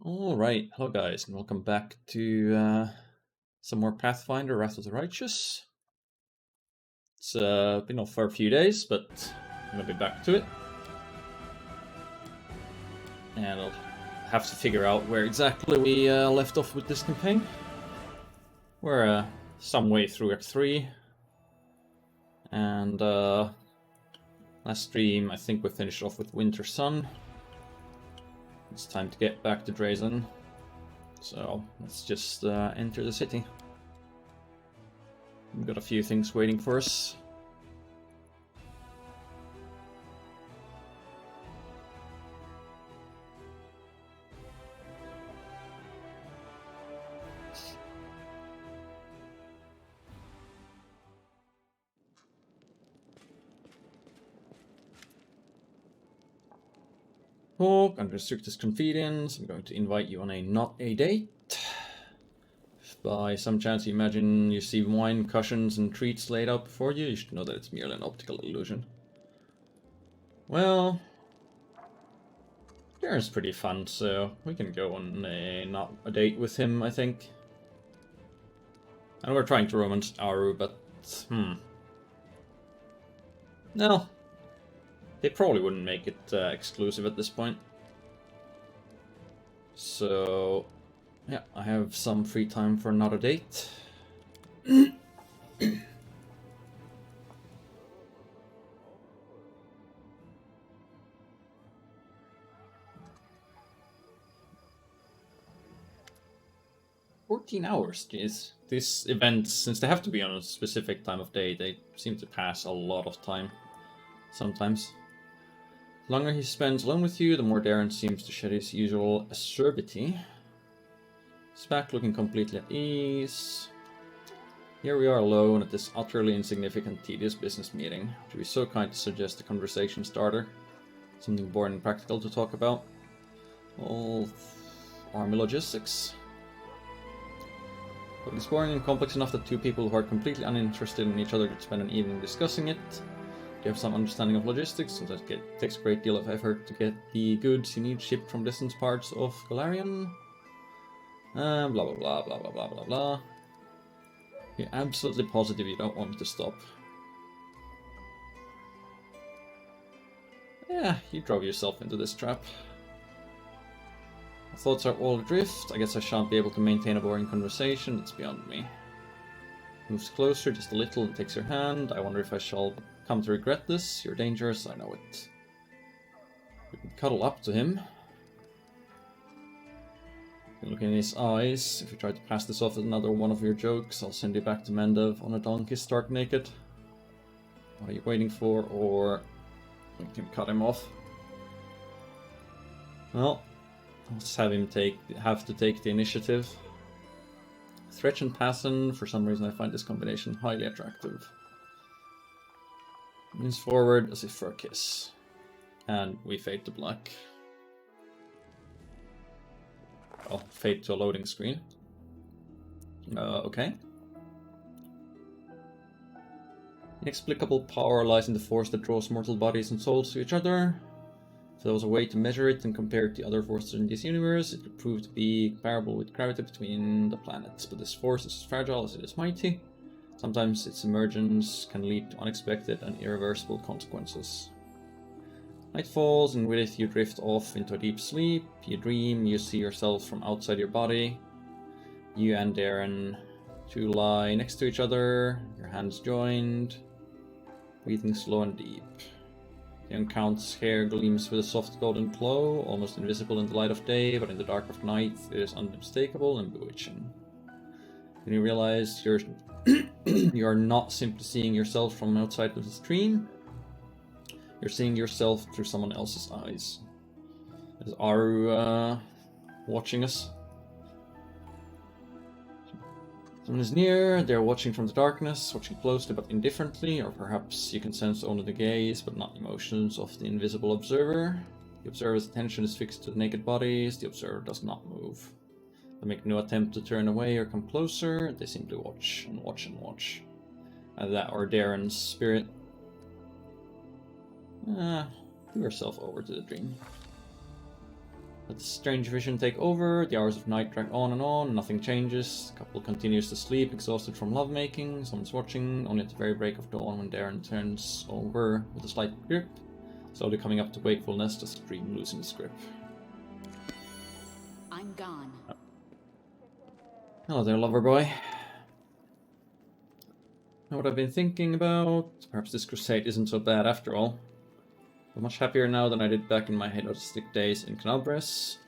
Alright, hello guys, and welcome back to some more Pathfinder, Wrath of the Righteous. It's been off for a few days, but I'm gonna be back to it. And I'll have to figure out where exactly we left off with this campaign. We're some way through Act 3. And last stream, I think we finished off with Winter Sun. It's time to get back to Drazen. So let's just enter the city. We've got a few things waiting for us. Talk under strictest confidence. I'm going to invite you on a not a date. If by some chance you imagine you see wine, cushions, and treats laid out before you, you should know that it's merely an optical illusion. Well, Darren's pretty fun, so we can go on a not a date with him, I think. And we're trying to romance Aru, but no. They probably wouldn't make it exclusive at this point. So, yeah, I have some free time for another date. 14 hours, jeez. These events, since they have to be on a specific time of day, they seem to pass a lot of time. Sometimes. The longer he spends alone with you, the more Darren seems to shed his usual acerbity. He's back looking completely at ease. Here we are alone at this utterly insignificant, tedious business meeting. Would you be so kind to suggest a conversation starter? Something boring and practical to talk about? All army logistics. But it's boring and complex enough that two people who are completely uninterested in each other could spend an evening discussing it. You have some understanding of logistics, so that it takes a great deal of effort to get the goods you need shipped from distant parts of Galarian. Blah blah blah blah blah blah blah blah. You're absolutely positive you don't want me to stop. Yeah, you drove yourself into this trap. My thoughts are all adrift. I guess I shan't be able to maintain a boring conversation. It's beyond me. Moves closer just a little and takes your hand. I wonder if I shall come to regret this. You're dangerous, I know it. You can cuddle up to him. You can look in his eyes. If you try to pass this off as another one of your jokes, I'll send you back to Mendev on a donkey stark naked. What are you waiting for? Or we can cut him off. Well, let's have him have to take the initiative. Thresh and Passion, for some reason I find this combination highly attractive. Moves forward as if for a kiss. And we fade to black. Oh, fade to a loading screen. Okay. Inexplicable power lies in the force that draws mortal bodies and souls to each other. If there was a way to measure it and compare it to other forces in this universe, it would prove to be comparable with gravity between the planets. But this force is as fragile as it is mighty. Sometimes its emergence can lead to unexpected and irreversible consequences. Night falls, and with it you drift off into a deep sleep. You dream, you see yourself from outside your body. You and Darren two lie next to each other, your hands joined, breathing slow and deep. The young Count's hair gleams with a soft golden glow, almost invisible in the light of day, but in the dark of night it is unmistakable and bewitching. Then you realize you are not simply seeing yourself from outside of this dream. You're seeing yourself through someone else's eyes. Is Aru watching us? Someone is near, they're watching from the darkness, watching closely but indifferently, or perhaps you can sense only the gaze but not emotions of the invisible observer. The observer's attention is fixed to the naked bodies, the observer does not move. They make no attempt to turn away or come closer, they simply watch and watch and watch. Either that or Darren's spirit. Give yourself over to the dream. Let the strange vision take over. The hours of night drag on and on. Nothing changes. The couple continues to sleep, exhausted from lovemaking. Someone's watching. Only at the very break of dawn when Darren turns over with a slight grip. Slowly coming up to wakefulness, the stream loosens its grip. I'm gone. Hello there, lover boy. Know what I've been thinking about? Perhaps this crusade isn't so bad after all. I'm much happier now than I did back in my hedonistic days in Canabres.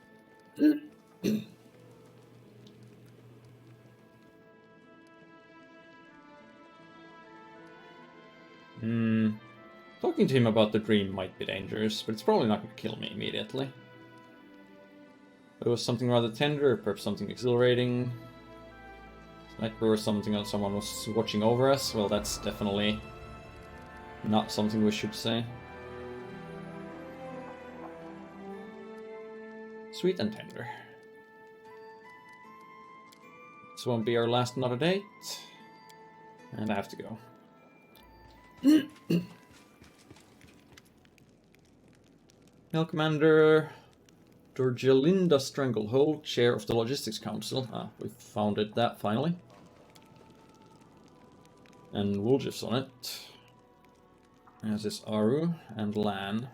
Talking to him about the dream might be dangerous, but it's probably not going to kill me immediately. It was something rather tender, perhaps something exhilarating. Like we were something else, someone was watching over us. Well, that's definitely not something we should say. Sweet and tender. This won't be our last another date. And I have to go. Now, Commander Dorgelinda Stranglehold, Chair of the Logistics Council. Ah, we founded that finally. And Woolgif's on it. As is Aru and Lan.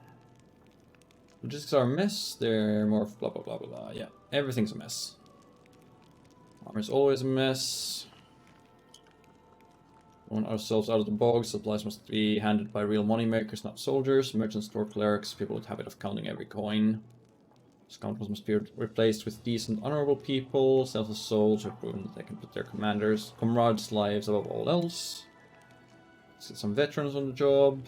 Logistics are a mess, they're more blah blah blah blah. Yeah, everything's a mess. Armor's always a mess. We want ourselves out of the bog, supplies must be handed by real moneymakers, not soldiers. Merchants, store clerics, people with habit of counting every coin. Scoundrels must be replaced with decent, honorable people. Selfless souls who have proven that they can put their comrades' lives above all else. Let's get some veterans on the job.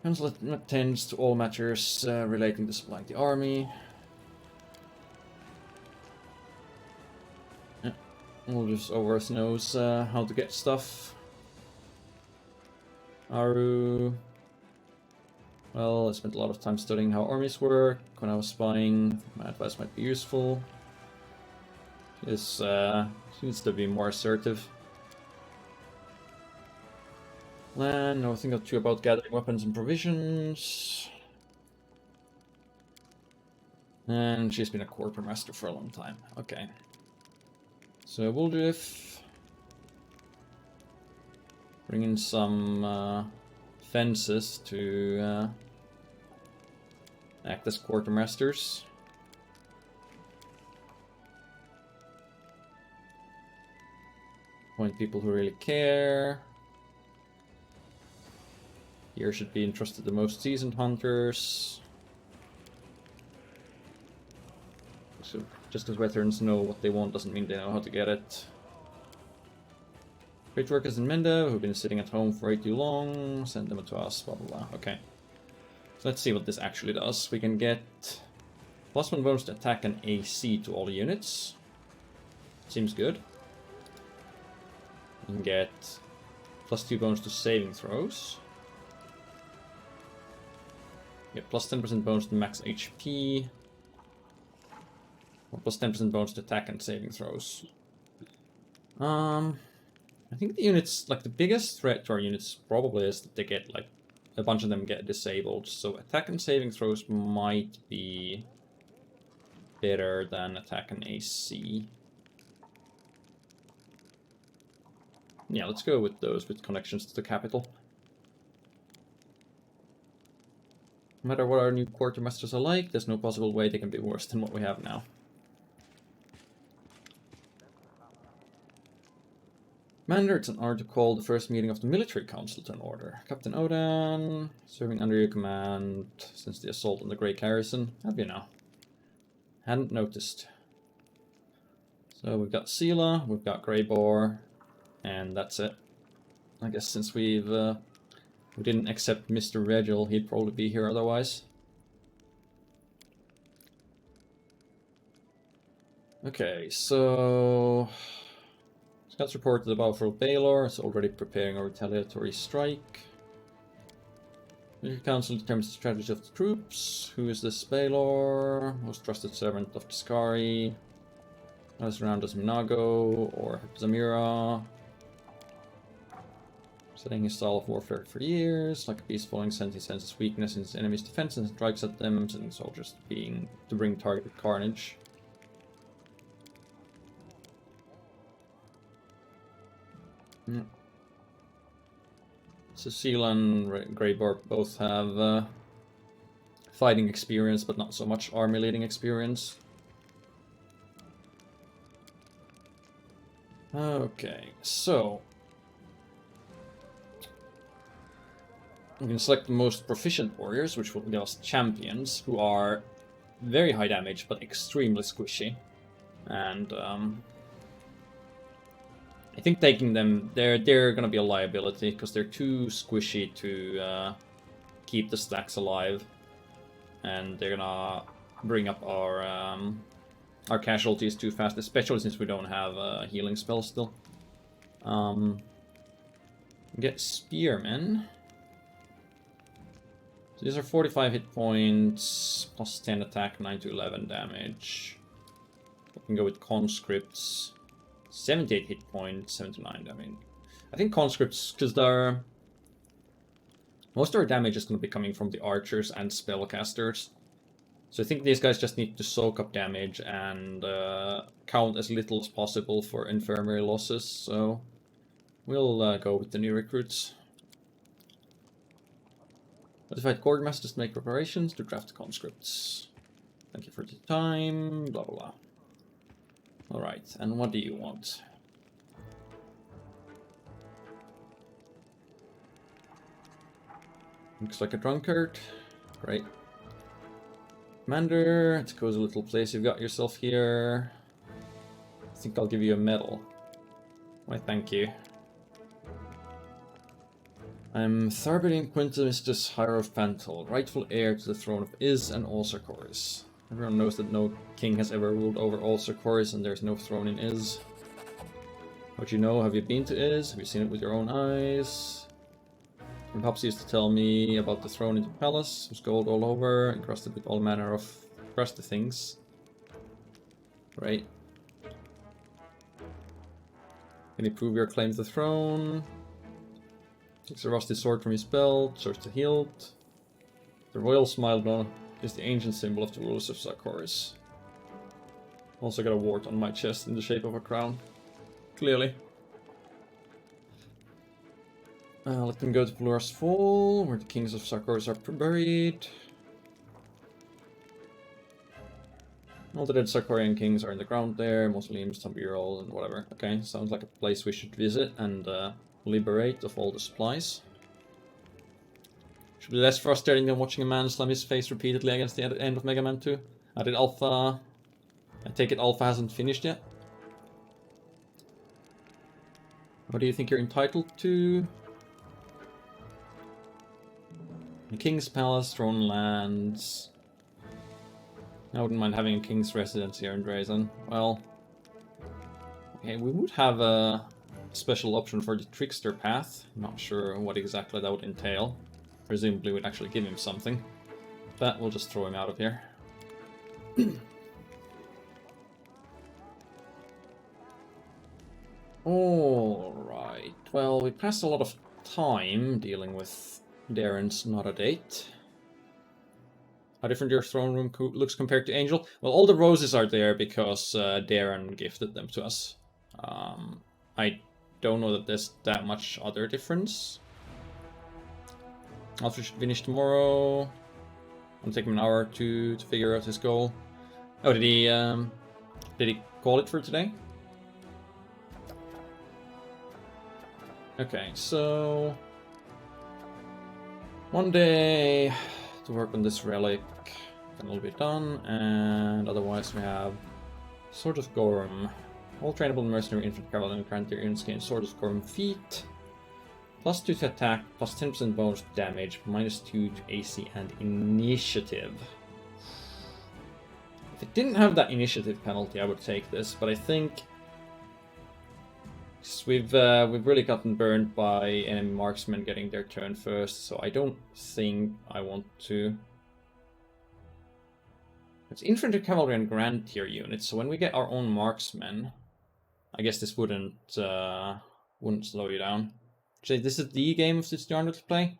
Council attends to all matters relating to supplying the army. Yeah, all just over us knows how to get stuff. Aru. Well, I spent a lot of time studying how armies work when I was spying. My advice might be useful. She needs to be more assertive. Lan, know a thing or two about gathering weapons and provisions. And she's been a quartermaster for a long time. Okay. So Woolgif. Bring in some fences to act as quartermasters. Appoint people who really care. Here should be entrusted the most seasoned hunters. So just because veterans know what they want doesn't mean they know how to get it. Great workers in Menda who've been sitting at home for way too long. Send them to us, blah blah blah. Okay. So let's see what this actually does. We can get +1 bonus to attack and AC to all units. Seems good. We can get +2 bonus to saving throws. Get +10% bonus to max HP. Or +10% bonus to attack and saving throws. I think the units, like the biggest threat to our units probably is that they get like, a bunch of them get disabled. So attack and saving throws might be better than attack and AC. Yeah, let's go with those with connections to the capital. No matter what our new quartermasters are like, there's no possible way they can be worse than what we have now. Commander, it's an honor to call the first meeting of the military council to an order. Captain Odan, serving under your command since the assault on the Grey Garrison. Have you now? Hadn't noticed. So we've got Sela, we've got Greyboar, and that's it. I guess since we didn't accept Mr. Regil, he'd probably be here otherwise. Okay, so Scouts reported the Balfour Baylor is already preparing a retaliatory strike. The council determines the strategy of the troops. Who is this Baylor? Most trusted servant of Tiscari. As around as Minago or Zamira. Studying his style of warfare for years, like a beast following sense, he senses weakness in his enemy's defense and strikes at them, sending soldiers to bring targeted carnage. Cecile and Greybark both have fighting experience, but not so much army leading experience. Okay, so we can select the most proficient warriors, which will give us champions, who are very high damage but extremely squishy. And I think taking them, they're gonna be a liability because they're too squishy to keep the stacks alive, and they're gonna bring up our casualties too fast, especially since we don't have a healing spell still. Get spearmen. So these are 45 hit points, plus 10 attack, 9 to 11 damage. We can go with conscripts. 78 hit points, 7 to 9 damage. I think conscripts, because most of our damage is going to be coming from the archers and spellcasters. So I think these guys just need to soak up damage and count as little as possible for infirmary losses. So we'll go with the new recruits. Notified Courtmasters make preparations to draft conscripts. Thank you for the time, blah blah blah. Alright, and what do you want? Looks like a drunkard. Great. Commander, it's a cozy little place you've got yourself here. I think I'll give you a medal. Why, thank you. I'm Tharbadine Quintimistus Hierophantal, rightful heir to the throne of Iz and Ulcercoris. Everyone knows that no king has ever ruled over Ulcercoris and there's no throne in Iz. What you know, have you been to Iz? Have you seen it with your own eyes? And Pops used to tell me about the throne in the palace. It was gold all over, encrusted with all manner of crusty things. Right. Can you prove your claim to the throne? Takes a rusty sword from his belt, shows the hilt. The royal smile is the ancient symbol of the rulers of Sarkoris. Also got a wart on my chest in the shape of a crown. Clearly. Let them go to Pelor's Fall, where the kings of Sarkoris are buried. All the dead Sarkorian kings are in the ground there, mausoleums, Tambiral, and whatever. Okay, sounds like a place we should visit and liberate of all the supplies. Should be less frustrating than watching a man slam his face repeatedly against the end of Mega Man 2. I take it Alpha hasn't finished yet. What do you think you're entitled to? The King's Palace, Throne Lands. I wouldn't mind having a King's Residence here in Drazen. Well, okay, we would have a special option for the Trickster Path. Not sure what exactly that would entail. Presumably we'd actually give him something. But we'll just throw him out of here. Alright, well, we passed a lot of time dealing with Darren's not a date. How different your throne room looks compared to Angel? Well, all the roses are there because Darren gifted them to us. I don't know that there's that much other difference. Alfred should finish tomorrow. It'll take him an hour or two to figure out his goal. Oh, did he call it for today? Okay, so one day to work on this relic, then it'll be done, and otherwise we have Sword of Gorm. All trainable mercenary infantry cavalry grant their units gain Sword of Gorm feat. Plus 2 to attack, plus 10% bonus damage, minus 2 to AC and initiative. If it didn't have that initiative penalty, I would take this, but I think we've really gotten burned by enemy marksmen getting their turn first, so I don't think I want to. It's infantry, cavalry, and grand tier units, so when we get our own marksmen, I guess this wouldn't slow you down. Say this is the game of this genre to play.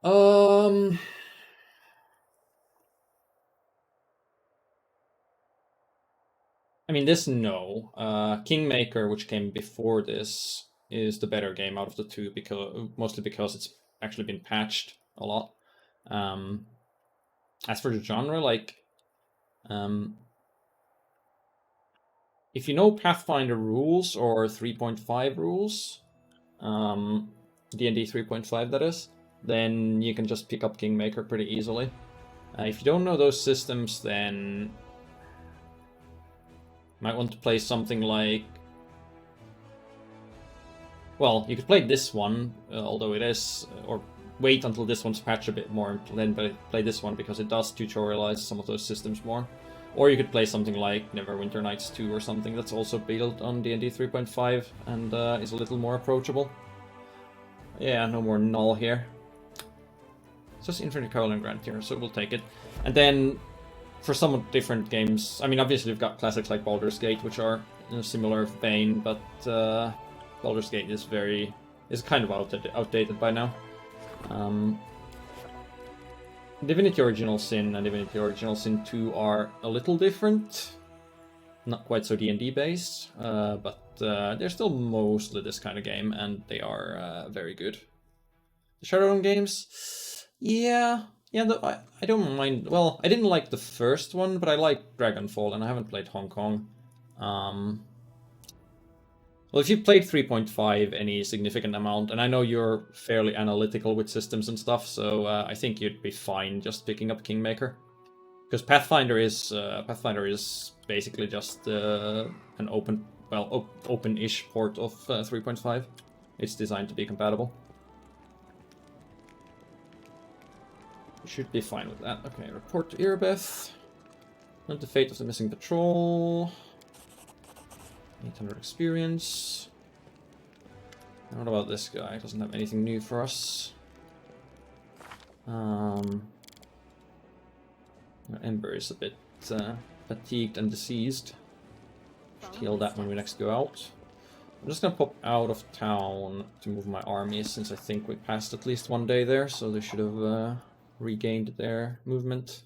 I mean, this no. Kingmaker, which came before this, is the better game out of the two, mostly because it's actually been patched a lot. As for the genre, like, if you know Pathfinder rules or 3.5 rules, D&D 3.5 that is, then you can just pick up Kingmaker pretty easily. If you don't know those systems, then you might want to play something like... Well, you could play this one, although it is... or wait until this one's patched a bit more and then play this one, because it does tutorialize some of those systems more. Or you could play something like Neverwinter Nights 2 or something that's also built on D&D 3.5 and is a little more approachable. Yeah, no more null here. It's just Infinite Cowl and Grand here, so we'll take it. And then, for somewhat different games, I mean, obviously we've got classics like Baldur's Gate, which are in a similar vein, but Baldur's Gate is kind of outdated by now. Divinity Original Sin and Divinity Original Sin 2 are a little different. Not quite so D&D based, but they're still mostly this kind of game, and they are very good. The Shadowrun games, yeah, I don't mind. Well, I didn't like the first one, but I like Dragonfall, and I haven't played Hong Kong. Well, if you played 3.5 any significant amount, and I know you're fairly analytical with systems and stuff, so I think you'd be fine just picking up Kingmaker. Because Pathfinder is basically just an open-ish port of 3.5. It's designed to be compatible. You should be fine with that. Okay, report to Erebeth. Note the fate of the missing patrol. 800 experience. And what about this guy? Doesn't have anything new for us. Ember is a bit fatigued and diseased. Should heal that when we next go out. I'm just gonna pop out of town to move my armies, since I think we passed at least one day there, so they should have regained their movement.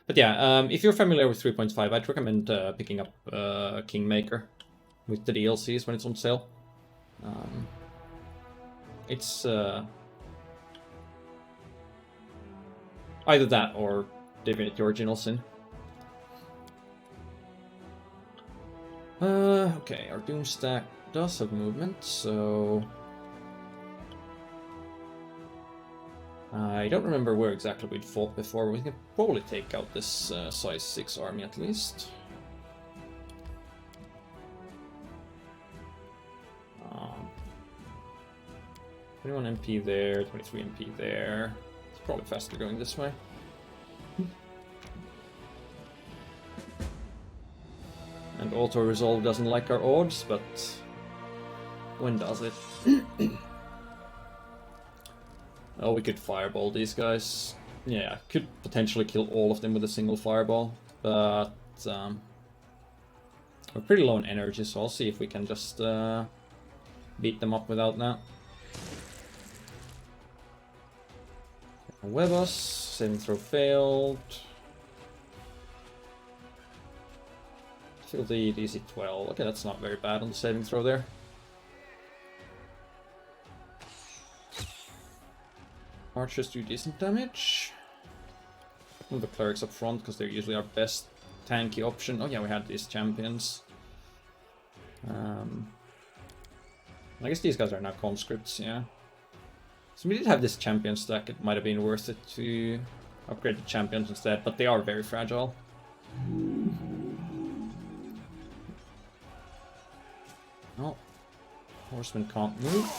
But yeah, if you're familiar with 3.5, I'd recommend picking up Kingmaker with the DLCs when it's on sale. It's either that or Divinity Original Sin. Okay, our Doom stack does have movement, so... I don't remember where exactly we'd fought before. We can probably take out this size 6 army at least. 21 MP there, 23 MP there. It's probably faster going this way. And auto-resolve doesn't like our odds, but when does it? Oh, we could fireball these guys. Yeah, could potentially kill all of them with a single fireball, but we're pretty low on energy, so I'll see if we can just beat them up without that. Web us, saving throw failed. Kill the DC 12. Okay, that's not very bad on the saving throw there. Archers do decent damage. Move the clerics up front because they're usually our best tanky option. Oh yeah, we had these champions. I guess these guys are now conscripts, yeah. So we did have this champion stack. It might have been worth it to upgrade the champions instead, but they are very fragile. Oh, horsemen can't move.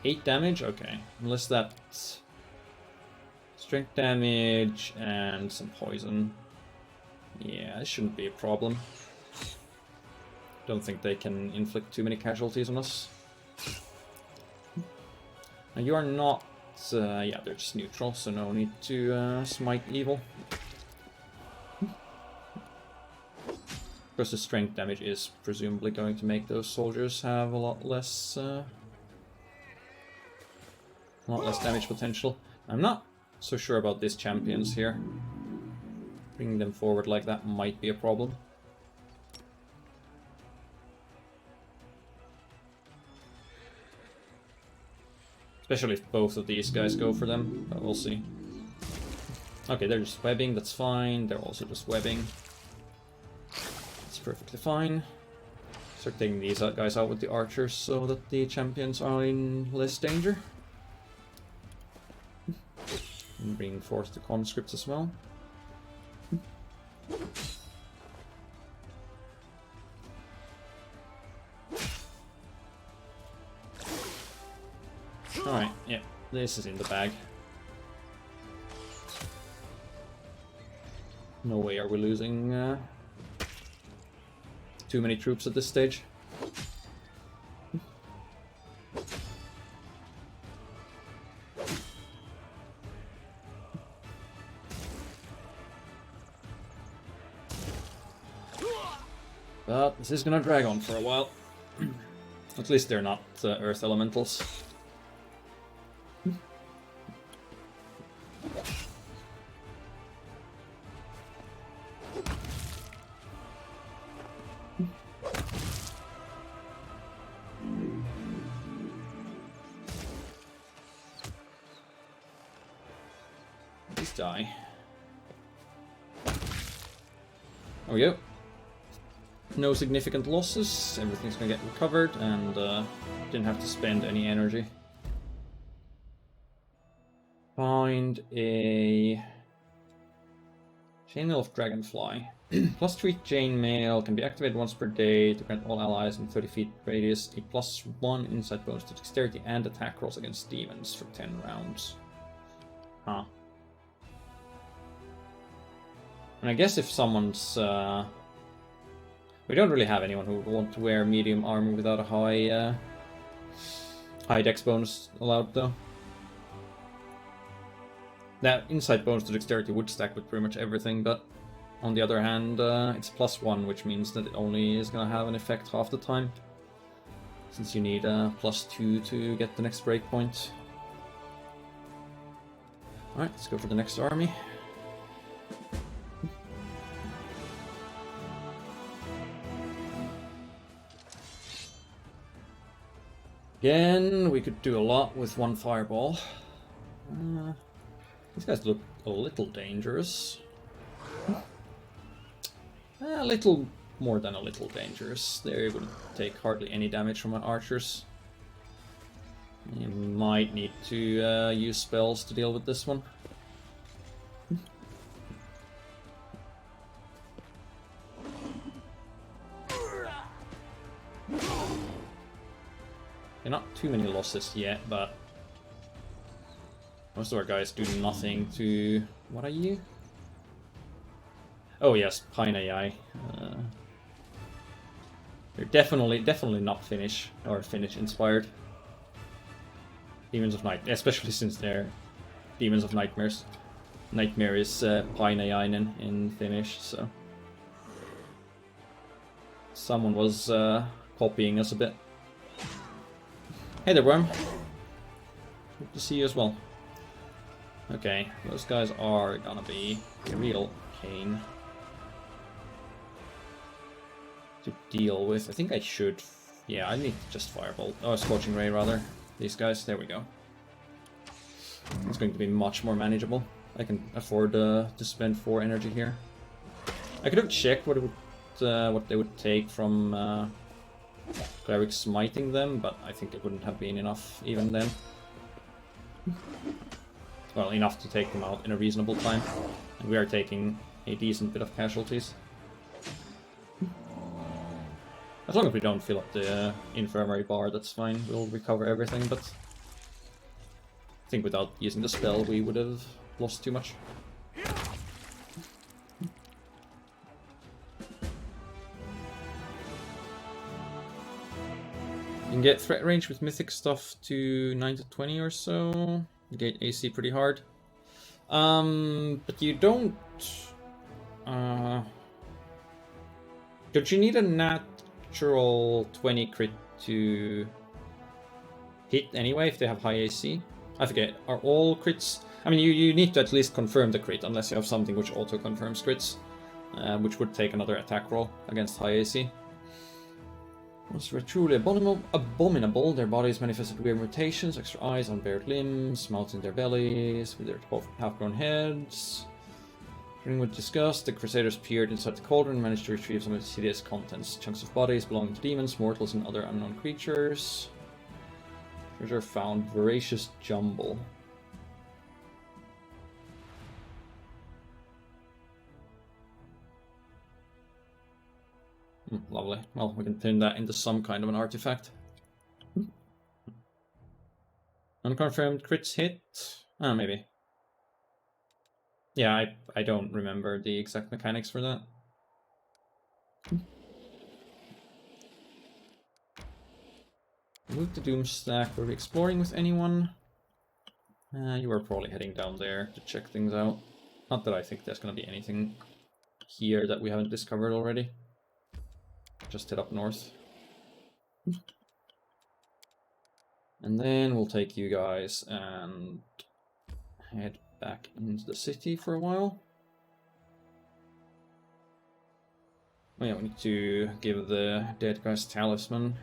8 damage? Okay. Unless that's strength damage and some poison. Yeah, it shouldn't be a problem. Don't think they can inflict too many casualties on us. Now you are not... yeah, they're just neutral, so no need to smite evil. Because the strength damage is presumably going to make those soldiers have a lot less damage potential. I'm not so sure about these champions here. Bringing them forward like that might be a problem. Especially if both of these guys go for them, but we'll see. Okay, they're just webbing, that's fine. They're also just webbing. That's perfectly fine. Start taking these guys out with the archers so that the champions are in less danger. And reinforce the conscripts as well. Alright, yeah, this is in the bag. No way are we losing too many troops at this stage. But this is gonna drag on for a while. At least they're not earth elementals. Please die. There we go. No significant losses, everything's gonna get recovered, and didn't have to spend any energy. Find a chainmail of dragonfly. Plus 3 chainmail can be activated once per day to grant all allies in 30 feet radius a +1 insight bonus to dexterity and attack rolls against demons for 10 rounds. Huh. And I guess if someone's we don't really have anyone who would want to wear medium armor without a high dex bonus allowed, though. That insight bonus to dexterity would stack with pretty much everything, but on the other hand, it's +1, which means that it only is going to have an effect half the time, since you need a +2 to get the next breakpoint. Alright, let's go for the next army. Again, we could do a lot with one fireball. These guys look a little dangerous. A little more than a little dangerous. They would take hardly any damage from my archers. You might need to use spells to deal with this one. Not too many losses yet, but most of our guys do nothing to... What are you? Oh yes, Pine AI. They're definitely not Finnish or Finnish inspired. Demons of Night, especially since they're Demons of Nightmares. Nightmare is Pine AI in Finnish, so someone was copying us a bit. Hey there, Worm. Good to see you as well. Okay, those guys are gonna be a real pain to deal with. I think I should... Yeah, I need to just Firebolt. Oh, Scorching Ray, rather. These guys, there we go. It's going to be much more manageable. I can afford to spend 4 energy here. I could have checked what it would, what they would take from... Cleric smiting them, but I think it wouldn't have been enough even then. Well, enough to take them out in a reasonable time. And we are taking a decent bit of casualties. As long as we don't fill up the infirmary bar, that's fine. We'll recover everything, but I think without using the spell we would have lost too much. You can get threat range with mythic stuff to 9 to 20 or so. You get AC pretty hard. But you don't Did you need a natural 20 crit to hit anyway if they have high AC? I forget. Are all crits... I mean, you need to at least confirm the crit, unless you have something which auto-confirms crits, which would take another attack roll against high AC. Once they're truly abominable, their bodies manifested weird mutations, extra eyes, unbared limbs, mouths in their bellies, with their half-grown heads. During with disgust, the Crusaders peered inside the cauldron and managed to retrieve some of its hideous contents. Chunks of bodies belonging to demons, mortals, and other unknown creatures. Treasure found. Voracious jumble. Lovely. Well, we can turn that into some kind of an artifact. Unconfirmed crits hit? Ah, maybe. Yeah, I don't remember the exact mechanics for that. Move the Doom stack. Were we exploring with anyone? You were probably heading down there to check things out. Not that I think there's going to be anything here that we haven't discovered already. Just head up north. And then we'll take you guys and head back into the city for a while. Oh yeah, we need to give the dead guys talisman.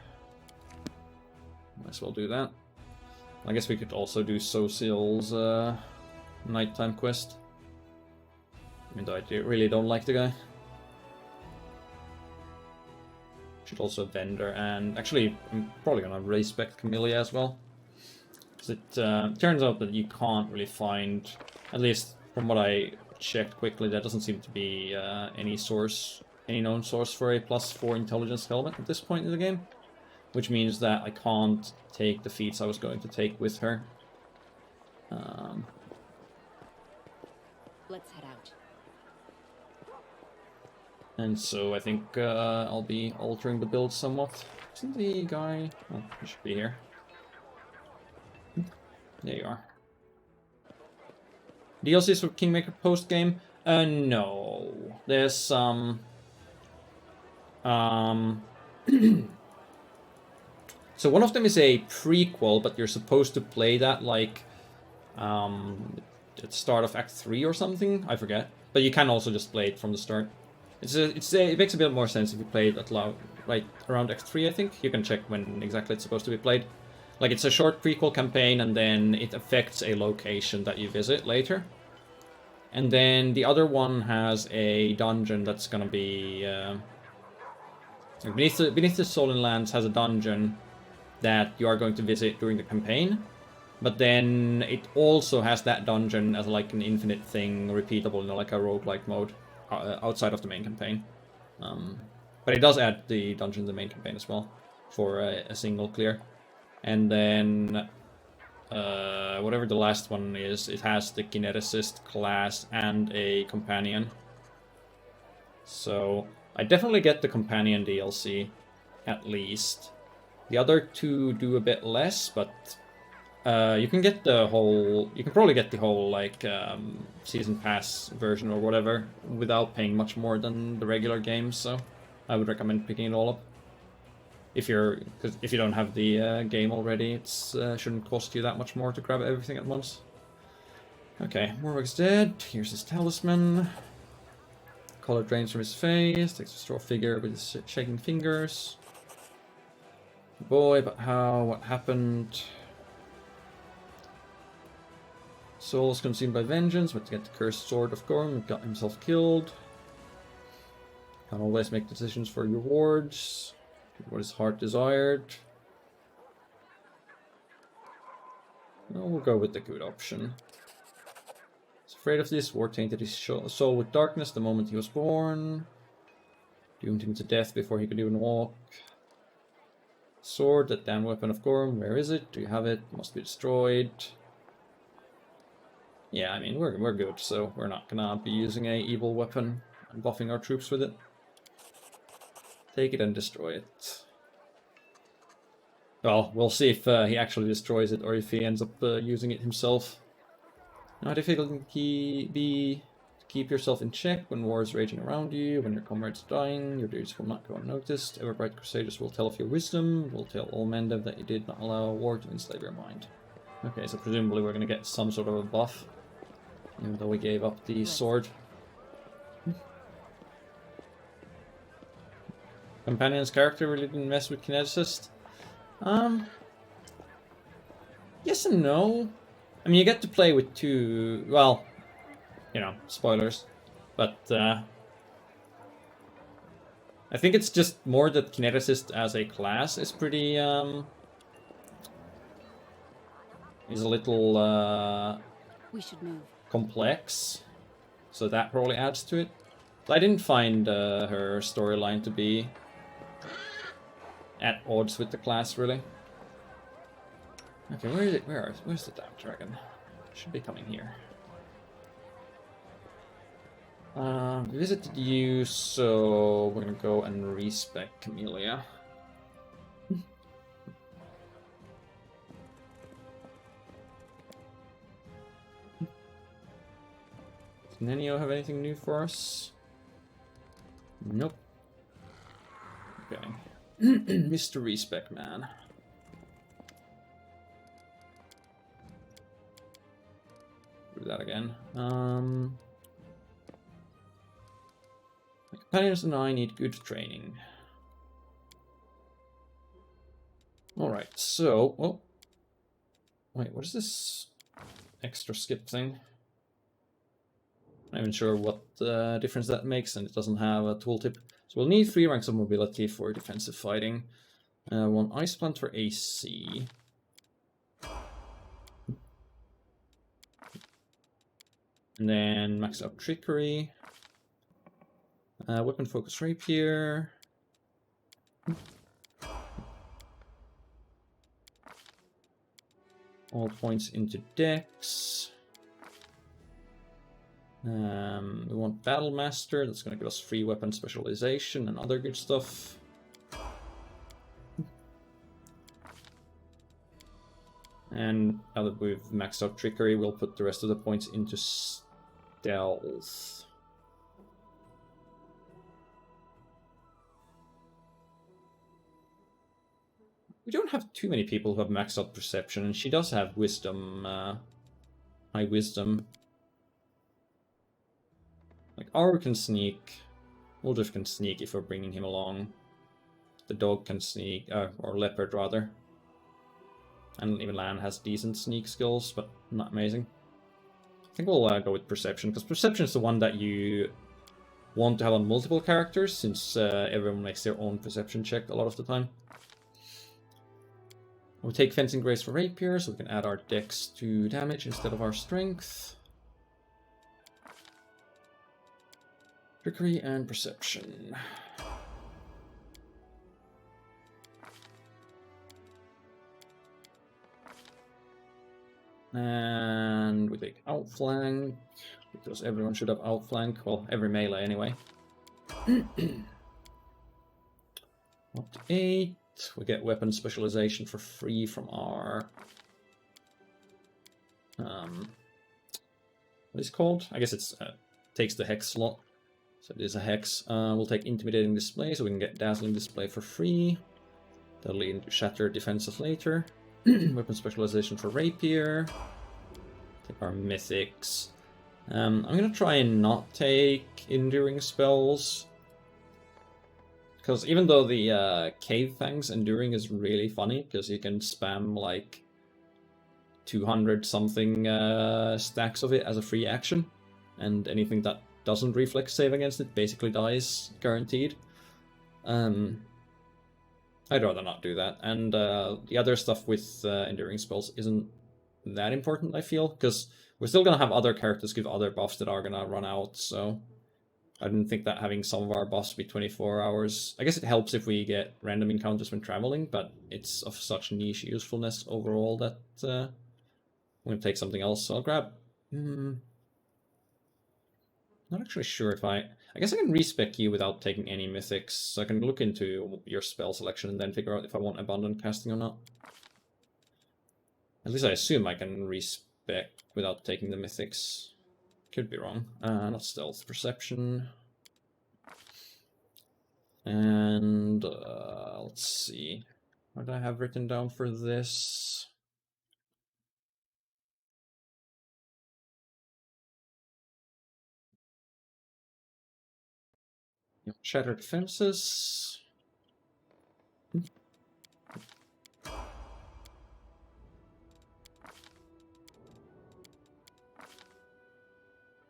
Might as well do that. I guess we could also do Social's nighttime quest. Even though I really don't like the guy. Should also vendor, and actually I'm probably gonna respect Camellia as well. Because it turns out that you can't really find, at least from what I checked quickly, there doesn't seem to be any known source for a +4 intelligence helmet at this point in the game. Which means that I can't take the feats I was going to take with her. Let's head out. And so I think I'll be altering the build somewhat. Isn't the guy... Oh, he should be here. There you are. DLCs for Kingmaker post-game? No. There's some... So one of them is a prequel, but you're supposed to play that like at the start of Act 3 or something. I forget. But you can also just play it from the start. It makes a bit more sense if you play it at right around Act 3, I think. You can check when exactly it's supposed to be played. Like, it's a short prequel campaign, and then it affects a location that you visit later. And then the other one has a dungeon that's gonna be... Beneath the Thassilonian Lands has a dungeon that you are going to visit during the campaign. But then it also has that dungeon as like an infinite thing, repeatable, like a roguelike mode, outside of the main campaign. But it does add the dungeon to the main campaign as well, for a single clear. And then, whatever the last one is, it has the kineticist class and a companion. So, I definitely get the companion DLC, at least. The other two do a bit less, but you can get the whole... You can probably get the whole, like, Season Pass version or whatever without paying much more than the regular games, so I would recommend picking it all up. If you don't have the game already, it shouldn't cost you that much more to grab everything at once. Okay, Morwick's dead. Here's his talisman. Color drains from his face. Takes a straw figure with his shaking fingers. Boy, but how? What happened? Soul is consumed by vengeance, but to get the cursed sword of Gorm, got himself killed. Can't always make decisions for rewards. What his heart desired. Well, we'll go with the good option. He's afraid of this. War tainted his soul with darkness the moment he was born. Doomed him to death before he could even walk. Sword, that damn weapon of Gorm. Where is it? Do you have it? Must be destroyed. Yeah, I mean, we're good, so we're not gonna be using a evil weapon and buffing our troops with it. Take it and destroy it. Well, we'll see if he actually destroys it or if he ends up using it himself. How difficult can he be to Keep yourself in check when war is raging around you, when your comrades are dying, your deeds will not go unnoticed. Ever bright crusaders will tell of your wisdom, will tell all men that you did not allow war to enslave your mind. Okay, so presumably we're gonna get some sort of a buff, even though we gave up the sword. Companion's character really didn't mess with kineticist. Yes and no. I mean, you get to play with two, well, you know, spoilers, but I think it's just more that kineticist as a class is pretty, is a little, We should move. complex, so that probably adds to it. But I didn't find her storyline to be at odds with the class, really. Okay, where is it? Where's the damn dragon? Should be coming here. We visited you, so we're gonna go and respec Camellia. Does Nenio have anything new for us? Nope. Okay. Mr. Respec Man. Do that again. My companions and I need good training. Alright, so... Oh. Wait, what is this extra skip thing? I'm not even sure what difference that makes, and it doesn't have a tooltip. So we'll need 3 ranks of mobility for defensive fighting. 1 ice plant for AC. And then max out trickery. Weapon focus rapier. All points into dex. We want Battle Master. That's going to give us free weapon specialization and other good stuff. And now that we've maxed out trickery, we'll put the rest of the points into stealth. We don't have too many people who have maxed out perception, and she does have wisdom, high wisdom. Like, Aru can sneak, Uldrif can sneak if we're bringing him along. The dog can sneak, or leopard rather. And even Lan has decent sneak skills, but not amazing. I think we'll go with perception, because perception is the one that you want to have on multiple characters, since everyone makes their own perception check a lot of the time. We'll take Fencing Grace for Rapier, so we can add our dex to damage instead of our strength. Trickery and Perception. And we take Outflank, because everyone should have Outflank. Well, every melee anyway. Up to 8. We get weapon specialization for free from our... what is it called? I guess it's takes the hex slot. So it is a hex. We'll take Intimidating Display, so we can get Dazzling Display for free. That'll lead into Shattered Defensive later. Weapon specialization for Rapier. Take our Mythics. I'm gonna try and not take Enduring spells. Because even though the Cave Fangs Enduring is really funny, because you can spam like 200 something stacks of it as a free action, and anything that doesn't reflex save against it basically dies, guaranteed. I'd rather not do that. And the other stuff with Enduring spells isn't that important, I feel, because we're still going to have other characters give other buffs that are going to run out, so I didn't think that having some of our buffs be 24 hours... I guess it helps if we get random encounters when traveling, but it's of such niche usefulness overall that I'm going to take something else. So I'll grab... Not actually sure if I guess I can respec you without taking any mythics, so I can look into your spell selection and then figure out if I want abundant casting or not. At least I assume I can respec without taking the mythics. Could be wrong. Not stealth, perception. And let's see. What do I have written down for this? Yep. Shattered defenses.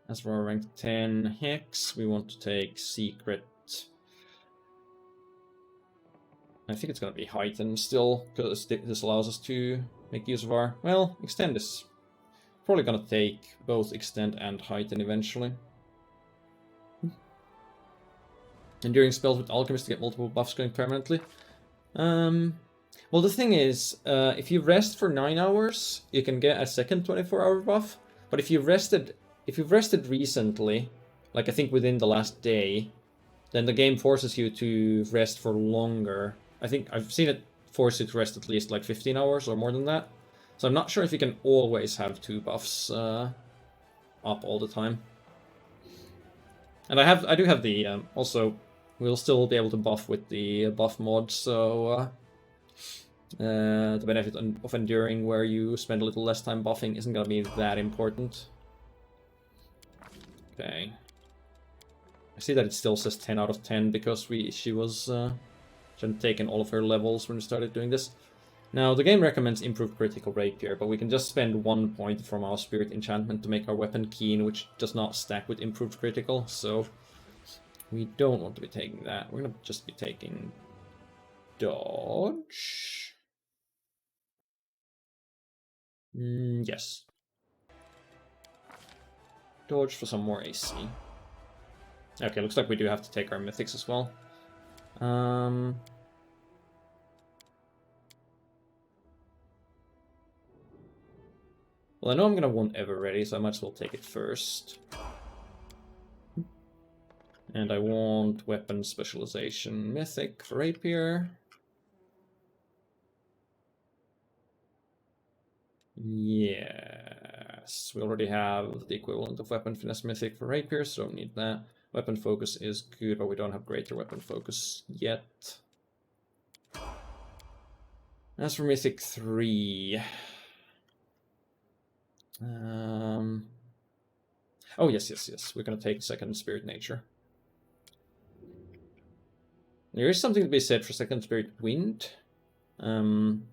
As for our rank 10 Hex, we want to take Secret. I think it's going to be Heighten still, because this allows us to make use of our... Well, Extend is probably going to take both Extend and Heighten eventually. Enduring spells with Alchemist to get multiple buffs going permanently. Well, the thing is, if you rest for 9 hours, you can get a second 24-hour buff. But if you've rested recently, like I think within the last day, then the game forces you to rest for longer. I think I've seen it force you to rest at least like 15 hours or more than that. So I'm not sure if you can always have 2 buffs up all the time. And I do have the also. We'll still be able to buff with the buff mod, so the benefit of enduring where you spend a little less time buffing isn't going to be that important. Okay. I see that it still says 10 out of 10 because she hadn't taken all of her levels when we started doing this. Now, the game recommends improved critical rapier, but we can just spend 1 point from our spirit enchantment to make our weapon keen, which does not stack with improved critical, so we don't want to be taking that. We're going to just be taking dodge. Yes. Dodge for some more AC. Okay, looks like we do have to take our mythics as well. Well, I know I'm going to want Ever Ready, so I might as well take it first. And I want Weapon Specialization Mythic for Rapier. Yes, we already have the equivalent of Weapon Finesse Mythic for Rapier, so don't need that. Weapon Focus is good, but we don't have Greater Weapon Focus yet. As for Mythic 3... Oh, yes. We're going to take second Spirit Nature. There is something to be said for second Spirit Wind. One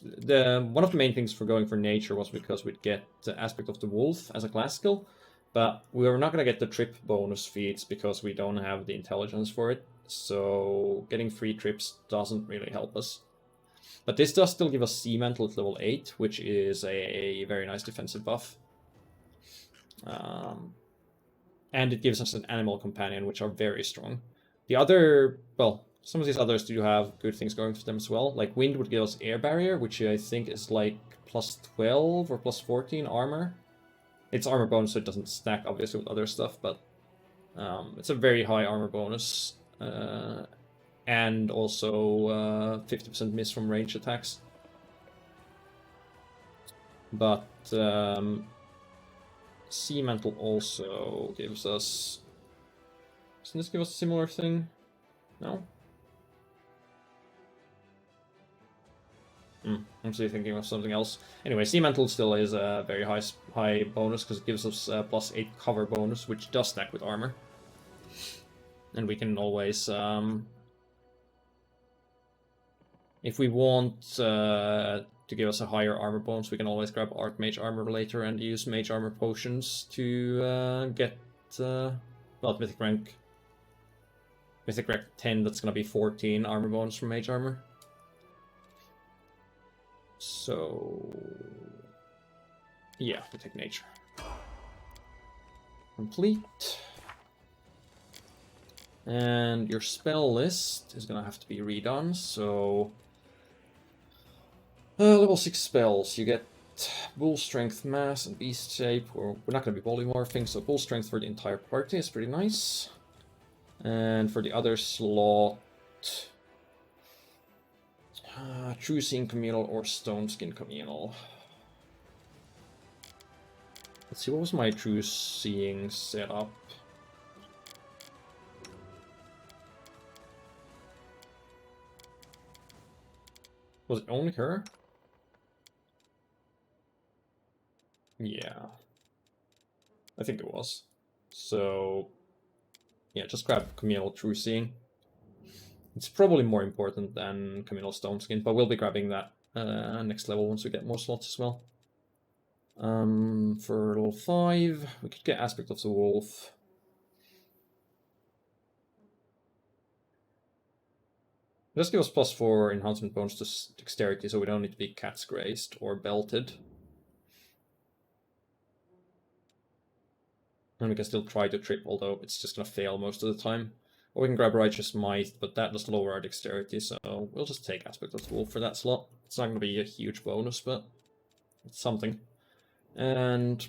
of the main things for going for Nature was because we'd get the Aspect of the Wolf as a class skill, but we were not going to get the trip bonus feats because we don't have the intelligence for it, so getting free trips doesn't really help us. But this does still give us Sea Mantle at level 8, which is a very nice defensive buff. And it gives us an Animal Companion, which are very strong. The other, well, some of these others do have good things going for them as well. Like Wind would give us Air Barrier, which I think is like plus 12 or plus 14 armor. It's armor bonus, so it doesn't stack obviously with other stuff, but it's a very high armor bonus. And also 50% miss from range attacks. But Sea Mantle also gives us... Doesn't this give us a similar thing? No? I'm still thinking of something else. Anyway, Sea Mantle still is a very high bonus because it gives us plus 8 cover bonus, which does stack with armor. And we can always... if we want to give us a higher armor bonus, we can always grab Mage Armor later and use Mage Armor potions to get well, Mythic rank 10, that's going to be 14 armor bonus from Mage Armor. So yeah, we take Nature. Complete. And your spell list is going to have to be redone, so... level 6 spells, you get Bull Strength, Mass, and Beast Shape. We're not going to be polymorphing, so Bull Strength for the entire party is pretty nice. And for the other slot... True Seeing Communal or Stone Skin Communal. Let's see, what was my true seeing setup? Was it only her? Yeah. I think it was. So, yeah, just grab communal true seeing. It's probably more important than communal stone skin, but we'll be grabbing that next level once we get more slots as well. For level 5, we could get Aspect of the Wolf. Just give us +4 enhancement bonus to dexterity, so we don't need to be cat's grazed or belted. And we can still try to trip, although it's just gonna fail most of the time. Or we can grab Righteous Might, but that does lower our dexterity, so we'll just take Aspect of the Wolf for that slot. It's not gonna be a huge bonus, but it's something. And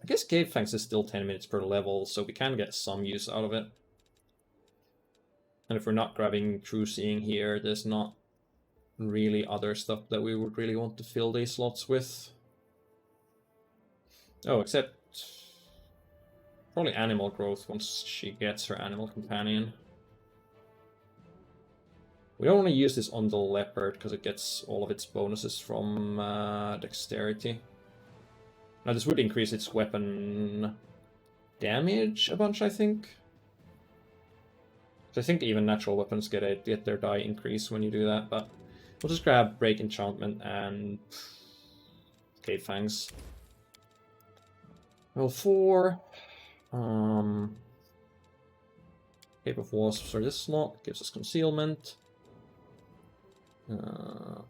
I guess Cave Fangs is still 10 minutes per level, so we can get some use out of it. And if we're not grabbing True Seeing here, there's not really other stuff that we would really want to fill these slots with. Oh, except probably Animal Growth once she gets her Animal Companion. We don't want to use this on the Leopard because it gets all of its bonuses from Dexterity. Now this would increase its weapon damage a bunch, I think. I think even natural weapons get their die increase when you do that, but we'll just grab Break Enchantment and Cave Fangs. Level 4. Cape of Wasps for this slot gives us concealment. At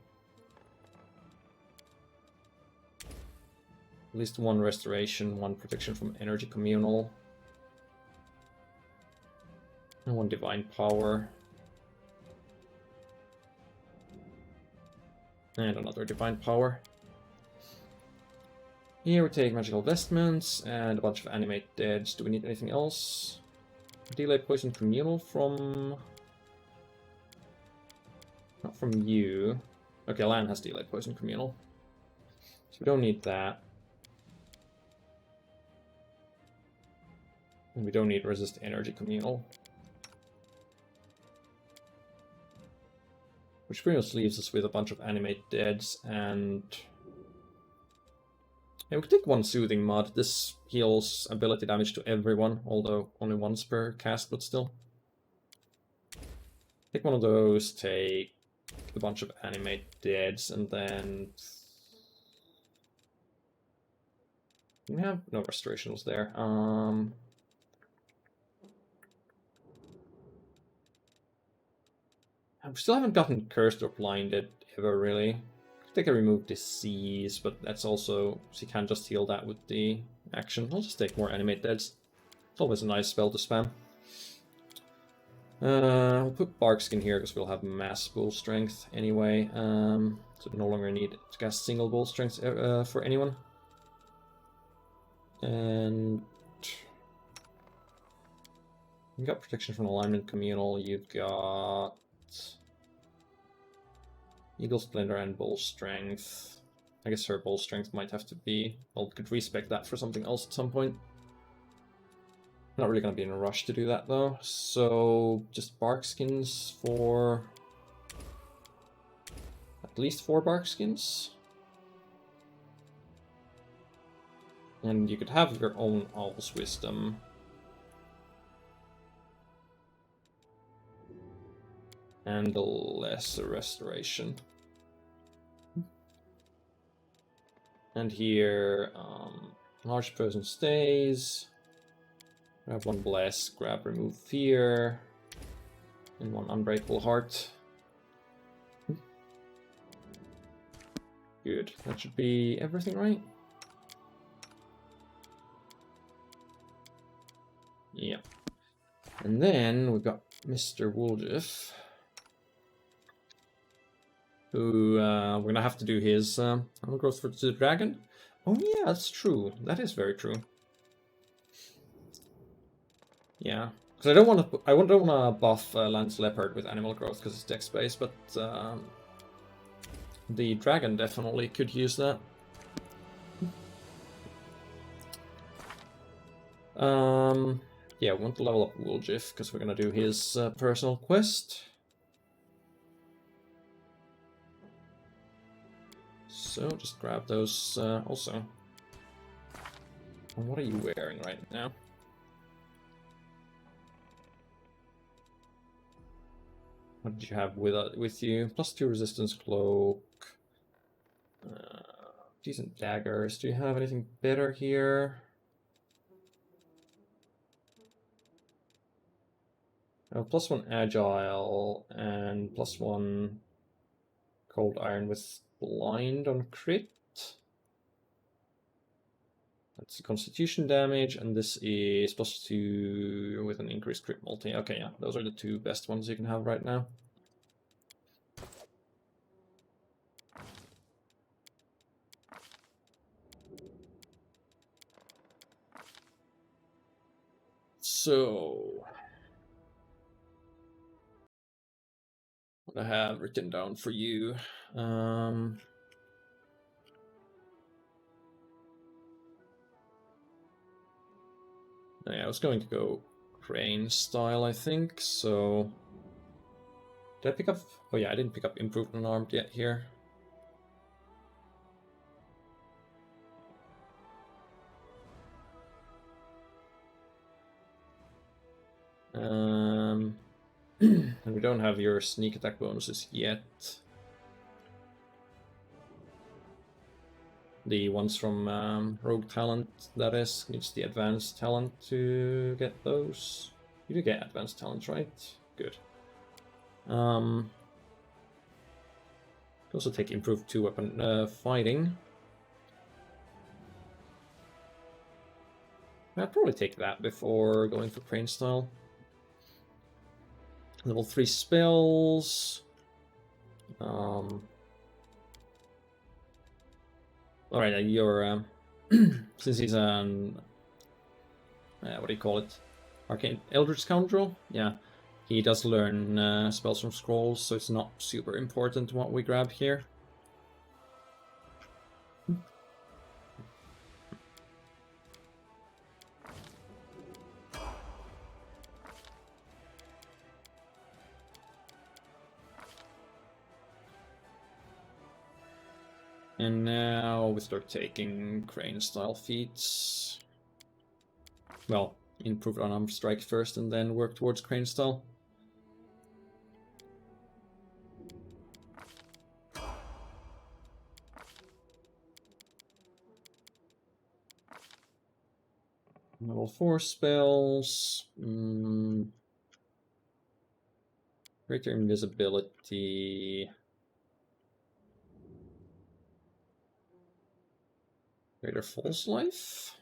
least 1 restoration, 1 protection from energy communal. And 1 divine power. And another divine power. Here we take magical vestments and a bunch of animate deads. Do we need anything else? Delay poison communal from... Not from you. Okay, Lan has delay poison communal. So we don't need that. And we don't need resist energy communal. Which pretty much leaves us with a bunch of animate deads and... Yeah, we could take 1 Soothing Mud. This heals ability damage to everyone, although only once per cast, but still. Take 1 of those, take a bunch of animate deads, and then... We have no restoration was there. We still haven't gotten cursed or blinded ever, really. I think I remove disease, but that's also... So you can't just heal that with the action. I'll just take more animate deads. It's always a nice spell to spam. I'll put Barkskin here because we'll have mass bull strength anyway. So no longer need to cast single bull strength for anyone. And... You got protection from alignment communal, you've got... Eagle Splendor and Bull Strength. I guess her Bull Strength might have to be... Well, we could respec that for something else at some point. Not really going to be in a rush to do that, though. So, just Barkskins for... At least 4 Barkskins. And you could have your own Owl's Wisdom. And the Lesser Restoration. And here, large person stays. Grab 1 Bless, grab Remove Fear, and 1 Unbreakable Heart. Good, that should be everything, right? Yeah. And then we've got Mr. Wooljeff, who we're gonna have to do his armor growth for the dragon. Oh yeah, that's true. That is very true. Yeah, because I don't want to. I don't want to buff Lance Leopard with animal growth because it's dex based, but the dragon definitely could use that. Yeah, we want to level up Wooljiff because we're gonna do his personal quest. So just grab those also. And what are you wearing right now? What did you have with you? +2 resistance cloak. Decent daggers. Do you have anything better here? +1 agile and +1 cold iron with blind on crit. That's constitution damage, and this is +2 with an increased crit multi. Okay, yeah, those are the two best ones you can have right now. So, what I have written down for you. Yeah, I was going to go crane style, I think, so... Did I pick up... Oh yeah, I didn't pick up improved unarmed yet here. And we don't have your sneak attack bonuses yet. The ones from Rogue Talent, that is, needs the advanced talent to get those. You do get advanced talent, right? Good. You also take improved 2-weapon fighting. I'd probably take that before going for crane style. Level 3 spells. Alright, you're since he's an what do you call it? Arcane Eldritch Scoundrel? Yeah. He does learn spells from scrolls, so it's not super important what we grab here. And now we start taking crane-style feats. Well, improve unarmed strike first and then work towards crane-style. Level 4 spells. Greater invisibility. Greater false life.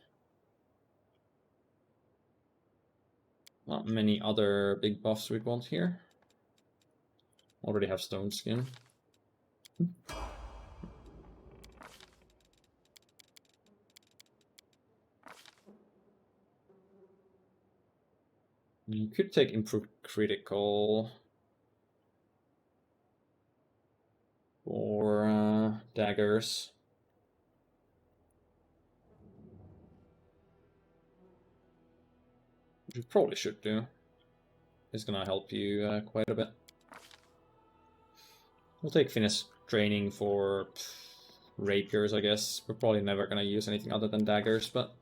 Not many other big buffs we'd want here. Already have stone skin. You could take improved critical or daggers. Which you probably should do. It's gonna help you quite a bit. We'll take finesse training for rapiers, I guess. We're probably never gonna use anything other than daggers, but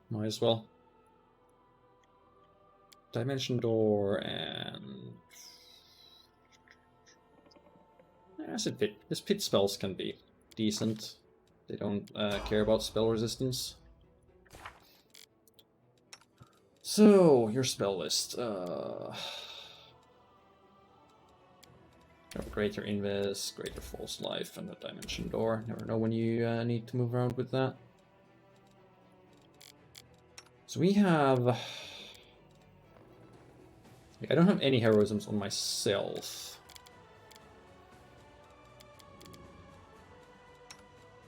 might as well. Dimension door and acid pit. This pit spells can be decent. They don't care about spell resistance. So your spell list. Greater Invis, Greater False Life, and the Dimension Door. Never know when you need to move around with that. So we have... I don't have any heroisms on myself.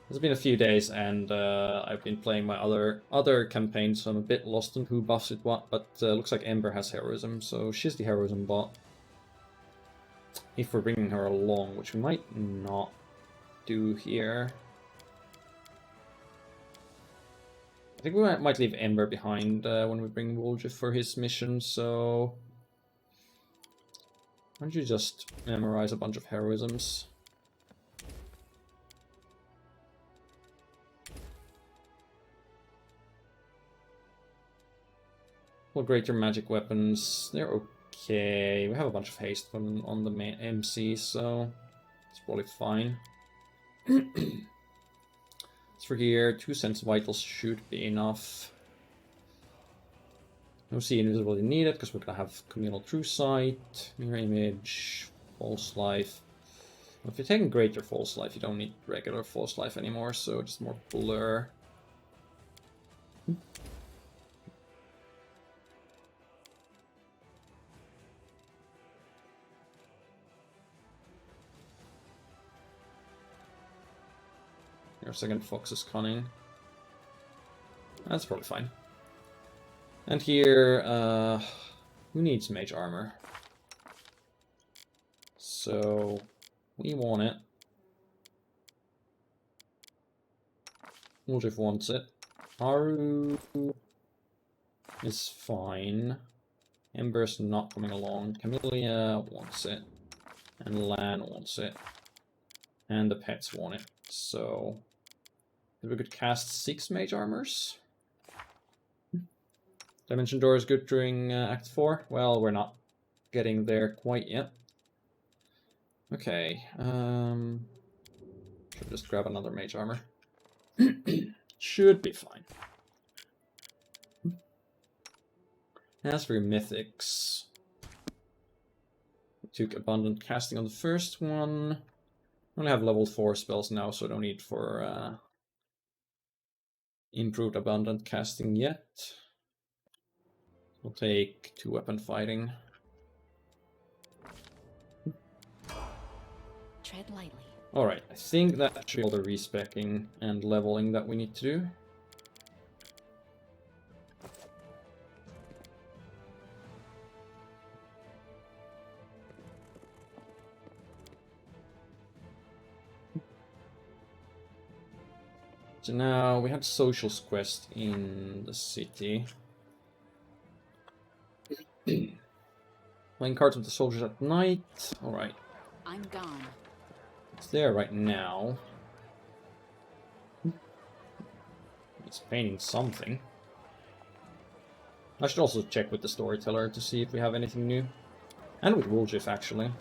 It's been a few days, and I've been playing my other campaigns, so I'm a bit lost on who buffs it what, but looks like Ember has heroism, so she's the heroism bot. If we're bringing her along, which we might not do here. I think we might leave Ember behind when we bring Woljif for his mission, so... Why don't you just memorize a bunch of heroisms? Well, greater magic weapons, they're okay. We have a bunch of haste on the main MC, so it's probably fine. As for here, 2 sense vitals should be enough. No see invisibility needed because we're gonna have communal true sight, mirror image, false life. If you're taking greater false life, you don't need regular false life anymore, so just more blur. Your second fox is cunning. That's probably fine. And here, who needs Mage Armor? So, we want it. Woljif wants it. Haru is fine. Ember's not coming along. Camellia wants it. And Lan wants it. And the pets want it. So, we could cast 6 Mage Armors. Dimension Door is good during Act 4. Well, we're not getting there quite yet. Okay, should just grab another Mage Armor. Should be fine. As for your mythics, we took Abundant Casting on the first one. I only have level 4 spells now, so I don't need for improved Abundant Casting yet. We'll take 2 weapon fighting. Tread lightly. Alright, I think that should be all the respecking and leveling that we need to do. So now we had Socials quest in the city. Playing cards with the soldiers at night. Alright. I'm gone. It's there right now. It's painting something. I should also check with the storyteller to see if we have anything new. And with Woljif, actually.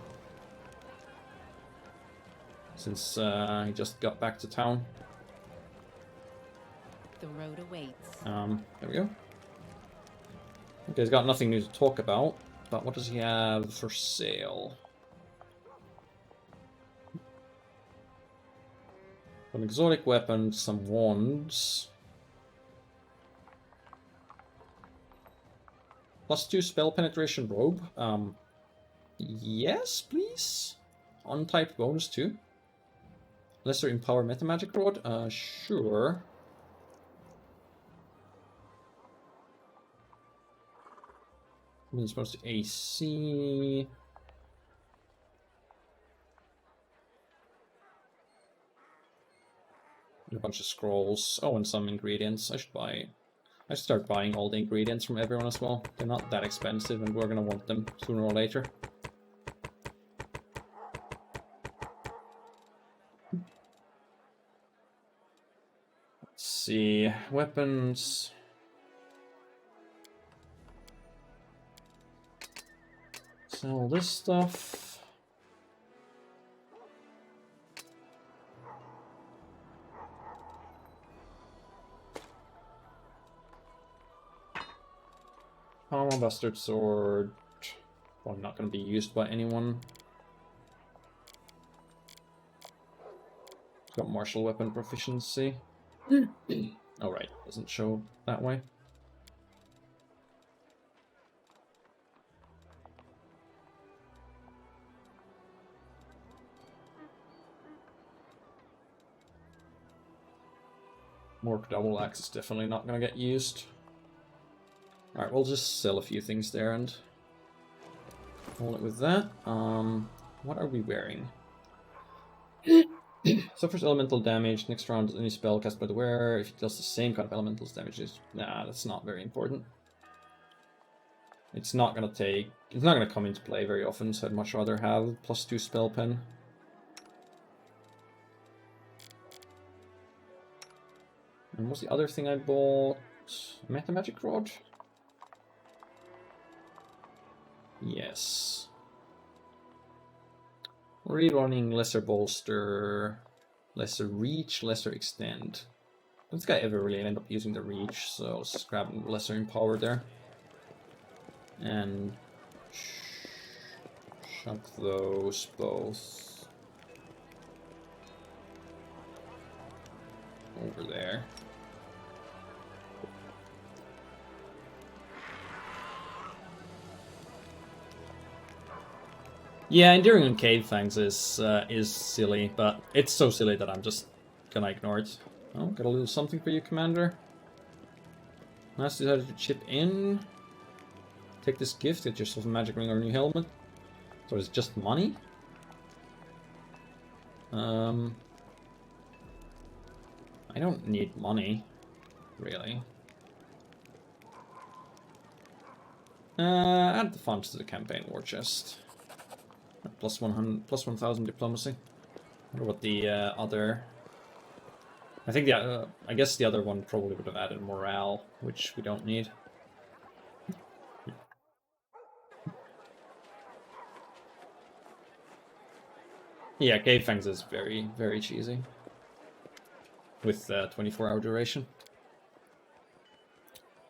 Since he just got back to town. The road awaits. There we go. Okay, he's got nothing new to talk about, but what does he have for sale? An exotic weapon, some wands. +2 spell penetration robe. Yes, please. Untyped bonus too. Lesser empower metamagic rod. Sure. It's supposed to AC. A bunch of scrolls. Oh, and some ingredients. I should start buying all the ingredients from everyone as well. They're not that expensive, and we're gonna want them sooner or later. Let's see. Weapons. Sell this stuff. Power Bastard Sword. Probably not going to be used by anyone. It's got martial weapon proficiency. Oh, right. Doesn't show that way. Mork double axe is definitely not going to get used. Alright, we'll just sell a few things there and hold it with that. What are we wearing? Suffers elemental damage. Next round, any spell cast by the wearer. If it does the same kind of elemental damage, nah, that's not very important. It's not gonna come into play very often, so I'd much rather have +2 spell pen. And what's the other thing I bought? Meta Magic Rod? Yes. Rerunning Lesser Bolster, Lesser Reach, Lesser Extend. I don't think I ever really end up using the Reach, so I'll just grab Lesser Empower there. And chuck those both over there. Yeah, Enduring on Cave Fangs is silly, but it's so silly that I'm just gonna ignore it. Oh, got a little something for you, Commander. Nice decided to chip in. Take this gift, get yourself a magic ring or a new helmet. So it's just money? I don't need money, really. Add the funds to the campaign war chest. Plus 1,000 diplomacy. I wonder what the other... I think I guess the other one probably would have added morale, which we don't need. Yeah, Cave Fangs is very, very cheesy. With 24-hour duration.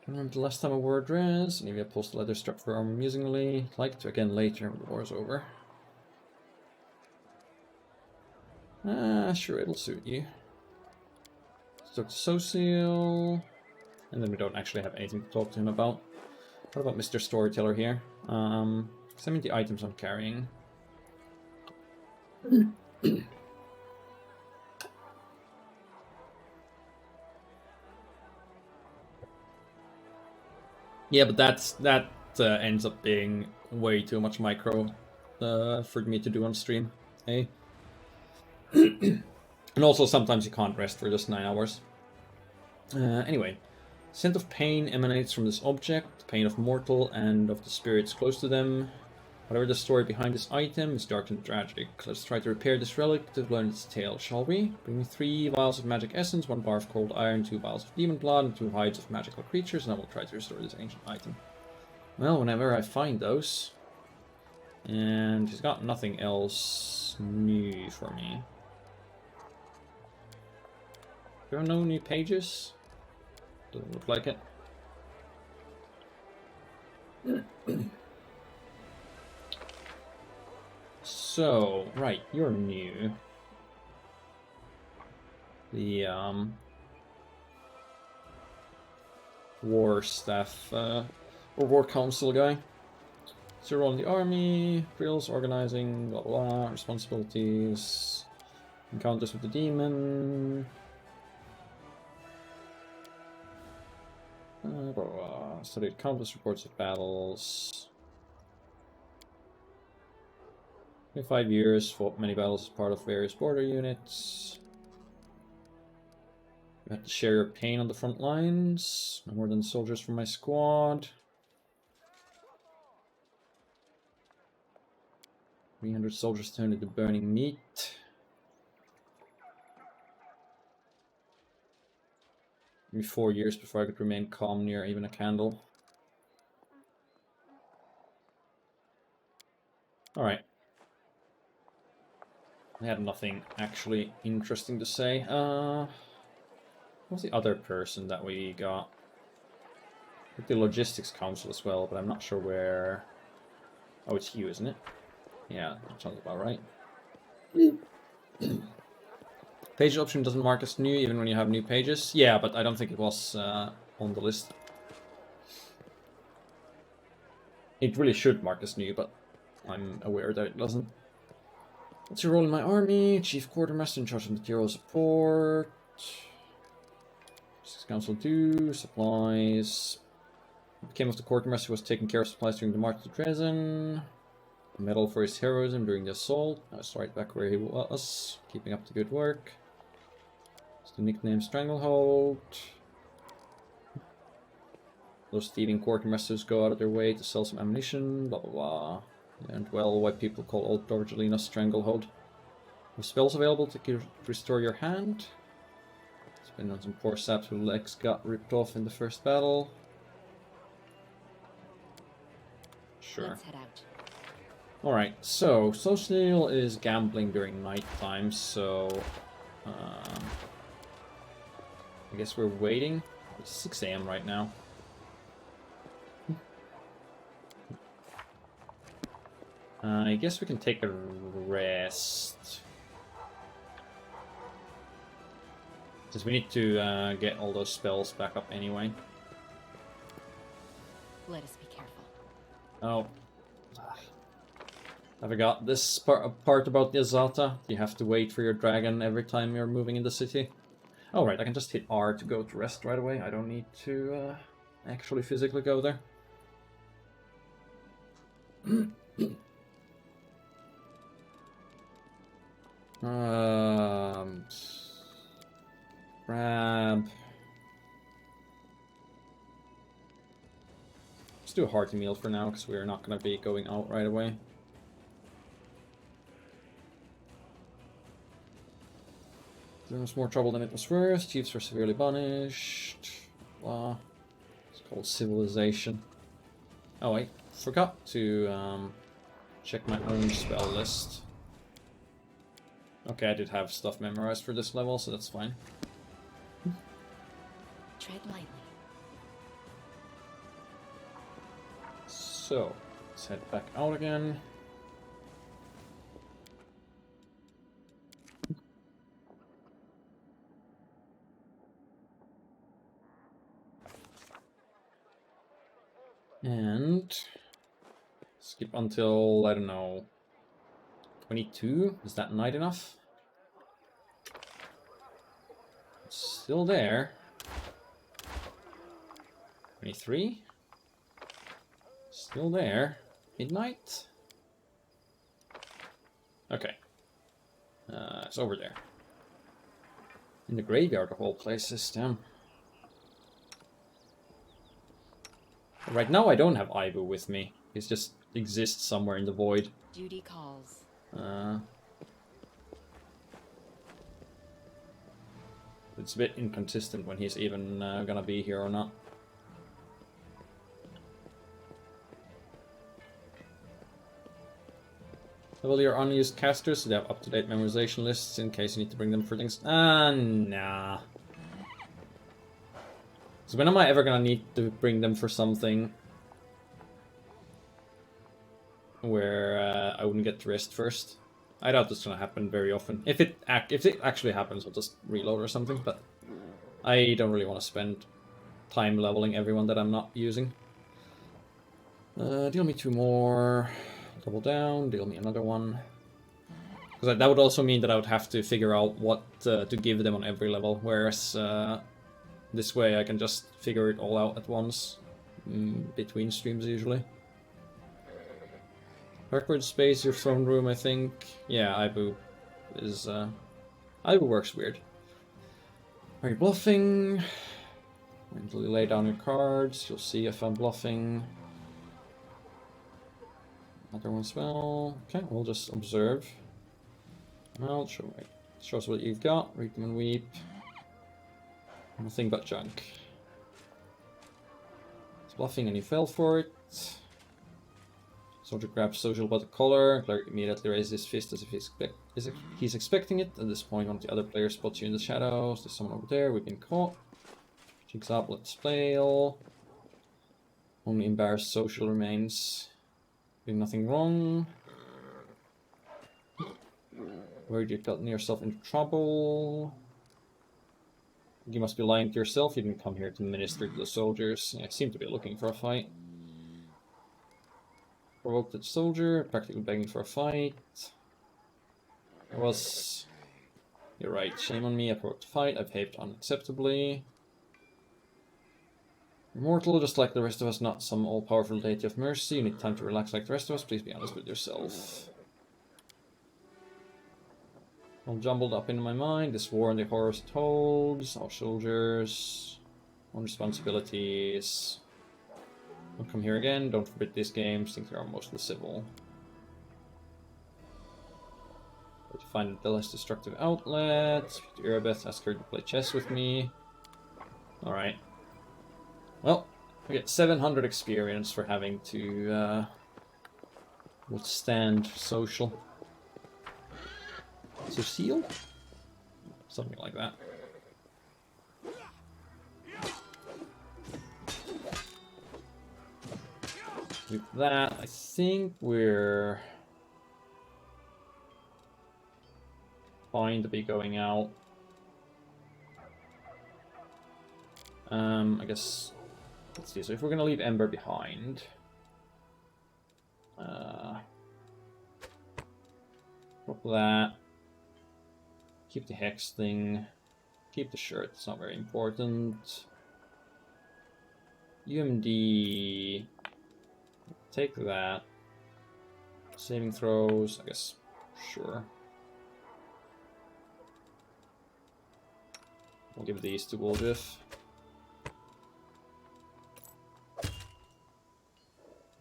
I remember the last time I wore a dress. Maybe I post a leather strap for armor amusingly. Like to again later when the war's over. Sure, it'll suit you. Talk to Social. And then we don't actually have anything to talk to him about. What about Mr. Storyteller here? Send me the items I'm carrying. Yeah, but that ends up being way too much micro for me to do on stream. Eh? And also sometimes you can't rest for just 9 hours. Anyway, scent of pain emanates from this object, the pain of mortal and of the spirits close to them. Whatever the story behind this item is dark and tragic. Let's try to repair this relic to learn its tale, shall we? Bring me 3 vials of magic essence, 1 bar of cold iron, 2 vials of demon blood, and 2 hides of magical creatures, and I will try to restore this ancient item. Well, whenever I find those. And he's got nothing else new for me. There are no new pages? Doesn't look like it. So, right, you're new. The war staff or war council guy. So you're on the army, drills, organizing, blah blah blah, responsibilities, encounters with the demon. Blah, blah, blah. Studied countless reports of battles. 25 years, fought many battles as part of various border units. You have to share your pain on the front lines. No more than soldiers from my squad. 300 soldiers turned into burning meat. Maybe 4 years before I could remain calm near even a candle. Alright. I had nothing actually interesting to say. What's the other person that we got? With the logistics council as well, but I'm not sure where... Oh, it's you, isn't it? Yeah, that sounds about right. Page option doesn't mark as new even when you have new pages. Yeah, but I don't think it was on the list. It really should mark as new, but I'm aware that it doesn't. What's your role in my army? Chief Quartermaster in charge of material support. Council 2, supplies. Became of the Quartermaster who was taking care of supplies during the march to Dresden. Medal for his heroism during the assault. That's right back where he was. Keeping up the good work. It's the nickname Stranglehold. Those thieving quartermasters go out of their way to sell some ammunition, blah blah blah. And well, why people call old Dorgelina Stranglehold. With spells available to restore your hand. It's been on some poor saps whose legs got ripped off in the first battle. Sure. Let's head out. Alright, so Social is gambling during night time, so I guess we're waiting. It's 6 AM right now. I guess we can take a rest. Since we need to get all those spells back up anyway. Let us be careful. Oh. I forgot this part about the Azata. You have to wait for your dragon every time you're moving in the city. Oh right, I can just hit R to go to rest right away. I don't need to actually physically go there. Grab. Let's do a hearty meal for now, because we're not going to be going out right away. There was more trouble than it was worth. Chiefs were severely punished. Blah. It's called Civilization. Oh, I forgot to check my own spell list. Okay, I did have stuff memorized for this level, so that's fine. Tread lightly. So, let's head back out again. And skip until, I don't know, 22? Is that night enough? It's still there. 23? Still there. Midnight? Okay. It's over there. In the graveyard of all places, damn. Right now I don't have Ibu with me. He just exists somewhere in the void. Duty calls. It's a bit inconsistent when he's even gonna be here or not. Level your unused casters so they have up-to-date memorization lists in case you need to bring them for things. Nah. So when am I ever gonna need to bring them for something where I wouldn't get to rest first? I doubt it's gonna happen very often. If it actually happens, I'll just reload or something, but I don't really want to spend time leveling everyone that I'm not using. Deal me 2 more. Double down, deal me another one. Because that would also mean that I would have to figure out what to give them on every level, whereas this way I can just figure it all out at once, between streams usually. Backward space, your throne room, I think. Yeah, Ibu is... Ibu works weird. Are you bluffing? Until you lay down your cards, you'll see if I'm bluffing. Another one as well. Okay, we'll just observe. Well, show us what you've got. Read them and weep. Nothing but junk. It's bluffing and you fell for it. Soldier grabs Social by the collar. Cleric immediately raises his fist as if he's expecting it. At this point, one of the other players spots you in the shadows. There's someone over there. We've been caught. Jigs up. Let's flail. Only embarrassed Social remains. Doing nothing wrong. Worried you've gotten yourself into trouble. You must be lying to yourself. You didn't come here to minister to the soldiers. I seem to be looking for a fight. Provoked the soldier, practically begging for a fight. You're right, shame on me, I provoked a fight, I behaved unacceptably. You're mortal, just like the rest of us, not some all-powerful deity of mercy. You need time to relax like the rest of us. Please be honest with yourself. All jumbled up in my mind. This war and the horrors it holds. Our soldiers. On responsibilities. Don't come here again. Don't forbid these games. Think they are mostly civil. To find the less destructive outlet. Speak to Erebeth, ask her to play chess with me. Alright. Well, we get 700 experience for having to withstand social. Cecile? Something like that. With that, I think we're fine to be going out. I guess, let's see, so if we're gonna leave Ember behind, drop that, keep the Hex thing, keep the shirt, it's not very important. UMD, take that, saving throws, I guess, sure. We'll give these to Woljif.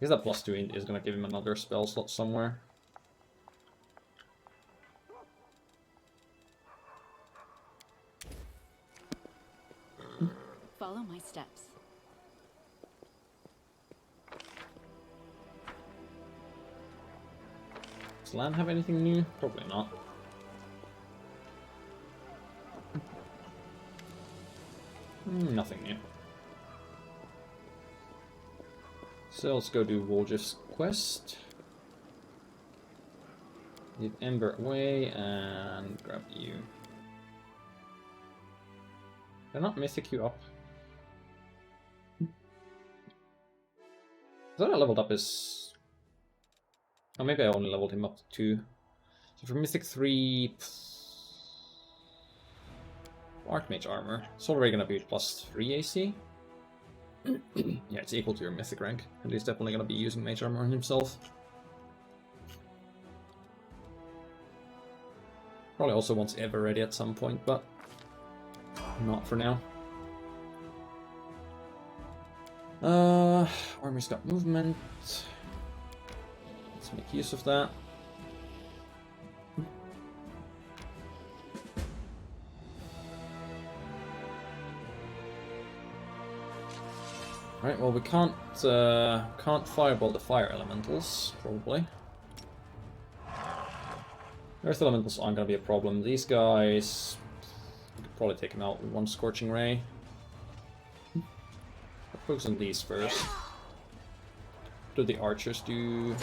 I guess that +2 is going to give him another spell slot somewhere. Follow my steps. Does Lan have anything new? Probably not. Nothing new. So let's go do Woljif's quest. Leave Ember away and grab you. Did I not mythic you up? I thought I leveled up his... Oh, maybe I only leveled him up to 2. So for Mythic 3... Mage Armor. It's already gonna be +3 AC. Yeah, it's equal to your Mythic rank. And he's definitely gonna be using Mage Armor on himself. Probably also wants Ever ready at some point, but not for now. Army's got movement. Let's make use of that. Right, well we can't fireball the fire elementals, probably. Earth elementals aren't gonna be a problem. These guys, we could probably take them out with one Scorching Ray. I'll focus on these first. What do the archers do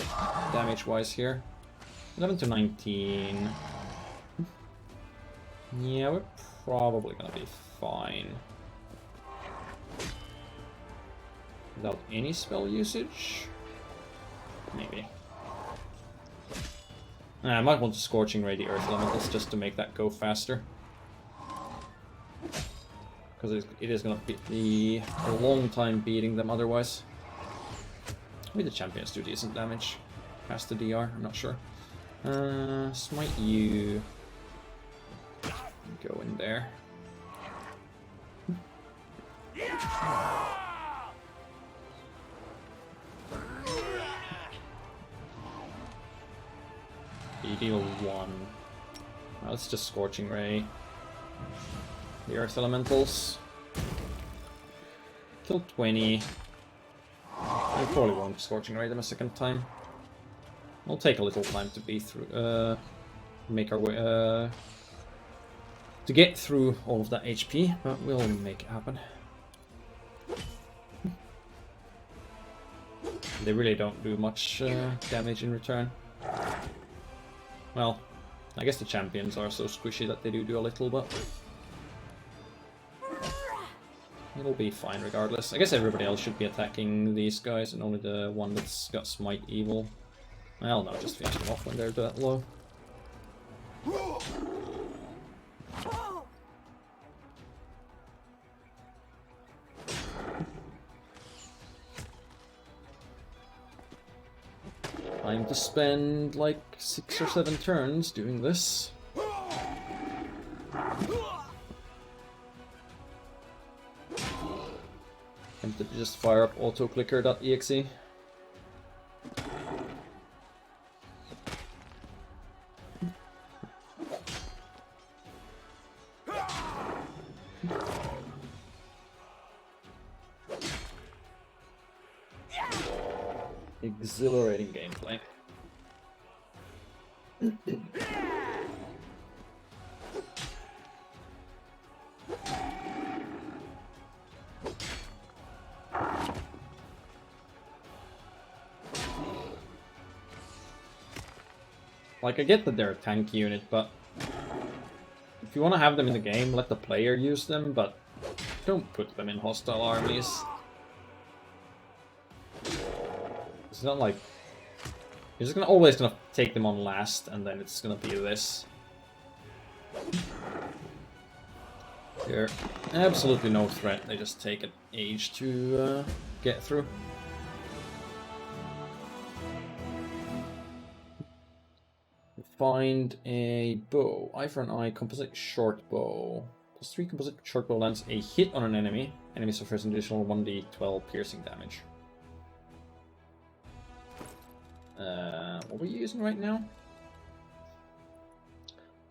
damage-wise here? 11 to 19. Yeah, we're probably gonna be fine. Without any spell usage? Maybe. I might want to Scorching Ray the Earth Elementals just to make that go faster. Because it is going to be a long time beating them otherwise. Maybe the champions do decent damage past the DR, I'm not sure. Smite you. Go in there. You deal 1. Well, let's just Scorching Ray the Earth Elementals. Kill 20. I probably won't Scorching Ray them a second time. It'll take a little time to be through, make our way, to get through all of that HP, but we'll make it happen. They really don't do much damage in return. Well, I guess the champions are so squishy that they do a little, but it'll be fine regardless. I guess everybody else should be attacking these guys, and only the one that's got Smite Evil. Well, no, just finish them off when they're that low. Time to spend like 6 or 7 turns doing this. Tempted to just fire up autoclicker.exe. Exhilarating gameplay. Like, I get that they're a tank unit, but if you want to have them in the game, let the player use them, but don't put them in hostile armies. It's not like you're just always gonna take them on last, and then it's gonna be this. They're absolutely no threat. They just take an age to get through. Find a bow. Eye for an eye. Composite short bow. +3 composite short bow lands a hit on an enemy. Enemy suffers an additional 1d12 piercing damage. What are we using right now?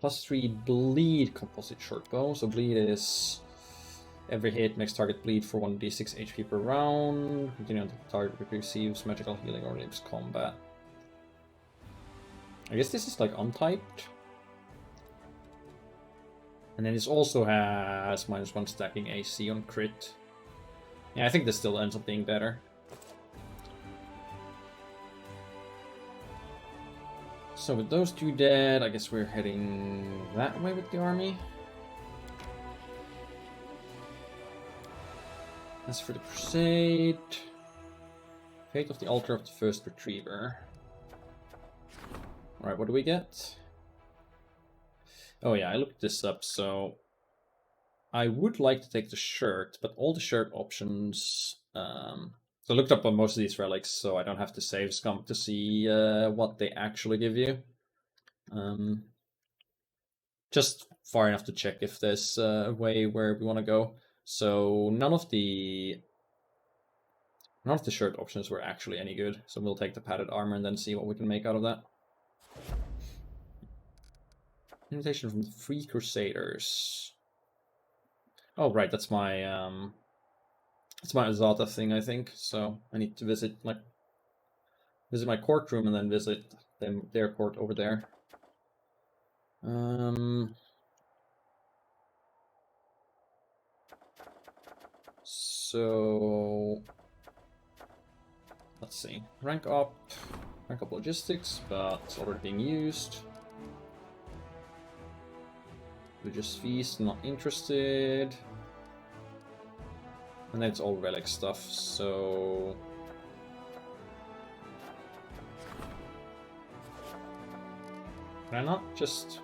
+3 bleed composite short bow. So bleed is every hit makes target bleed for 1d6 HP per round. Continue until the target receives magical healing or leaves combat. I guess this is like untyped. And then this also has -1 stacking AC on crit. Yeah, I think this still ends up being better. So with those two dead, I guess we're heading that way with the army. As for the Crusade, Fate of the Altar of the First Retriever. Alright, what do we get? Oh yeah, I looked this up, so I would like to take the shirt, but all the shirt options... So I looked up on most of these relics, so I don't have to save scum to see what they actually give you. Just far enough to check if there's a way where we want to go. So none of the shirt options were actually any good, so we'll take the padded armor and then see what we can make out of that. Invitation from the Free Crusaders. Oh right, that's my Azata thing, I think. So I need to visit my courtroom and then visit their court over there. So let's see. Rank up logistics, but it's already being used. Religious feast, not interested. And then it's all relic stuff, so... Can I not just...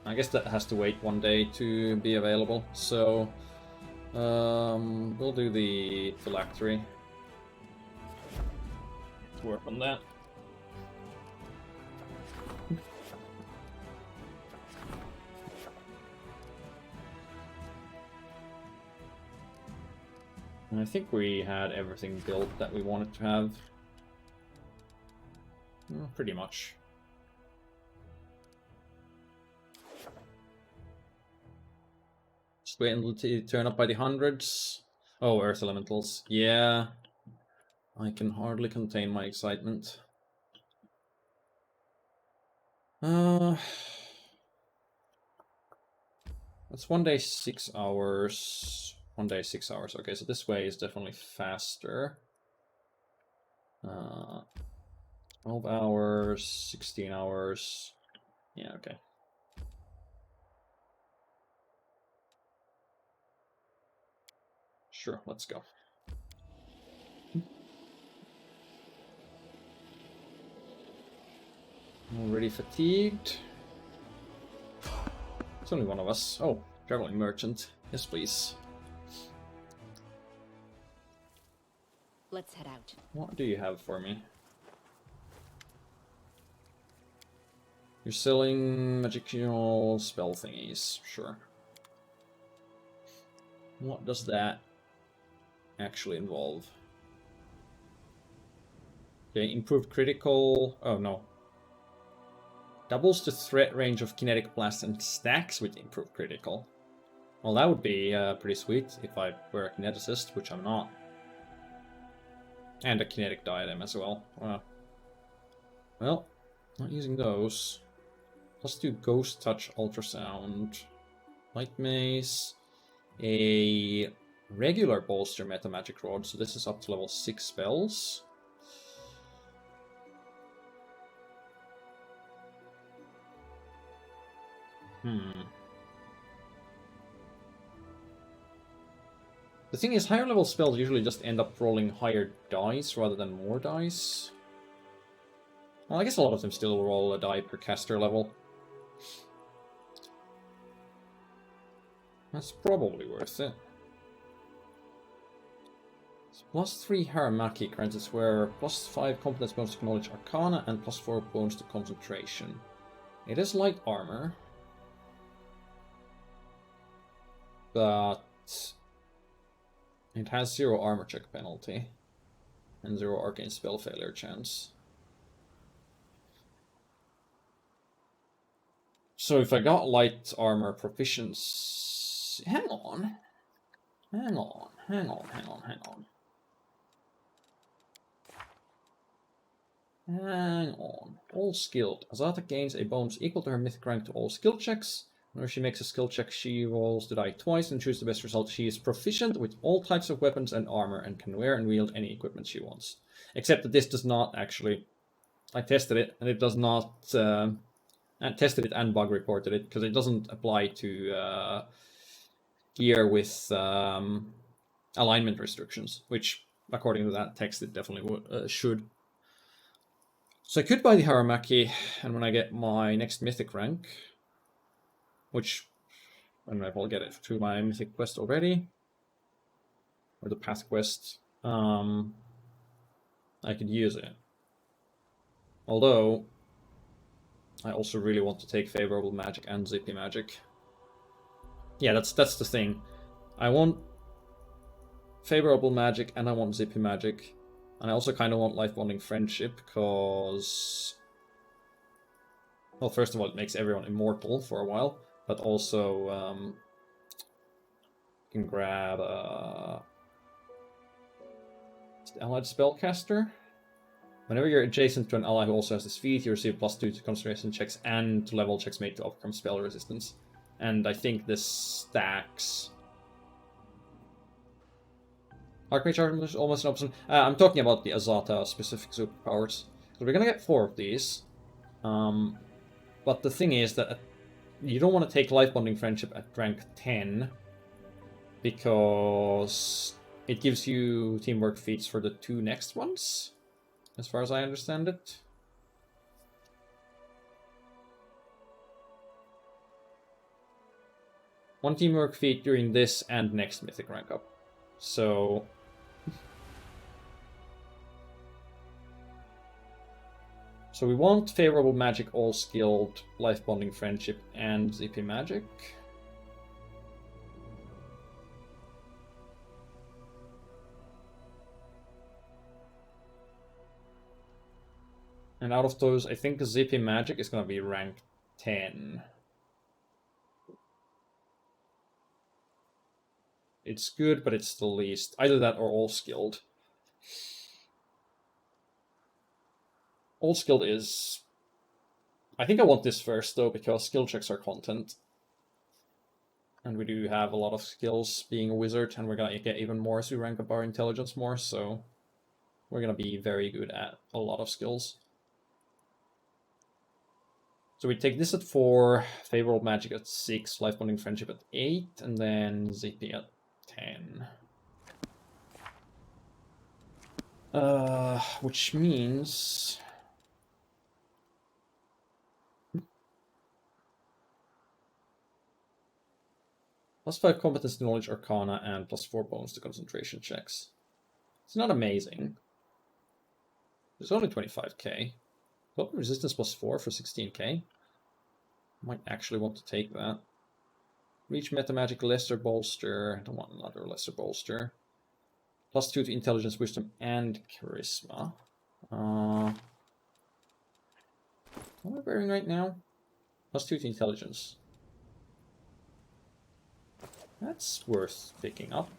I guess that has to wait one day to be available, so... we'll do the phylactery. Let's work on that. And I think we had everything built that we wanted to have. Well, pretty much. Just wait until they turn up by the hundreds. Oh, Earth Elementals. Yeah. I can hardly contain my excitement. That's 1 day 6 hours. 1 day 6 hours. Okay, so this way is definitely faster. 12 hours, 16 hours. Yeah, okay. Sure, let's go. Already fatigued. It's only one of us. Oh, traveling merchant. Yes, please. Let's head out. What do you have for me? You're selling magical spell thingies, sure. What does that actually involve? Okay, improved critical... Oh, no. Doubles the threat range of kinetic blast and stacks with improved critical. Well, that would be pretty sweet if I were a kineticist, which I'm not. And a kinetic diadem as well. Well, not using those. Let's do Ghost Touch, Ultrasound, Light Mace, a regular Bolster Meta Magic Rod, so this is up to level 6 spells. The thing is, higher level spells usually just end up rolling higher dice rather than more dice. Well, I guess a lot of them still roll a die per caster level. That's probably worth it. +3 Haramaki grants its wearer +5 competence bonus to knowledge arcana and +4 bonus to concentration. It is light armor, but it has 0 armor check penalty and 0 arcane spell failure chance. So if I got light armor proficiency... Hang on. All skilled. Azata gains a bonus equal to her mythic rank to all skill checks. Whenever she makes a skill check, she rolls the die twice and chooses the best result. She is proficient with all types of weapons and armor and can wear and wield any equipment she wants. Except that this does not actually... I tested it, and it does not... I tested it and bug reported it, because it doesn't apply to gear with alignment restrictions, which, according to that text, it definitely should. So I could buy the Haramaki, and when I get my next mythic rank, which I don't know if I'll get it through my mythic quest already, or the path quest, I could use it. Although, I also really want to take favorable magic and zippy magic. Yeah, that's the thing. I want favorable magic and I want zippy magic. And I also kind of want life bonding friendship, because... Well, first of all, it makes everyone immortal for a while, but also you can grab allied spellcaster. Whenever you're adjacent to an ally who also has this feat, you receive +2 to concentration checks and to level checks made to overcome spell resistance. And I think this stacks. Archmage Armor is almost an option. I'm talking about the Azata specific superpowers. So we're gonna get 4 of these. But the thing is that you don't want to take Life Bonding Friendship at rank 10, because it gives you teamwork feats for the 2 next ones, as far as I understand it. One teamwork feat during this and next mythic rank up. So... So we want favorable magic, all skilled, life bonding friendship, and ZP magic. And out of those, I think ZP magic is going to be rank 10. It's good, but it's the least. Either that or all skilled. All skilled is... I think I want this first, though, because skill checks are content. And we do have a lot of skills being a wizard, and we're going to get even more as we rank up our intelligence more, so... We're going to be very good at a lot of skills. So we take this at 4, favorable magic at 6, life bonding friendship at 8, and then ZP at 10. Which means... +5 competence to knowledge arcana and +4 bonus to concentration checks. It's not amazing. It's only 25k. Total resistance plus 4 for 16k. Might actually want to take that. Reach meta magic lesser bolster. I don't want another lesser bolster. Plus 2 to intelligence, wisdom, and charisma. What am I wearing right now? Plus 2 to intelligence. That's worth picking up.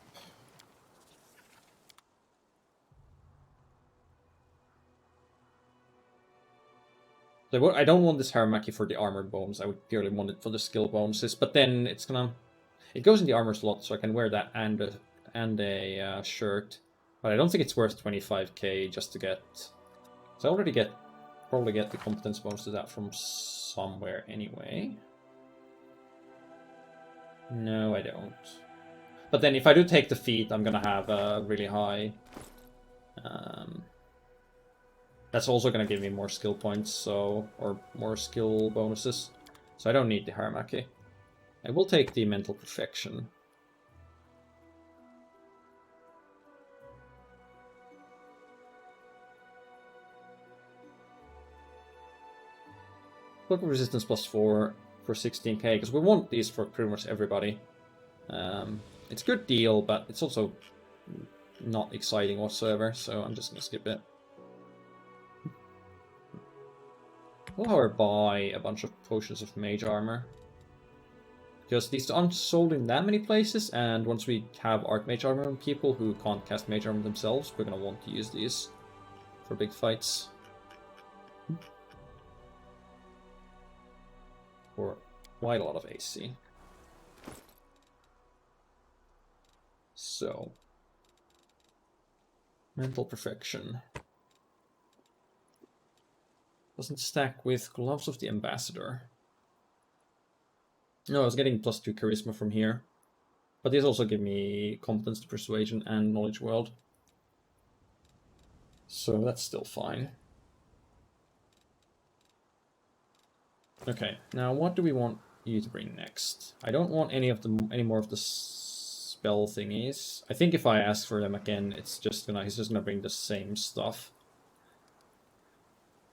So I don't want this Haramaki for the armored bones. I would purely want it for the skill bonuses. But then it's gonna... It goes in the armor slot, so I can wear that and a shirt. But I don't think it's worth 25k just to get... So I already probably get the competence bonus to that from somewhere anyway. No, I don't. But then if I do take the feat, I'm gonna have a really high... that's also gonna give me more skill points, so... Or more skill bonuses. So I don't need the Haramaki. I will take the mental perfection. Book of Resistance plus 4 for 16k, because we want these for pretty much everybody. It's a good deal, but it's also not exciting whatsoever, so I'm just going to skip it. We'll, however, buy a bunch of potions of Mage Armor. Because these aren't sold in that many places, and once we have Archmage Armor on people who can't cast Mage Armor themselves, we're going to want to use these for big fights. For quite a lot of AC. So, mental perfection. Doesn't stack with Gloves of the Ambassador. No, I was getting plus 2 charisma from here. But these also give me competence to persuasion and knowledge world. So that's still fine. Okay, now what do we want you to bring next? I don't want any more of the spell thingies. I think if I ask for them again, he's just gonna bring the same stuff.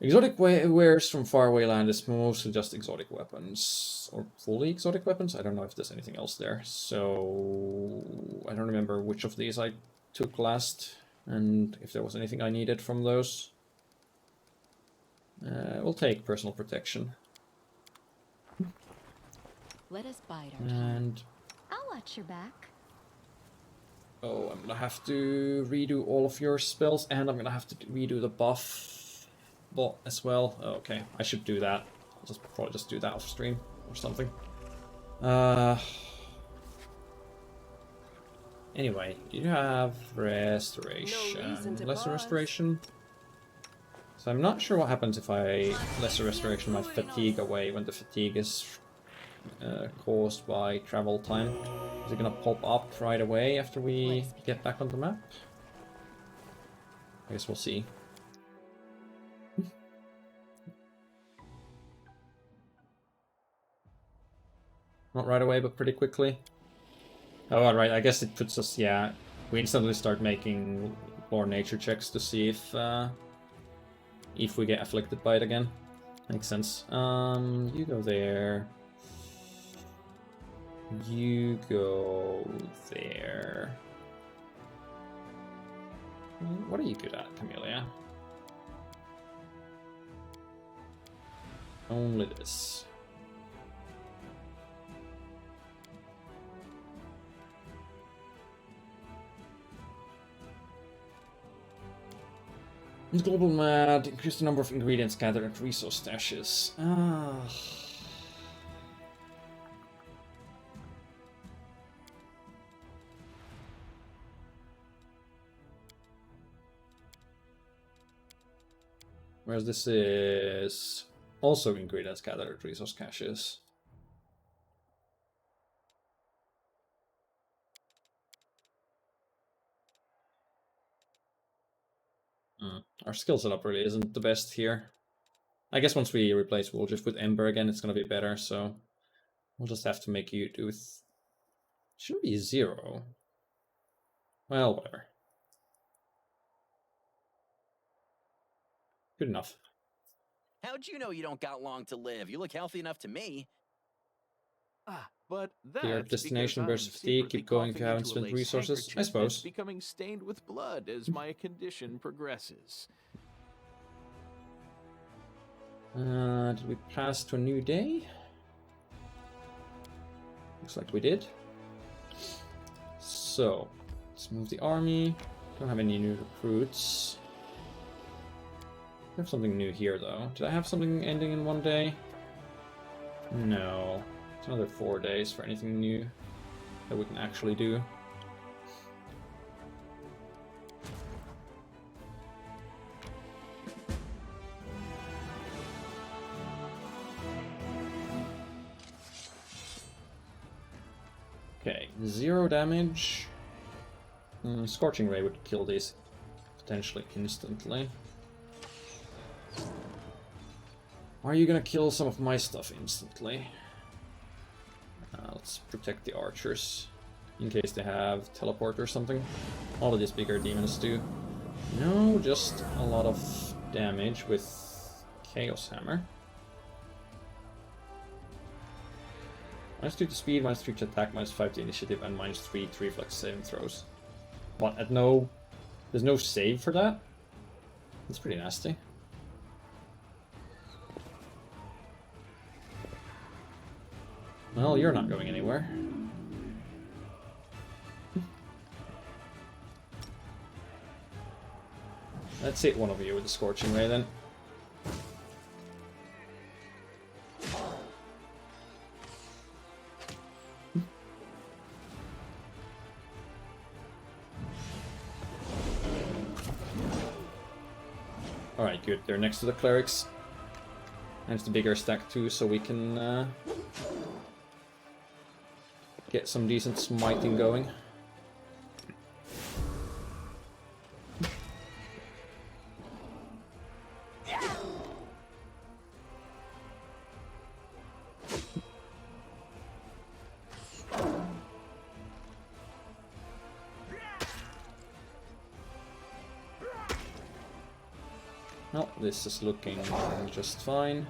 Exotic wares from faraway land is mostly just exotic weapons. Or fully exotic weapons? I don't know if there's anything else there. So I don't remember which of these I took last, and if there was anything I needed from those. We'll take personal protection. Let us bide our time. And I'll watch your back. oh, I'm gonna have to redo all of your spells, and I'm gonna have to redo the buff bot as well. Oh, okay, I should do that. I'll probably just do that off stream or something. Anyway, you have restoration. Lesser restoration. So I'm not sure what happens if I lesser restoration my fatigue away when the fatigue is caused by travel time. Is it gonna pop up right away after we get back on the map? I guess we'll see. Not right away, but pretty quickly. Oh, alright, I guess it puts us, yeah, we instantly start making more nature checks to see if we get afflicted by it again. Makes sense. You go there. You go there. What are you good at, Camellia? Only this. Global Mad, increase the number of ingredients gathered at resource stashes. Whereas this is also ingredients gathered at resource caches. Our skill setup really isn't the best here. I guess once we replace Woljif with Ember again, it's going to be better, so we'll just have to make you do with... Shouldn't be 0. Well, whatever. Good enough. How'd you know you don't got long to live? You look healthy enough to me. But Clear that's destination, because burst I'm of fatigue, secretly keep going if coughing you haven't into a spent lace resources. I handkerchief suppose. that's becoming stained with blood as my condition progresses. Did we pass to a new day? Looks like we did. So, let's move the army. Don't have any new recruits. I have something new here, though. Did I have something ending in one day? No. It's another 4 days for anything new that we can actually do. Okay, 0 damage. Scorching Ray would kill these potentially instantly. Are you gonna kill some of my stuff instantly? Let's protect the archers in case they have teleport or something. All of these bigger demons do. No, just a lot of damage with Chaos Hammer. -2 to speed, -3 to attack, -5 to initiative, and -3 to reflex saving throws. But at no... There's no save for that? That's pretty nasty. Well, you're not going anywhere. Let's hit one of you with the Scorching Ray then. Alright, good. They're next to the clerics. And it's the bigger stack too, so we can get some decent smiting going. Well, this is looking just fine.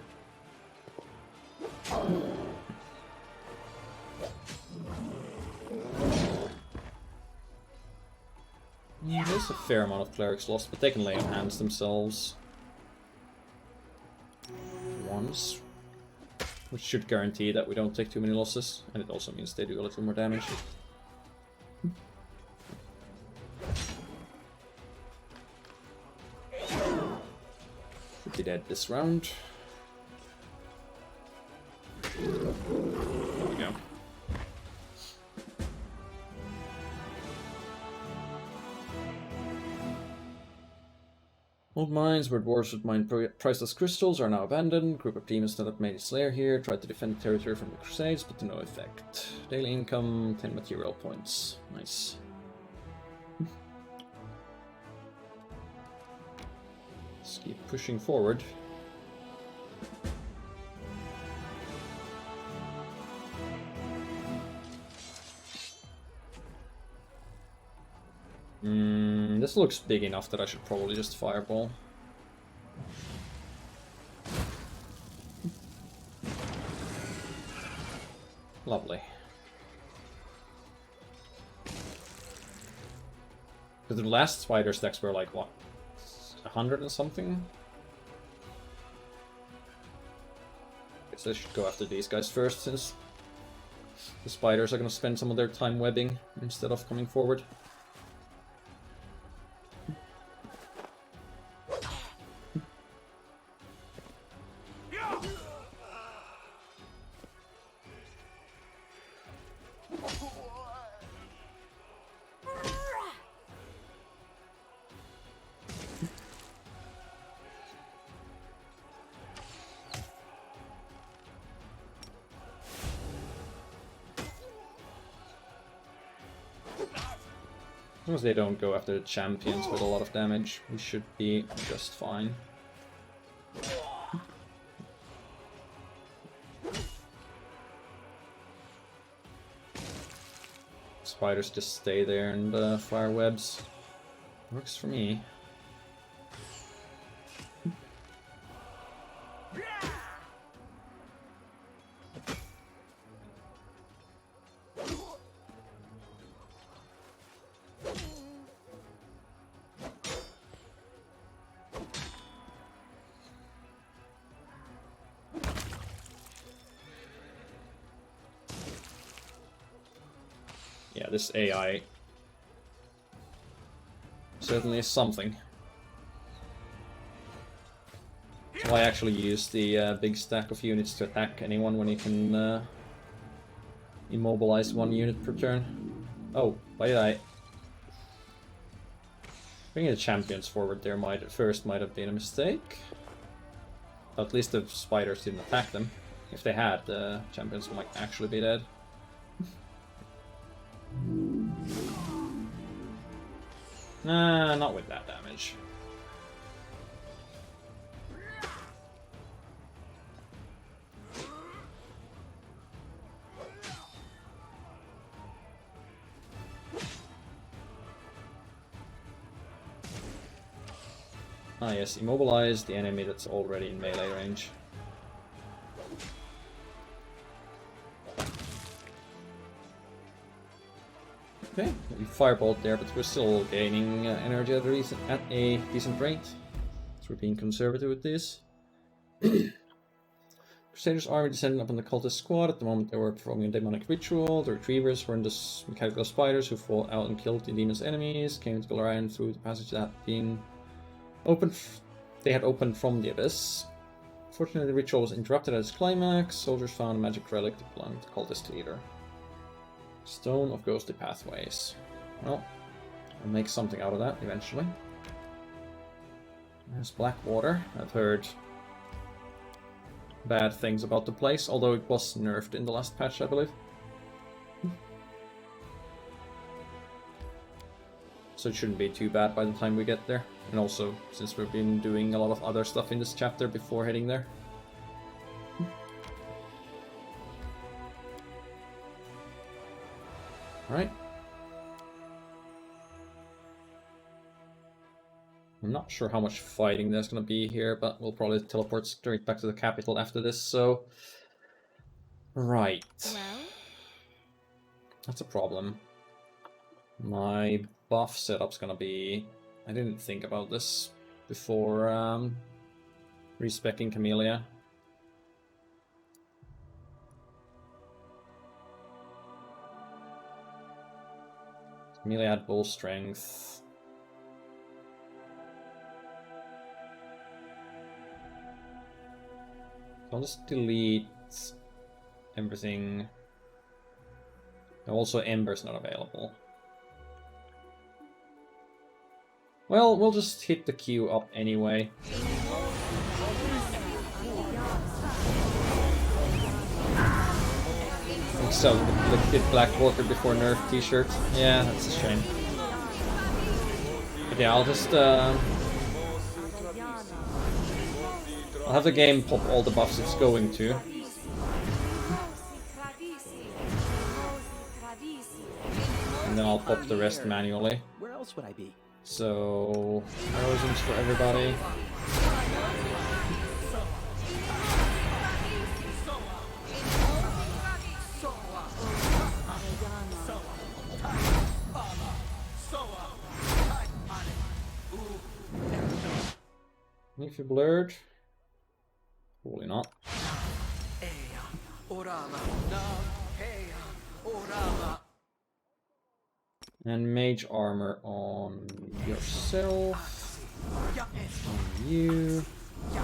There's a fair amount of clerics lost, but they can lay on hands themselves once, which should guarantee that we don't take too many losses, and it also means they do a little more damage. Should be dead this round. There we go. Old mines where dwarves would mine priceless crystals are now abandoned. Group of demons that have made its lair here tried to defend the territory from the Crusades, but to no effect. Daily income, 10 material points. Nice. Let's keep pushing forward. This looks big enough that I should probably just fireball. Lovely. Because the last spider stacks were like, what? 100 and something? Guess I should go after these guys first, since the spiders are gonna spend some of their time webbing instead of coming forward. As long as they don't go after the champions with a lot of damage, we should be just fine. Spiders just stay there and fire webs. Works for me. Yeah, this AI certainly is something. So I actually use the big stack of units to attack anyone when you can immobilize 1 unit per turn. Oh, why did I... Bringing the champions forward there might have been a mistake. But at least the spiders didn't attack them. If they had, the champions might actually be dead. Nah, not with that damage. Ah yes, immobilize the enemy that's already in melee range. Okay, we firebolt there, but we're still gaining energy at a decent rate. So we're being conservative with this. Crusaders' army descended upon the cultist squad. At the moment they were performing a demonic ritual. The retrievers were in the mechanical spiders who fought out and killed the demon's enemies, came to Galarian through the passage that had been opened. They had opened from the abyss. Fortunately, the ritual was interrupted at its climax. Soldiers found a magic relic that belonged to the cultist leader. Stone of Ghostly Pathways. Well, I'll make something out of that eventually. There's Blackwater. I've heard bad things about the place, although it was nerfed in the last patch, I believe. So it shouldn't be too bad by the time we get there. And also, since we've been doing a lot of other stuff in this chapter before heading there. Alright. I'm not sure how much fighting there's going to be here, but we'll probably teleport straight back to the capital after this, so... Right. Well? That's a problem. My buff setup's going to be... I didn't think about this before respecking Camellia. Camellia had bull strength. I'll just delete everything. Also, Ember's not available. Well, we'll just hit the queue up anyway. So, the Blackwater before nerf t-shirt. Yeah, that's a shame. But yeah, I'll just... I'll have the game pop all the buffs it's going to. And then I'll pop the rest manually. Where else would I be? So, erosions for everybody. If you blurred, probably not. And Mage Armor on yourself, on you, you,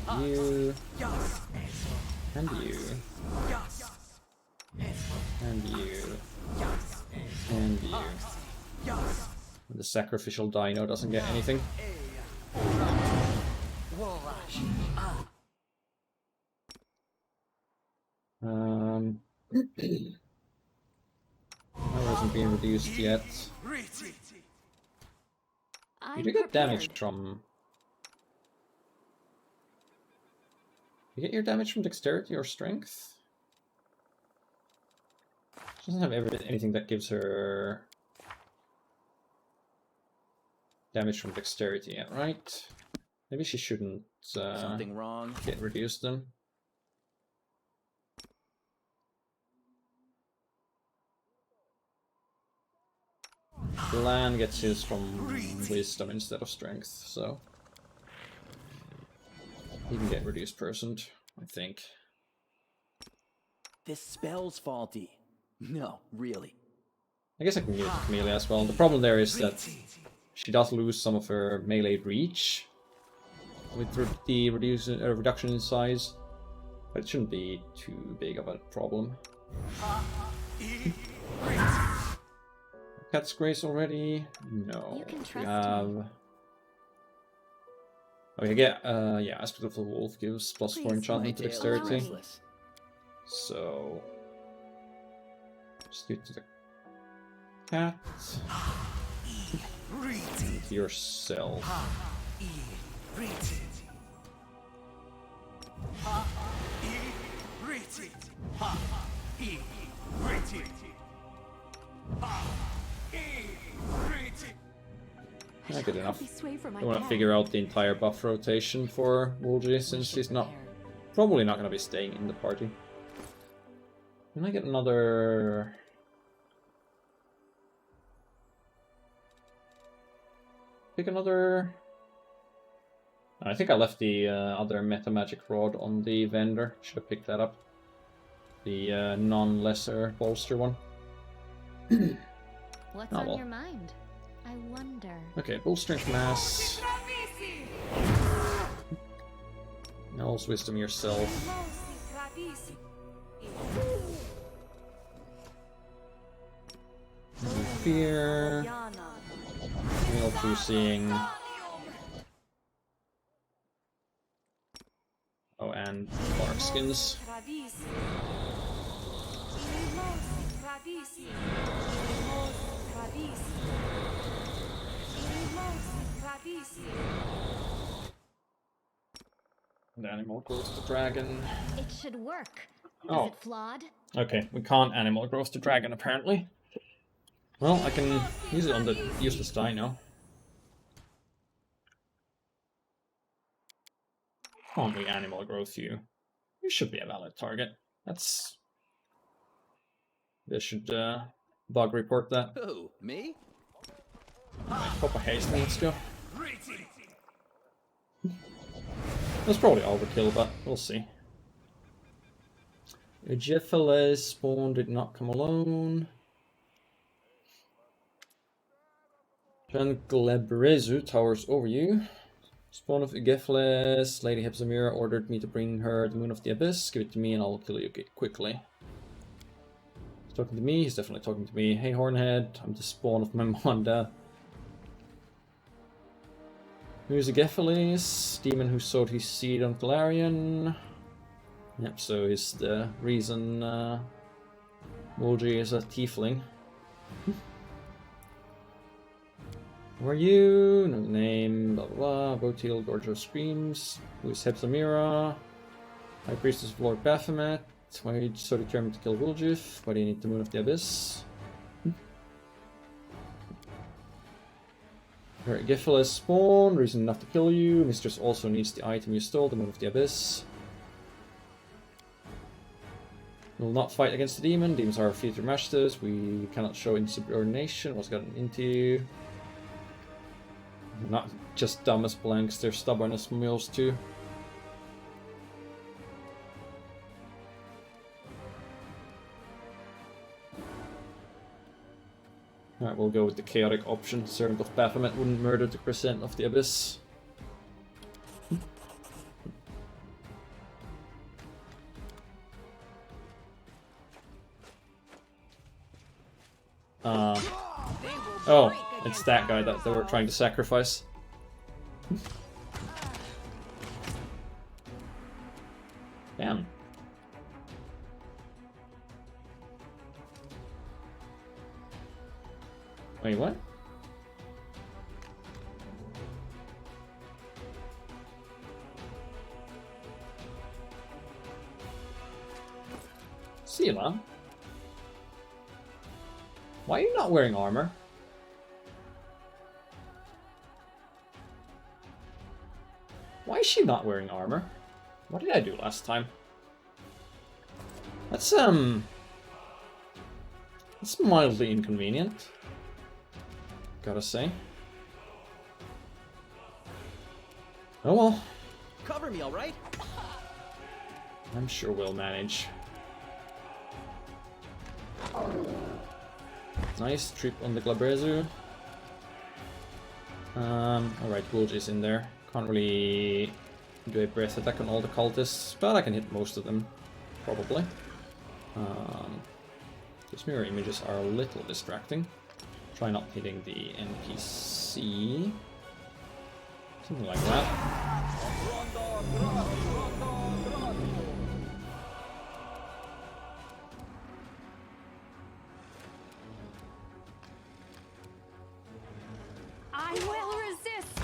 and you, and you, and you. The sacrificial dino doesn't get anything. That wasn't being reduced yet. You do get damage from... You get your damage from dexterity or strength? She doesn't have anything that gives her damage from dexterity yet, right? Maybe she shouldn't Something wrong? get reduced then. Lan gets his from wisdom instead of strength, so he can get reduced percent, I think. This spell's faulty. No, really. I guess I can use it melee as well. The problem there is that she does lose some of her melee reach with the reduction in size, but it shouldn't be too big of a problem. Cat's Grace already? No. You can We trust have... me. Okay, yeah, Aspect of the Wolf gives +4 Please, enchantment to My tale is dexterity. priceless. So... just do it to the cat. To yourself. Yeah, good enough. I want to figure out the entire buff rotation for Wolji, since he's not probably not going to be staying in the party. Can I get another? Pick another. I think I left the other meta magic rod on the vendor. Should have picked that up. The non-lesser bolster one. What's Oh, on well. your mind? I wonder. Okay, Bull Strength Mass. Null's Wisdom yourself. Fear. Meal Piercing. Oh, and Bark Skins. And Animal Growth the Dragon. It should work. Oh. Is it flawed? Okay, we can't Animal Growth the Dragon apparently. Well, I can use it on the useless die now. Can't we Animal Growth you? You should be a valid target. That's... They should bug report that. Who? Me? Pop a haste, let's go. That's probably overkill, but we'll see. Ejephiles spawn did not come alone. Jan Glebrezu towers over you. Spawn of Ejephiles, Lady Hepzamira ordered me to bring her the Moon of the Abyss. Give it to me and I'll kill you quickly. He's talking to me, he's definitely talking to me. Hey Hornhead, I'm the spawn of my Manda. Who's Ejephiles? Demon who sowed his seed on Galarian. Yep, so he's the reason Wolji is a tiefling. Who are you? No name, blah blah blah. Botil Gorgio Screams. Who is Hepzamira? High Priestess of Lord Baphomet. Why are you so determined to kill Wuljif? Why do you need the Moon of the Abyss? Alright, Ejephiles spawn, reason enough to kill you. Mistress also needs the item you stole, the Moon of the Abyss. We will not fight against the demon. Demons are future masters. We cannot show insubordination. What's gotten into? Not just dumb as blanks, they're stubborn as mules too. Alright, we'll go with the chaotic option. Servant of Baphomet wouldn't murder the Crescent of the Abyss. Oh, it's that guy that they were trying to sacrifice. Damn. Wait, what? Sila? Why are you not wearing armor? Why is she not wearing armor? What did I do last time? That's mildly inconvenient. Gotta say. Oh well. Cover me, all right? I'm sure we'll manage. Nice trip on the Glabrezu. Alright, Gulj is in there. Can't really do a breath attack on all the cultists, but I can hit most of them, probably. Those mirror images are a little distracting. Try not hitting the NPC. Something like that. I will resist.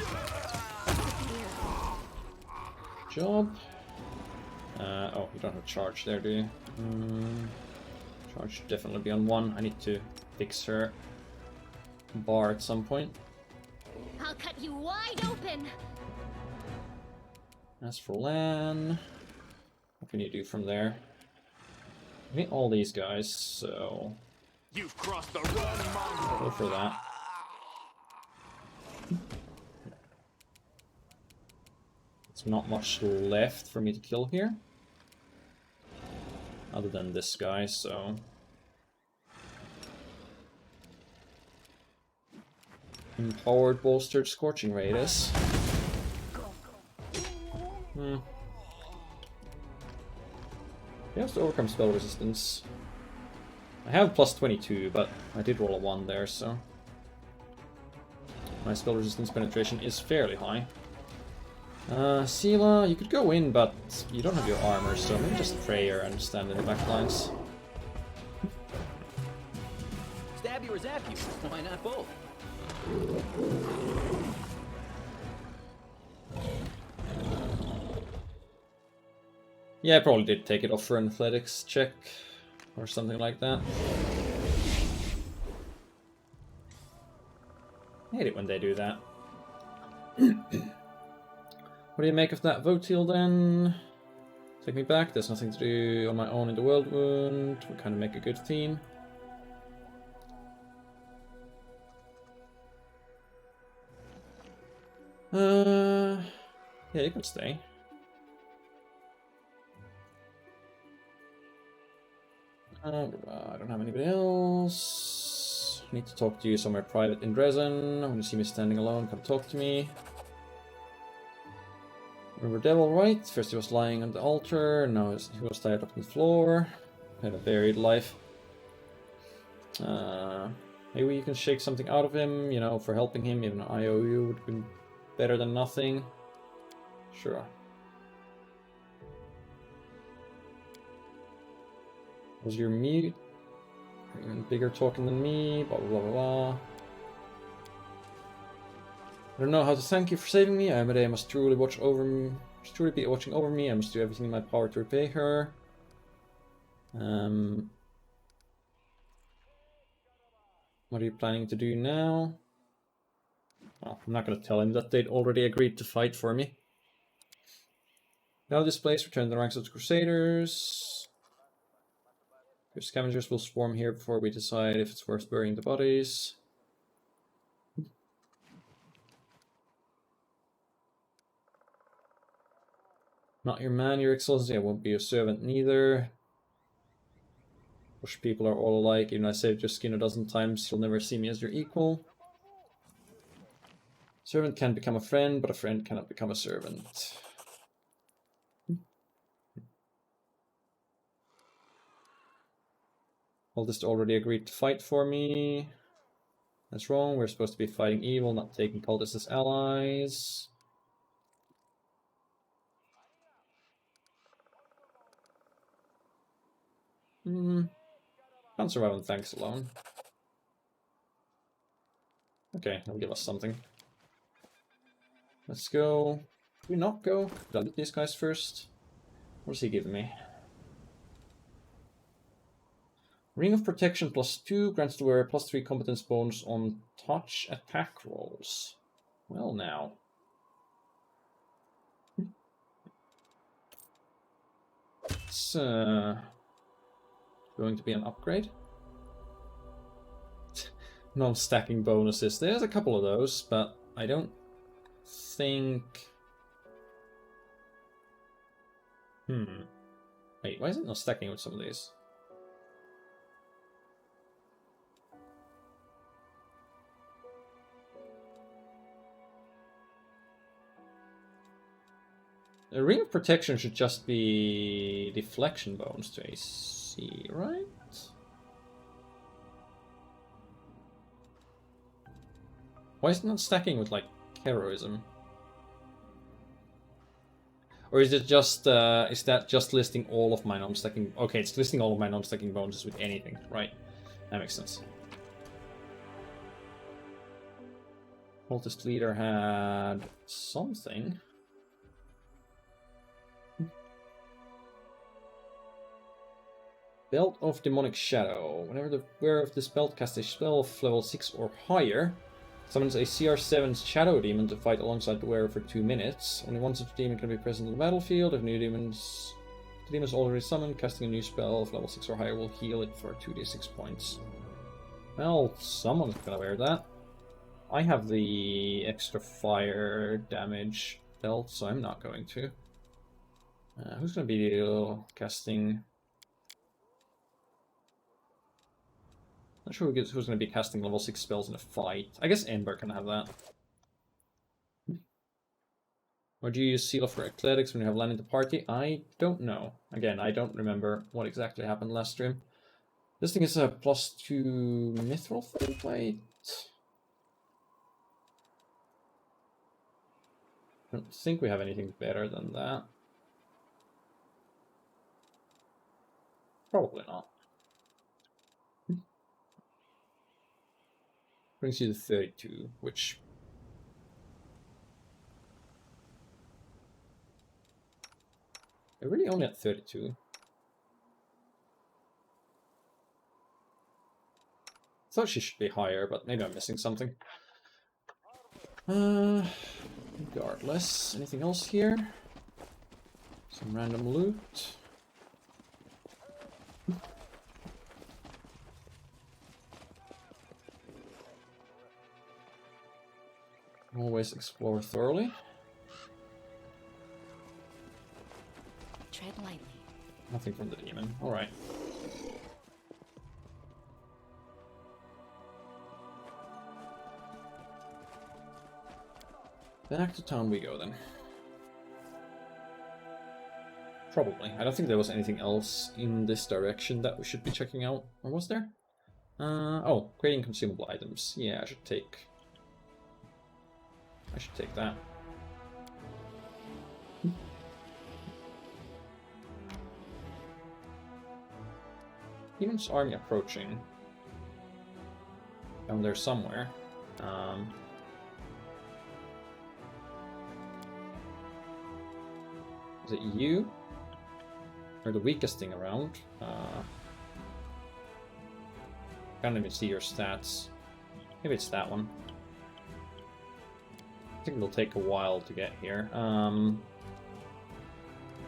Job. Oh, you don't have charge there, do you? Charge should definitely be on 1. I need to fix her bar at some point. I'll cut you wide open. As for Lan, what can you do from there? I need all these guys, so You've crossed the wrong mountain. go for that. There's not much left for me to kill here. Other than this guy, so... Empowered bolstered scorching radius. He has to overcome spell resistance. I have plus 22, but I did roll a 1 there, so... My spell resistance penetration is fairly high. Sela, you could go in, but you don't have your armor, so maybe just prayer and stand in the back lines. Stab you or zap you? Why not both? Yeah, I probably did take it off for an athletics check or something like that. I hate it when they do that. What do you make of that Votil then? Take me back, there's nothing to do on my own in the World Wound. We kind of make a good team. Yeah, you can stay. I don't have anybody else. I need to talk to you somewhere private in Dresden. When you see me standing alone, come talk to me. Remember Devil, right? First he was lying on the altar, now he was tied up on the floor. Had a varied life. Maybe you can shake something out of him, you know, for helping him. Even an IOU would have been better than nothing. Sure. Was your mute? Even bigger talking than me, blah blah blah blah blah. I don't know how to thank you for saving me. Amade must truly watch over me. Must truly be watching over me. I must do everything in my power to repay her. What are you planning to do now? Well, I'm not going to tell him that they'd already agreed to fight for me. Now this place, return the ranks of the Crusaders. Your scavengers will swarm here before we decide if it's worth burying the bodies. Not your man, your excellency. I won't be your servant neither. Bush people are all alike. Even if I saved your skin a dozen times, you'll never see me as your equal. Servant can become a friend, but a friend cannot become a servant. Oldest already agreed to fight for me. That's wrong. We're supposed to be fighting evil, not taking cultists as allies. Can't survive on thanks alone. Okay, that'll give us something. Let's go. Should we not go? Did I loot these guys first? What is he giving me? Ring of Protection +2 grants the wearer +3 competence bonus on touch attack rolls. Well now. It's going to be an upgrade. Non-stacking bonuses. There's a couple of those, but I don't think... Wait, why is it not stacking with some of these? A ring of protection should just be deflection bonus to AC, right? Why is it not stacking with, like, heroism? Or is it just, is that just listing all of my non-stacking... Okay, it's listing all of my non-stacking bonuses with anything, right? That makes sense. Cultist leader had something. Belt of Demonic Shadow. Whenever the wearer of this belt casts a spell of level 6 or higher, summons a CR7 Shadow Demon to fight alongside the wearer for 2 minutes. Only one such demon can be present on the battlefield. If the demon is already summoned, casting a new spell of level 6 or higher will heal it for 2d6 points. Well, someone's gonna wear that. I have the extra fire damage belt, so I'm not going to. Who's gonna be casting... Not sure who's going to be casting level 6 spells in a fight. I guess Ember can have that. Or do you use Seal for Athletics when you have land in the party? I don't know. Again, I don't remember what exactly happened last stream. This thing is a +2 Mithril Fight. I don't think we have anything better than that. Probably not. Brings you to 32, which... They're really only at 32. Thought she should be higher, but maybe I'm missing something. Regardless, anything else here? Some random loot. Always explore thoroughly. Tread lightly. Nothing from the demon. Alright. Back to town we go then. Probably. I don't think there was anything else in this direction that we should be checking out. Or was there? Oh, creating consumable items. Yeah, I should take that. Demon's army approaching. Down there somewhere. Is it you? Or the weakest thing around? Can't even see your stats. Maybe it's that one. I think it'll take a while to get here.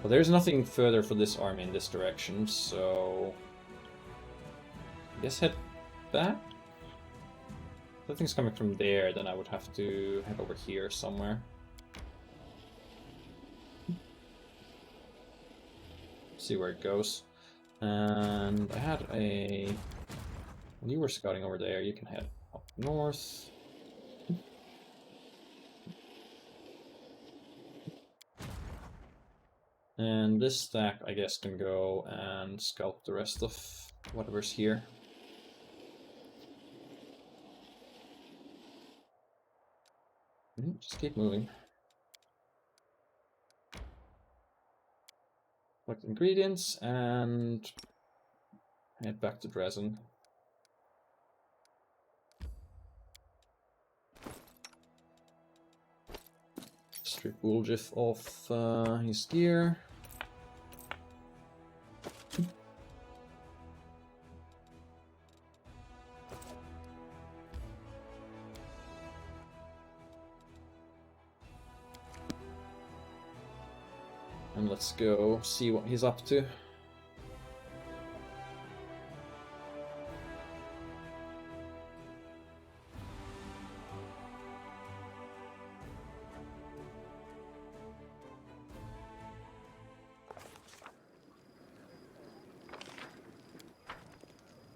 But there's nothing further for this army in this direction, so... I guess head back? If nothing's coming from there, then I would have to head over here somewhere. See where it goes. And I had a... When you were scouting over there, you can head up north. And this stack, I guess, can go and scout the rest of whatever's here. Just keep moving. Collect ingredients and head back to Dresden. Strip Woolgif off his gear. And let's go see what he's up to.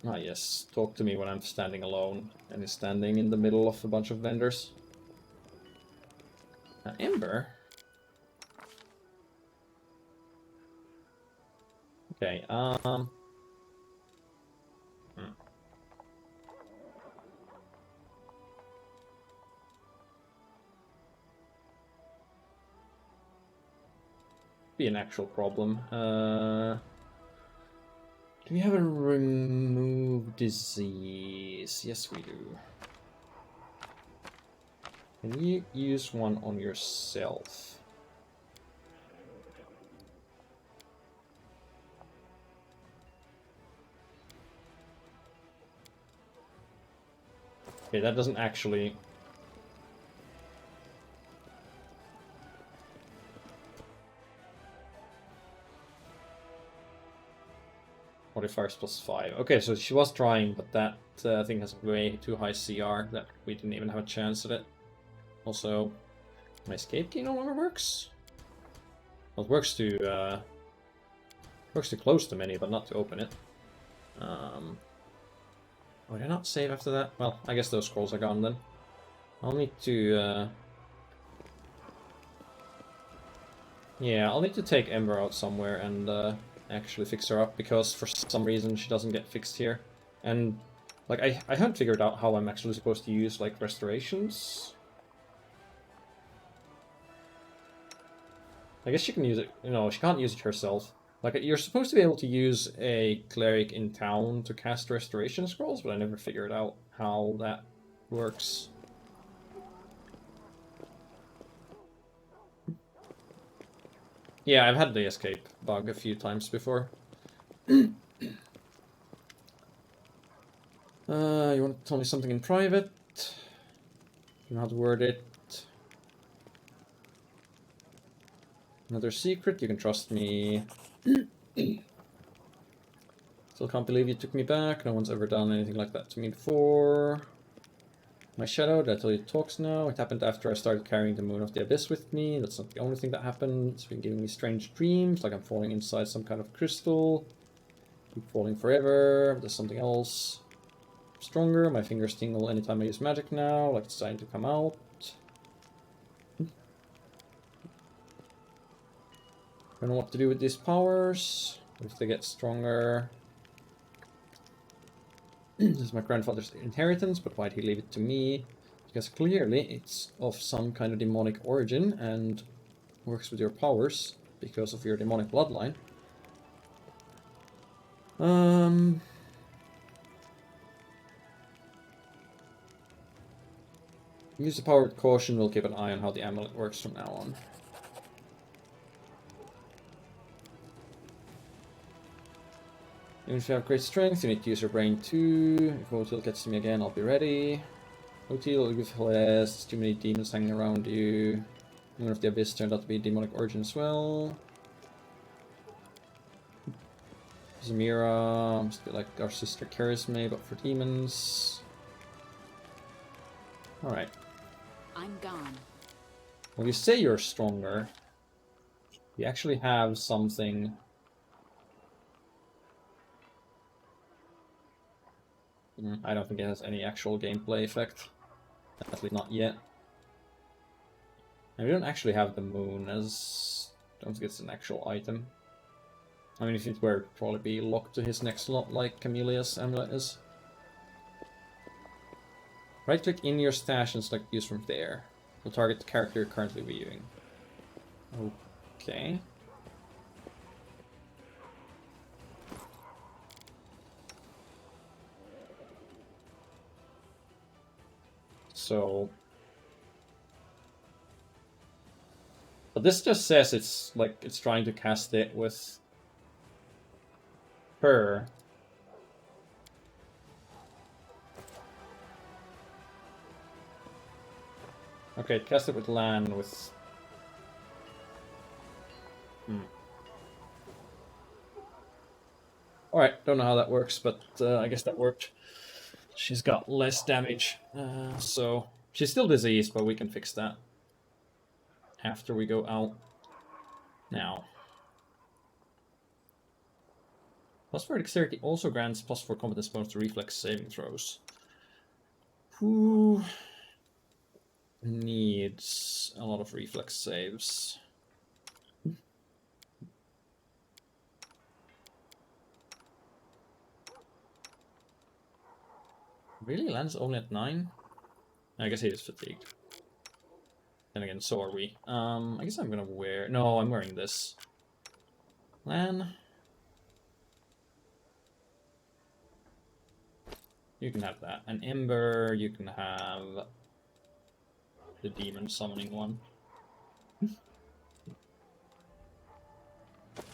Ah yes, talk to me when I'm standing alone and he's standing in the middle of a bunch of vendors. Ember? Okay, be an actual problem. Do we have a remove disease? Yes, we do. Can you use one on yourself? Okay, that doesn't actually... Modifiers +5. Okay, so she was trying, but that thing has way too high CR that we didn't even have a chance at it. Also, my escape key no longer works. Well, it works to close the menu, but not to open it. Oh, did I not save after that? Well, I guess those scrolls are gone then. I'll need to... Yeah, I'll need to take Ember out somewhere and actually fix her up, because for some reason she doesn't get fixed here. And, like, I haven't figured out how I'm actually supposed to use, like, restorations. I guess she can use it... No, she can't use it herself. Like, you're supposed to be able to use a cleric in town to cast restoration scrolls, but I never figured out how that works. Yeah, I've had the escape bug a few times before. You want to tell me something in private? You know how to word it. Another secret, you can trust me. Still can't believe you took me back. No one's ever done anything like that to me before. My shadow, did I tell you it talks now? It happened after I started carrying the Moon of the Abyss with me. That's not the only thing that happened. It's been giving me strange dreams, like I'm falling inside some kind of crystal. Keep falling forever. There's something else. Stronger. My fingers tingle anytime I use magic now, like it's starting to come out. Don't know what to do with these powers. If they get stronger. This is my grandfather's inheritance, but why'd he leave it to me? Because clearly it's of some kind of demonic origin and works with your powers because of your demonic bloodline. Use the power with caution. We'll keep an eye on how the amulet works from now on. Even if you have great strength, you need to use your brain too. If Otil gets to me again, I'll be ready. Otil, give less. Too many demons hanging around you. Moon of the Abyss turned out to be demonic origin as well. Zamira, almost a bit like our sister Charisme, but for demons. Alright. I'm gone. When you say you're stronger, you actually have something. I don't think it has any actual gameplay effect. At least not yet. And we don't actually have the moon as... I don't think it's an actual item. I mean, if it were, it'd probably be locked to his next slot like Camellia's amulet is. Right-click in your stash and select use from there. Will target the character you're currently viewing. Okay. So... But this just says it's like it's trying to cast it with her. Okay, cast it with Lan with... Alright, don't know how that works, but I guess that worked. She's got less damage, so... She's still diseased, but we can fix that after we go out. Now. +4 dexterity also grants +4 competence bonus to reflex saving throws. Who needs a lot of reflex saves? Really? Lan's only at 9? I guess he is fatigued. Then again, so are we. I guess I'm gonna wear... No, I'm wearing this. Lan. You can have that. And Ember, you can have the demon summoning one.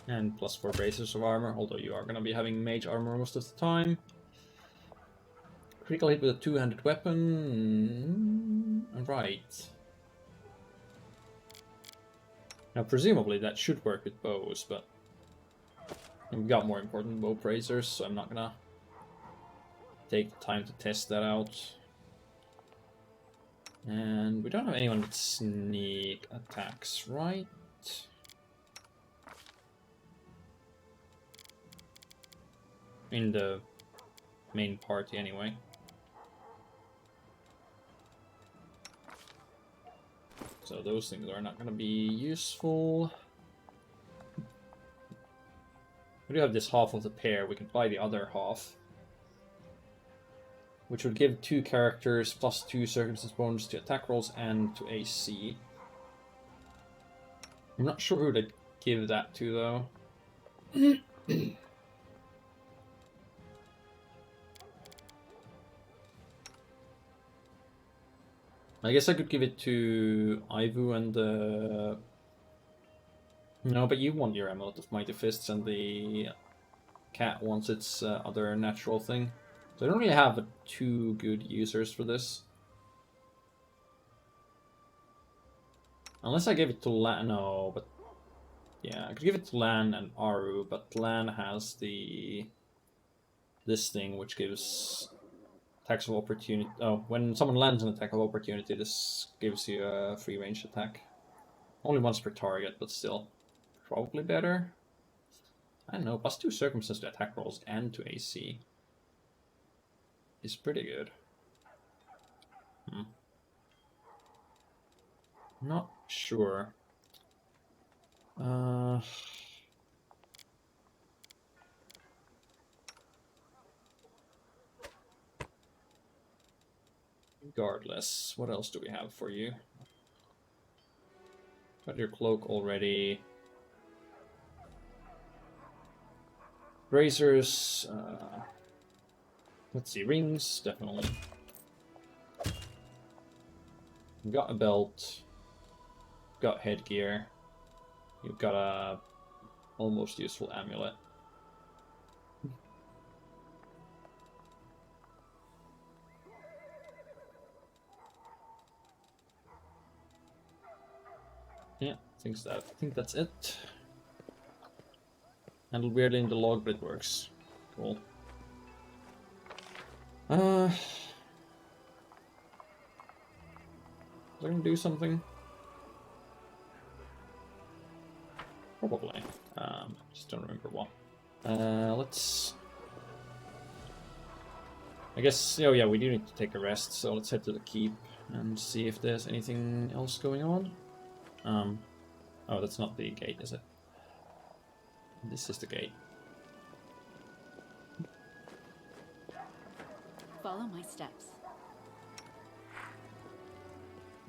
And +4 braces of armor, although you are gonna be having mage armor most of the time. Critical hit with a two-handed weapon. Right. Now, presumably that should work with bows, but we've got more important bow bracers, so I'm not gonna take the time to test that out. And we don't have anyone with sneak attacks, right? In the main party, anyway. So those things are not going to be useful. We do have this half of the pair. We can buy the other half, which would give 2 characters +2 circumstance bonus to attack rolls and to AC. I'm not sure who to give that to, though. I guess I could give it to Ivu and the... No, but you want your Amulet of Mighty Fists, and the cat wants its other natural thing. So I don't really have 2 good users for this. Unless I gave it to Lan... No, but... Yeah, I could give it to Lan and Aru, but Lan has this thing, which gives... attacks of opportunity. Oh, when someone lands an attack of opportunity, this gives you a free range attack. Only once per target, but still. Probably better. I don't know, +2 circumstance to attack rolls and to AC is pretty good. Not sure. Regardless, what else do we have for you? Got your cloak already. Bracers. Let's see, rings, definitely. You've got a belt. You've got headgear. You've got a almost useful amulet. Yeah, I think that's it. Handled weirdly in the log, but it works. Cool. Was I gonna do something? Probably. Just don't remember what. Let's... I guess, oh yeah, we do need to take a rest, so let's head to the keep and see if there's anything else going on. Oh, that's not the gate, is it? This is the gate. Follow my steps.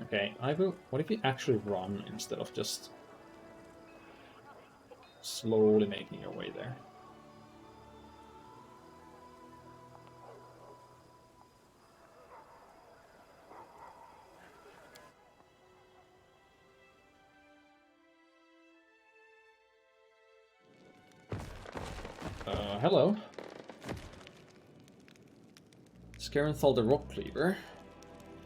Okay, Ivo, what if you actually run instead of just slowly making your way there? Hello. Scarenthal the Rock Cleaver.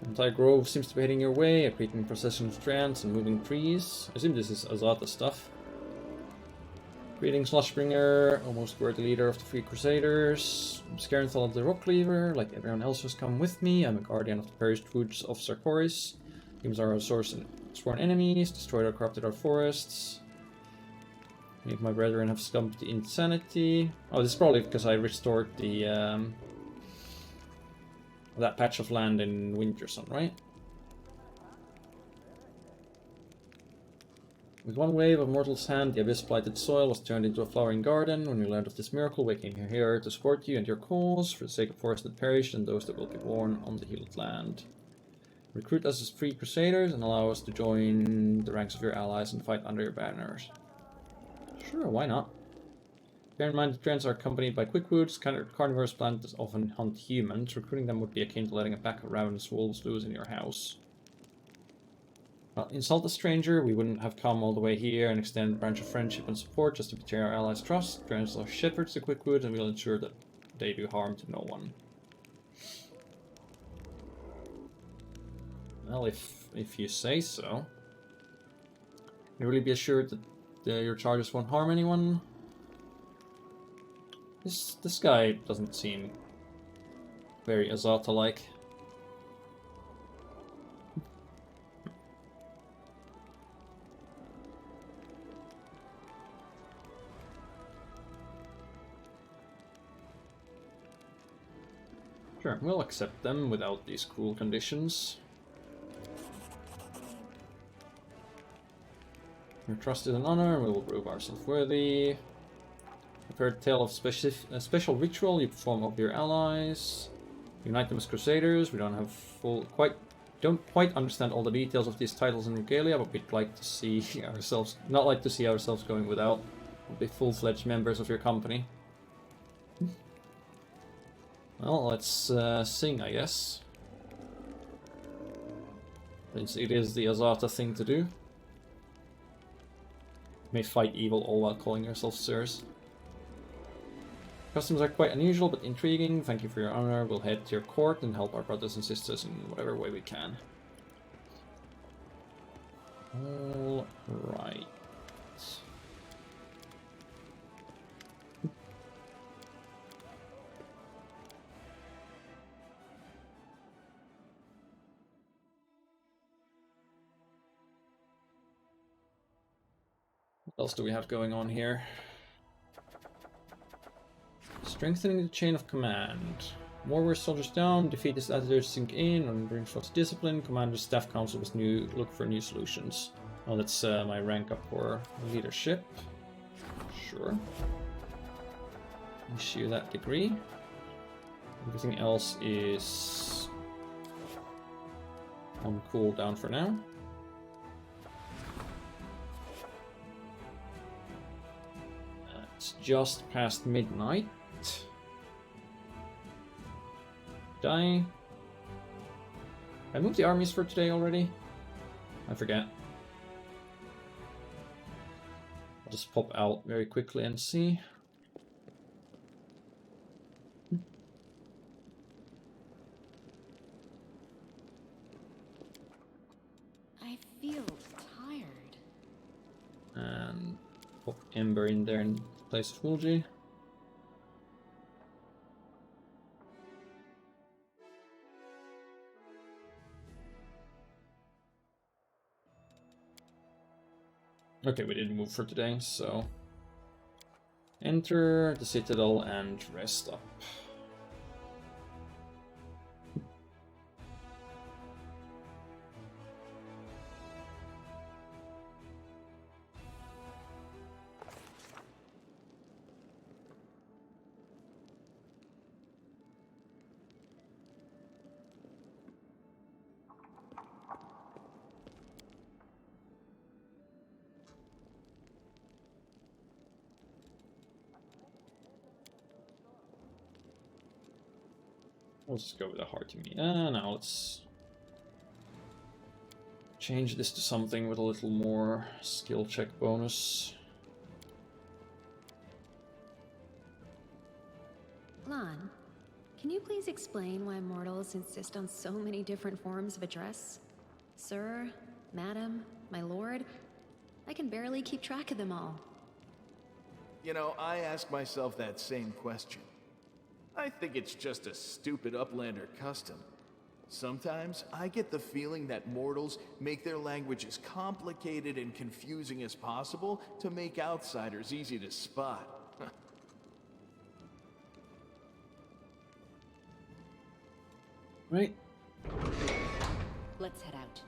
Entire grove seems to be heading your way, a creaking procession of strands and moving trees. I assume this is Azata stuff. Greetings, Lushbringer, almost worthy leader of the Free Crusaders. I'm Scarenthal of the Rock Cleaver, like everyone else who's come with me. I'm a guardian of the perished woods of Sarkoris. Humans are our source and sworn enemies, destroyed or corrupted our forests. Many of my brethren have succumbed to insanity. Oh, this is probably because I restored the that patch of land in Wintersun, right? With one wave of mortal's hand, the abyss-blighted soil was turned into a flowering garden. When we learned of this miracle, we came here to support you and your cause, for the sake of forests that perished and those that will be born on the healed land. Recruit us as free crusaders and allow us to join the ranks of your allies and fight under your banners. Sure, why not? Bear in mind, the trends are accompanied by quickwoods. Carnivorous plants often hunt humans. Recruiting them would be akin to letting a pack of ravenous wolves loose in your house. Well, insult a stranger, we wouldn't have come all the way here and extend a branch of friendship and support just to betray our allies' trust. Trends are shepherds to quickwoods, and we'll ensure that they do harm to no one. Well, if you say so. Can you really be assured that your charges won't harm anyone? This guy doesn't seem very Azata-like. Sure, we'll accept them without these cruel conditions. Your trust is an honor, and we will prove ourselves worthy. Prepare a tale of a special ritual you perform of your allies. Unite them as crusaders. We don't quite understand all the details of these titles and regalia, but we'd like to see ourselves, not like to see ourselves going without. We'll be full-fledged members of your company. Well, let's sing, I guess. Since it is the Azata thing to do. You may fight evil all while calling yourself sirs. Customs are quite unusual but intriguing. Thank you for your honor. We'll head to your court and help our brothers and sisters in whatever way we can. All right. What else do we have going on here? Strengthening the chain of command. Warrior soldiers down, defeat his attitudes sink in, and reinforce discipline. Commander's staff council must look for new solutions. Oh, that's my rank up for leadership. Sure. Issue that degree. Everything else is on cooldown for now. It's just past midnight. Die. I moved the armies for today already? I forget. I'll just pop out very quickly and see. I feel tired. And pop Ember in there in place of Fulgi. Okay, we didn't move for today, so enter the Citadel and rest up. We'll just go with a hearty meat. Now let's change this to something with a little more skill check bonus. Lon, can you please explain why mortals insist on so many different forms of address? Sir, madam, my lord? I can barely keep track of them all. You know, I ask myself that same question. I think it's just a stupid Uplander custom. Sometimes I get the feeling that mortals make their language as complicated and confusing as possible to make outsiders easy to spot. Right. Let's head out.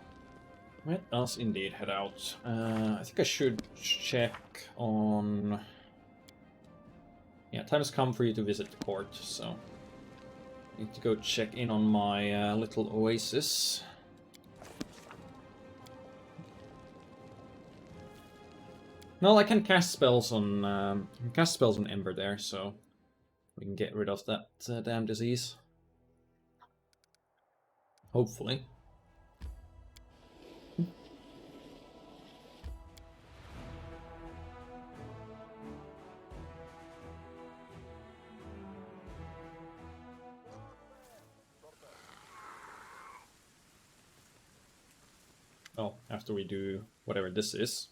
Let us indeed head out. I think I should check on... Yeah, time has come for you to visit the court, so... Need to go check in on my little oasis. No, I can cast spells on Ember there, so we can get rid of that damn disease. Hopefully. Oh, after we do whatever this is.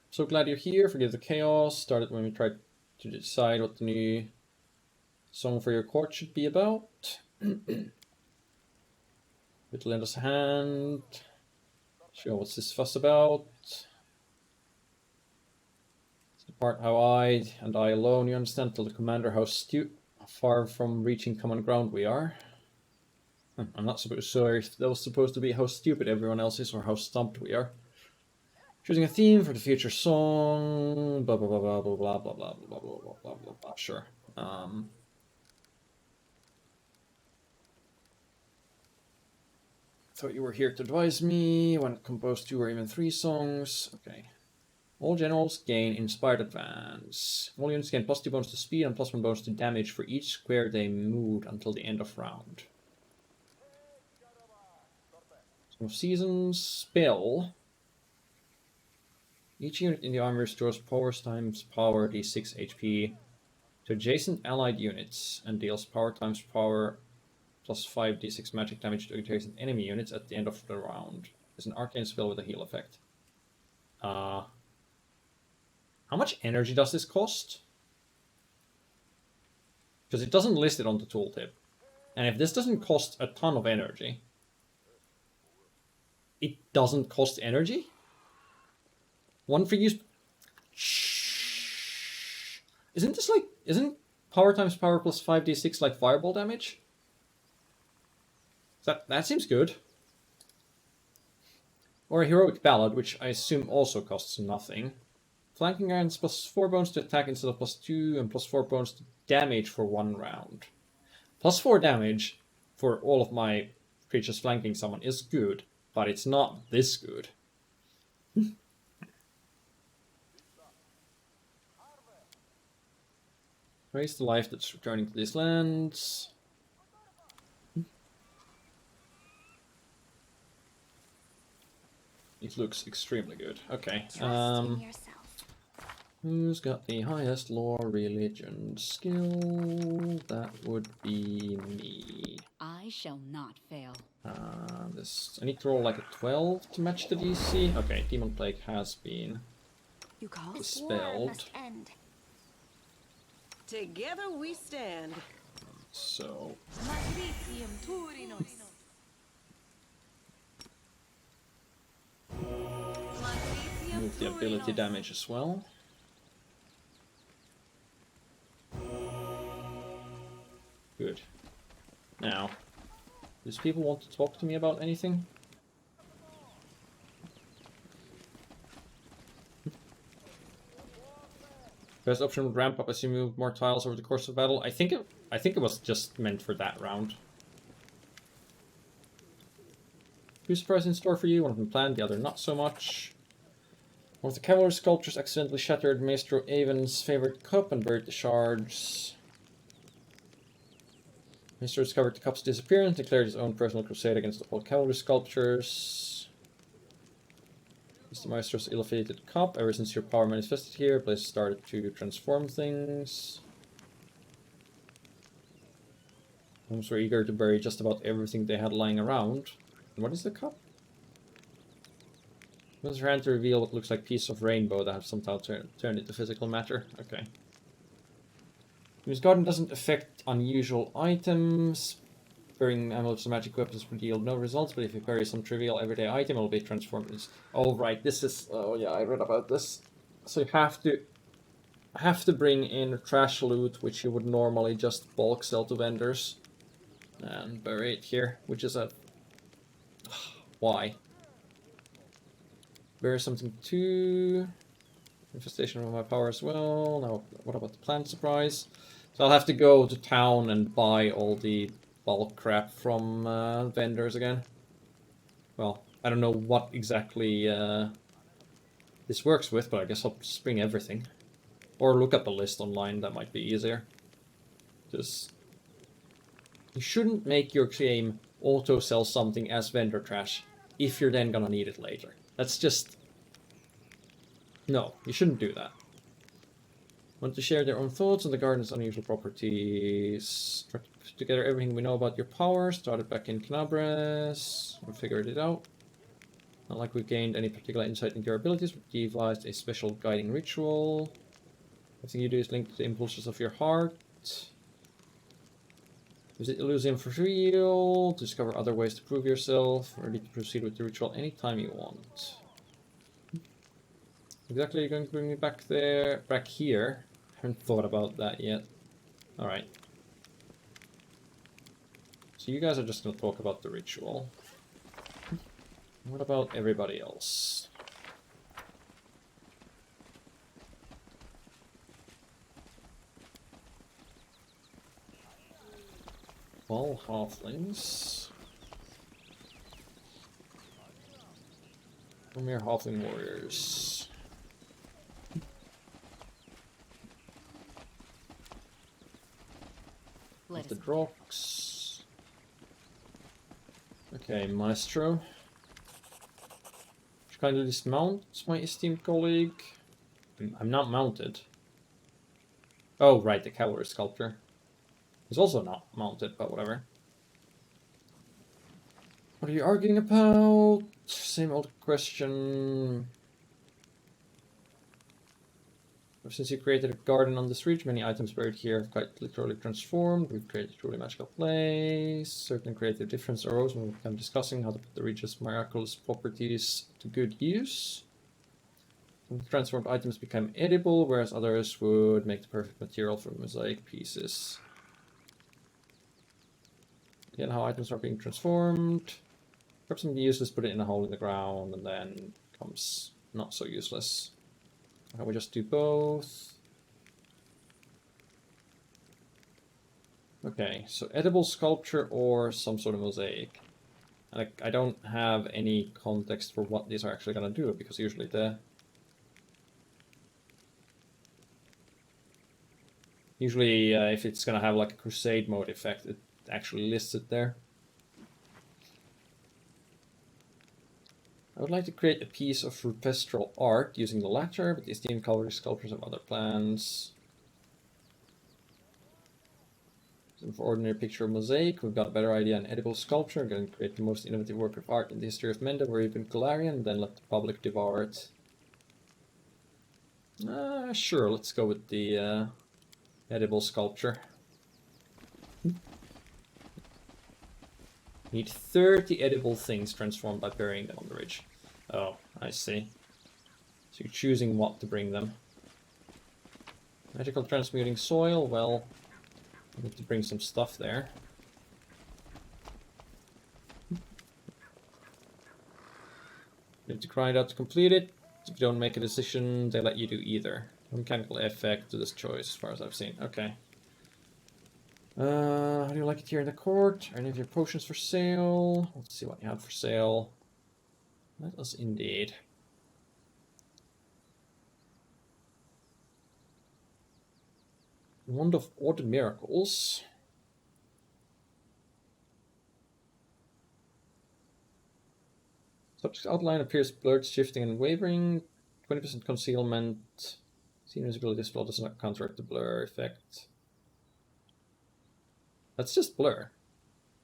So glad you're here. Forgive the chaos. Started when we tried to decide what the new song for your court should be about. Would lend us a hand. Sure, what's this fuss about? It's the part how I, and I alone, you understand, tell the commander how far from reaching common ground we are. I'm not sure if that was supposed to be how stupid everyone else is or how stumped we are. Choosing a theme for the future song. Blah blah blah blah blah blah blah blah blah blah blah blah blah. Sure. Thought you were here to advise me when it composed 2 or even 3 songs. Okay. All generals gain inspired advance. All units gain +2 bonus to speed and +1 bonus to damage for each square they moved until the end of round. Song of Seasons spell. Each unit in the army restores powers times power d6 HP to adjacent allied units and deals power times power +5 d6 magic damage to adjacent enemy units at the end of the round. It's an arcane spell with a heal effect. How much energy does this cost? Because it doesn't list it on the tooltip. And if this doesn't cost a ton of energy, it doesn't cost energy? One for use... Shh. Isn't power times power +5 d6 like fireball damage? That seems good. Or a heroic ballad, which I assume also costs nothing. Flanking irons +4 bonus to attack instead of +2 and +4 bonus to damage for 1 round. +4 damage for all of my creatures flanking someone is good, but it's not this good. Raise the life that's returning to these lands. It looks extremely good. Okay. Who's got the highest lore religion skill? That would be me. I shall not fail. I need to roll like a 12 to match the DC. Okay, Demon Plague has been dispelled. Together we stand. So move the ability damage as well. Good. Now, does people want to talk to me about anything? First option would ramp up as you move more tiles over the course of battle. I think it was just meant for that round. Two surprises in store for you. One of them planned, the other not so much. One of the cavalry sculptures accidentally shattered Maestro Avon's favorite cup and buried the shards. Maestro discovered the cup's disappearance, declared his own personal crusade against all cavalry sculptures. Mr. Maestro's ill-fated cup. Ever since your power manifested here, Blaze started to transform things. Homes were eager to bury just about everything they had lying around. And what is the cup? Was ran to reveal what looks like piece of rainbow that have somehow turned into physical matter. Okay. His garden doesn't affect unusual items. Burying amulets and magic weapons would yield no results, but if you bury some trivial everyday item, it will be transformed into... Oh, right, this is... Oh, yeah, I read about this. So you have to bring in trash loot, which you would normally just bulk sell to vendors. And bury it here, which is a... Why? Bear something too. Infestation of my power as well. Now, what about the plant surprise? So I'll have to go to town and buy all the bulk crap from vendors again. Well, I don't know what exactly this works with, but I guess I'll just bring everything. Or look up a list online, that might be easier. Just... You shouldn't make your game auto-sell something as vendor trash if you're then gonna need it later. That's just... No, you shouldn't do that. Want to share their own thoughts on the garden's unusual properties. Try to put together everything we know about your power. Started back in Knabres. We figured it out. Not like we've gained any particular insight into your abilities. We devised a special guiding ritual. Everything you do is linked to the impulses of your heart. Visit Elysium for real. Discover other ways to prove yourself. Ready to proceed with the ritual anytime you want. Exactly, you're going to bring me back there, back here. I haven't thought about that yet. Alright. So you guys are just going to talk about the ritual. What about everybody else? All halflings. Or mere halfling warriors. Let The us Drox. Okay, Maestro. Should kindly dismount, my esteemed colleague. I'm not mounted. Oh, right, the cavalry sculptor. He's also not mounted, but whatever. What are you arguing about? Same old question. Since you created a garden on this ridge, many items buried here have quite literally transformed. We've created a truly magical place. Certain creative difference arose when we began discussing how to put the ridge's miraculous properties to good use. Some transformed items became edible, whereas others would make the perfect material for mosaic pieces. Again, how items are being transformed. Grab something useless, put it in a hole in the ground, and then comes not so useless. Why don't we just do both? Okay, so edible sculpture or some sort of mosaic. And I don't have any context for what these are actually going to do, because usually if it's going to have like a crusade mode effect, it actually lists it there. I would like to create a piece of rupestral art using the latter, but the esteemed cavalry sculptors have other plans. So for ordinary picture of mosaic, we've got a better idea on edible sculpture. I'm going to create the most innovative work of art in the history of Menda, or even Galarian, then let the public devour it. Sure, let's go with the edible sculpture. Need 30 edible things transformed by burying them on the ridge. Oh, I see. So you're choosing what to bring them. Magical transmuting soil, well, I need to bring some stuff there. You need to grind out to complete it. If you don't make a decision, they let you do either. No mechanical effect to this choice, as far as I've seen. Okay. How do you like it here in the court? Are any of your potions for sale? Let's see what you have for sale. Let us indeed. Wand of Odd Miracles. Subject outline appears blurred, shifting, and wavering. 20% concealment. See invisibility spell does not counteract the blur effect. That's just blur.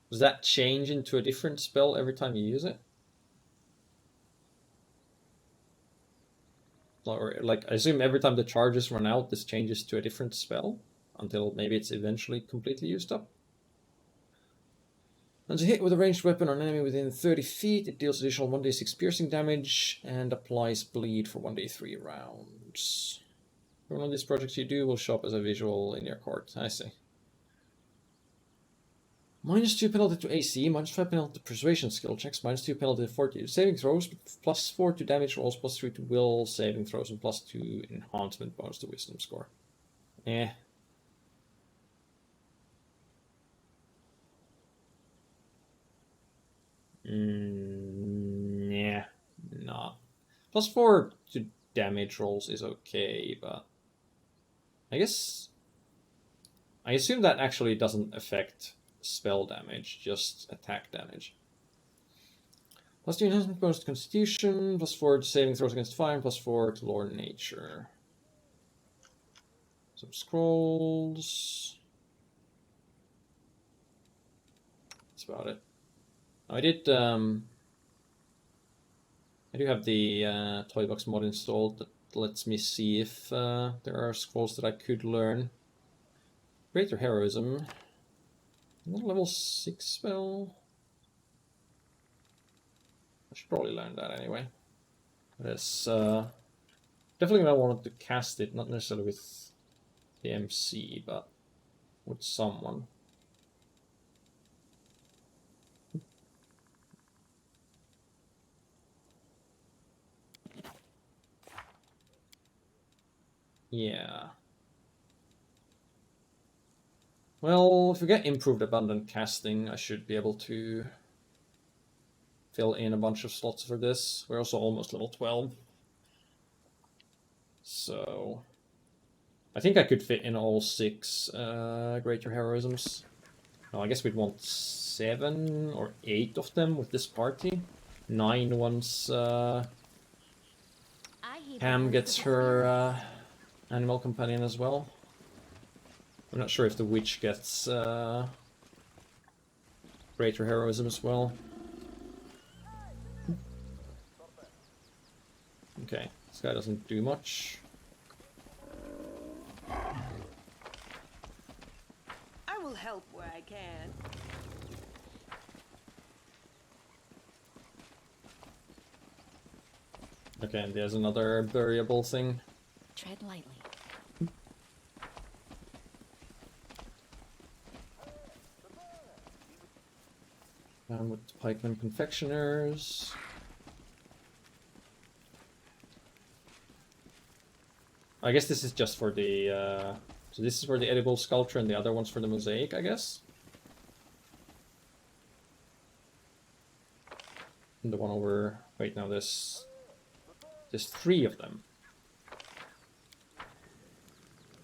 Does that change into a different spell every time you use it? Or, like, I assume every time the charges run out, this changes to a different spell, until maybe it's eventually completely used up. When you hit with a ranged weapon on an enemy within 30 feet, it deals additional 1d6 piercing damage, and applies bleed for 1d3 rounds. One of these projects you do will show up as a visual in your court. I see. -2 penalty to AC, -5 penalty to persuasion skill checks, -2 penalty to fortitude saving throws, +4 to damage rolls, +3 to will saving throws, and +2 enhancement bonus to wisdom score. Eh. Yeah, not. +4 to damage rolls is okay, but I guess I assume that actually doesn't affect spell damage, just attack damage. +2 enhancement bonus to Constitution, +4 to saving throws against fire, and +4 to Lore Nature. Some scrolls. That's about it. I did. I do have the Toybox mod installed that lets me see if there are scrolls that I could learn. Greater Heroism. Not a level 6 spell. I should probably learn that anyway. It's definitely I wanted to cast it, not necessarily with the MC, but with someone. Yeah. Well, if we get improved abundant casting, I should be able to fill in a bunch of slots for this. We're also almost level 12. So I think I could fit in all 6 Greater Heroisms. No, I guess we'd want 7 or 8 of them with this party. 9 once Pam gets her animal companion as well. I'm not sure if the witch gets Greater Heroism as well. Okay, this guy doesn't do much. I will help where I can. Okay, and there's another buriable thing. Tread lightly. With the pikeman confectioners. I guess this is just for the so this is for the edible sculpture and the other one's for the mosaic, I guess. And the one over, wait, now there's 3 of them.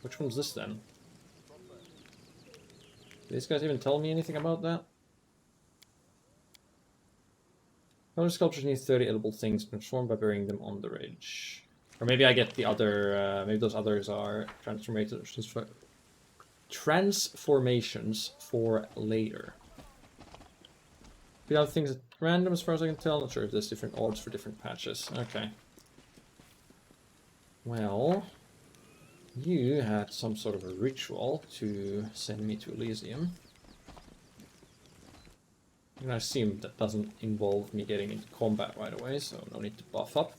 Which one's this then? Do these guys even tell me anything about that? Other sculptures need 30 edible things transformed by burying them on the ridge. Or maybe I get the other, maybe those others are transformations for later. The other things at random as far as I can tell. Not sure if there's different odds for different patches. Okay. Well, you had some sort of a ritual to send me to Elysium. And I assume that doesn't involve me getting into combat right away, so no need to buff up.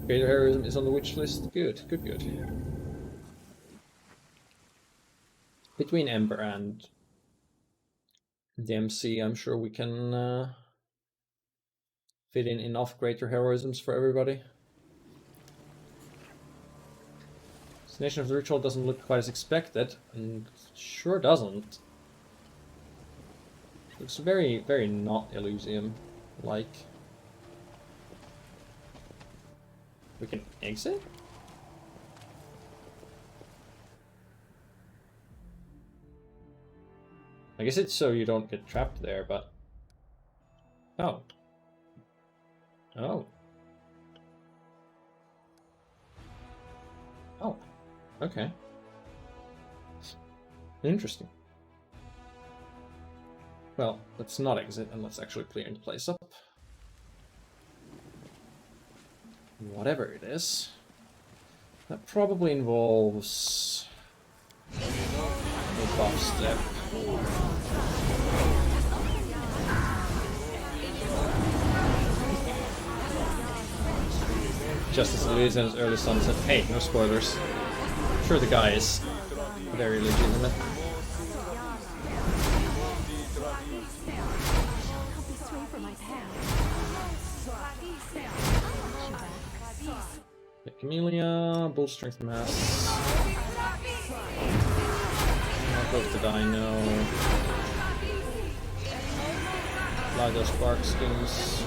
Greater Heroism is on the witch list. Good, good, good. Between Ember and the MC, I'm sure we can fit in enough Greater Heroisms for everybody. Destination of the ritual doesn't look quite as expected, and sure doesn't. Looks very, very not Elysium-like. We can exit? I guess it's so you don't get trapped there, but... Oh. Oh. Oh. Okay. Interesting. Well, let's not exit and let's actually clear the place up. Whatever it is. That probably involves a buff step. Justice Louise and his early son said, hey, no spoilers. I'm sure the guy is very legitimate. The Camellia, Bull Strength Mass. I'll go with the Dino. Fly those Spark Skins.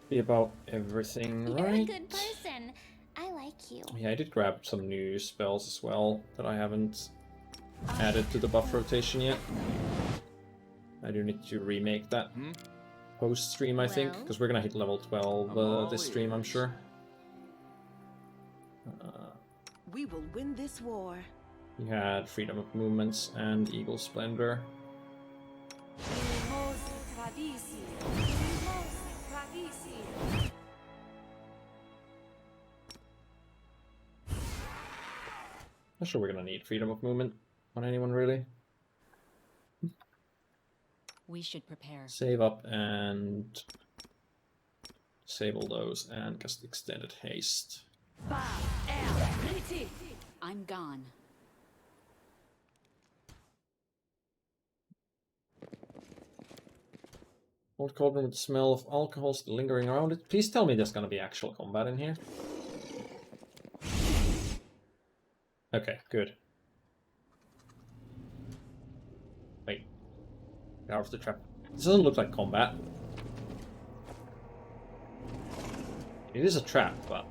Be about everything, You're right? a good person. I like you. Yeah, I did grab some new spells as well that I haven't added to the buff rotation yet. I do need to remake that post-stream, I think, because we're gonna hit level 12 this stream, I'm sure. We will win this war. We had Freedom of Movements and Eagle Splendor. Not sure we're gonna need Freedom of Movement on anyone, really. We should prepare. Save up and disable those and cast Extended Haste. I'm gone. Old cauldron with the smell of alcohol still lingering around it. Please tell me there's gonna be actual combat in here. Okay, good. Wait. Out of the trap. This doesn't look like combat. It is a trap, but...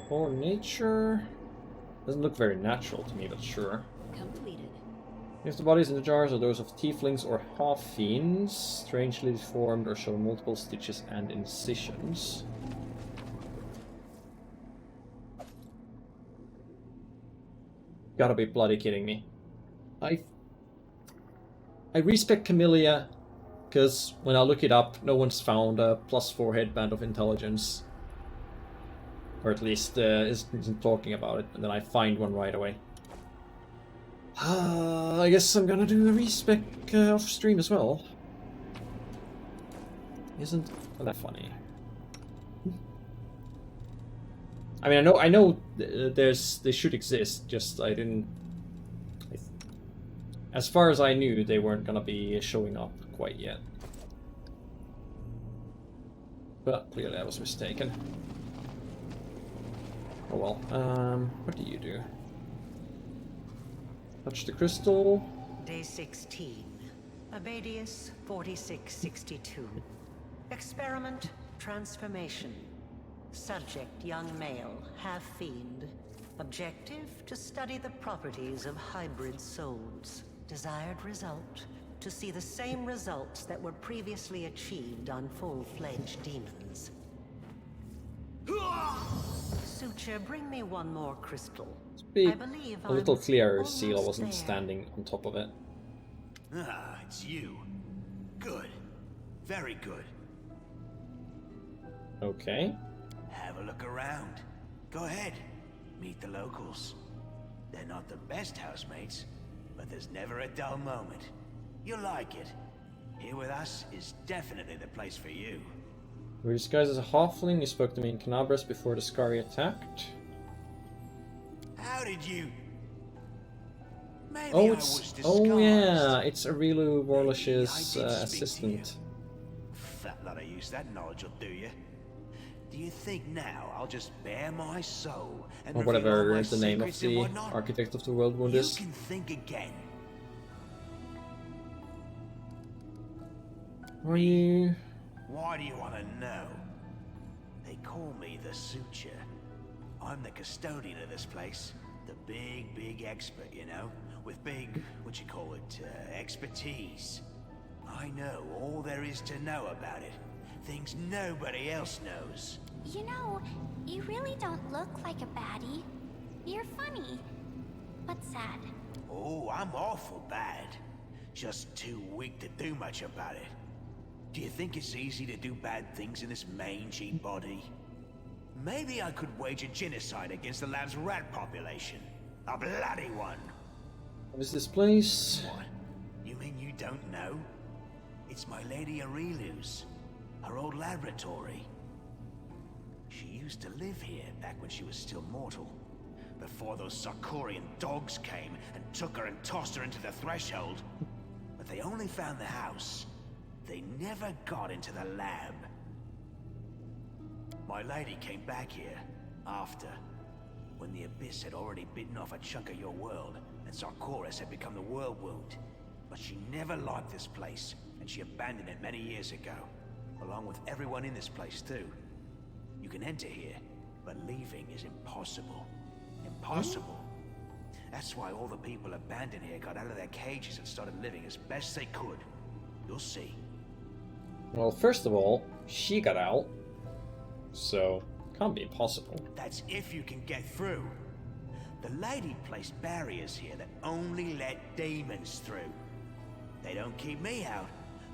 For nature... Doesn't look very natural to me, but sure. Completed. If the bodies in the jars are those of tieflings or half-fiends, strangely deformed or show multiple stitches and incisions. Gotta be bloody kidding me. I respect Camellia, because when I look it up, no one's found a +4 headband of intelligence. Or at least isn't talking about it, and then I find one right away. I guess I'm gonna do a respec off stream as well. Isn't that funny? I mean, I know they should exist. Just I didn't. As far as I knew, they weren't gonna be showing up quite yet. But clearly, I was mistaken. Oh well. What do you do? Touch the crystal. Day 16. Abadius 4662. Experiment transformation. Subject young male, half-fiend. Objective to study the properties of hybrid souls. Desired result to see the same results that were previously achieved on full-fledged demons. Suture, bring me one more crystal. Be I believe a little I'm clearer. almost Seal wasn't there. standing on top of it. Ah, it's you. Good. Very good. Okay. Have a look around. Go ahead. Meet the locals. They're not the best housemates, but there's never a dull moment. You'll like it. Here with us is definitely the place for you. You were disguised as a halfling. You spoke to me in Canabras before the Scari attacked. How did you... Maybe Oh, I it's was oh yeah, disguised. it's Arilu Maybe I Warlish's did speak to you. assistant. Fat lot of use that knowledge will do you. Do you think now I'll just bare my soul and Or reveal all whatever my the name of secrets and the whatnot? architect of the world wound You is. can think again. Are you? Why do you want to know? They call me the Suture. I'm the custodian of this place. The big expert, you know? With big, what you call it, expertise. I know all there is to know about it. Things nobody else knows. You know, you really don't look like a baddie. You're funny, but sad. Oh, I'm awful bad. Just too weak to do much about it. Do you think it's easy to do bad things in this mangy body? Maybe I could wage a genocide against the lab's rat population. A bloody one. What is this place? What? You mean you don't know? It's my Lady Aurelu's. Her old laboratory. She used to live here back when she was still mortal. Before those Sarkorian dogs came and took her and tossed her into the threshold. But they only found the house. They never got into the lab. My lady came back here after, when the Abyss had already bitten off a chunk of your world, and Sarkoris had become the world wound. But she never liked this place, and she abandoned it many years ago, along with everyone in this place too. You can enter here, but leaving is impossible. Impossible. That's why all the people abandoned here got out of their cages and started living as best they could. You'll see. Well, first of all, she got out, so can't be impossible. That's if you can get through. The lady placed barriers here that only let demons through. They don't keep me out,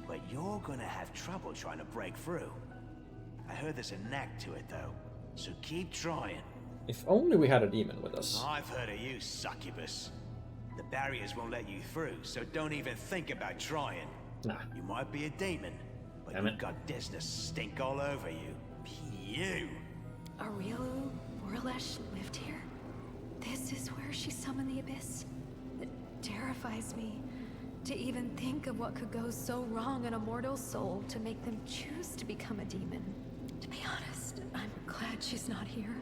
but you're gonna have trouble trying to break through. I heard there's a knack to it though, so keep trying. If only we had a demon with us. I've heard of you, succubus. The barriers won't let you through, so don't even think about trying. Nah. You might be a demon, but Damn you've it. got Desna's stink all over you. You! Aurelu Borlesh lived here? This is where she summoned the Abyss? It terrifies me to even think of what could go so wrong in a mortal soul to make them choose to become a demon. To be honest, I'm glad she's not here.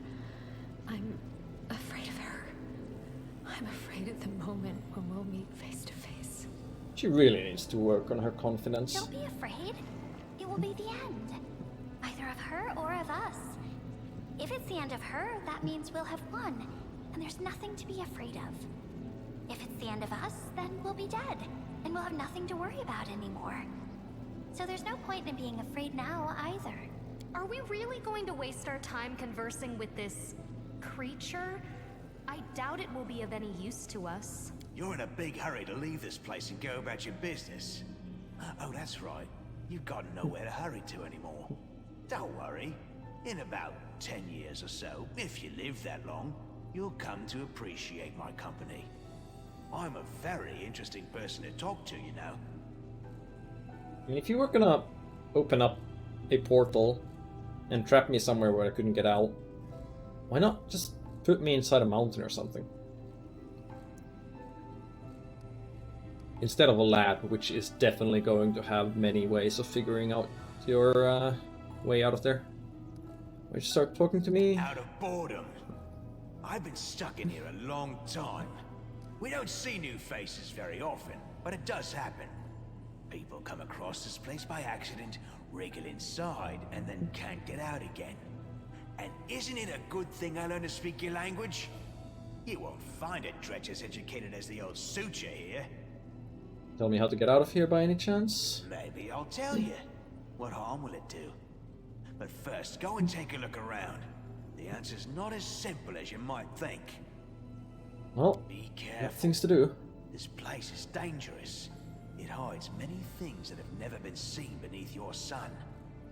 I'm afraid of her. I'm afraid at the moment when we'll meet face to face. She really needs to work on her confidence. Don't be afraid. It will be the end. Either of her or of us. If it's the end of her, that means we'll have won, and there's nothing to be afraid of. If it's the end of us, then we'll be dead, and we'll have nothing to worry about anymore. So there's no point in being afraid now, either. Are we really going to waste our time conversing with this creature? I doubt it will be of any use to us. You're in a big hurry to leave this place and go about your business. Oh, that's right. You've got nowhere to hurry to anymore. Don't worry. In about 10 years or so, if you live that long, you'll come to appreciate my company. I'm a very interesting person to talk to, you know. I mean, if you were gonna open up a portal and trap me somewhere where I couldn't get out, why not just put me inside a mountain or something? Instead of a lab, which is definitely going to have many ways of figuring out your way out of there. Why don't you start talking to me? Out of boredom. I've been stuck in here a long time. We don't see new faces very often, but it does happen. People come across this place by accident, wriggle inside, and then can't get out again. And isn't it a good thing I learned to speak your language? You won't find a dredge as educated as the old suture here. Tell me how to get out of here by any chance? Maybe I'll tell you. What harm will it do? But first, go and take a look around. The answer's not as simple as you might think. Well, Be got careful. things to do. This place is dangerous. It hides many things that have never been seen beneath your sun.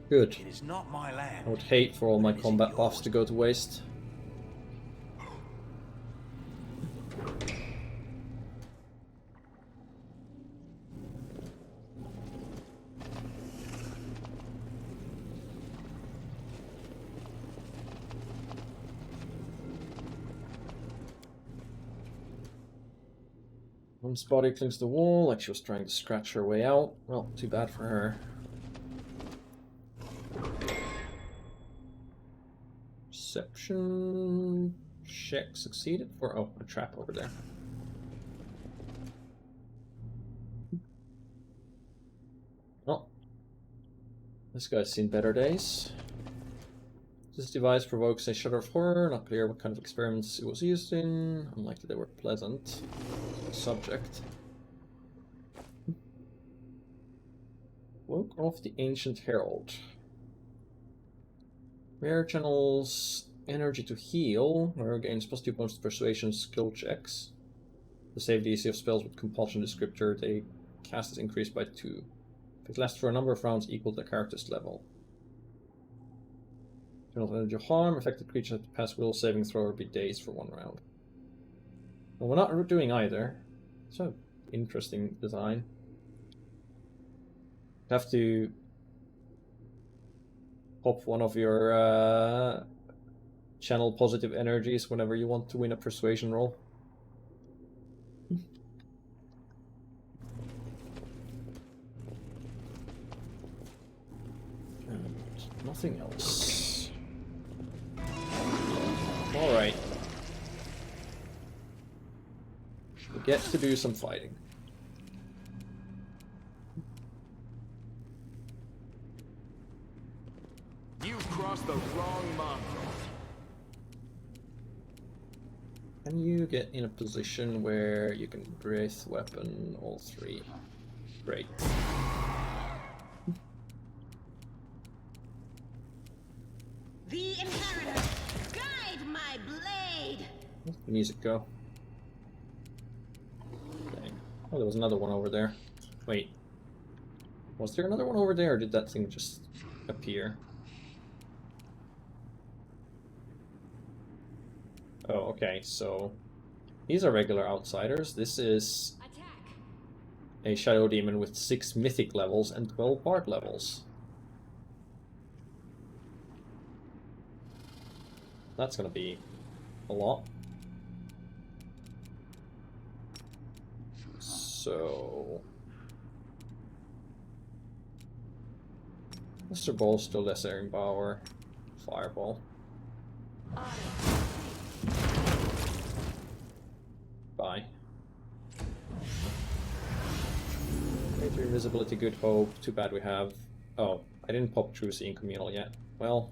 Good. It is not my land. I would hate for all my but it is combat yours. buffs to go to waste. Mom's body clings to the wall like she was trying to scratch her way out. Well, too bad for her. Perception check succeeded for a trap over there. Oh, this guy's seen better days. This device provokes a shudder of horror. Not clear what kind of experiments it was used in. Unlikely they were pleasant. Subject. Woke off the Ancient Herald. Rare channels energy to heal. Rare gains +2 points to persuasion skill checks. To save the DC of spells with compulsion descriptor, they cast is increased by 2. If it lasts for a number of rounds equal to the character's level. Do not energy harm. Affected creatures have to pass will saving throw or be dazed for 1 round. Well, we're not doing either. It's an interesting design. You have to pop one of your channel positive energies whenever you want to win a persuasion roll. And nothing else. Alright. We get to do some fighting. You've crossed the wrong mongrel. Can you get in a position where you can breath, weapon, all 3? Great. The Inheritor, guide my blade. Where'd the music go? Dang. Oh, there was another one over there. Wait. Was there another one over there, or did that thing just appear? Oh, okay, so these are regular outsiders. This is a Shadow Demon with 6 Mythic levels and 12 Bard levels. That's gonna be a lot. So... Mr. Ball still less airing power. Fireball. Bye. Greater invisibility, good hope. Too bad we have... Oh, I didn't pop True Seeing Communal yet. Well...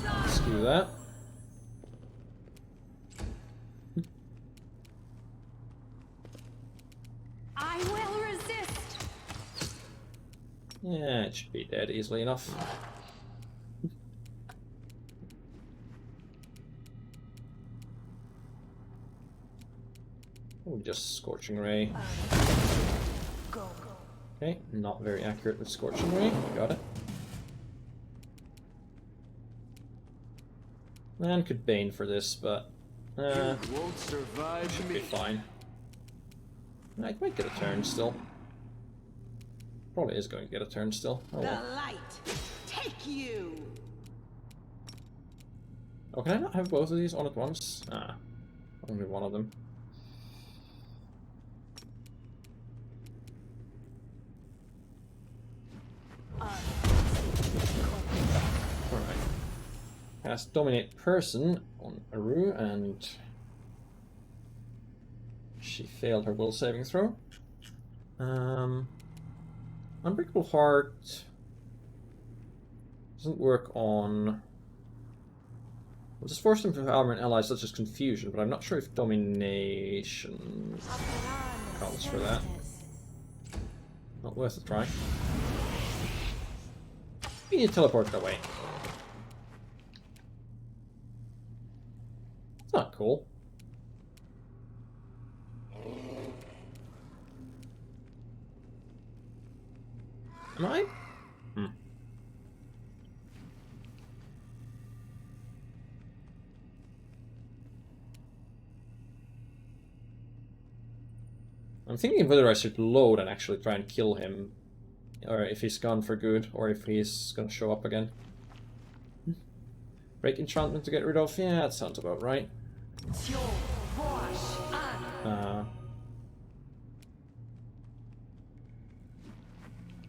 Let's do that. I will resist. Yeah, it should be dead easily enough. Oh, just Scorching Ray. Okay, not very accurate with Scorching Ray. Got it. And could Bane for this, but Won't survive should me. be fine. I might get a turn still. Probably is going to get a turn still. Oh, The well. light, take you. Oh, can I not have both of these on at once? Ah, only one of them. Alright. Cast Dominate Person on Aru, and she failed her will saving throw. Unbreakable Heart doesn't work on... We'll just force them to have armor and allies such as Confusion, but I'm not sure if Domination counts for that. Not worth a try. We need to teleport away. It's not cool. Am I? I'm thinking whether I should load and actually try and kill him, or if he's gone for good, or if he's gonna show up again. Break enchantment to get rid of? Yeah, that sounds about right.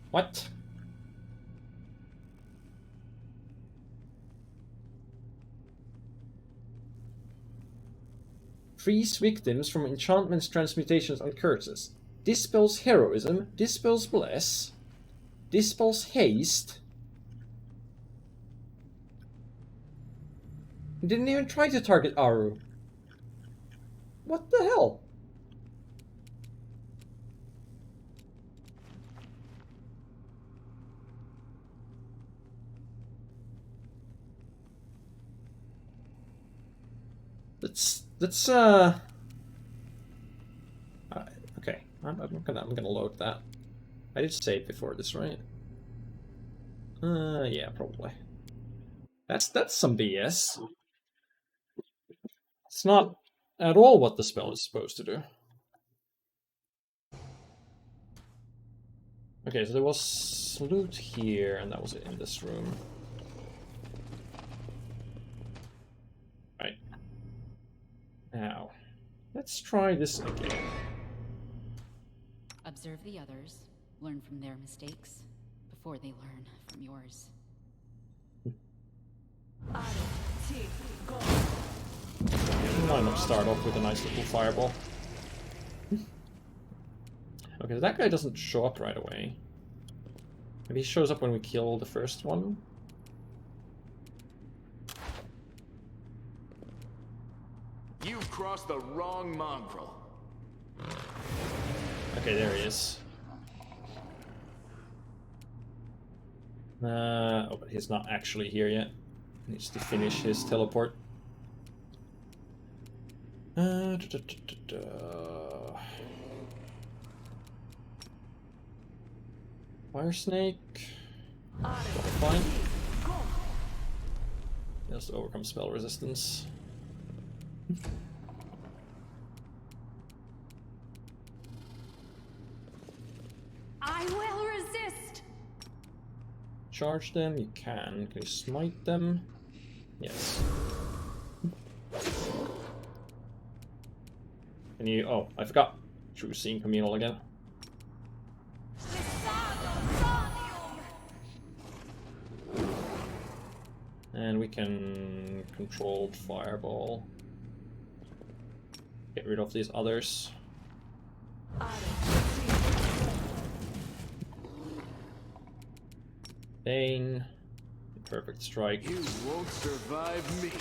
What? Frees victims from enchantments, transmutations, and curses. Dispels heroism, dispels bless, dispels haste. He didn't even try to target Aru. What the hell? let's okay. I'm gonna load that. I did save before this, right? Yeah, probably. That's some BS. It's not at all what the spell is supposed to do. Okay, so there was loot here, and that was in this room. Right. Now, let's try this again. Observe the others, learn from their mistakes, before they learn from yours. Why not start off with a nice little fireball? Okay, so that guy doesn't show up right away. Maybe he shows up when we kill the first one. You've crossed the wrong mongrel. Okay, there he is. Oh, but he's not actually here yet. He needs to finish his teleport. Fire snake. Fine. He has to overcome spell resistance. I will resist. Charge them, you can. Can you smite them? Yes. Can you... Oh, I forgot. True Seeing Communal again. And we can... Controlled Fireball. Get rid of these others. Bane. Perfect Strike. You won't survive me.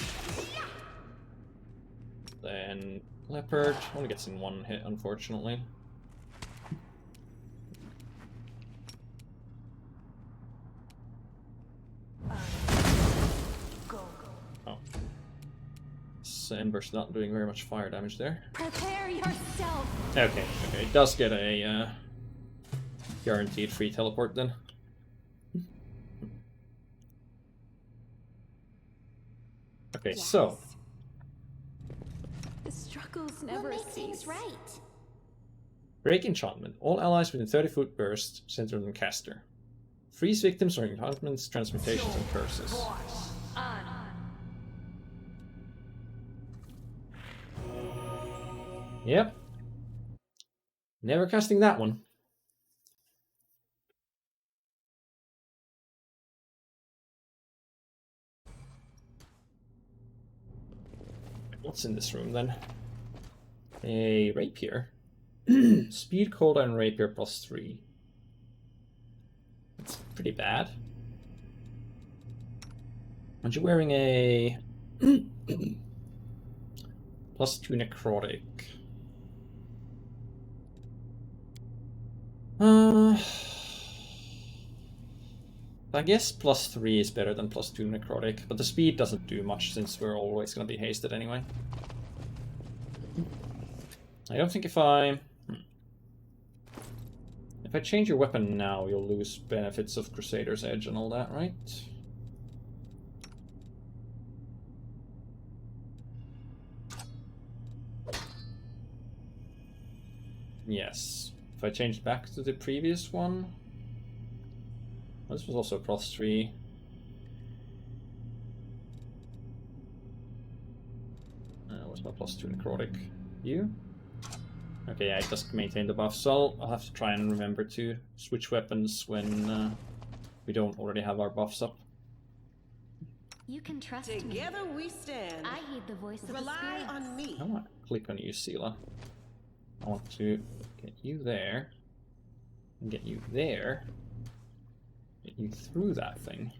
Then Leopard. Only gets in one hit, unfortunately. Oh. This Ember's not doing very much fire damage there. Prepare yourself. Okay, it does get a guaranteed free teleport then. Okay, Yes. so The struggles We'll never make cease. things right. break enchantment. All allies within 30-foot burst centered on caster. Freeze victims or enchantments, transmutations, and curses. Yep. Never casting that one. What's in this room then? A rapier. Speed, cold, and rapier +3. That's pretty bad. Aren't you wearing a +2 necrotic? I guess +3 is better than +2 necrotic, but the speed doesn't do much since we're always going to be hasted anyway. I don't think if I change your weapon now, you'll lose benefits of Crusader's Edge and all that, right? Yes. If I change back to the previous one... Well, this was also +3. What's my +2 necrotic? You? Okay, yeah, it does maintain the buff, so I'll have to try and remember to switch weapons when we don't already have our buffs up. You can trust me. Together we stand. I heed the voice of the Rely spirits. on me. I want to click on you, Sela. I want to get you there, and get you there, get you through that thing.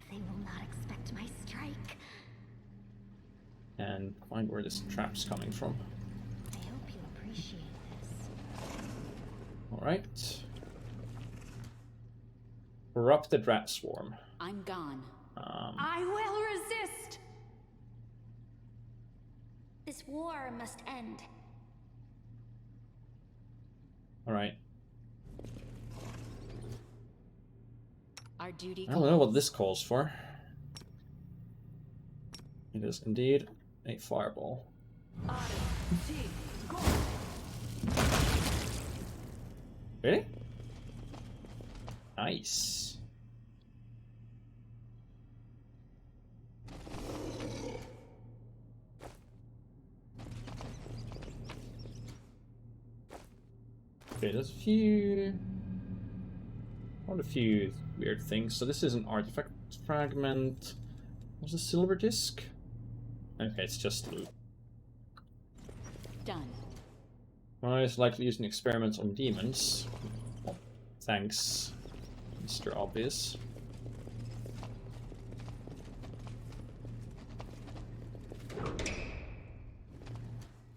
They will not expect my strike. And find where this trap's coming from. I hope you appreciate this. Alright. Corrupted Rat Swarm. I'm gone. I will resist. war must end. Alright. Our duty I don't know what this calls for. It is indeed a fireball. Really? Nice. Okay, there's a few weird things. So this is an artifact fragment. What's a silver disc? Okay, it's just loot. Done. Well, it's likely using experiments on demons. Well, thanks, Mr. Obvious.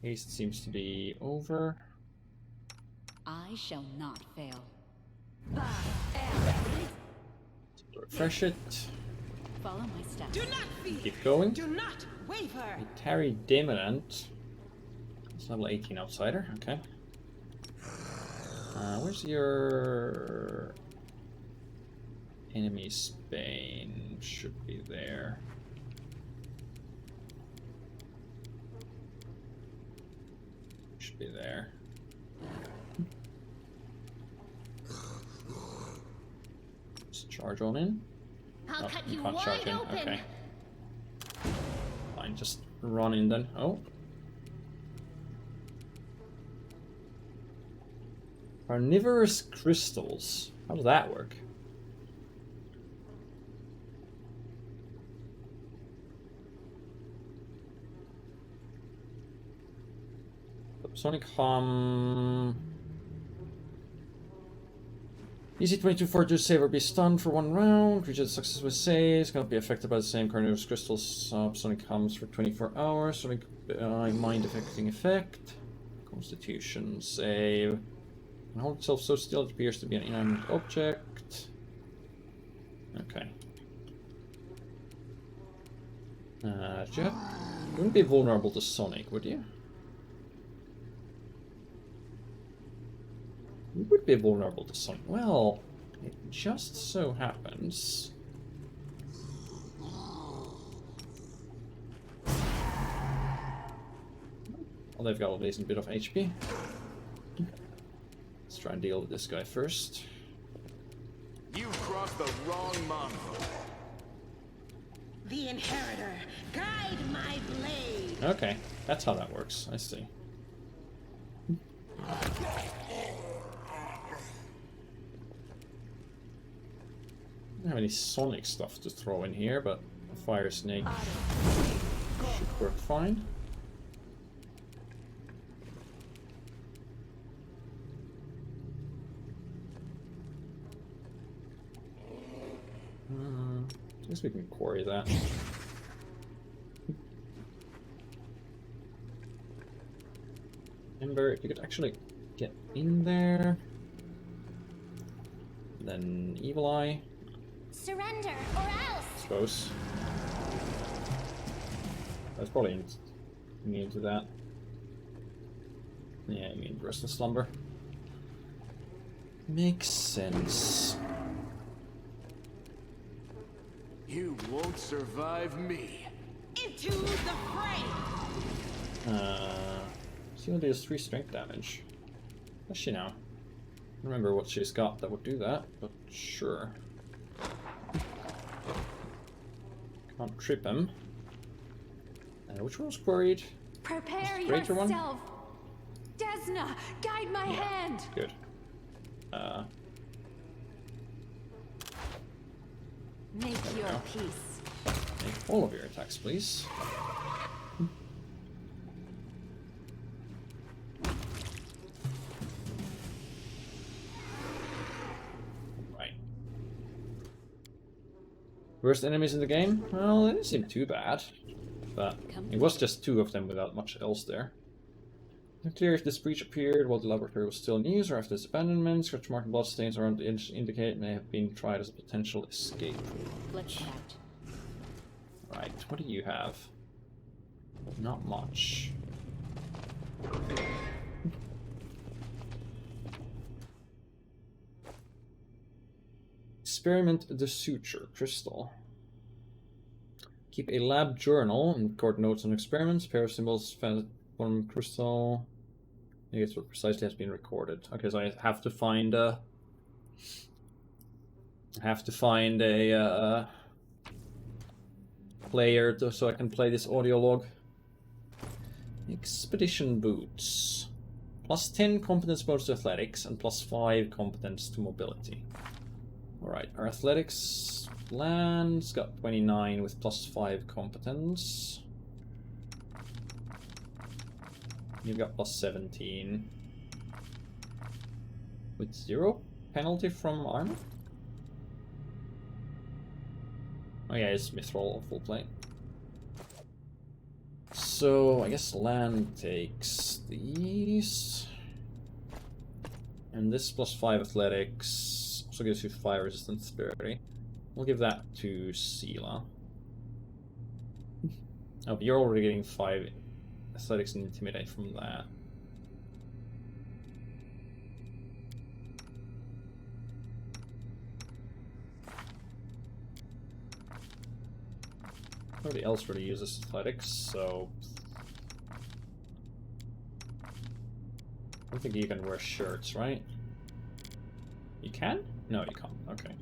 Haste seems to be over. I shall not fail. Refresh it. Follow my steps. Do not fear. Keep going. Do not waver. A Tarry Demonant. It's level 18 outsider. Okay. Where's your enemy Spain? Should be there. Should be there. Just charge on in. I'll Oh, cut you you can't charge wide in. open. Okay. Fine, just run in then. Oh. Carnivorous crystals. How does that work? Sonic Hum. Easy 22 fortune save or be stunned for 1 round. Creature that successfully saves cannot be affected by the same carnivorous crystals. Sonic Hums for 24 hours. Sonic mind affecting effect. Constitution save. And hold itself so still it appears to be an inanimate object. Okay. You wouldn't be vulnerable to Sonic, would you? You would be vulnerable to Sonic. Well, it just so happens. Well, they've got a decent bit of HP. Let's try and deal with this guy first. You've crossed the wrong mongrel. The Inheritor, guide my blade. Okay, that's how that works. I see. I don't have any Sonic stuff to throw in here, but a Fire Snake should work fine. I guess we can quarry that. Ember, if you could actually get in there. Then Evil Eye. Surrender or else. I suppose. That's probably immune to that. Yeah, immune to Restless Slumber. Makes sense. You won't survive me. Into the fray. She only deals 3 strength damage. Does she now? I don't remember what she's got that would do that, but sure. Can't trip him. Which one was quarried? Prepare Greater one? yourself. Desna, guide my hand. Good. Make your peace. Make all of your attacks, please. Right. Worst enemies in the game? Well, they didn't seem too bad. But it was just 2 of them without much else there. Not clear if this breach appeared while the laboratory was still in use, or after its abandonment. Scratch mark and bloodstains around the edge indicate it may have been tried as a potential escape route. Right, what do you have? Not much. Experiment the suture crystal. Keep a lab journal and record notes on experiments. Pair of symbols found from crystal. I guess what precisely has been recorded. Okay, so I have to find a. Player so I can play this audio log. Expedition boots. Plus 10 competence bonus to athletics and plus 5 competence to mobility. Alright, our athletics land's got 29 with plus 5 competence. You've got plus 17. With 0 penalty from armor? Oh yeah, it's mithril full plate. So I guess land takes these. And this plus 5 athletics also gives you 5 resistance 30. We'll give that to Sela. Oh, but you're already getting 5 athletics and intimidate from that. Nobody else really uses athletics, so I don't think you can wear shirts, right? You can? No, you can't. Okay.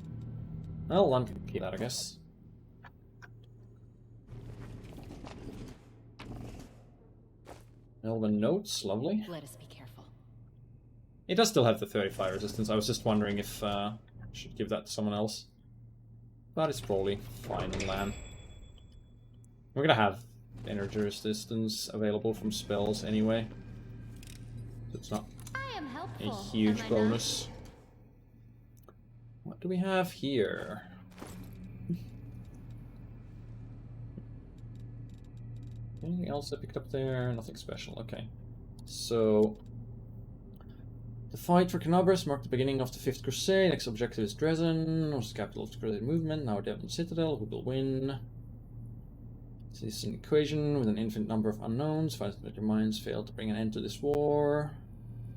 Well, one can keep that, I guess. Elven notes, lovely. Let us be careful. It does still have the 35 resistance. I was just wondering if I should give that to someone else. But it's probably fine in LAN. We're gonna have energy resistance available from spells anyway. So it's not I am helpful, a huge am I bonus. What do we have here? Anything else I picked up there? Nothing special, okay. So the fight for Canabras marked the beginning of the 5th Crusade. Next objective is Dresden, was the capital of the Crusade movement. Now Devon Citadel, who will win? This is an equation with an infinite number of unknowns. Find that your minds fail to bring an end to this war.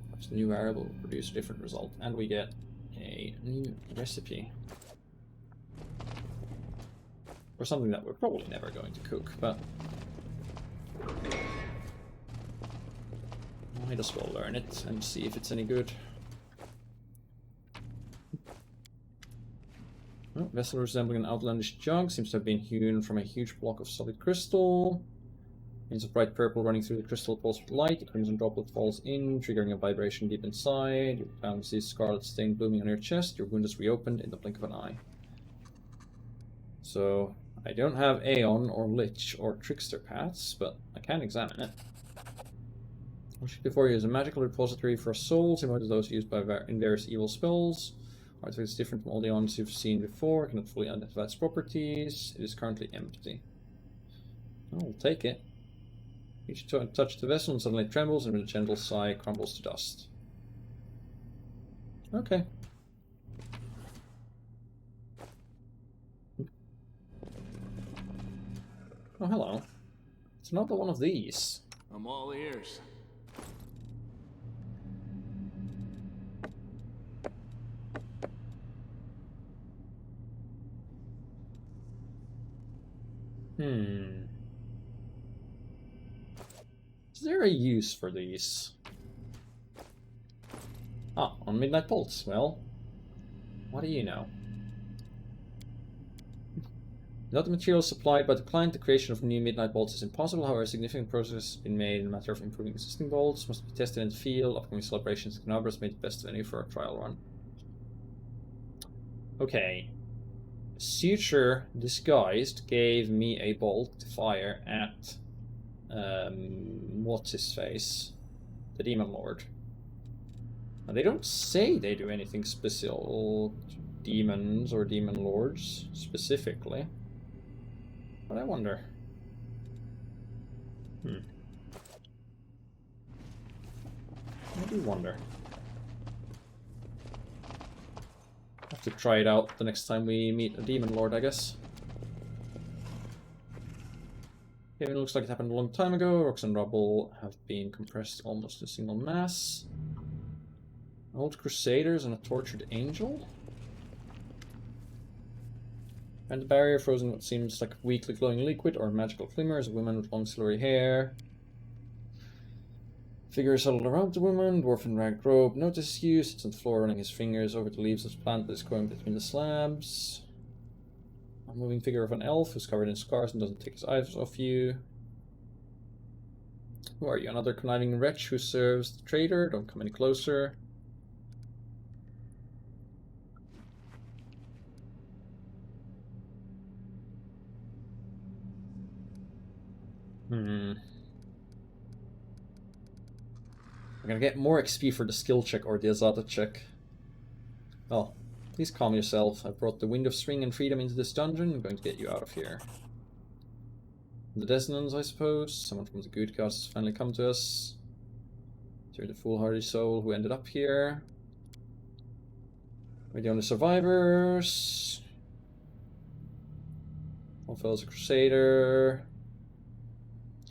Perhaps the new variable will produce a different result. And we get a new recipe. For something that we're probably never going to cook, but might as well learn it and see if it's any good. Oh, vessel resembling an outlandish jug seems to have been hewn from a huge block of solid crystal. Means of bright purple running through the crystal pulse with light. A crimson droplet falls in, triggering a vibration deep inside. You found this scarlet stain blooming on your chest. Your wound is reopened in the blink of an eye. So I don't have Aeon or Lich or Trickster paths, but I can examine it. Before you is a magical repository for souls, similar to those used by in various evil spells. Artifact is different from all the ones you've seen before. Cannot fully identify its properties. It is currently empty. I'll take it. Each touch the vessel and suddenly it trembles, and with a gentle sigh crumbles to dust. Okay. Oh, hello. It's another one of these. I'm all ears. Is there a use for these? Ah, on Midnight Bolts. Well, what do you know? Without the materials supplied by the client, the creation of new Midnight Bolts is impossible. However, a significant progress has been made in a matter of improving existing bolts. Must be tested in the field. Upcoming celebrations at Canabras made the best venue for a trial run. Okay. Suture Disguised gave me a bolt to fire at what's his face? The Demon Lord. Now, they don't say they do anything special to demons or demon lords specifically. But I wonder. I do wonder. Have to try it out the next time we meet a demon lord, I guess. It looks like it happened a long time ago. Rocks and rubble have been compressed almost to a single mass. Old crusaders and a tortured angel. And the barrier frozen in what seems like a weakly glowing liquid or magical glimmer is a woman with long silvery hair. Figure is huddled around the woman. Dwarf in ragged robe notices you, sits on the floor running his fingers over the leaves of the plant that is growing between the slabs. A moving figure of an elf who's covered in scars and doesn't take his eyes off you. Who are you? Another conniving wretch who serves the trader? Don't come any closer. I'm gonna get more XP for the skill check or the Azata check. Oh, please calm yourself. I've brought the Wind of Spring and Freedom into this dungeon. I'm going to get you out of here. The Desnons, I suppose. Someone from the good gods has finally come to us. You're the foolhardy soul who ended up here. We're the only survivors. One fellow's a crusader.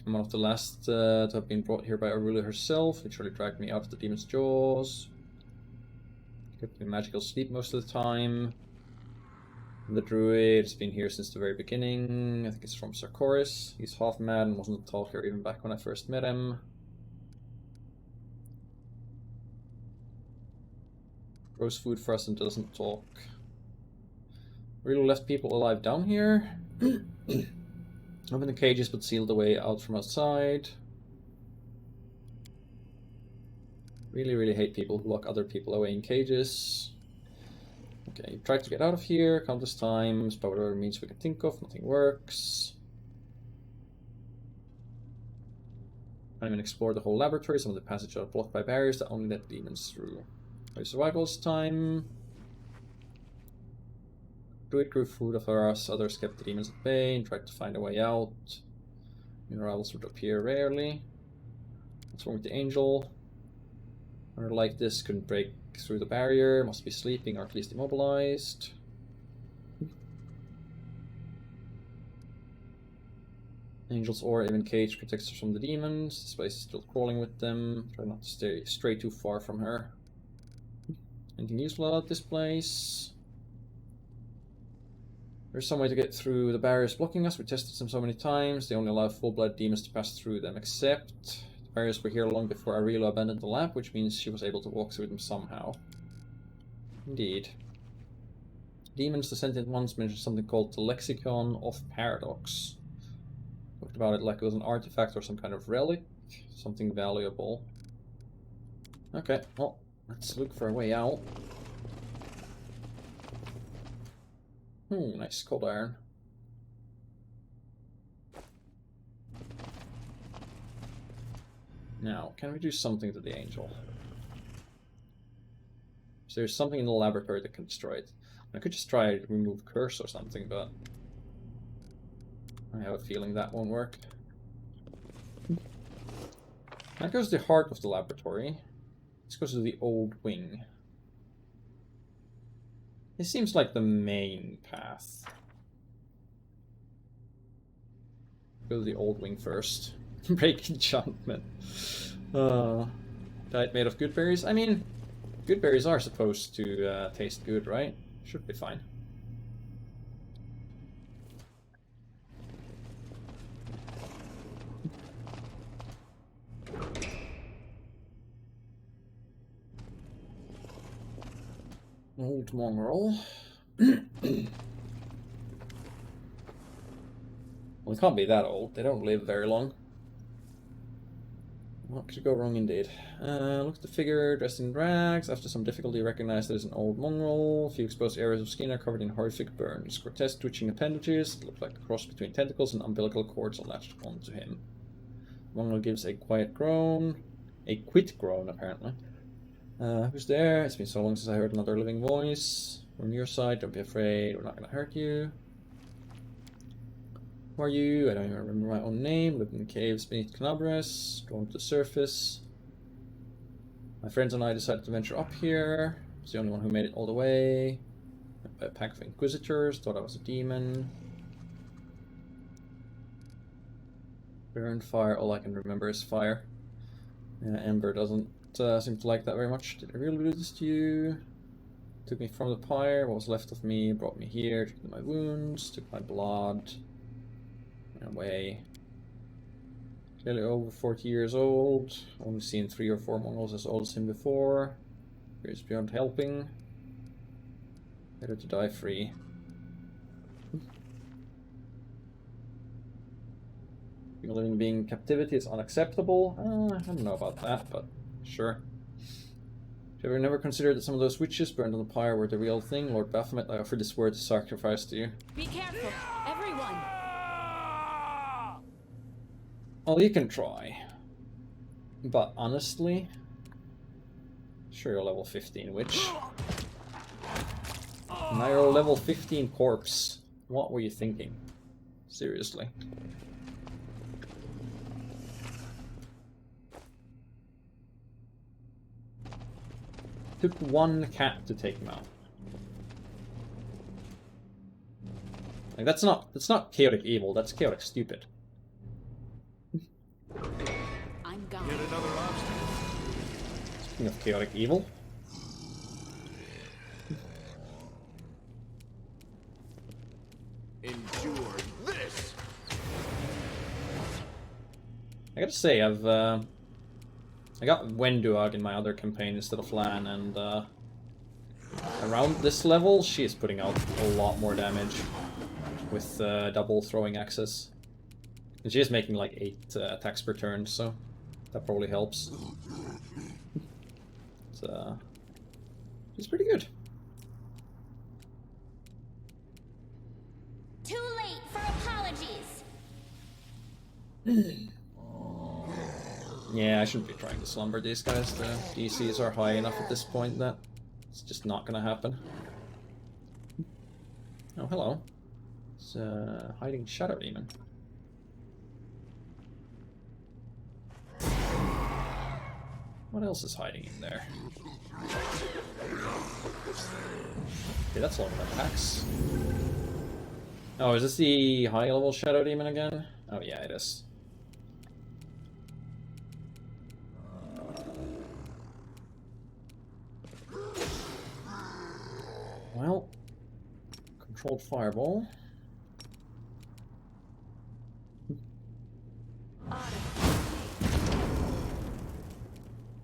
I'm one of the last to have been brought here by Arula herself, which really dragged me out of the demon's jaws. Kept me in magical sleep most of the time. The Druid has been here since the very beginning. I think it's from Sarkoris. He's half mad and wasn't a talker even back when I first met him. Grows food for us and doesn't talk. Really left people alive down here. Up in the cages but sealed away out from outside. Really hate people who lock other people away in cages. Okay, you've tried to get out of here countless times, by whatever means we can think of, nothing works. I even explored the whole laboratory, some of the passages are blocked by barriers that only let demons through. I survived all this time. Druid grew food for us, others kept the demons at bay and tried to find a way out. New rivals would appear rarely. What's wrong with the angel? Or like this couldn't break through the barrier, must be sleeping or at least immobilized. Angel's aura even cage protects her from the demons. This place is still crawling with them. Try not to stray too far from her. Anything useful about this place? There's some way to get through the barriers blocking us. We tested them so many times. They only allow full-blood demons to pass through them, except the barriers were here long before Arilo abandoned the lab, which means she was able to walk through them somehow. Indeed. Demons, the sentient ones, mentioned something called the Lexicon of Paradox. Talked about it like it was an artifact or some kind of relic. Something valuable. Okay, well, let's look for a way out. Nice cold iron. Now, can we do something to the angel? So there's something in the laboratory that can destroy it. I could just try to remove curse or something, but I have a feeling that won't work. That goes to the heart of the laboratory. This goes to the old wing. This seems like the main path. Go to the old wing first. Break enchantment. Diet made of good berries? I mean, good berries are supposed to taste good, right? Should be fine. Old mongrel. Well, it can't be that old. They don't live very long. What could go wrong indeed? Look at the figure, dressed in rags. After some difficulty, recognize that it's an old mongrel. A few exposed areas of skin are covered in horrific burns. Grotesque twitching appendages that look like a cross between tentacles and umbilical cords are latched onto him. Mongrel gives a quiet groan. A quit groan, apparently. Who's there? It's been so long since I heard another living voice. We're on your side, don't be afraid, we're not gonna hurt you. Who are you? I don't even remember my own name. Lived in the caves beneath Canabres, drawn to the surface. My friends and I decided to venture up here. I was the only one who made it all the way. Met by a pack of inquisitors, thought I was a demon. Burn, fire, all I can remember is fire. Ember doesn't seem to like that very much. Did I really do this to you? Took me from the pyre, what was left of me, brought me here, took my wounds, took my blood, went away. Clearly over 40 years old, only seen 3 or 4 Mongols as old as him before. Fears beyond helping. Better to die free. Being a living being in captivity is unacceptable. I don't know about that, but sure. Have you ever never considered that some of those witches burned on the pyre were the real thing? Lord Baphomet, I offer this word to sacrifice to you. Be careful, everyone! Well, you can try. But honestly... Sure, you're level 15 witch. Now you're a level 15 corpse. What were you thinking? Seriously. Took one cat to take him out. Like that's not chaotic evil, that's chaotic stupid. I'm gone. Yet another obstacle. Speaking of chaotic evil. Endure this. I gotta say, I got Wenduag in my other campaign instead of Lan, and around this level, she is putting out a lot more damage with double throwing axes. And she is making like 8 attacks per turn, so that probably helps. She's pretty good. Too late for apologies. Yeah, I shouldn't be trying to slumber these guys. The DCs are high enough at this point that it's just not gonna happen. Oh, hello. It's hiding Shadow Demon. What else is hiding in there? Okay, that's a lot of attacks. Oh, is this the high level Shadow Demon again? Oh yeah, it is. Well, controlled fireball.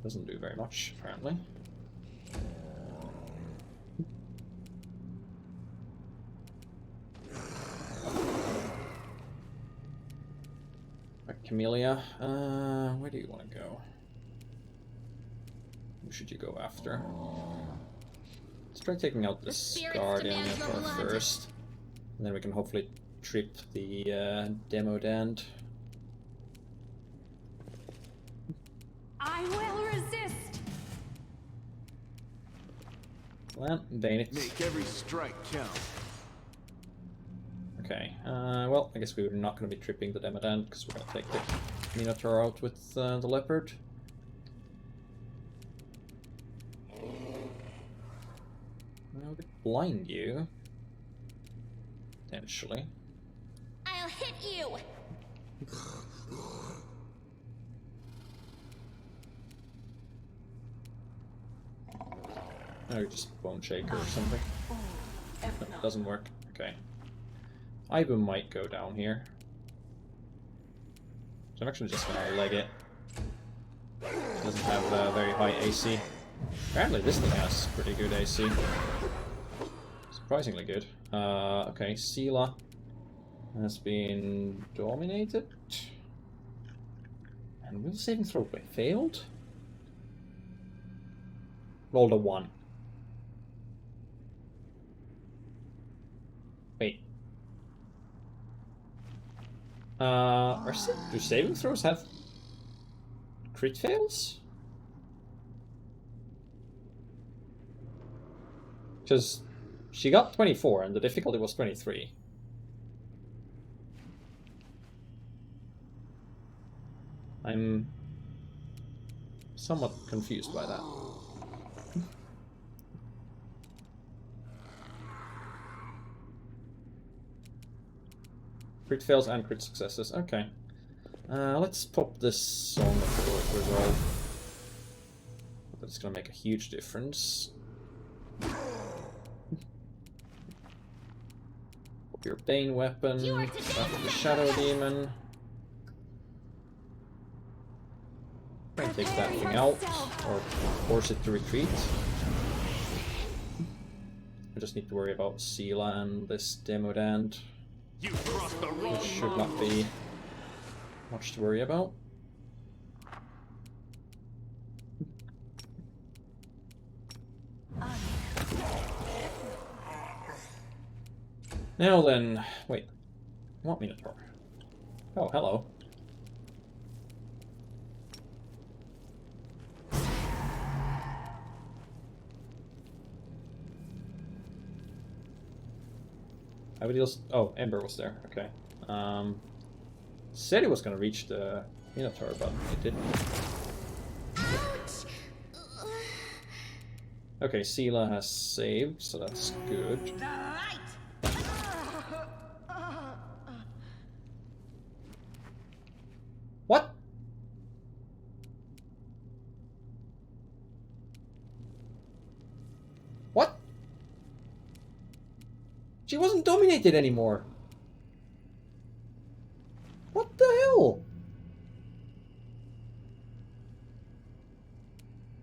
Doesn't do very much, apparently. Right, Camellia, where do you want to go? Who should you go after? Let's try taking out this Guardian first, and then we can hopefully trip the demo dand. I will resist. Well, bane it. Make every strike count. Okay, well, I guess we're not going to be tripping the demo dand because we're going to take the Minotaur out with the Leopard. We could blind you. Potentially. I'll hit you. Oh, just Bone Shaker or something. No, it doesn't work. Okay. Ibu might go down here. So I'm actually just gonna leg it. It doesn't have very high AC. Apparently this thing has pretty good AC. Surprisingly good. Okay, Sela has been dominated. And will saving throw failed? Rolled a 1. Wait. Do saving throws have crit fails? Because she got 24 and the difficulty was 23. I'm somewhat confused by that. Crit fails and crit successes, okay. Let's pop this on the quick resolve. That's gonna make a huge difference. Pop your Bane weapon, back the Shadow Demon. Try and take that thing out, or force it to retreat. I just need to worry about Sela and this Demodand. Which should not be much to worry about. Now then, wait, what Minotaur? Oh, hello. Oh, Ember was there. Okay. Said he was gonna reach the Minotaur, but it didn't. Okay, Sela has saved, so that's good. What? What? She wasn't dominated anymore. What the hell?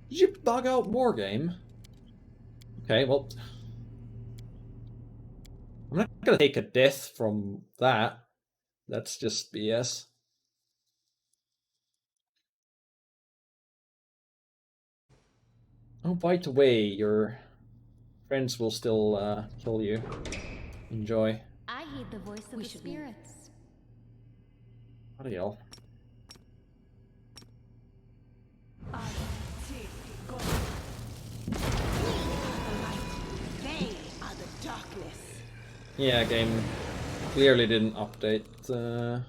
Did you bug out more game? Okay, well, I'm not gonna take a death from that. That's just BS. Oh, by the way, your friends will still kill you. Enjoy. I heed the voice of the spirits. What the hell? They are the darkness. Yeah, game clearly didn't update the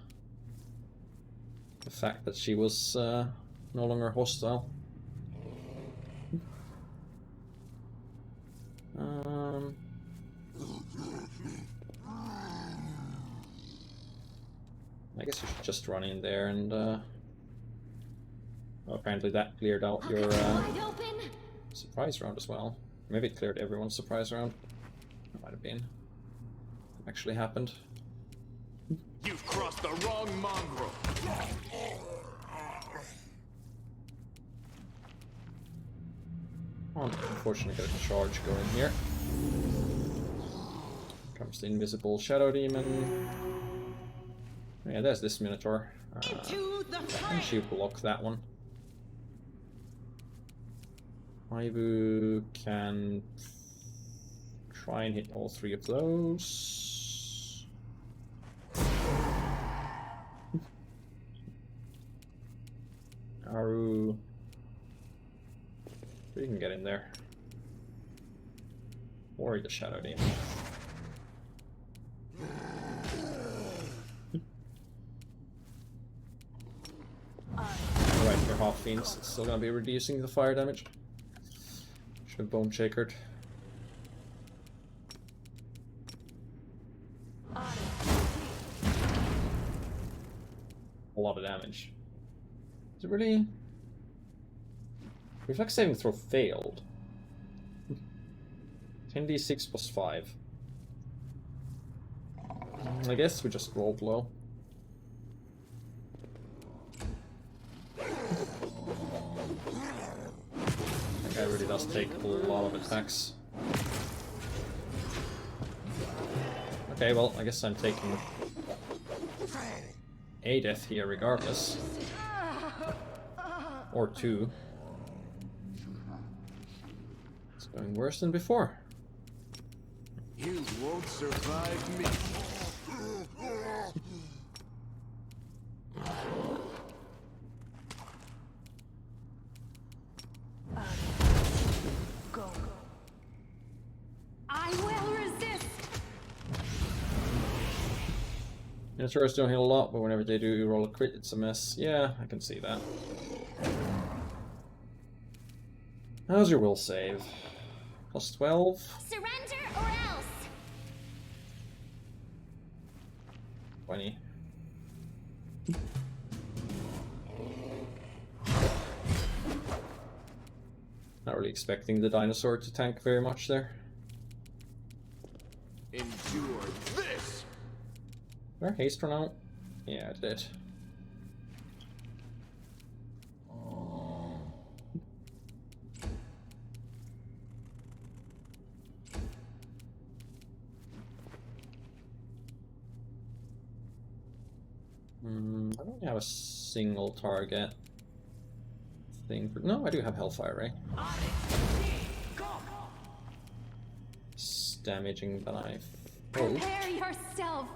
fact that she was no longer hostile. I guess you should just run in there and well, apparently that cleared out your surprise round as well. Maybe it cleared everyone's surprise round. It might have been. It actually happened. You've crossed the wrong mongrel. Oh, unfortunately got a charge going here. Comes the invisible Shadow Demon. Yeah, there's this Minotaur. Can she block that one? Maibu can try and hit all three of those. Aru. You can get in there. Or the Shadow Demon. Alright, you're half fiends. It's still gonna be reducing the fire damage. Should have bone shakered. A lot of damage. Is it really? Reflex saving throw failed. 10d6 plus 5. I guess we just rolled low. That guy really does take a lot of attacks. Okay, well, I guess I'm taking a death here regardless. Or two. It's going worse than before. You won't survive me. Go. I will resist. Minotaurs don't heal a lot, but whenever they do, you roll a crit, it's a mess. Yeah, I can see that. How's your will save? Plus 12? Surrender or else. 20. Not really expecting the dinosaur to tank very much there. Endure this! Did our haste run out? Yeah, it did. I don't have a single target thing for. No, I do have Hellfire Ray. It's damaging than I hoped. Prepare yourself.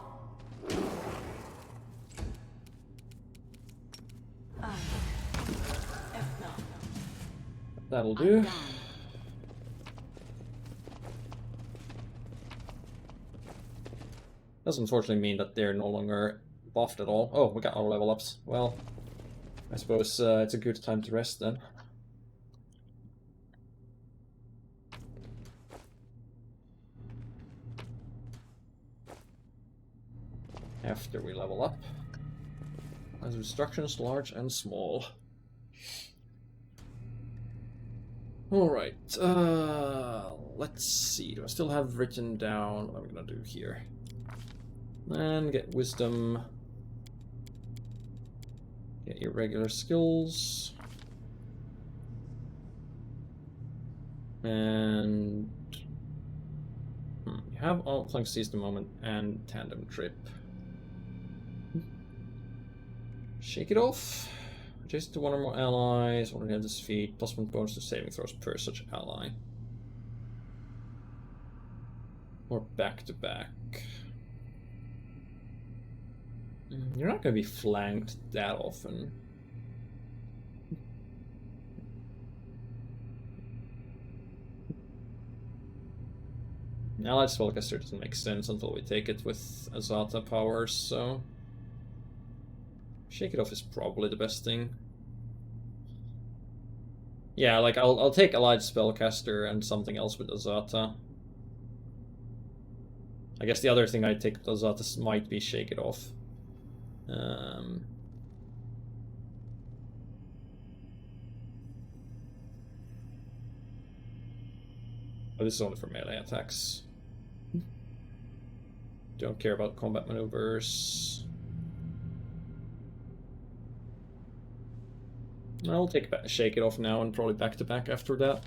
That'll do. Does unfortunately mean that they're no longer buffed at all. Oh, we got our level ups. Well, I suppose it's a good time to rest then. After we level up. As instructions large and small. Alright, let's see. Do I still have written down what I'm gonna do here? And get wisdom. Get your regular skills. And you have Outflank Seize the Moment and Tandem Trip. Shake it off. Adjacent to one or more allies, already have this feat, +1 bonus to saving throws per such ally. Or back to back. You're not going to be flanked that often. Allied Spellcaster doesn't make sense until we take it with Azata powers, so Shake it off is probably the best thing. Yeah, like I'll take Allied Spellcaster and something else with Azata. I guess the other thing I'd take with Azata might be Shake it off. Oh, this is only for melee attacks. Don't care about combat maneuvers. I'll shake it off now and probably back to back after that.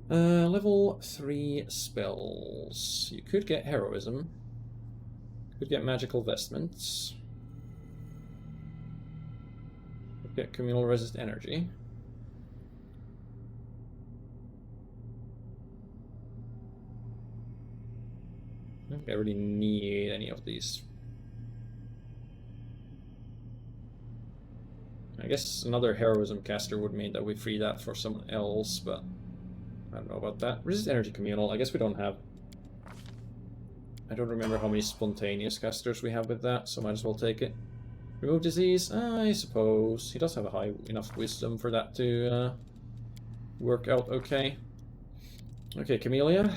Level 3 spells. You could get Heroism. Could get Magical Vestments. Could get Communal Resist Energy. I don't think I really need any of these. I guess another Heroism caster would mean that we free that for someone else, but I don't know about that. Resist Energy Communal, I guess we don't have... I don't remember how many spontaneous casters we have with that, so might as well take it. Remove Disease, I suppose. He does have a high enough wisdom for that to work out okay. Okay, Camellia.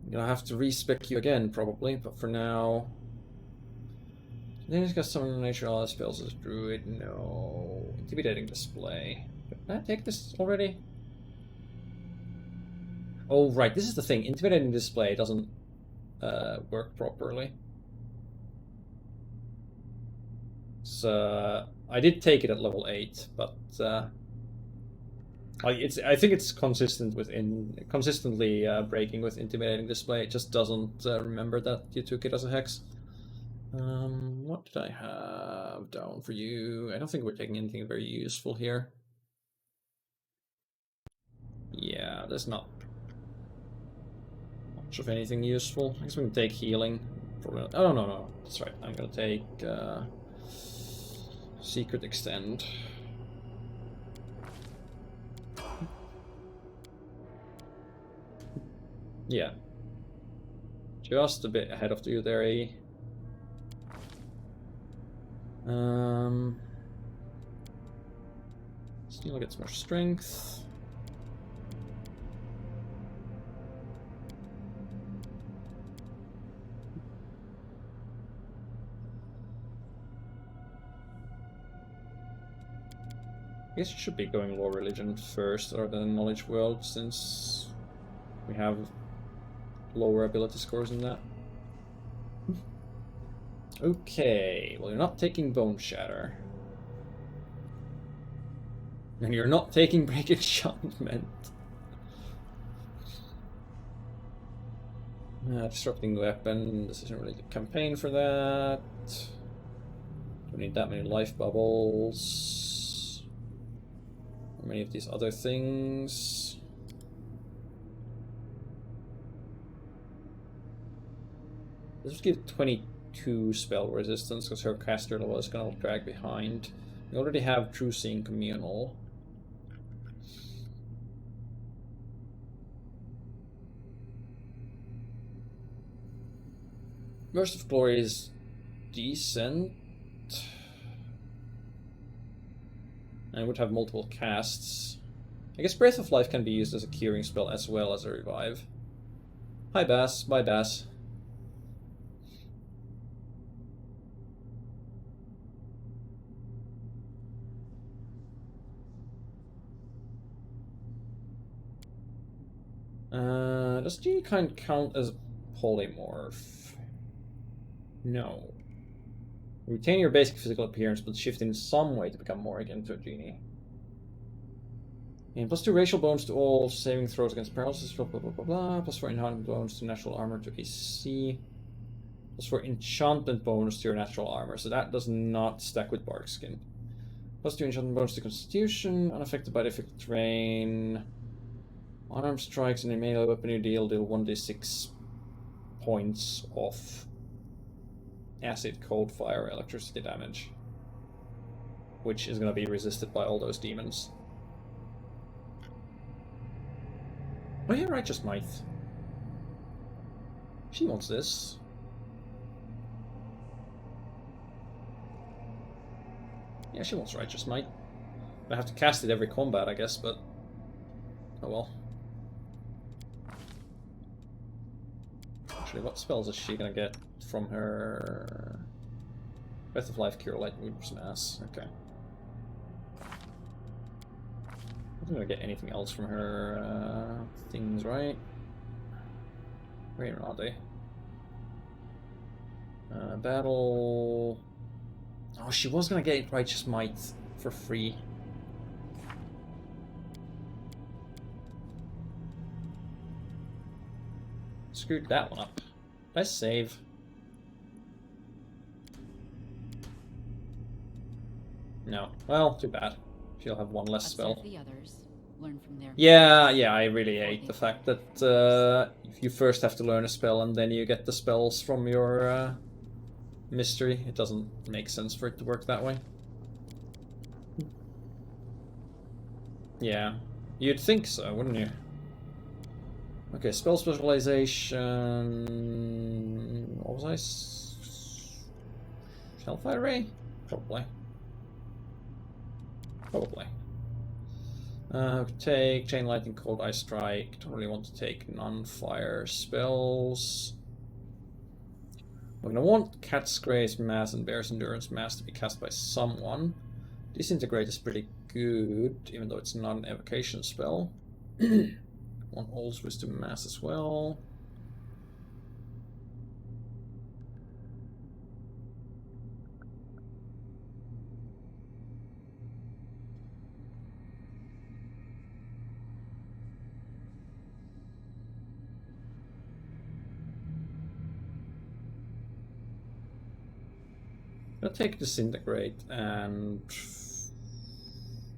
I'm gonna have to respec you again, probably, but for now... Then he's got some natural spells as a druid. No. Intimidating Display. Did I take this already? Oh, right. This is the thing. Intimidating Display doesn't work properly. So, I did take it at level 8, but I think it's consistent with consistently breaking with Intimidating Display. It just doesn't remember that you took it as a hex. What did I have down for you? I don't think we're taking anything very useful here. Yeah, there's not much of anything useful. I guess we can take healing. Probably not. Oh, no. That's right. I'm gonna take Secret Extend. Yeah. Just a bit ahead of you there, eh? Steel gets more strength. guess you should be going Law Religion first, rather than Knowledge World, since we have lower ability scores than that. Okay, well, you're not taking Bone Shatter. And you're not taking Break Enchantment. Disrupting Weapon, this isn't really the campaign for that. Don't need that many life bubbles. Or many of these other things. This would give 22 spell resistance because her caster level is going to drag behind. We already have True Seeing Communal. Burst of Glory is decent. And it would have multiple casts. I guess Breath of Life can be used as a curing spell as well as a revive. Hi Bass, bye Bass. Does Genie Kind count as polymorph? No. Retain your basic physical appearance, but shift in some way to become more akin to a genie. And +2 racial bonus to all saving throws against paralysis, blah blah blah blah blah. +4 enhancement bonus to natural armor to AC. +4 enchantment bonus to your natural armor, so that does not stack with Barkskin. +2 enchantment bonus to Constitution, unaffected by the effect of terrain. Unarmed strikes and a melee weapon you deal 1d6 points of acid, cold, fire, electricity damage, which is going to be resisted by all those demons. Oh yeah, Righteous Might. She wants this. Yeah, she wants Righteous Might. I have to cast it every combat, I guess, but oh well. Actually, what spells is she gonna get from her Breath of Life, Cure Light, Weaver's Mass? Okay. I'm not gonna get anything else from her things, right? Where are they? Battle. Oh, she was gonna get Righteous Might for free. Screwed that one up. Nice save. No. Well, too bad. She'll have one less spell. The others. Learn from their Yeah, I really hate the fact that you first have to learn a spell and then you get the spells from your mystery. It doesn't make sense for it to work that way. Yeah, you'd think so, wouldn't you? Okay, spell specialization. What was I? Hellfire Ray? Probably. Take Chain Lightning, Cold Ice Strike. Don't really want to take non-fire spells. We're gonna want Cat's Grace Mass and Bear's Endurance Mass to be cast by someone. Disintegrate is pretty good, even though it's not an evocation spell. Want All's Wisdom Mass as well. I'll take Disintegrate and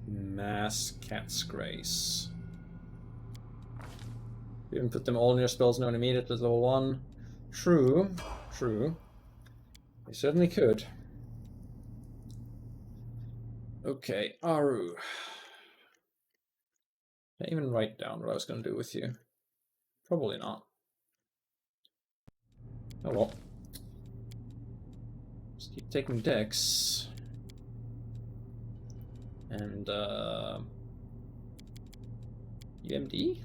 Mass Cat's Grace. You can put them all in your spells known immediately at level 1. True. You certainly could. Okay, Aru. Did I even write down what I was going to do with you? Probably not. Oh well. Just keep taking Dex. And, UMD?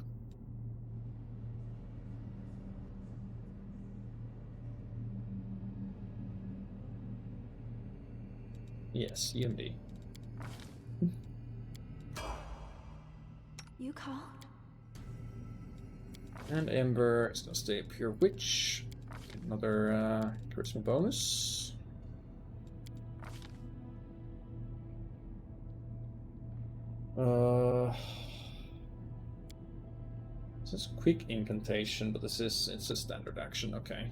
Yes, UMD. You called? And Ember is gonna stay a pure witch. Get another charisma bonus. This is quick incantation, but it's a standard action, okay.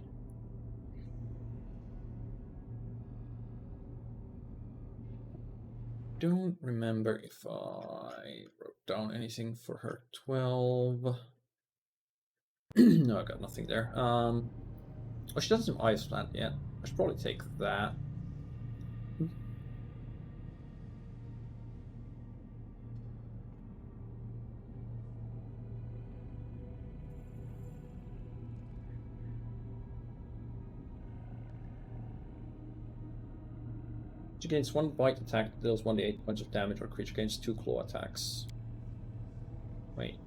Don't remember if I wrote down anything for her 12. No, I got nothing there. Oh, she doesn't have Ice Plant yet. I should probably take that. She gains 1 bite attack, deals 1d8 points of damage, or creature gains 2 claw attacks. Wait.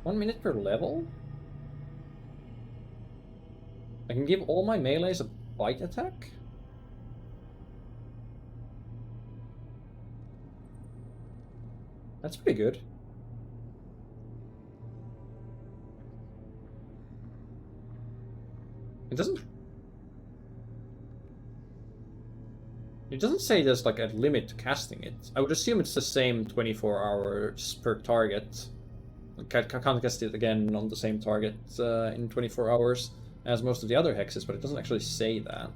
One minute per level? I can give all my melees a bite attack? That's pretty good. It doesn't say there's like a limit to casting it. I would assume it's the same 24 hours per target. I can't cast it again on the same target in 24 hours as most of the other hexes, but it doesn't actually say that.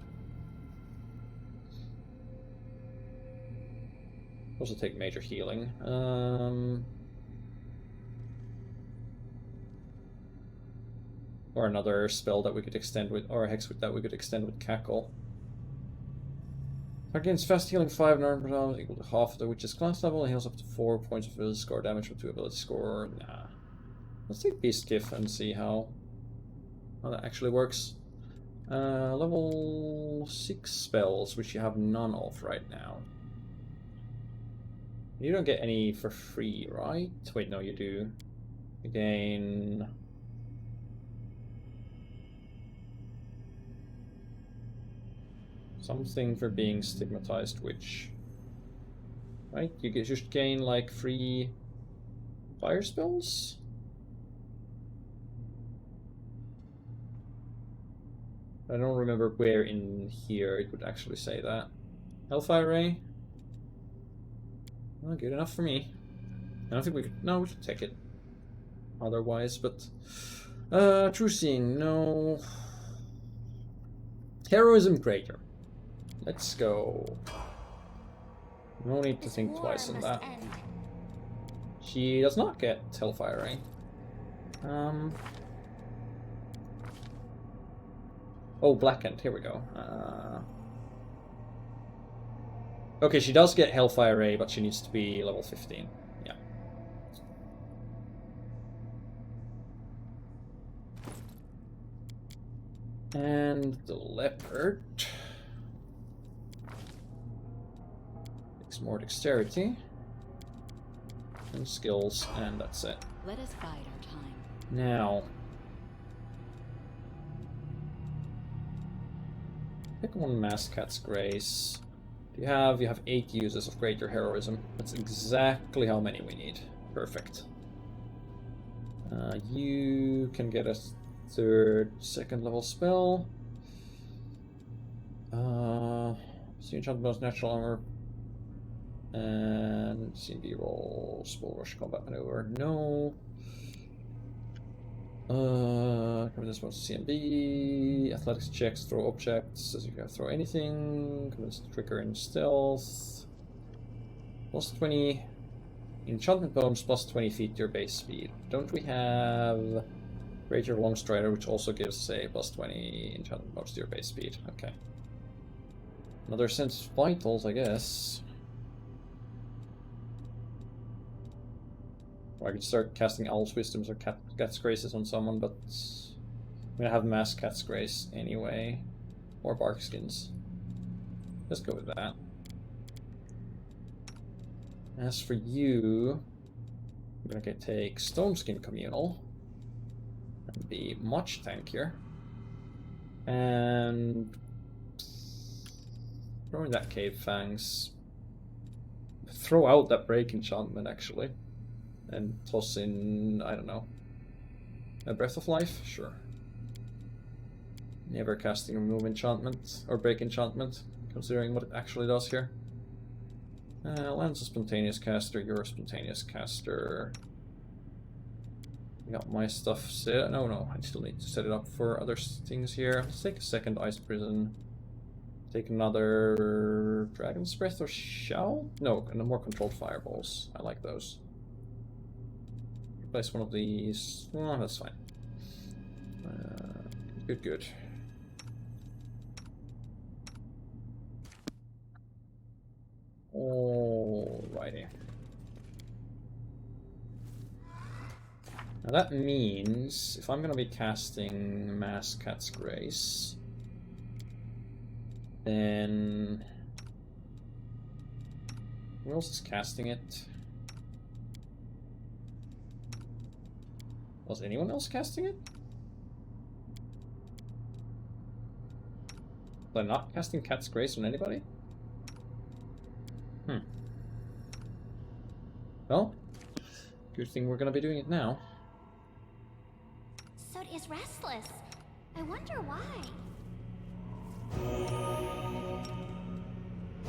Also take major healing. Or another spell that we could extend with, or a hex that we could extend with Cackle. Against fast healing 5 and armor rounds equal to half of the witch's class level, and heals up to 4 points of ability score damage from 2 ability score. Nah. Let's take Beast Gift and see how that actually works. Level 6 spells, which you have none of right now. You don't get any for free, right? Wait, no, you do. You gain... something for being stigmatized witch. Right? You just gain like free fire spells? I don't remember where in here it would actually say that. Hellfire Ray? Well, good enough for me. I don't think we could... no, we should take it otherwise, but... True Seeing, no. Heroism Greater. Let's go. No need to think twice on that. She does not get Hellfire Ray. Oh, Blackened. Here we go. Okay, she does get Hellfire Ray, but she needs to be level 15. Yeah. And the Leopard. Takes more dexterity. And skills, and that's it. Let us bide our time. Now. Pick one Masked Cat's Grace. You have 8 uses of Greater Heroism. That's exactly how many we need. Perfect. You can get a 3rd, 2nd level spell. See enchantment bonus, natural armor, and CMB roll, Spell Rush, combat maneuver. No. Cover this one CMB, athletics checks, throw objects, as you can throw anything, convince trigger in stealth, plus 20, enchantment bonus, plus 20 feet to your base speed. Don't we have Greater Longstrider, which also gives a plus 20 enchantment bonus to your base speed? Okay. Another Sense of Vitals, I guess. Or I could start casting Owl's Wisdoms or Cat's Graces on someone, but I'm gonna have Masked Cat's Grace anyway. Or Barkskins. Let's go with that. As for you, I'm gonna take Stoneskin Communal and be much tankier. And Throw in that Cave Fangs. Throw out that Break enchantment, actually. And toss in, I don't know, a Breath of Life? Sure. Never casting Remove enchantment, or Break enchantment, considering what it actually does here. Lance a Spontaneous Caster, you're a Spontaneous Caster. I got my stuff set. No, I still need to set it up for other things here. Let's take a second Ice Prison. Take another Dragon's Breath or Shout? No, and more controlled fireballs. I like those. Replace one of these. Oh, that's fine. Good. Alrighty. Now that means if I'm gonna be casting Mass Cat's Grace, then who else is casting it? Was anyone else casting it? Was I not casting Cat's Grace on anybody? Well, good thing we're gonna be doing it now. Sod is restless. I wonder why.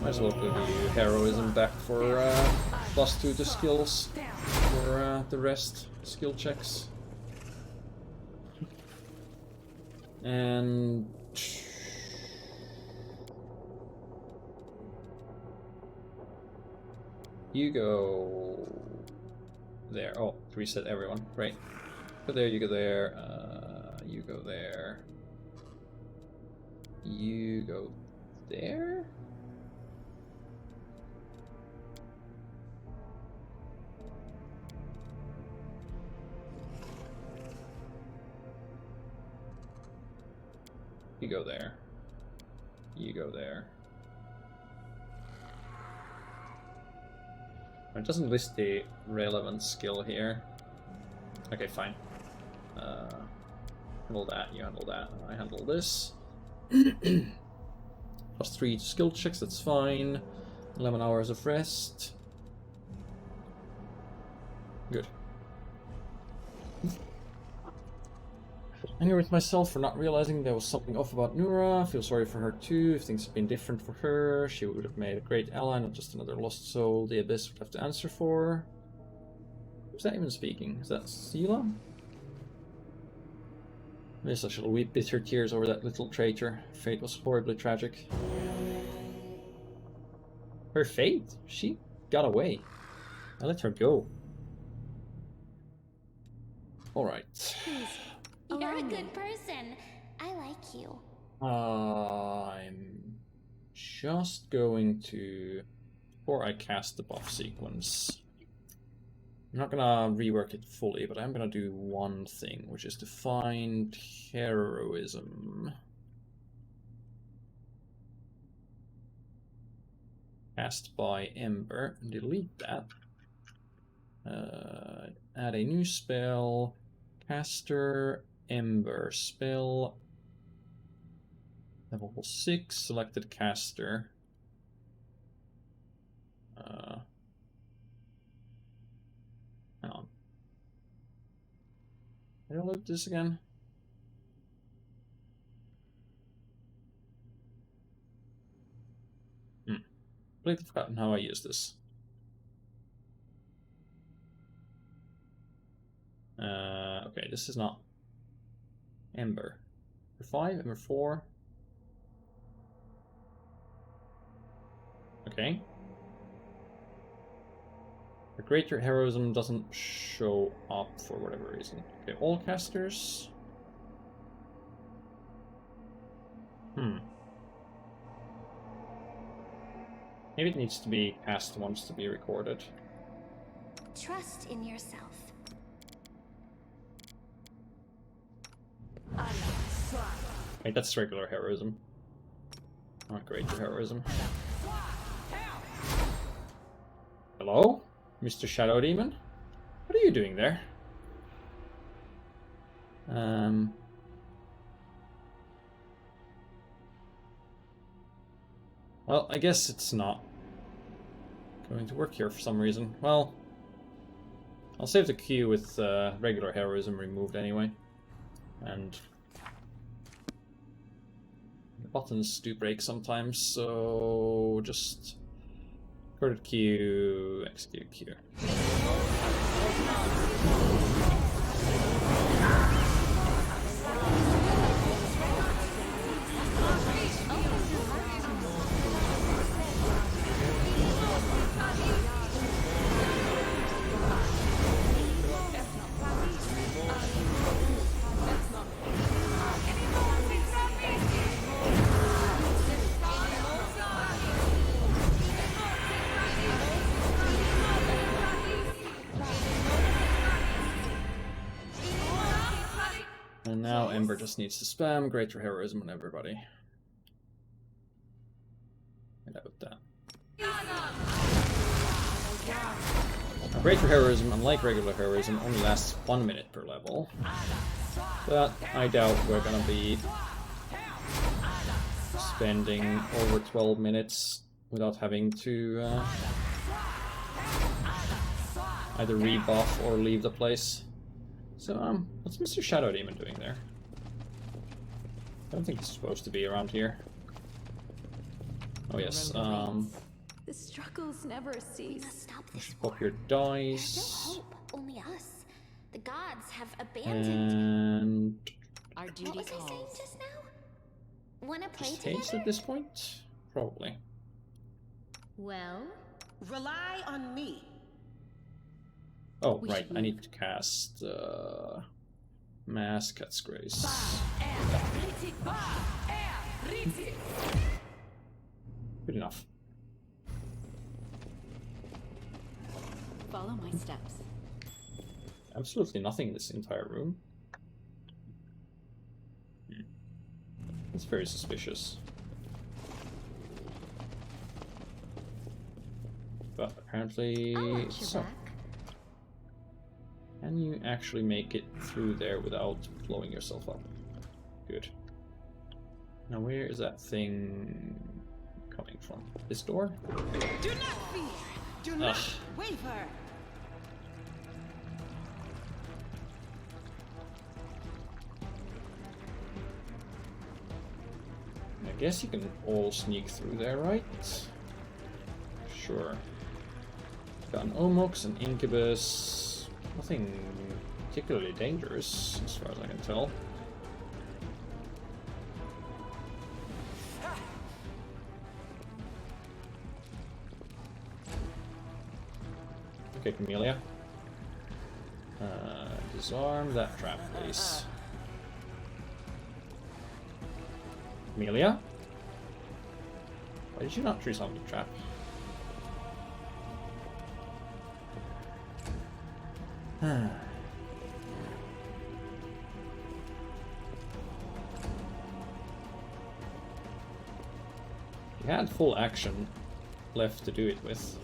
Might as well give you heroism back for +2 to skills for the rest skill checks. And you go there. Oh, reset everyone. Great. Go there, you go there. You go there. You go there? You go there. You go there. It doesn't list the relevant skill here. Okay, fine. Handle that, you handle that, I handle this. +3 to skill checks, that's fine. 11 hours of rest. Good. Angry with myself for not realizing there was something off about Nura. Feel sorry for her too. If things had been different for her, she would have made a great ally, not just another lost soul the Abyss would have to answer for. Who's that even speaking? Is that Sela? Yes, I shall weep bitter tears over that little traitor. Fate was horribly tragic. Her fate? She got away. I let her go. Alright. You're a good person. I like you. I'm just going to, before I cast the buff sequence, I'm not gonna rework it fully, but I'm gonna do one thing, which is to find heroism. Cast by Ember, delete that. Add a new spell, caster Ember spell, level 6, selected caster. Hang on. Did I load this again? Completely forgotten how I use this. Okay, this is not Ember. Ember 5, Ember 4. Okay. The greater heroism doesn't show up for whatever reason. Okay, all casters. Maybe it needs to be cast once to be recorded. Trust in yourself. Wait, that's regular heroism. Not greater heroism. Hello? Mr. Shadow Demon? What are you doing there? Well, I guess it's not going to work here for some reason. Well, I'll save the queue with regular heroism removed anyway. And the buttons do break sometimes, so just go to the queue, execute queue. And now Ember just needs to spam Greater Heroism on everybody. And out with that. Now, Greater Heroism, unlike regular heroism, only lasts 1 minute per level. But I doubt we're gonna be spending over 12 minutes without having to either rebuff or leave the place. So, what's Mr. Shadow Demon doing there? I don't think he's supposed to be around here. Oh yes, The struggles never cease. Stop you this should war. pop your There's dice. no hope. Only us. The gods have abandoned. And Our What duty was I saying calls. just now? Wanna play just haste together? at this point? Probably. Well, Rely on me. Oh, We right, should I need to cast Mass Cat's Grace. Good enough. Follow my steps. Absolutely nothing in this entire room. That's very suspicious. But apparently, I'll watch your so. back. Can you actually make it through there without blowing yourself up? Good. Now where is that thing coming from? This door? Do not fear. Do not Ugh. waver. I guess you can all sneak through there, right? Sure. Got an Omox, an Incubus. Nothing particularly dangerous, as far as I can tell. Okay, Camellia. Disarm that trap, please. Camellia? Why did you not disarm the trap? You had full action left to do it with.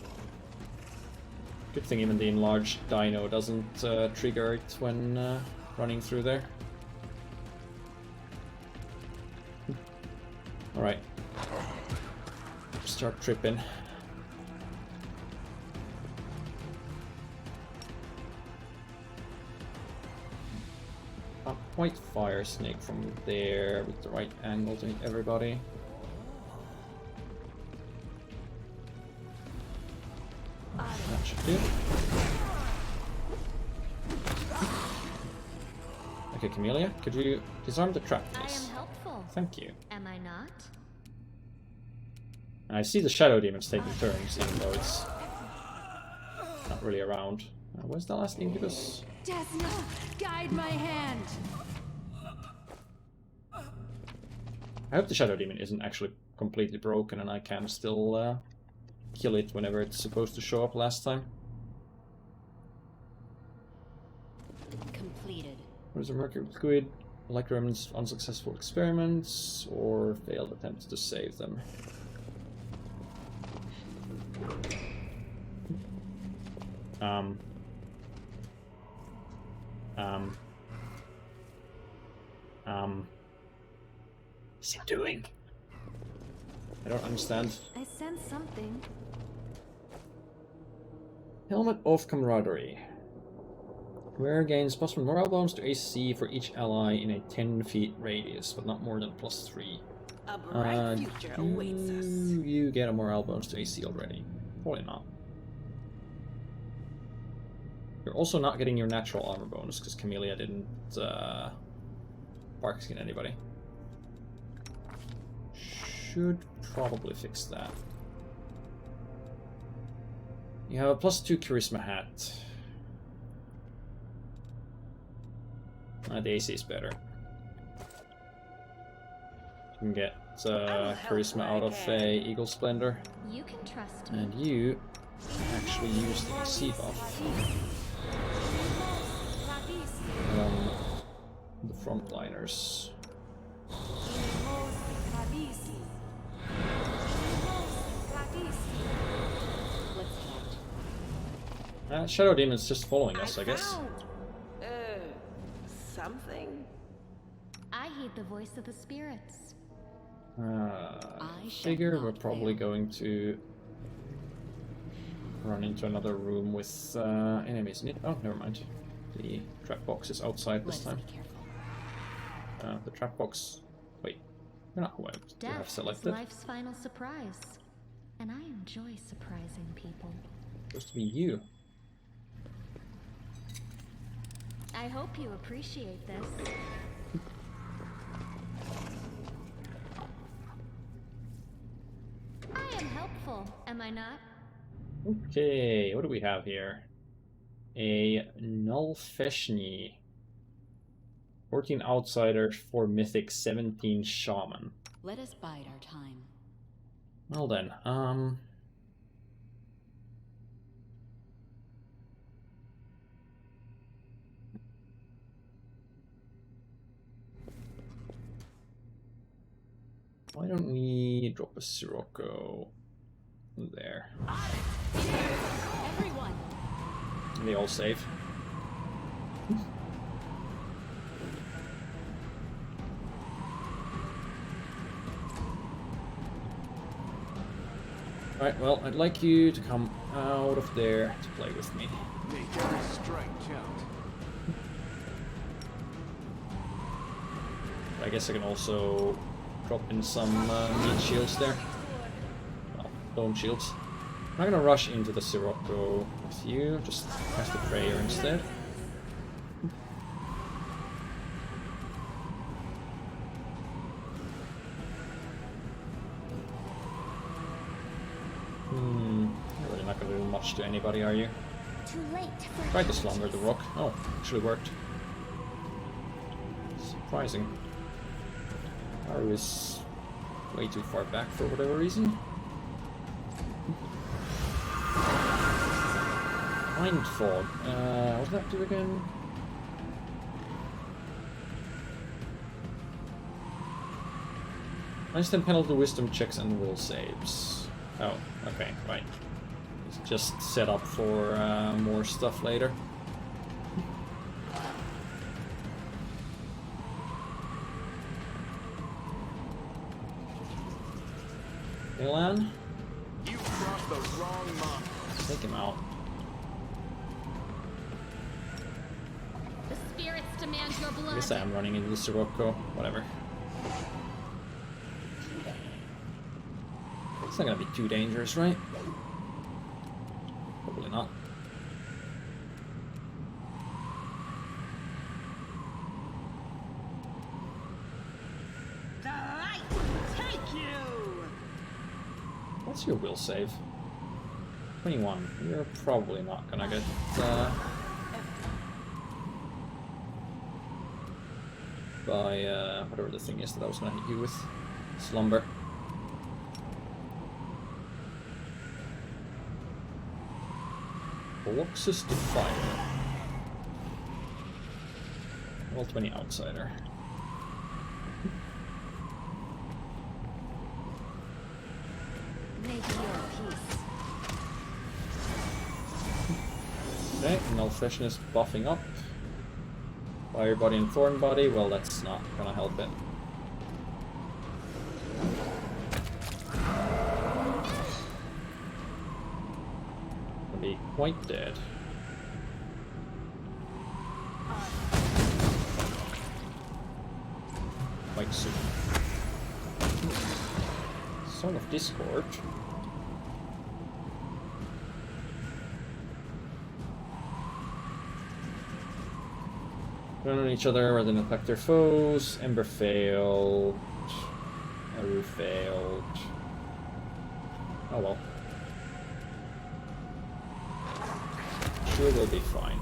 Good thing even the enlarged dino doesn't trigger it when running through there. Alright. Start tripping. Not quite fire snake from there with the right angle to hit everybody. That should do. Okay, Camellia, could you disarm the trap, I please? am helpful. Thank you. Am I not? I see the Shadow Demons taking turns, even though it's not really around. Where's the last Incubus? Desna, guide my hand. I hope the Shadow Demon isn't actually completely broken and I can still kill it whenever it's supposed to show up last time. Completed. Where's the Mercury Squid? Like remnants of unsuccessful experiments or failed attempts to save them. What's he doing? I don't understand. I something. Helmet of Camaraderie. Wearer gains plus 1 morale bonus to AC for each ally in a 10 feet radius, but not more than +3. A bright future awaits us. Do you get a morale bonus to AC already? Probably not. You're also not getting your natural armor bonus because Camellia didn't bark skin anybody. Should probably fix that. You have a +2 charisma hat. The AC is better. You can get charisma out of Eagle Splendor. You can trust me. And you actually use the AC buff on the frontliners. Shadow Demon's just following us, I guess. Found, something. I heed the voice of the spirits. I figure we're probably going to run into another room with enemies in it. Oh, never mind. The trap box is outside this time. Be careful. The trap box. Wait, you're not who I have Death is selected. life's final surprise, and I enjoy surprising people. Supposed to be you. I hope you appreciate this. I am helpful, am I not? Okay, what do we have here? A Nullfeshni. 14 Outsider, 4 Mythic, 17 Shaman. Let us bide our time. Well then, why don't we drop a Sirocco there? Everyone! They all save. Alright, well, I'd like you to come out of there to play with me. Make every strike count. I guess I can also drop in some meat shields there. Well, bone shields. I'm not gonna rush into the Sirocco with you, just cast the prayer instead. You're really not gonna do much to anybody, are you? Too late for Tried to slumber the rock. Oh, actually worked. Surprising. Haru is way too far back for whatever reason. Mind Fog. What does that do again? Instant penalty wisdom checks and will saves. Oh, okay, right. It's just set up for more stuff later. Milan? You crossed the wrong mark. Take him out. The spirits demand your blood. I guess I am running into the Sirocco. Whatever. It's not gonna be too dangerous, right? Probably not. The light take you. What's your will save? 21. You're probably not gonna get by whatever the thing is that I was gonna hit you with. Slumber. Luxus Defiler. Roll 20 Outsider. Make your peace. Okay, Null Freshness buffing up. Fire Body and Thorn Body, well that's not gonna help it. be quite dead. Quite soon. Song of Discord. Run on each other rather than attack their foes. Ember failed. Eru failed. Oh well. Sure, we'll be fine.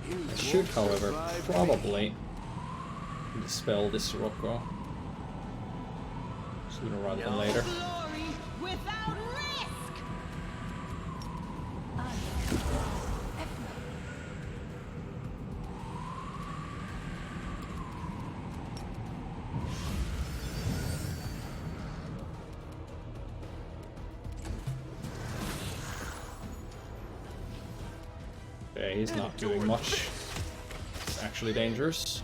I should, however, probably dispel this Sirocco sooner rather than later. Glory without risk. Okay, he's not doing much. It's actually dangerous.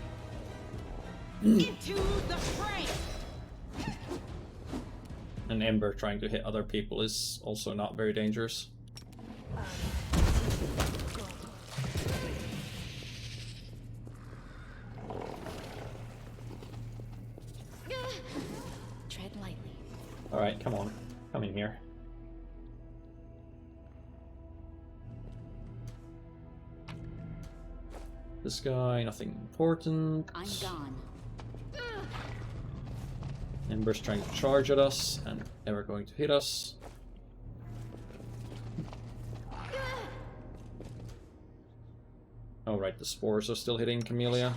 Into the fray. An Ember trying to hit other people is also not very dangerous. Tread lightly. Alright, come on. Come in here. This guy, nothing important. I'm gone. Ember's trying to charge at us and never going to hit us. Oh right, the spores are still hitting Camellia.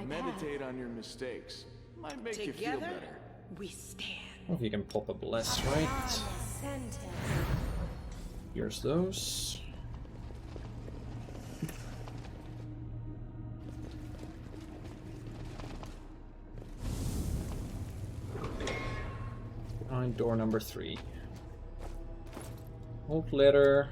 Meditate on your mistakes. Might make you feel Together, better. we stand. Well, you can pop a bless, right? Here's those. Behind door number 3. Old letter.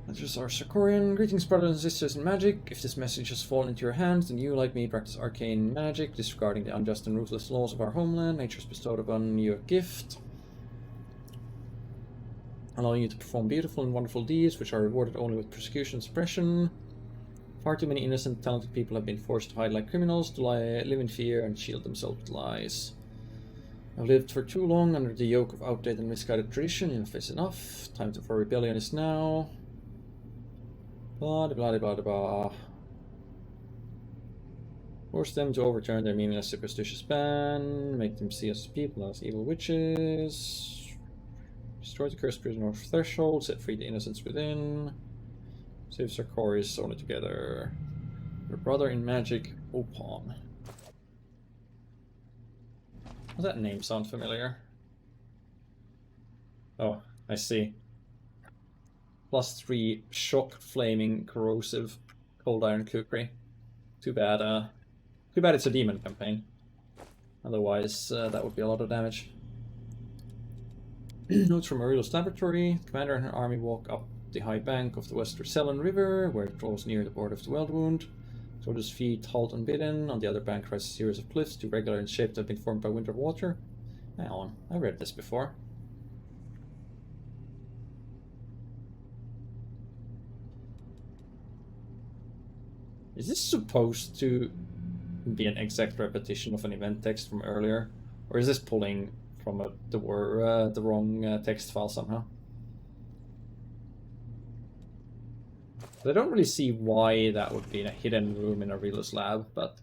Letters are Sarkorian. Greetings, brothers and sisters in magic. If this message has fallen into your hands, then you, like me, practice arcane magic, disregarding the unjust and ruthless laws of our homeland. Nature has bestowed upon you a gift, allowing you to perform beautiful and wonderful deeds, which are rewarded only with persecution and suppression. Far too many innocent, talented people have been forced to hide like criminals, to live in fear and shield themselves with lies. I've lived for too long under the yoke of outdated and misguided tradition. Enough is enough. Time for rebellion is now. Blah blah blah blah. Force them to overturn their meaningless superstitious ban. Make them see us as people, as evil witches. Destroy the cursed prisoner threshold. Set free the innocents within. Save Sarkori's only together. Your brother in magic, Opon. Does that name sound familiar? Oh, I see. +3 shock, flaming, corrosive, cold iron kukri. Too bad. Too bad it's a demon campaign. Otherwise, that would be a lot of damage. Notes from Aurilo's laboratory. The commander and her army walk up the high bank of the Western Selen River, where it flows near the border of the Weldwound. Soldiers' feet halt unbidden. On the other bank rises a series of cliffs, too regular in shape, that have been formed by winter water. Hang on, I read this before. Is this supposed to be an exact repetition of an event text from earlier? Or is this pulling from the wrong text file somehow? I don't really see why that would be in a hidden room in Aurilo's lab, but...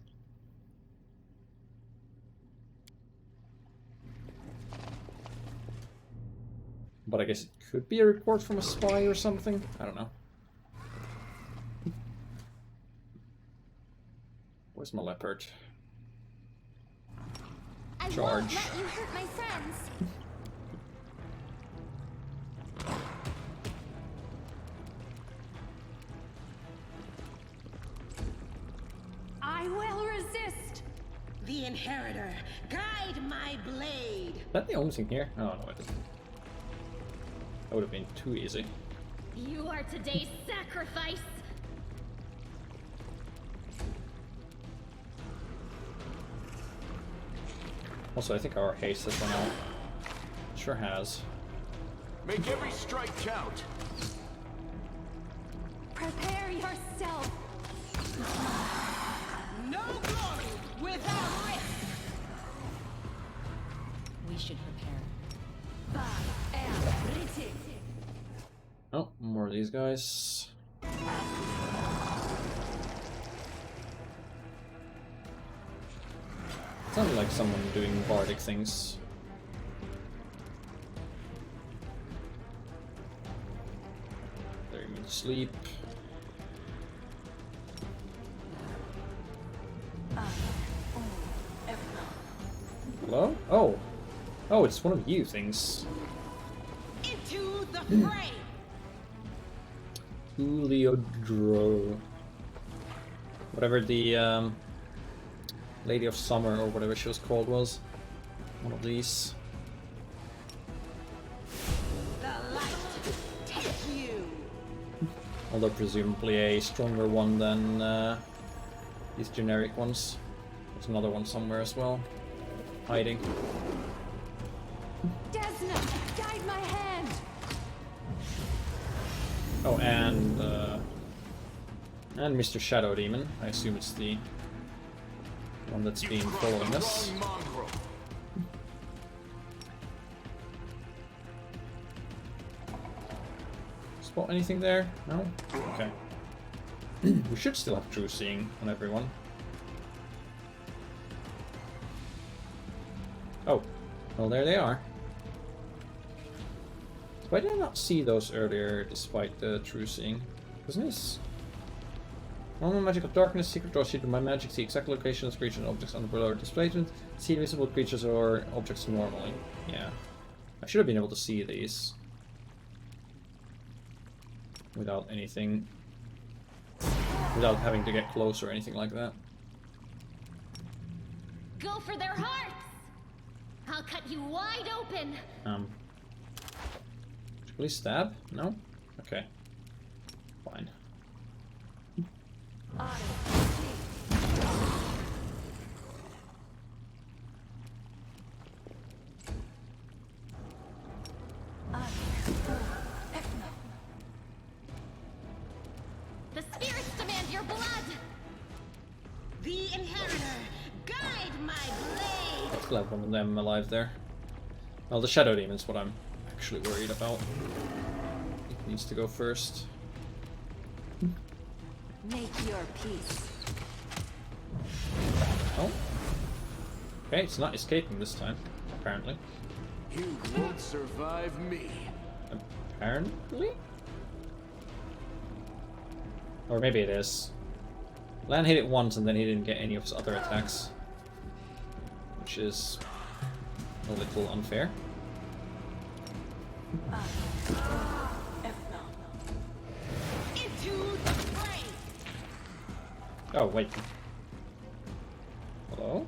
But I guess it could be a report from a spy or something? I don't know. Where's my leopard? Charge. I won't let you hurt my friends. I will resist. The inheritor, guide my blade. Is that the only thing here? Oh no, it isn't. That would have been too easy. You are today's sacrifice. Also, I think our haste has run out. Sure has. Make every strike count. Prepare yourself. No glory without risk. We should prepare. Oh, more of these guys. Sounded like someone doing bardic things. There you mean sleep. Hello? Oh. Oh, it's one of you things. Into the fray. Uliodro. Whatever the Lady of Summer or whatever she was called was. One of these. The light takes you. Although presumably a stronger one than these generic ones. There's another one somewhere as well. Hiding. Desna, guide my hand. Oh, and Mr. Shadow Demon. I assume it's the one that's been following us. Spot anything there? No? Okay. We should still have true seeing on everyone. Oh, well there they are. Why did I not see those earlier despite the true seeing? Wasn't this? Normal magic of darkness, secret draw sheet of my magic, see exact locations of creatures and objects under below displacement, see invisible creatures or objects normally. Yeah. I should have been able to see these. Without anything. Without having to get close or anything like that. Go for their hearts. I'll cut you wide open. Please stab? No? Okay. Fine. The spirits demand your blood. The inheritor, guide my blade. I still have one of them alive there. Well, the Shadow Demon's what I'm actually worried about. It needs to go first. Make your peace. Oh. Okay, it's not escaping this time, apparently. You won't survive me. Apparently? Or maybe it is. Lan hit it once and then he didn't get any of his other attacks. Which is a little unfair. Into the fray. Oh, wait. Hello?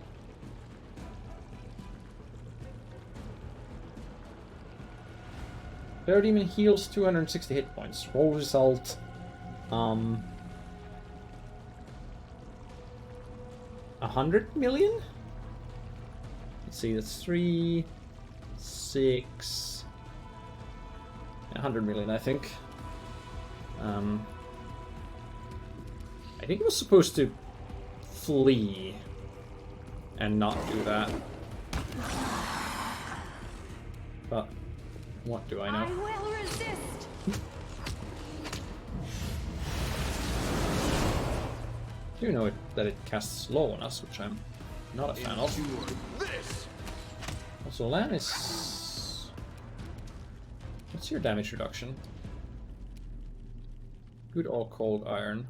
Their demon heals 260 hit points. Roll result. 100 million? Let's see, that's 3, 6, 100 million, I think. I think it was supposed to flee and not do that. But what do I know? I will resist. I do know that it casts slow on us, which I'm not a fan of. Also, Lan is... What's your damage reduction? Good all cold iron.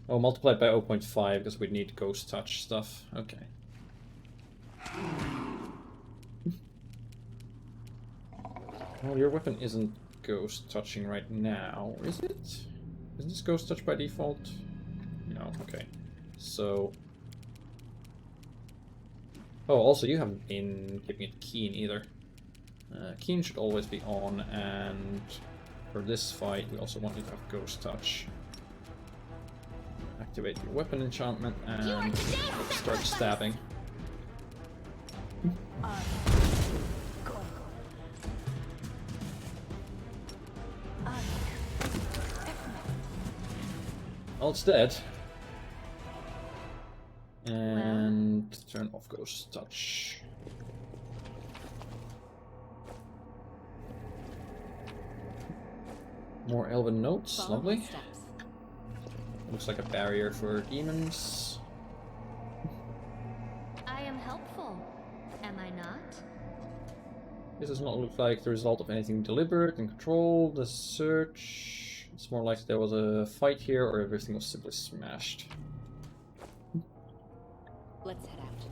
Oh, multiplied by 0.5 because we need ghost touch stuff. Okay. Well, your weapon isn't ghost touching right now, is it? Isn't this ghost touch by default? No, okay. So... Oh, also you haven't been keeping it keen either. Keen should always be on, and for this fight we also want you to have ghost touch. Activate your weapon enchantment and start stabbing. Well, it's dead. And turn off Ghost Touch. More elven notes, lovely. Looks like a barrier for demons. I am helpful, am I not? This does not look like the result of anything deliberate and controlled. The search. It's more like there was a fight here or everything was simply smashed. Let's head out.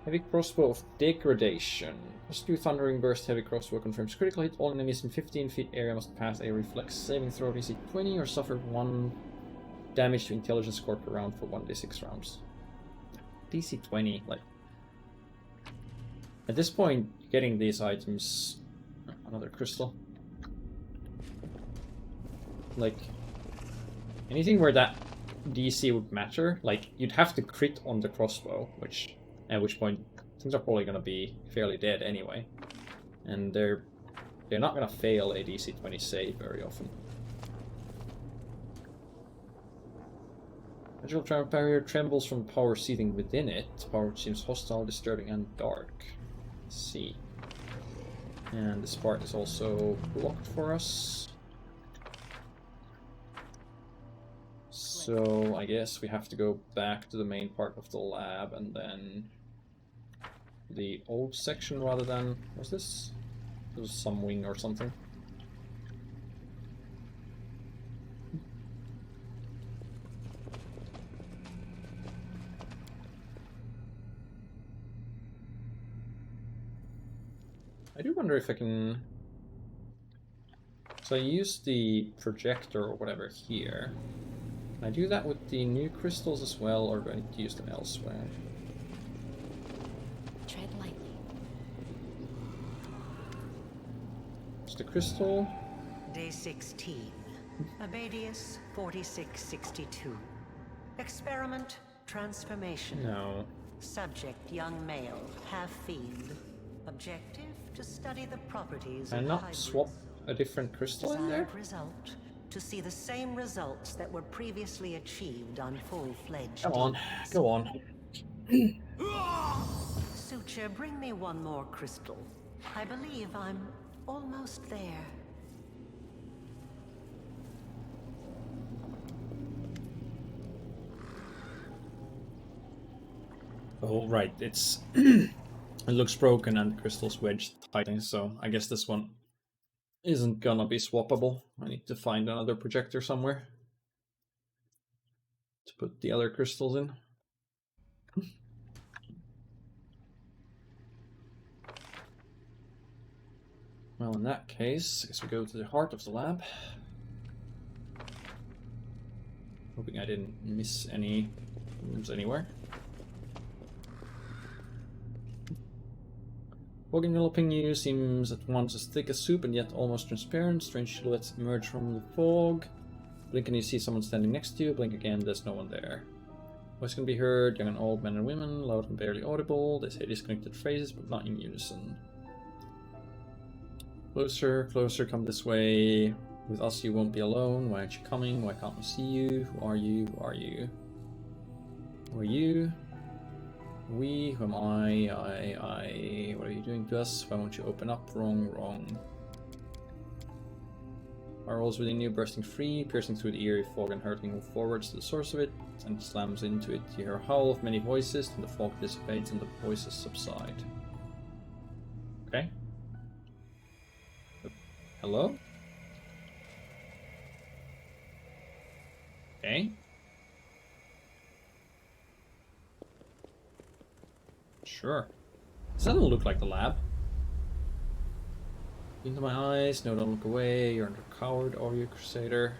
Heavy crossbow of degradation. +2 thundering burst heavy crossbow confirms critical hit. All enemies in 15 feet area must pass a reflex saving throw DC 20 or suffer 1 damage to intelligence score per round for 1d6 rounds. DC 20, like... At this point, getting these items... Another crystal. Like... Anything where that DC would matter, like, you'd have to crit on the crossbow, which... At which point, things are probably going to be fairly dead anyway. And they're not going to fail a DC 20 save very often. Magical Travel Barrier trembles from power seething within it. Power seems hostile, disturbing, and dark. Let's see. And this part is also blocked for us. So I guess we have to go back to the main part of the lab and then the old section rather than... What's this? This was some wing or something. I do wonder if I can... So I use the projector or whatever here. Can I do that with the new crystals as well, or do I need to use them elsewhere? Tread lightly. Just the crystal. Day 16. Abadius 4662. Experiment transformation. No. Subject young male, half fiend. Objective to study the properties Can I of not hybrids. swap a different crystal in there? Desired result to see the same results that were previously achieved on full-fledged. Come on, go on. Suture, bring me one more crystal. I believe I'm almost there. Oh, right, it's... it looks broken and the crystal's wedged tightly, so I guess this one isn't gonna be swappable. I need to find another projector somewhere to put the other crystals in. Well, in that case, I guess we go to the heart of the lab. Hoping I didn't miss any rooms anywhere. Fog enveloping you seems at once as thick as soup and yet almost transparent. Strange silhouettes emerge from the fog. Blink and you see someone standing next to you. Blink again, there's no one there. Voice can be heard, young and old, men and women, loud and barely audible. They say disconnected phrases, but not in unison. Closer, closer, come this way. With us you won't be alone. Why aren't you coming? Why can't we see you? Who are you? Who are you? Who are you? We, who am I, what are you doing to us? Why won't you open up? Wrong, wrong. Our rolls within you, bursting free, piercing through the eerie fog and hurtling forwards to the source of it, and slams into it. You hear a howl of many voices, and the fog dissipates and the voices subside. Okay. Hello? Okay. Sure. This doesn't look like the lab. Into my eyes, no, don't look away. You're under coward, are you, Crusader?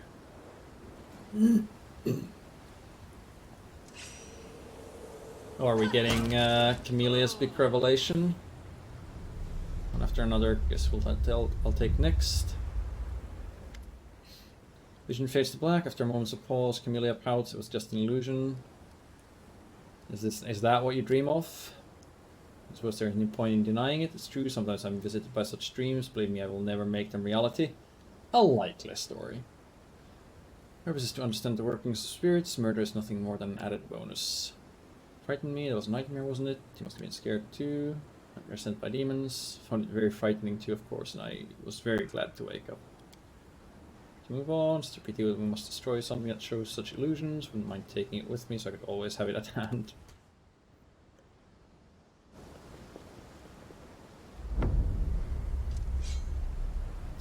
Oh, are we getting Camellia's big revelation? One after another, guess I'll take next. Vision fades to black. After moments of pause, Camellia pouts. It was just an illusion. Is that what you dream of? I suppose there's no point in denying it. It's true. Sometimes I'm visited by such dreams. Believe me, I will never make them reality. A likely story. Purpose is to understand the workings of spirits. Murder is nothing more than an added bonus. Frightened me. That was a nightmare, wasn't it? You must have been scared too. Nightmare sent by demons. Found it very frightening too, of course, and I was very glad to wake up. To move on, it's a pity that we must destroy something that shows such illusions. Wouldn't mind taking it with me so I could always have it at hand.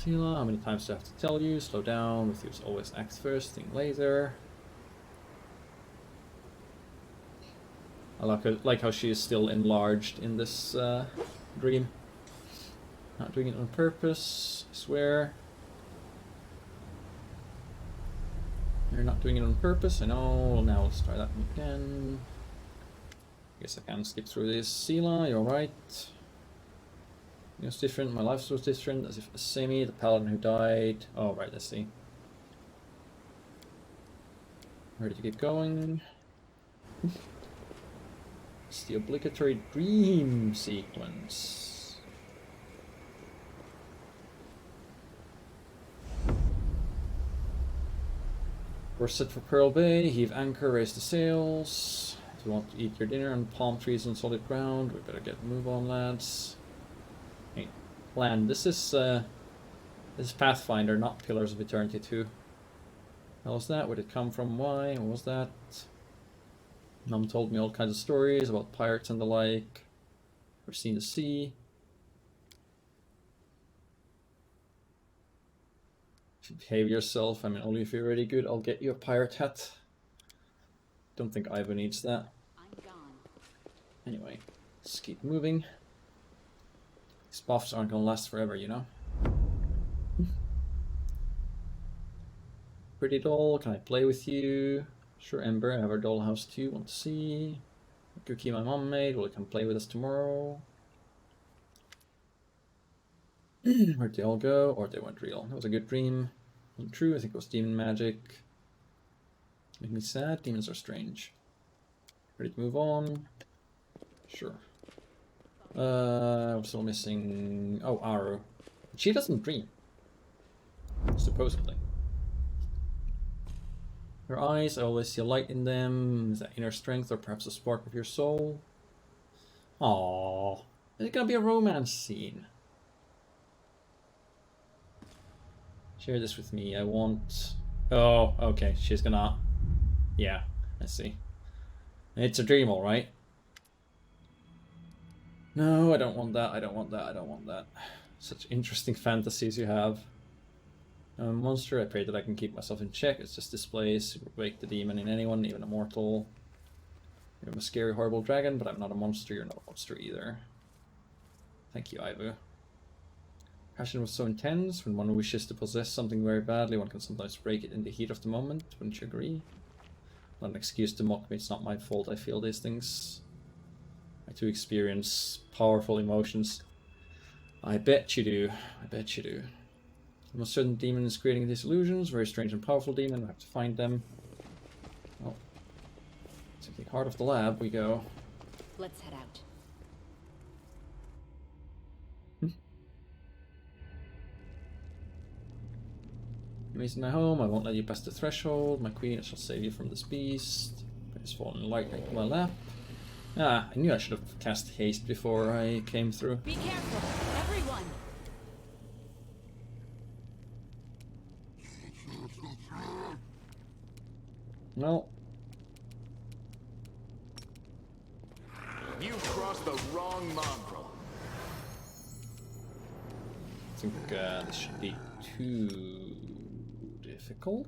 Tila, how many times do I have to tell you? Slow down, with you is always act first, think later. I like how she is still enlarged in this dream. Not doing it on purpose, I swear. You're not doing it on purpose, I know. Now let's try that one again. Guess I can skip through this. Sela, you're right. It was different, my life was different, as if Semi, the paladin who died. Oh, right, let's see. Ready to keep going. It's the obligatory dream sequence. We're set for Pearl Bay, heave anchor, raise the sails. If you want to eat your dinner on palm trees on solid ground, we better get a move on, lads. Hey, land. This is Pathfinder, not Pillars of Eternity 2. How was that? Where did it come from? Why? What was that? Mom told me all kinds of stories about pirates and the like. Never seen the sea. If you behave yourself, I mean, only if you're really good, I'll get you a pirate hat. Don't think Ivo needs that. Anyway, let's keep moving. These buffs aren't gonna last forever, you know? Pretty doll, can I play with you? Sure, Ember, I have our dollhouse too, want to see. Cookie my mom made, will it come play with us tomorrow? Where'd they all go? Or they weren't real. That was a good dream. Not true, I think it was demon magic. Make me sad, demons are strange. Ready to move on? Sure. I'm still missing... Oh, Aru. She doesn't dream. Supposedly. Her eyes, I always see a light in them. Is that inner strength or perhaps a spark of your soul? Aww. Is it gonna be a romance scene? Share this with me. I want... Oh, okay. She's gonna... Yeah, I see. It's a dream, alright. No, I don't want that. I don't want that. I don't want that. Such interesting fantasies you have. I'm a monster. I pray that I can keep myself in check. It's just displays. Wake the demon in anyone, even a mortal. I'm a scary, horrible dragon, but I'm not a monster. You're not a monster either. Thank you, Ivo. Passion was so intense. When one wishes to possess something very badly, one can sometimes break it in the heat of the moment. Wouldn't you agree? Not an excuse to mock me. It's not my fault I feel these things. I too experience powerful emotions. I bet you do. I bet you do. The most certain demon is creating these illusions. Very strange and powerful demon. I have to find them. Oh. To the heart of the lab we go. Let's head out. Enemies in my home. I won't let you pass the threshold. My queen, I shall save you from this beast. It's fallen light into my lap. Ah, I knew I should have cast haste before I came through. Be careful, everyone! No. You've crossed the wrong mongrel. I think this should be too difficult.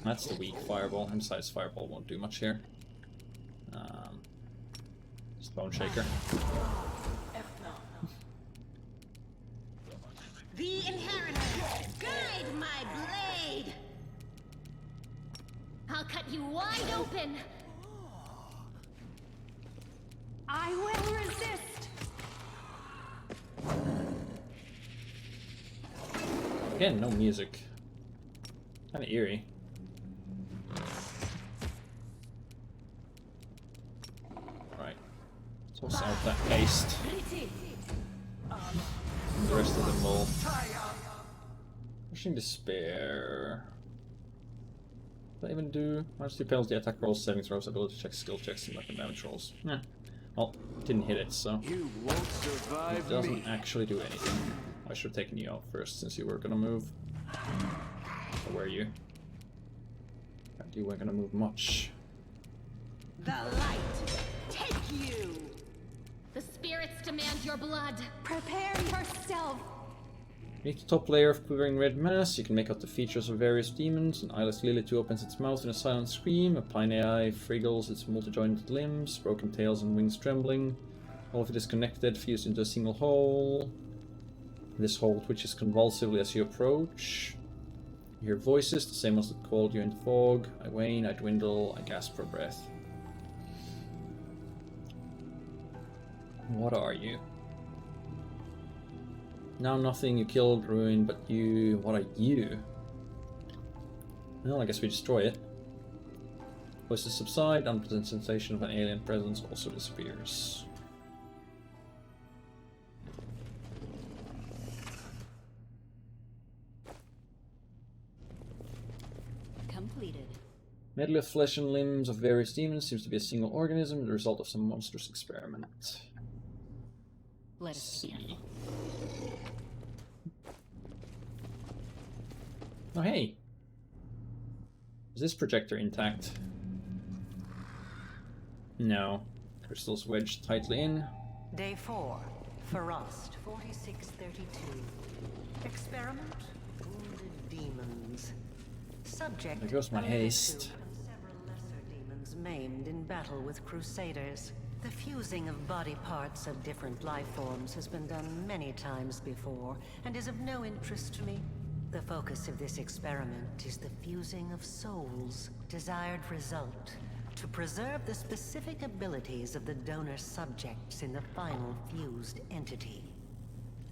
That's the weak fireball. Besides, fireball won't do much here. Stone shaker. The Inheritor, guide my blade! I'll cut you wide open! I will Again, no music. Kinda eerie. Right. Toss out that paste. And the rest of them will... Pushing Despair. What do I even do? Mastery penalty, attack rolls, saving throws, ability checks, skill checks, and weapon damage rolls. Nah. Well, didn't hit it, so... You won't survive It doesn't actually do anything. I should have taken you out first, since you were gonna move. Or were you? And you weren't gonna move much. The light, take you! The spirits demand your blood. Prepare yourself. Beneath the top layer of quivering red mass, you can make out the features of various demons. An eyeless Lilith opens its mouth in a silent scream. A pine eye friggles its multi-jointed limbs, broken tails and wings trembling. All of it is connected, fused into a single whole. This whole twitches convulsively as you approach. You hear voices, the same ones that called you in the fog. I wane, I dwindle, I gasp for breath. What are you? Now nothing, you killed, ruined, but you... What are you? Well, I guess we destroy it. Voices subside, unpleasant sensation of an alien presence also disappears. Completed. Medley of flesh and limbs of various demons seems to be a single organism, the result of some monstrous experiment. Let us see. Oh hey! Is this projector intact? No. Crystals wedged tightly in. Day 4. Frost, 4632. Experiment? Wounded demons. Subject... There goes my haste. And several lesser demons maimed in battle with crusaders. The fusing of body parts of different life forms has been done many times before, and is of no interest to me. The focus of this experiment is the fusing of souls. Desired result: to preserve the specific abilities of the donor subjects in the final fused entity.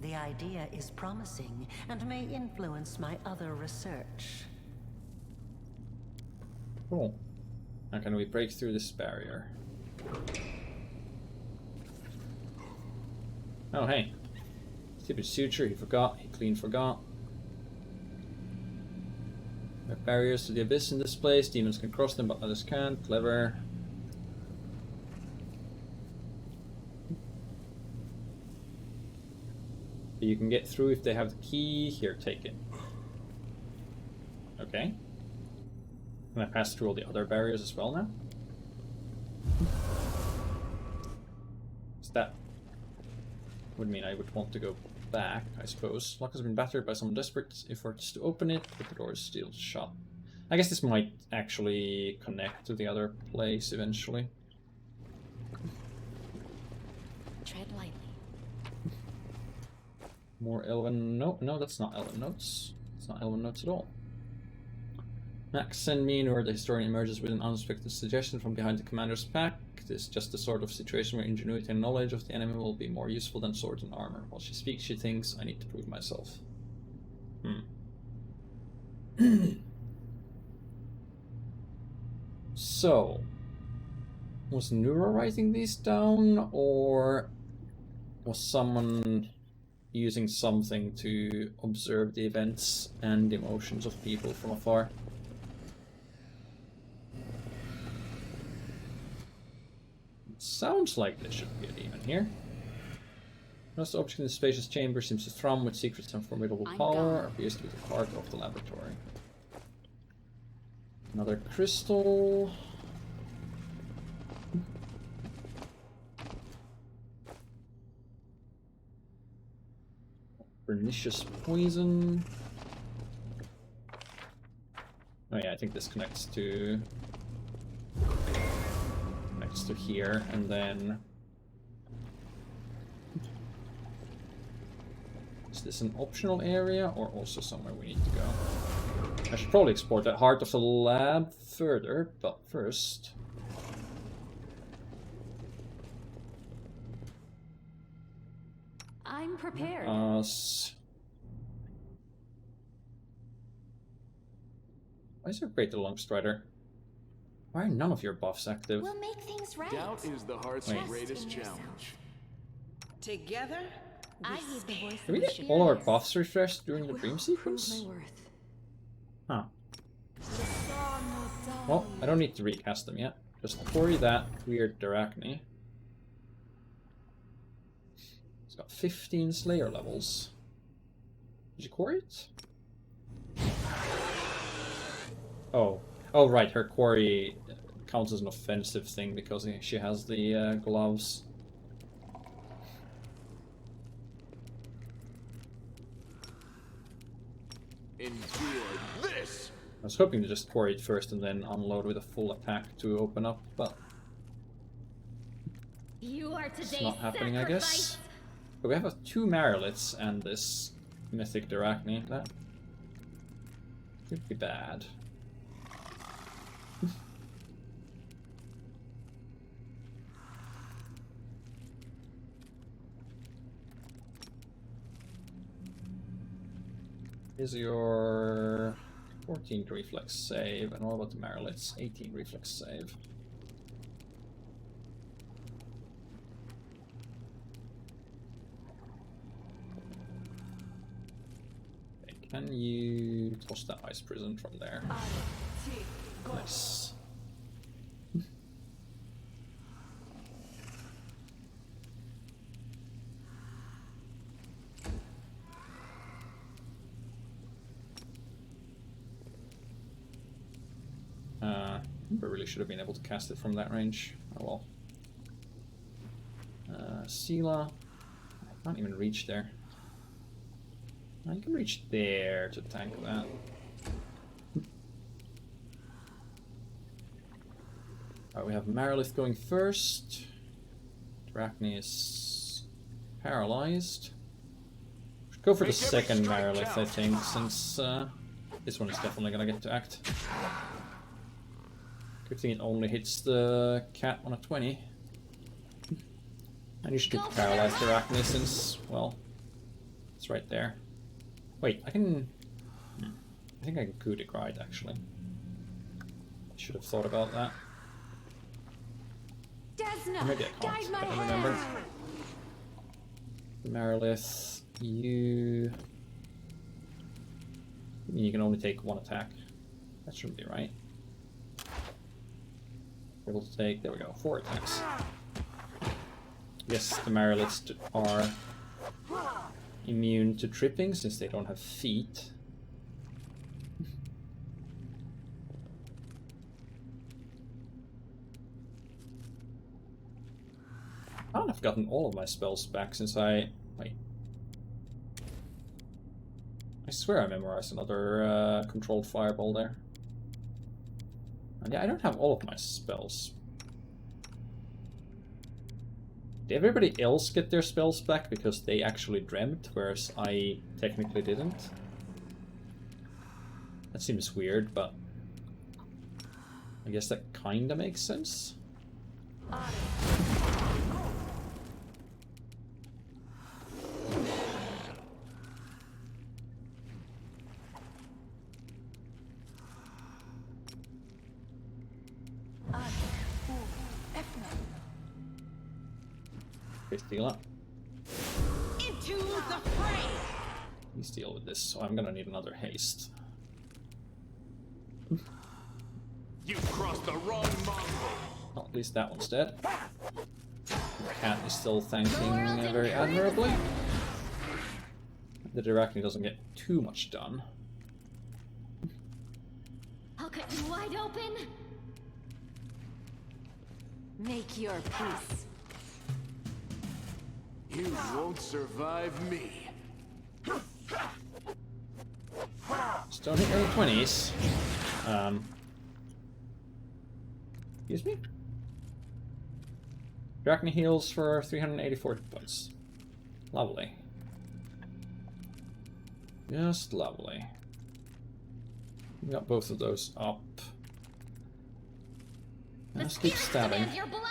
The idea is promising, and may influence my other research. Cool. Now can we break through this barrier? Oh hey. Stupid suture, he forgot, he clean forgot. There are barriers to the abyss in this place, demons can cross them but others can't, clever. But you can get through if they have the key, here take it. Okay. Can I pass through all the other barriers as well now? Is that would mean I would want to go back, I suppose. Lock has been battered by some desperate efforts to open it, but the door is still shut. I guess this might actually connect to the other place eventually. Tread lightly. More Elven... No, that's not Elven notes. It's not Elven notes at all. Max, send me in where the historian emerges with an unexpected suggestion from behind the commander's pack. This is just the sort of situation where ingenuity and knowledge of the enemy will be more useful than sword and armor. While she speaks, she thinks, I need to prove myself. So, was Nura writing these down, or was someone using something to observe the events and emotions of people from afar? Sounds like there should be a demon here. Most object in the spacious chamber seems to thrum with secrets and formidable power, appears to be the heart of the laboratory. Another crystal. Pernicious poison. Oh yeah, I think this connects to here, and then is this an optional area or also somewhere we need to go? I should probably explore that heart of the lab further, but first I'm prepared. Why is your great long strider? Why are none of your buffs active? We'll make things right. Doubt is the heart's Wait. greatest Trust in yourself. challenge. Together, I heed the voice Did we of the get all our fearless. buffs refreshed during the will dream prove sequence? my worth. Huh. Well, I don't need to recast them yet. Just quarry that weird Arachne. It's got 15 Slayer levels. Did you quarry it? Oh. Oh, right, her quarry counts as an offensive thing because she has the gloves. Endure this! I was hoping to just quarry it first and then unload with a full attack to open up, but You are it's today's not happening, I guess. But we have 2 Mariliths and this mythic Arachne. That could be bad. Is your 14 reflex save, and what about the Mariliths? 18 reflex save. Okay, can you toss that ice prison from there? Nice. I really should have been able to cast it from that range. Oh well. Sela. I can't even reach there. I can reach there to tank that. Alright, we have Marilith going first. Arachne is paralyzed. Should go for the second Marilith, I think, since this one is definitely gonna get to act. Good thing it only hits the cat on a 20. And you should get paralyzed Arachne since, well, it's right there. Wait, I can... I think I can coup de grace, actually. I should have thought about that. Or maybe I can't, I don't remember. Marilith, you can only take 1 attack. That shouldn't be right. Able to take, there we go, 4 attacks. Yes, the Mariliths are immune to tripping since they don't have feet. I don't have gotten all of my spells back since I... Wait. I swear I memorized another controlled fireball there. And yeah, I don't have all of my spells. Did everybody else get their spells back because they actually dreamt, whereas I technically didn't? That seems weird, but I guess that kinda makes sense. Okay, steal up. Into the fray! Please deal with this, so I'm gonna need another haste. You crossed the wrong mongrel! Well, at least that one's dead. The cat is still thanking very admirably. The Arachne doesn't get too much done. I'll cut you wide open. Make your peace. You won't survive me. Just don't hit any 20s. Excuse me? Arachne heals for 384 points. Lovely. Just lovely. We got both of those up. Let's keep stabbing. Your blood.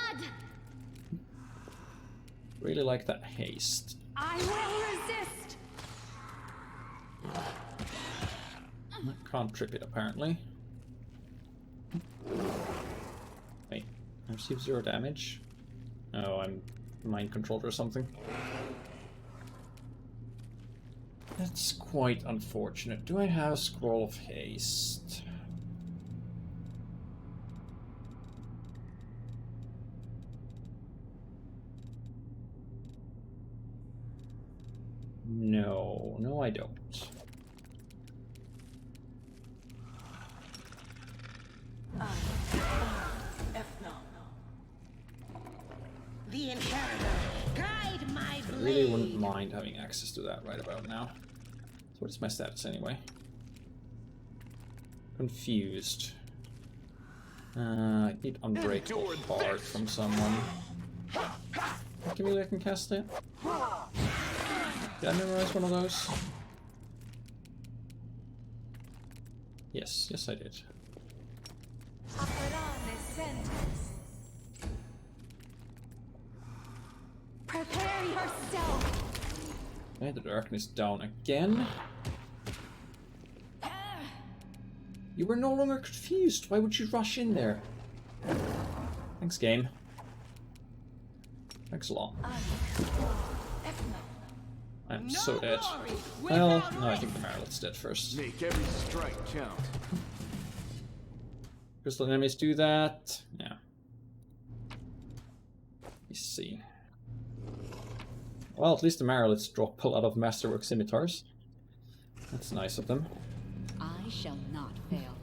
Really like that haste. I will resist. I can't trip it apparently. Receive 0 damage. Oh, I'm mind controlled or something. That's quite unfortunate. Do I have Scroll of Haste? No, no I don't. The Imperator, guide my blade. I really wouldn't mind having access to that right about now. So what is my status anyway? Confused. I need Unbreakable Heart from someone. Give me I can cast it. Did I memorize one of those? Yes, yes I did. Prepare yourself. Okay, the darkness down again. You were no longer confused. Why would you rush in there? Thanks, game. Thanks a lot. I'm so dead. Well, no, I think the Marilyn's dead first. Make every strike count. Crystal enemies do that. Yeah. Let's see. Well, at least the Marilyn's drop a lot of Masterwork Scimitars. That's nice of them. I shall not fail.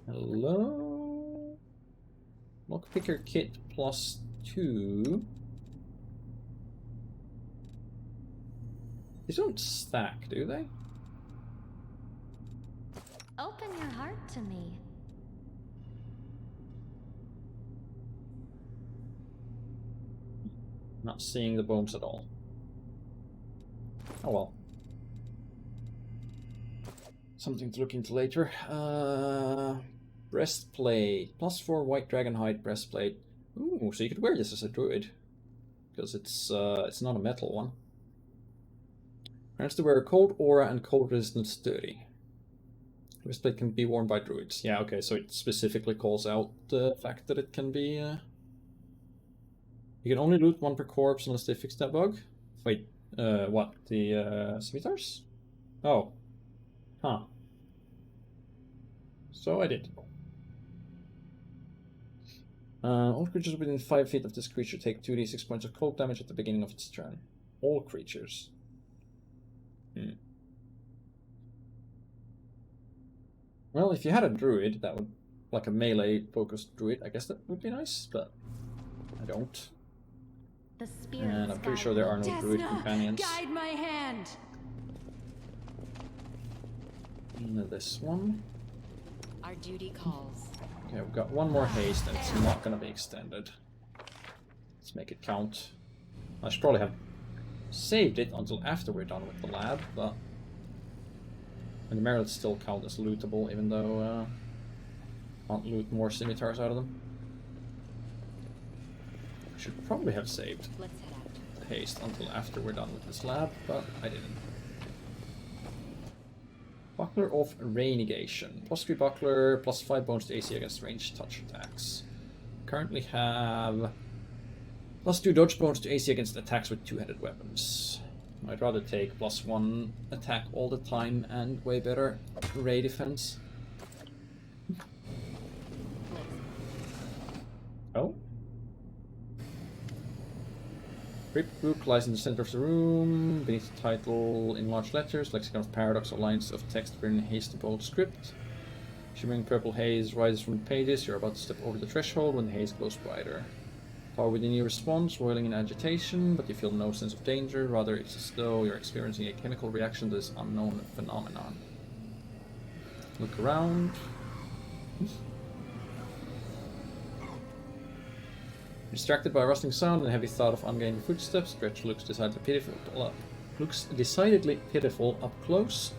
Hello? Lockpicker kit +2. These don't stack, do they? Open your heart to me. Not seeing the bones at all. Oh well. Something to look into later. Breastplate. +4 white dragonhide breastplate. Ooh, so you could wear this as a druid. Because it's not a metal one. Grants to wear a cold aura and cold resistance 30. Breastplate can be worn by druids. Yeah, okay, so it specifically calls out the fact that it can be... You can only loot 1 per corpse unless they fix that bug. Wait, what? The Scimitars? Oh. Huh. So I did. All creatures within 5 feet of this creature take 2d6 points of cold damage at the beginning of its turn. All creatures. Well, if you had a druid, that would... Like a melee-focused druid, I guess that would be nice, but... I don't. The spirits And I'm pretty sure there are no druid companions. Guide my hand. And this one. Our duty calls. Okay, we've got one more haste, and it's not going to be extended. Let's make it count. I should probably have saved it until after we're done with the lab, but... And the merits still count as lootable, even though I can't loot more scimitars out of them. I should probably have saved Let's head out. the haste until after we're done with this lab, but I didn't. Buckler of Renegation. +3 buckler, +5 bonus to AC against ranged touch attacks. Currently have +2 dodge bonus to AC against attacks with two-handed weapons. I'd rather take +1 attack all the time and way better ray defense. Oh? Crypt book lies in the center of the room, beneath the title in large letters, Lexicon of Paradox, or lines of text written in hasty bold script. Shimmering purple haze rises from the pages. You're about to step over the threshold when the haze glows brighter. Power within you responds, roiling in agitation, but you feel no sense of danger. Rather, it's as though you're experiencing a chemical reaction to this unknown phenomenon. Look around. Distracted by a rustling sound and a heavy thud of ungainly footsteps, Stretch looks decidedly pitiful up close.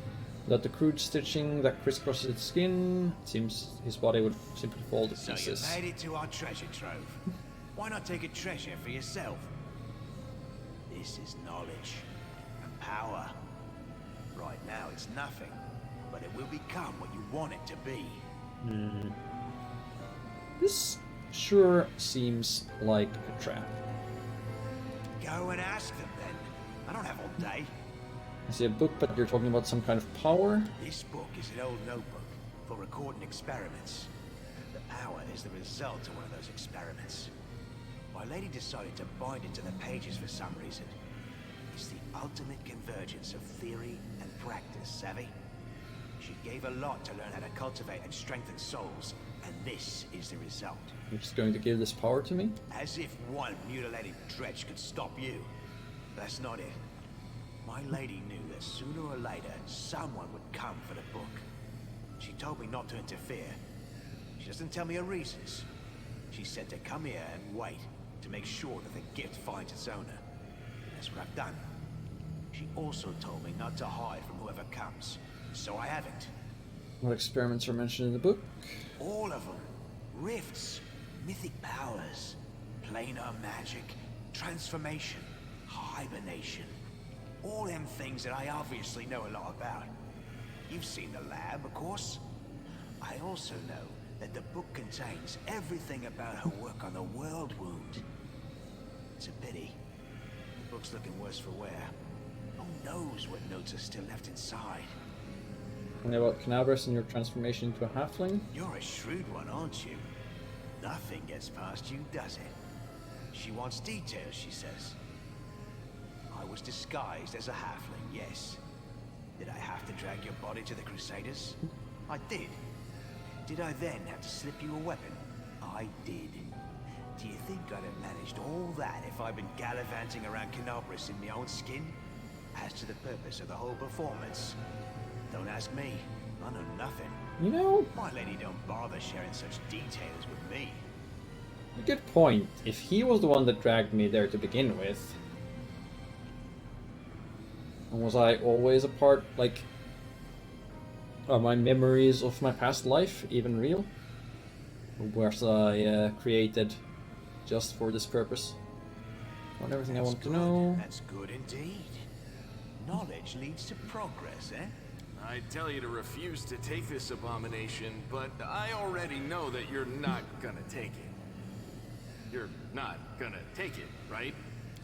Without the crude stitching that crisscrosses its skin, it seems his body would simply fall to pieces. So you made it to our treasure trove. Why not take a treasure for yourself? This is knowledge and power. Right now it's nothing, but it will become what you want it to be. This sure seems like a trap. Go and ask them then. I don't have all day. I see a book, but you're talking about some kind of power? This book is an old notebook for recording experiments. The power is the result of one of those experiments. My lady decided to bind it to the pages for some reason. It's the ultimate convergence of theory and practice, savvy? She gave a lot to learn how to cultivate and strengthen souls, and this is the result. You're just going to give this power to me? As if one mutilated dredge could stop you. That's not it. My lady knew that sooner or later, someone would come for the book. She told me not to interfere. She doesn't tell me her reasons. She said to come here and wait, to make sure that the gift finds its owner. That's what I've done. She also told me not to hide from whoever comes, so I haven't. What experiments are mentioned in the book? All of them. Rifts, mythic powers, planar magic, transformation, hibernation. All them things that I obviously know a lot about. You've seen the lab, of course. I also know that the book contains everything about her work on the world wound. It's a pity. The book's looking worse for wear. Who knows what notes are still left inside? And about Canabras and your transformation into a halfling? You're a shrewd one, aren't you? Nothing gets past you, does it? She wants details, she says. I was disguised as a halfling, yes. Did I have to drag your body to the Crusaders? I did. Did I then have to slip you a weapon? I did. Do you think I'd have managed all that if I'd been gallivanting around Canabras in my own skin? As to the purpose of the whole performance, don't ask me. I know nothing. You know, My lady don't bother sharing such details with me. good point. If he was the one that dragged me there to begin with, and was I always a part, like, are my memories of my past life even real? Or was I created just for this purpose? Not everything I want to know. That's good indeed. Knowledge leads to progress, eh? I tell you to refuse to take this abomination, but I already know that you're not gonna take it. You're not gonna take it, right?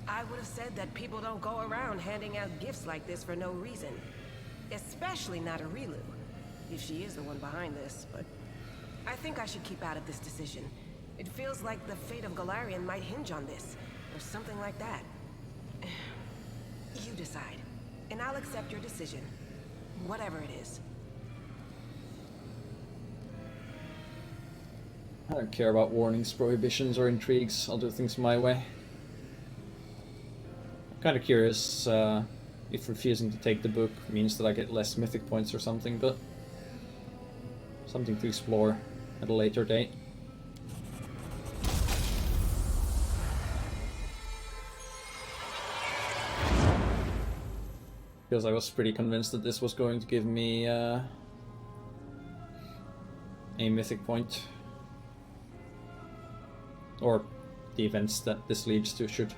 I would have said that people don't go around handing out gifts like this for no reason. Especially not a Rilu, if she is the one behind this, but I think I should keep out of this decision. It feels like the fate of Galarian might hinge on this, or something like that. You decide, and I'll accept your decision, whatever it is. I don't care about warnings, prohibitions, or intrigues. I'll do things my way. I'm kind of curious if refusing to take the book means that I get less mythic points or something, but something to explore at a later date. Because I was pretty convinced that this was going to give me a mythic point. Or the events that this leads to should.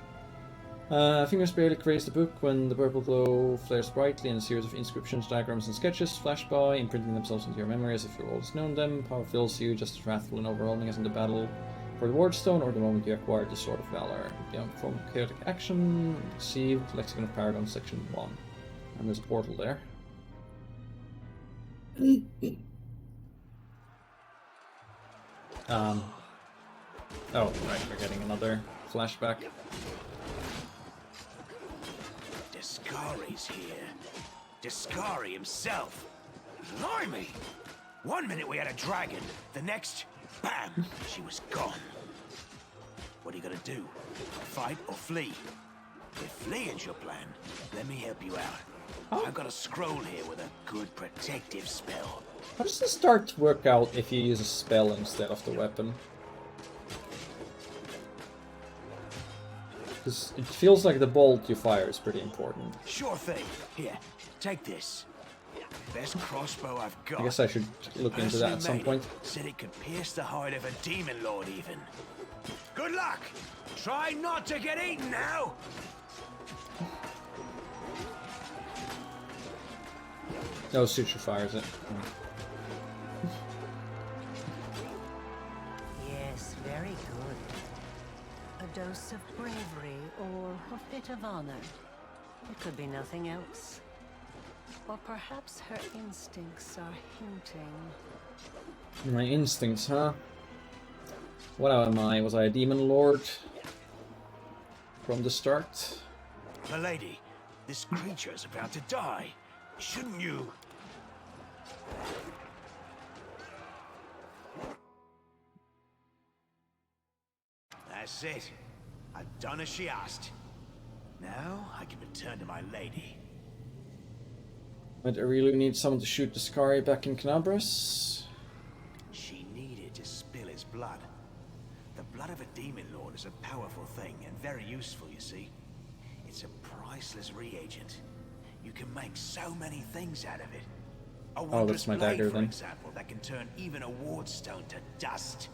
Fingers barely graze the book when the purple glow flares brightly and a series of inscriptions, diagrams, and sketches flash by, imprinting themselves into your memory as if you've always known them. Power fills you just as wrathful and overwhelming as in the battle for the Wardstone or the moment you acquired the Sword of Valor. Beyond from chaotic action, received Lexicon of Paradox, section 1. And there's a portal there. Oh, right, we're getting another flashback. Discari's here. Discari himself. Blimey! One minute we had a dragon, the next, bam, she was gone. What are you gonna do? Fight or flee? If fleeing's your plan, let me help you out. I've got a scroll here with a good protective spell. How does this start to work out if you use a spell instead of the weapon? Because it feels like the bolt you fire is pretty important. Sure thing. Here, take this. Best crossbow I've got. I guess I should look into that at some point. Said it could pierce the hide of a demon lord even. Good luck! Try not to get eaten now! No, suture fires it. good. A dose of bravery or a bit of honor. It could be nothing else. Or perhaps her instincts are hinting. My instincts, huh? What am I? Was I a demon lord from the start? Milady, this creature is about to die. Shouldn't you? That's it. I've done as she asked. Now I can return to my lady. But I really need someone to shoot the Scary back in Knabras. She needed to spill his blood. The blood of a demon lord is a powerful thing and very useful, you see. It's a priceless reagent. You can make so many things out of it. A wondrous that's my blade, dagger for then. example, that can turn even a wardstone to dust.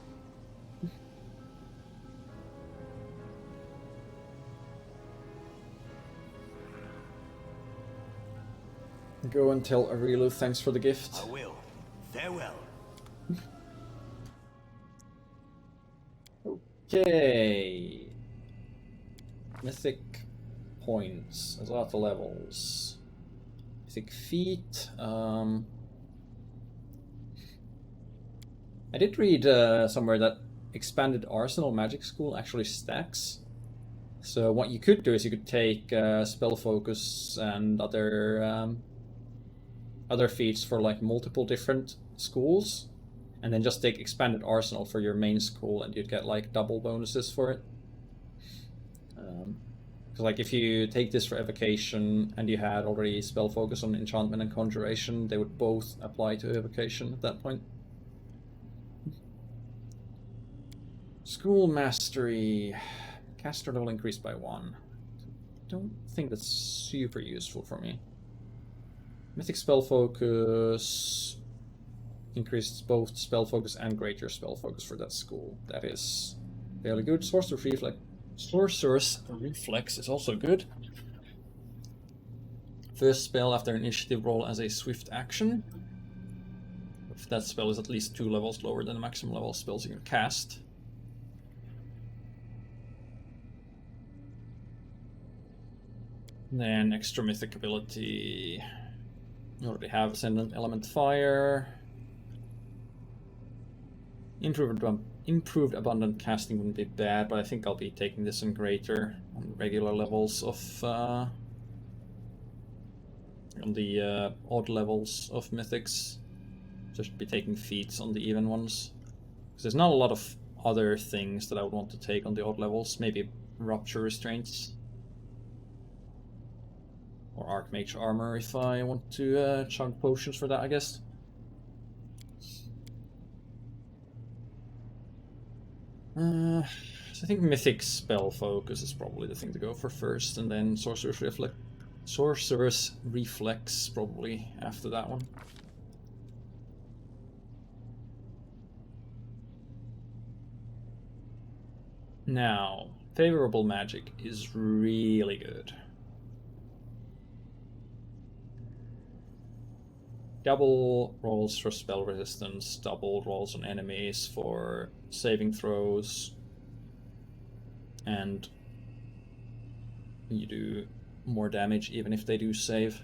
Go and tell Arilu thanks for the gift. I will. Farewell. Okay. Mythic points. There's lots of levels. Mythic feat. I did read somewhere that expanded arsenal magic school actually stacks. So what you could do is you could take spell focus and other feats for like multiple different schools, and then just take expanded arsenal for your main school, and you'd get like double bonuses for it. Because like if you take this for evocation and you had already spell focus on enchantment and conjuration, they would both apply to evocation at that point. School mastery. Caster level increased by 1. Don't think that's super useful for me. Mythic spell focus increases both spell focus and greater spell focus for that school. That is fairly good. Sorcerer's Reflex is also good. First spell after initiative roll as a swift action. If that spell is at least 2 levels lower than the maximum level of spells you can cast. Then extra mythic ability. You already have Ascendant Element Fire. Improved Abundant Casting wouldn't be bad, but I think I'll be taking this in greater on regular levels of on the odd levels of mythics. Just be taking feats on the even ones. Because there's not a lot of other things that I would want to take on the odd levels. Maybe Rupture Restraints. Or Mage Armor if I want to chug potions for that, I guess. So I think Mythic Spell Focus is probably the thing to go for first, and then Sorcerer's Reflex probably after that one. Now, Favorable Magic is really good. Double rolls for spell resistance, double rolls on enemies for saving throws, and you do more damage even if they do save.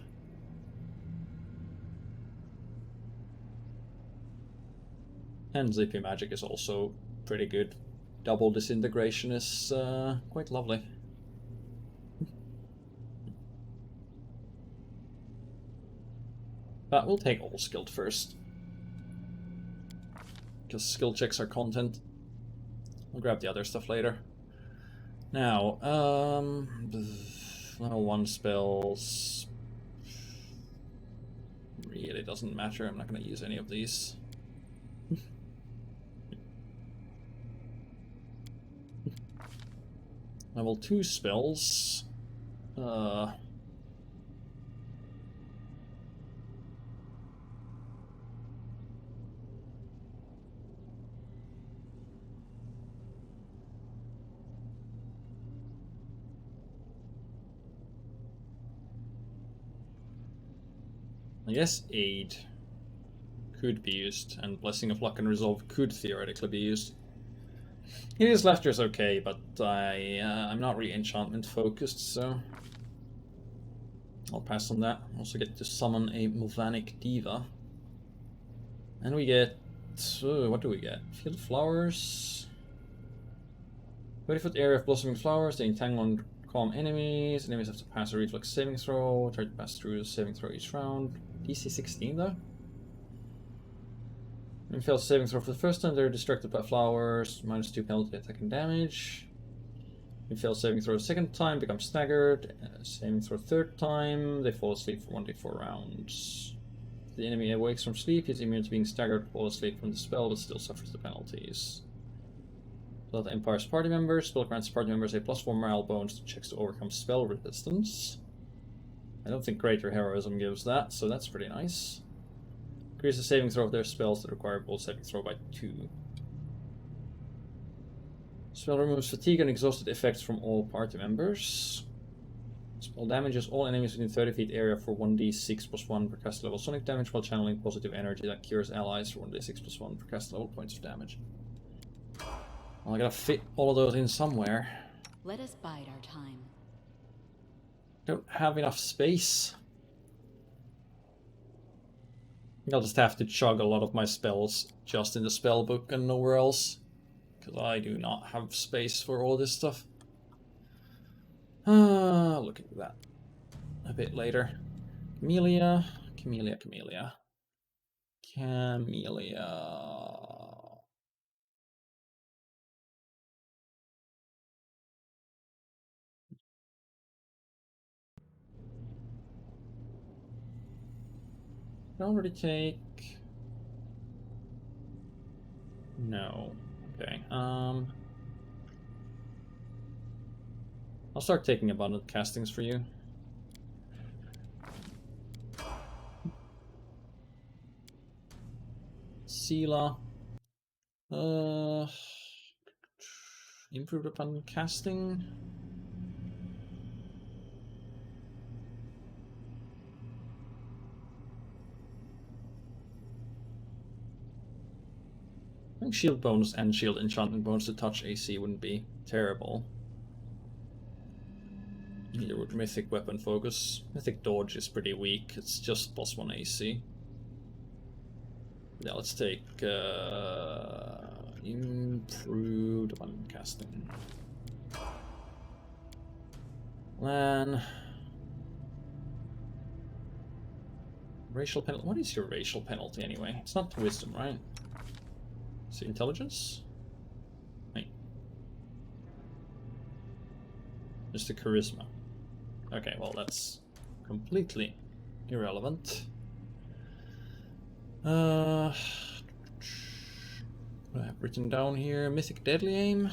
And Zippy Magic is also pretty good. Double Disintegration is quite lovely. But we'll take all skilled first. Because skill checks are content. We'll grab the other stuff later. Now, level 1 spells really doesn't matter. I'm not going to use any of these. Level 2 spells. I guess Aid could be used, and Blessing of Luck and Resolve could theoretically be used. His laughter is okay, but I'm not really enchantment focused, so I'll pass on that. Also get to summon a Mulvanic Diva. And we get... what do we get? Field of Flowers. 20-foot area of blossoming flowers. They entangle and calm enemies. Enemies have to pass a reflex saving throw. Try to pass through a saving throw each round. DC 16 though. When fails saving throw for the first time, they're distracted by flowers. -2 penalty attack and damage. When fails saving throw the second time, become staggered. Saving throw third time, they fall asleep for 1d4 rounds. If the enemy awakes from sleep, he's immune to being staggered, fall asleep from the spell, but still suffers the penalties. So the Empire's party members. Spell grants party members a +4 morale bonus to checks to overcome spell resistance. I don't think Greater Heroism gives that, so that's pretty nice. Increase the saving throw of their spells that require both saving throw by 2. Spell removes fatigue and exhausted effects from all party members. Spell damages all enemies within 30 feet area for 1d6 + 1 per cast level sonic damage while channeling positive energy that cures allies for 1d6 + 1 per cast level points of damage. Well, I gotta fit all of those in somewhere. Let us bide our time. Don't have enough space. I think I'll just have to chug a lot of my spells just in the spell book and nowhere else. Because I do not have space for all this stuff. Look into that a bit later. Camellia. I already take... No. Okay, I'll start taking abundant castings for you. Sela. Improved abundant casting. I think shield bonus and shield enchantment bonus to touch AC wouldn't be terrible. Neither would mythic weapon focus. Mythic dodge is pretty weak, it's just +1 AC. Yeah, let's take improved abundant casting. Then racial penalty. What is your racial penalty anyway? It's not wisdom, right? Is it intelligence? Wait. Just the charisma. Okay, well that's completely irrelevant. What I have written down here, Mythic Deadly Aim.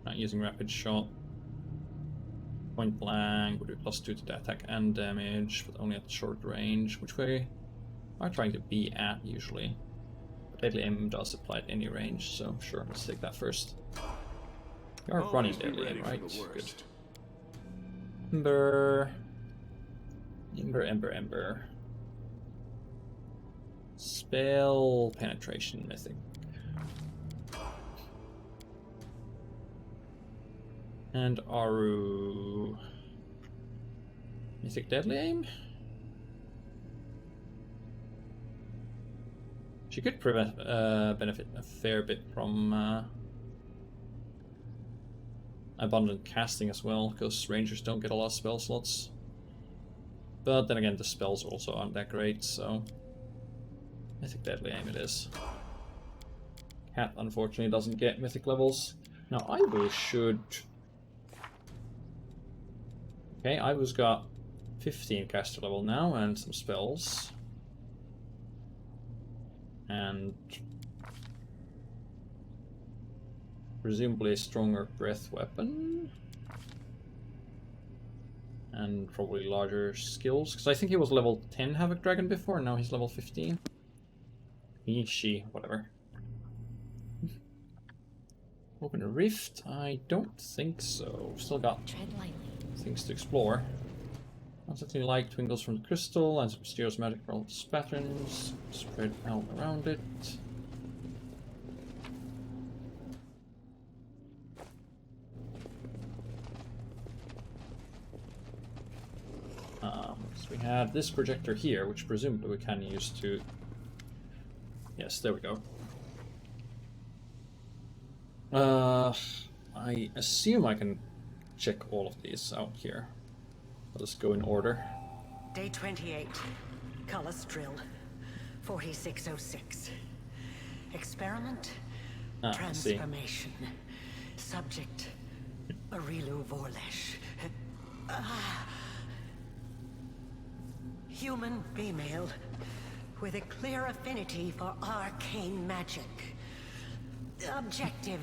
Not using Rapid Shot. Point blank would be +2 to the attack and damage, but only at short range, which we are trying to be at usually. But Deadly Aim does apply at any range, so sure, let's take that first. You are running Deadly Aim, right? Good. Ember. Spell penetration, mythic. And Aru. Mythic Deadly Aim? She could benefit a fair bit from abundant casting as well, because rangers don't get a lot of spell slots. But then again, the spells also aren't that great, so Mythic Deadly Aim it is. Cat unfortunately doesn't get mythic levels. Now Ivo should... Okay, Ivo's got 15 caster level now and some spells. And presumably a stronger breath weapon. And probably larger skills, because I think he was level 10 Havoc Dragon before, and now he's level 15. He, she, whatever. Open a rift? I don't think so. Still got things to explore. Constantly light twinkles from the crystal, and mysterious magical patterns spread out around it. So we have this projector here, which presumably we can use to... Yes, there we go. I assume I can check all of these out here. I'll just go in order. Day 28. Cullis drill. 4606. Experiment. Transformation. Subject. Arilu Vorlesh. Human female with a clear affinity for arcane magic. Objective.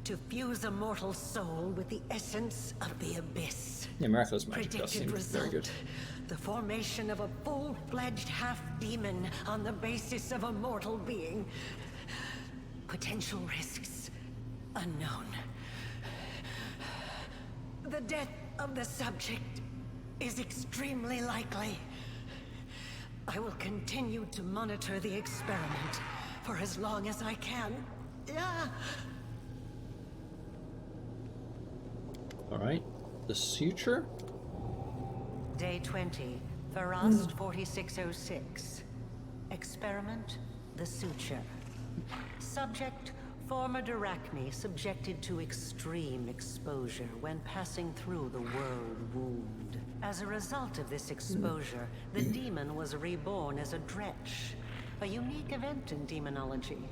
To fuse a mortal soul with the essence of the abyss. Yeah, miraculous magic does seem very good. The formation of a full-fledged half-demon on the basis of a mortal being. Potential risks unknown. The death of the subject is extremely likely. I will continue to monitor the experiment for as long as I can. Alright, the suture? Day 20, Farast 4606. Experiment, the suture. Subject, former Arachne subjected to extreme exposure when passing through the world wound. As a result of this exposure, the demon was reborn as a dretch, a unique event in demonology.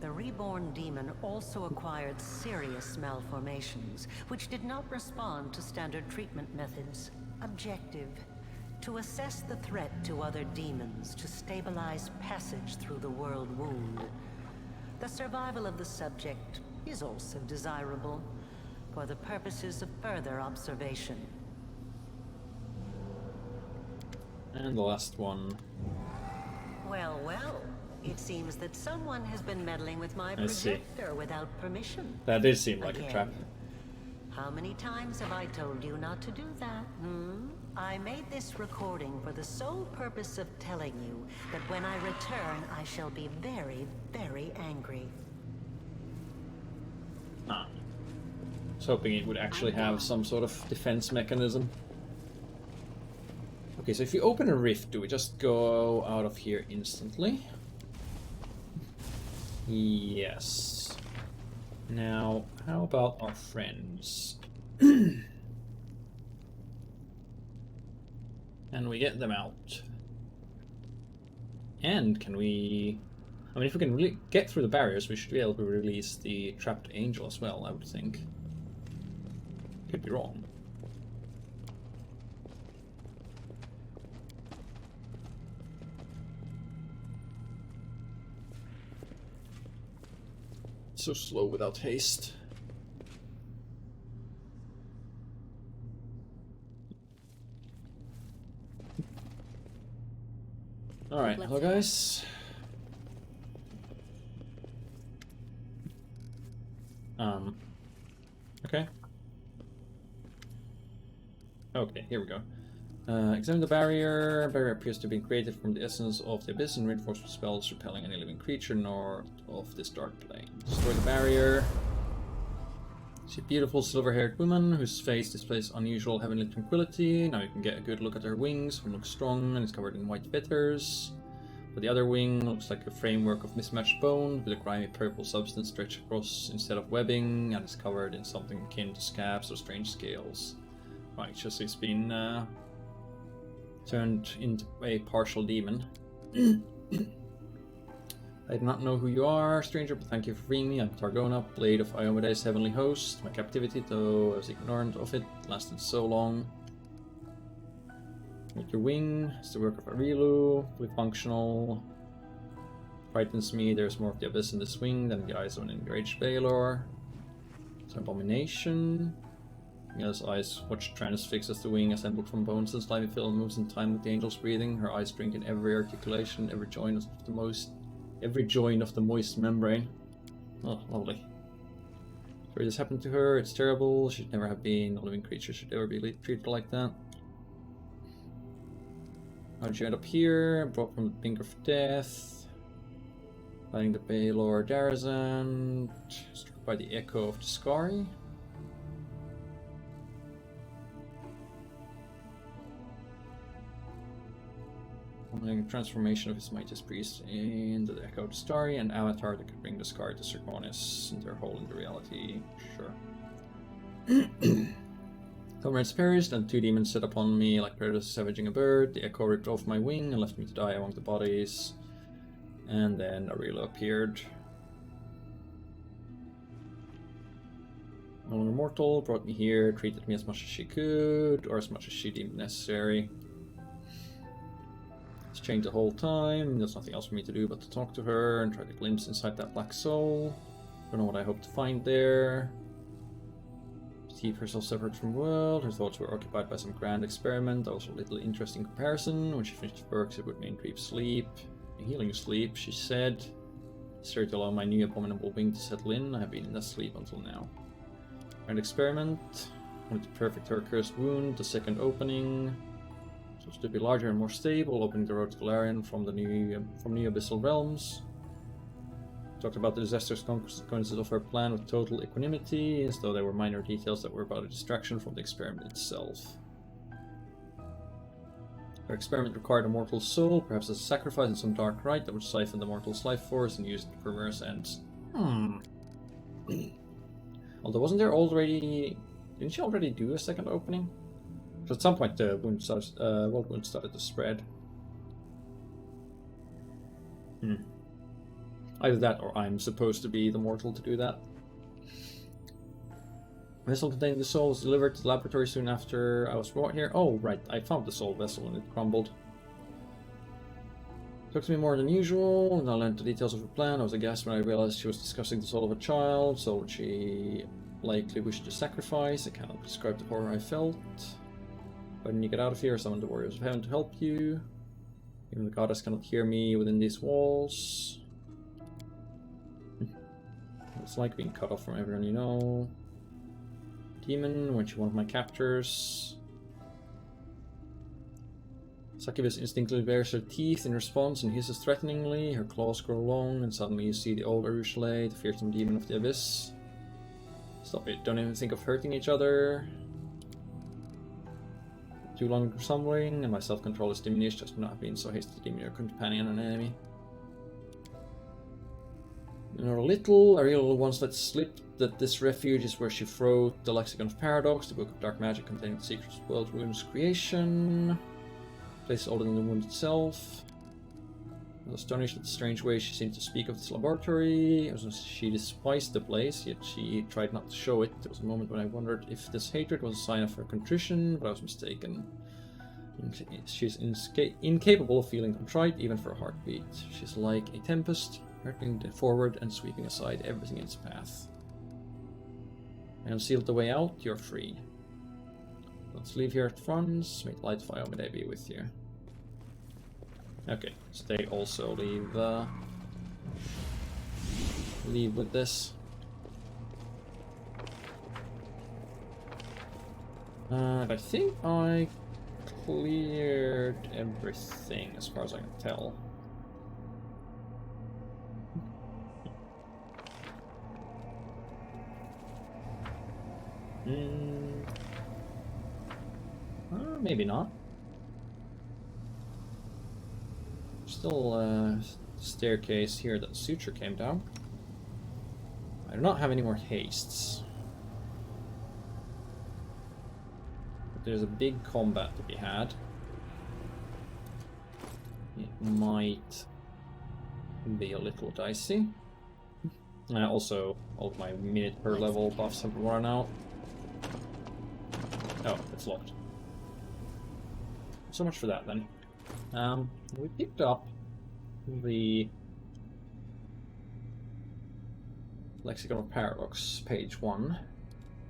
The reborn demon also acquired serious malformations, which did not respond to standard treatment methods. Objective: to assess the threat to other demons to stabilize passage through the world wound. The survival of the subject is also desirable for the purposes of further observation. And the last one. Well, well. It seems that someone has been meddling with my projector without permission. That did seem like a trap. How many times have I told you not to do that, I made this recording for the sole purpose of telling you that when I return, I shall be very, very angry. I was hoping it would actually have some sort of defense mechanism. Okay, so if you open a rift, do we just go out of here instantly? Yes. Now, how about our friends? Can we get them out? And can we... I mean, if we can really get through the barriers, we should be able to release the trapped angel as well, I would think. Could be wrong. So slow without haste. Alright, hello guys. Okay. Okay, here we go. Examine the barrier. Barrier appears to have been created from the essence of the abyss and reinforced with spells repelling any living creature north of this dark plane. Destroy the barrier. See a beautiful silver-haired woman whose face displays unusual heavenly tranquility. Now you can get a good look at her wings. One looks strong and is covered in white feathers. But the other wing looks like a framework of mismatched bone with a grimy purple substance stretched across instead of webbing and is covered in something akin to scabs or strange scales. Right, just it's been turned into a partial demon. I do not know who you are, stranger, but thank you for freeing me. I'm Targona, blade of Iomede's heavenly host. My captivity, though I was ignorant of it, lasted so long. With your wing, it's the work of Arilu, fully functional. Frightens me, there's more of the abyss in this wing than the eyes of an enraged Baelor. It's an abomination. Mia's eyes watch transfixed as the wing assembled from bones and slimy film moves in time with the angel's breathing. Her eyes drink in every articulation, every joint of the moist membrane. Oh, lovely. Sorry this happened to her, it's terrible. She'd never have been. No living creature should ever be treated like that. How did you end up here? Brought from the brink of death. Fighting the Baylor Darazan. Struck by the echo of the Skari. Transformation of his mightiest priest into the Echo of the Starry, and avatar that could bring the Skari to Circonis and their hole in the reality. Sure. Comrades perished, and 2 demons set upon me like predators savaging a bird. The Echo ripped off my wing and left me to die among the bodies. And then Aurela appeared. No longer mortal, brought me here, treated me as much as she could, or as much as she deemed necessary. It's changed the whole time, there's nothing else for me to do but to talk to her and try to glimpse inside that black soul. Don't know what I hope to find there. Keep herself separate from the world, her thoughts were occupied by some grand experiment, also a little interesting comparison. When she finished work, she put me in deep sleep. A healing sleep, she said. Necessary to allow my new abominable wing to settle in. I have been in that sleep until now. Grand experiment. Wanted to perfect her cursed wound, the second opening. Supposed to be larger and more stable, opening the road to Galarian from new abyssal realms. Talked about the disastrous consequences of her plan with total equanimity, as though they were minor details that were about a distraction from the experiment itself. Her experiment required a mortal soul, perhaps as a sacrifice in some dark rite that would siphon the mortal's life force and use it for perverse ends. Although wasn't there already... Didn't she already do a second opening? Because at some point the world wound started to spread. Either that or I'm supposed to be the mortal to do that. The vessel containing the soul was delivered to the laboratory soon after I was brought here. Oh, right, I found the soul vessel and it crumbled. Took to me more than usual, and I learned the details of her plan. I was aghast when I realized she was discussing the soul of a child, soul which she likely wished to sacrifice. I cannot describe the horror I felt. Why didn't you get out of here? Summon the warriors of heaven to help you. Even the goddess cannot hear me within these walls. It's like being cut off from everyone you know. Demon, when she one of my captors. Succubus instinctively bares her teeth in response and hisses threateningly. Her claws grow long, and suddenly you see the old Arushale, the fearsome demon of the abyss. Stop it, don't even think of hurting each other. Too long stumbling, and my self-control is diminished just not being so hasty to deem your companion an enemy. In a little, Aurela once let slip that this refuge is where she wrote the Lexicon of Paradox, the book of dark magic containing the secrets of world runes creation. Place older than the wound itself. I was astonished at the strange way she seemed to speak of this laboratory. She despised the place, yet she tried not to show it. There was a moment when I wondered if this hatred was a sign of her contrition, but I was mistaken. She's incapable of feeling contrite, even for a heartbeat. She's like a tempest, hurtling forward and sweeping aside everything in its path. I unsealed the way out, you're free. Let's leave here at front. May the light of Iomide be with you. Okay, so they also leave with this. And I think I cleared everything as far as I can tell. Maybe not. Still a staircase here that Suture came down. I do not have any more hastes. But there's a big combat to be had. It might be a little dicey. Also, all of my minute per level buffs have worn out. Oh, it's locked. So much for that then. We picked up the Lexicon of Paradox, page 1,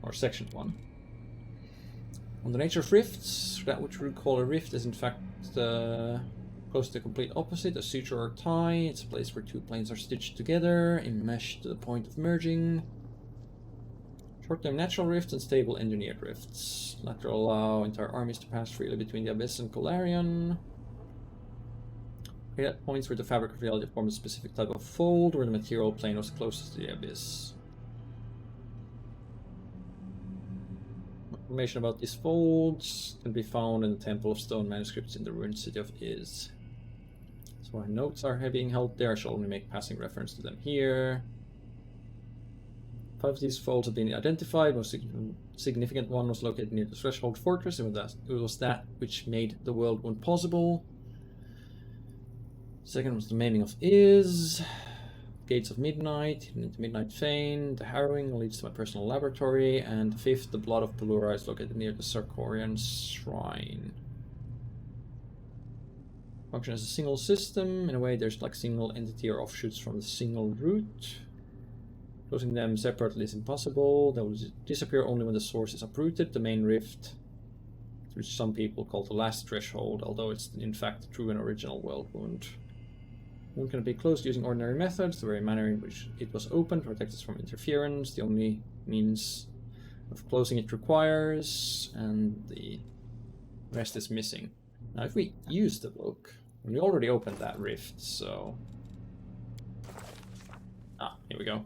or section 1. On the nature of rifts, that which we would call a rift is in fact close to the complete opposite, a suture or tie. It's a place where two planes are stitched together, enmeshed to the point of merging. Short-term natural rifts and stable engineered rifts. Lateral allow entire armies to pass freely between the Abyss and Galarian. At points where the fabric of reality formed a specific type of fold, where the material plane was closest to the abyss. Information about these folds can be found in the Temple of Stone manuscripts in the ruined city of Iz. So our notes are being held there. I shall only make passing reference to them here. 5 of these folds have been identified. Most significant one was located near the Threshold Fortress. It was that which made the world wound possible. Second was the Maiming of Iz. Gates of Midnight, hidden into Midnight Fane. The Harrowing leads to my personal laboratory. And the 5th, the Blood of Pelura, is located near the Sarkorian Shrine. Function as a single system. In a way, there's like single entity or offshoots from the single root. Closing them separately is impossible. They will disappear only when the source is uprooted. The main rift, which some people call the last threshold, although it's in fact the true and original world wound. Wound can be closed using ordinary methods. The very manner in which it was opened protects us from interference. The only means of closing it requires, and the rest is missing. Now if we use the book, we already opened that rift, so... here we go.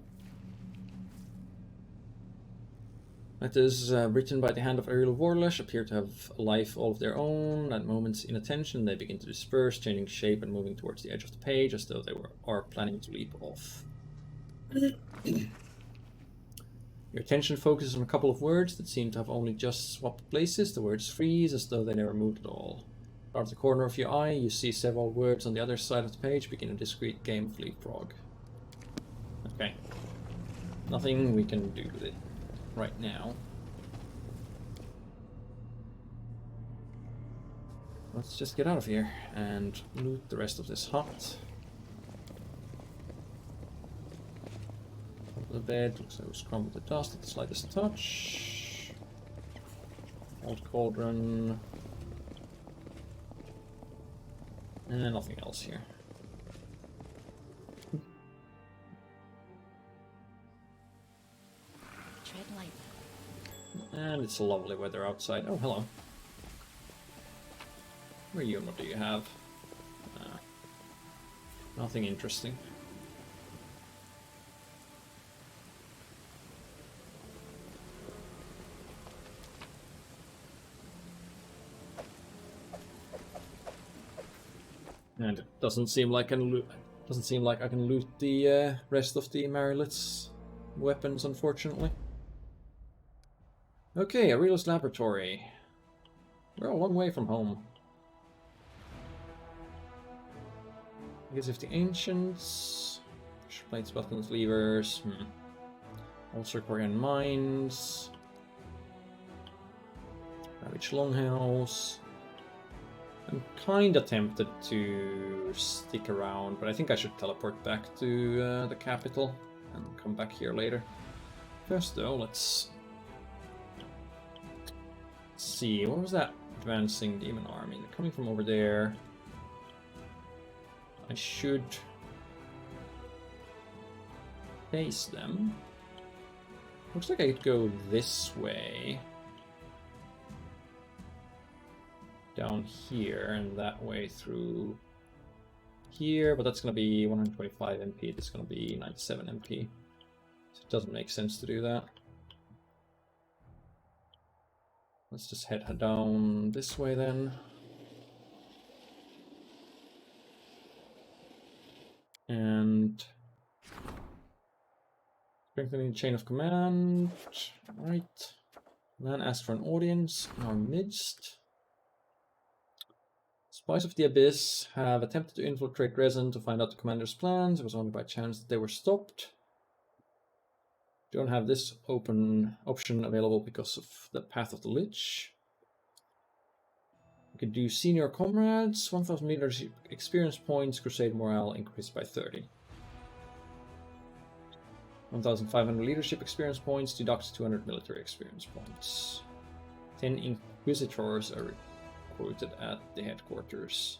Letters written by the hand of Ariel Vorlesh appear to have a life all of their own. At moments inattention, they begin to disperse, changing shape and moving towards the edge of the page as though they are planning to leap off. Your attention focuses on a couple of words that seem to have only just swapped places. The words freeze as though they never moved at all. Out of the corner of your eye, you see several words on the other side of the page begin a discrete game of leapfrog. Okay. Nothing we can do with it right now. Let's just get out of here and loot the rest of this hut. Over the bed, looks like it was crumbled to dust at the slightest touch. Old cauldron. And nothing else here. Tread lightly. And it's lovely weather outside. Oh, hello. Who are you and what do you have? Nothing interesting. And it doesn't seem like I can loot the rest of the Marilith's weapons, unfortunately. Okay, Aurelius Laboratory. We're a long way from home. I guess if the Ancients... Plates, buttons, levers... Old Sarkorian Mines... Ravage Longhouse... I'm kinda tempted to stick around, but I think I should teleport back to the capital and come back here later. First though, let's see, what was that advancing demon army? They're coming from over there. I should face them. Looks like I could go this way. Down here and that way through here, but that's going to be 125 MP, this is going to be 97 MP. So it doesn't make sense to do that. Let's just head down this way then. And strengthening chain of command. Right. Man asked for an audience in our midst. Spies of the Abyss have attempted to infiltrate Resin to find out the commander's plans. It was only by chance that they were stopped. Don't have this option available because of the Path of the Lich. We could do Senior Comrades, 1000 leadership experience points, Crusade morale increased by 30. 1500 leadership experience points, deducts 200 military experience points. 10 Inquisitors are recruited at the headquarters.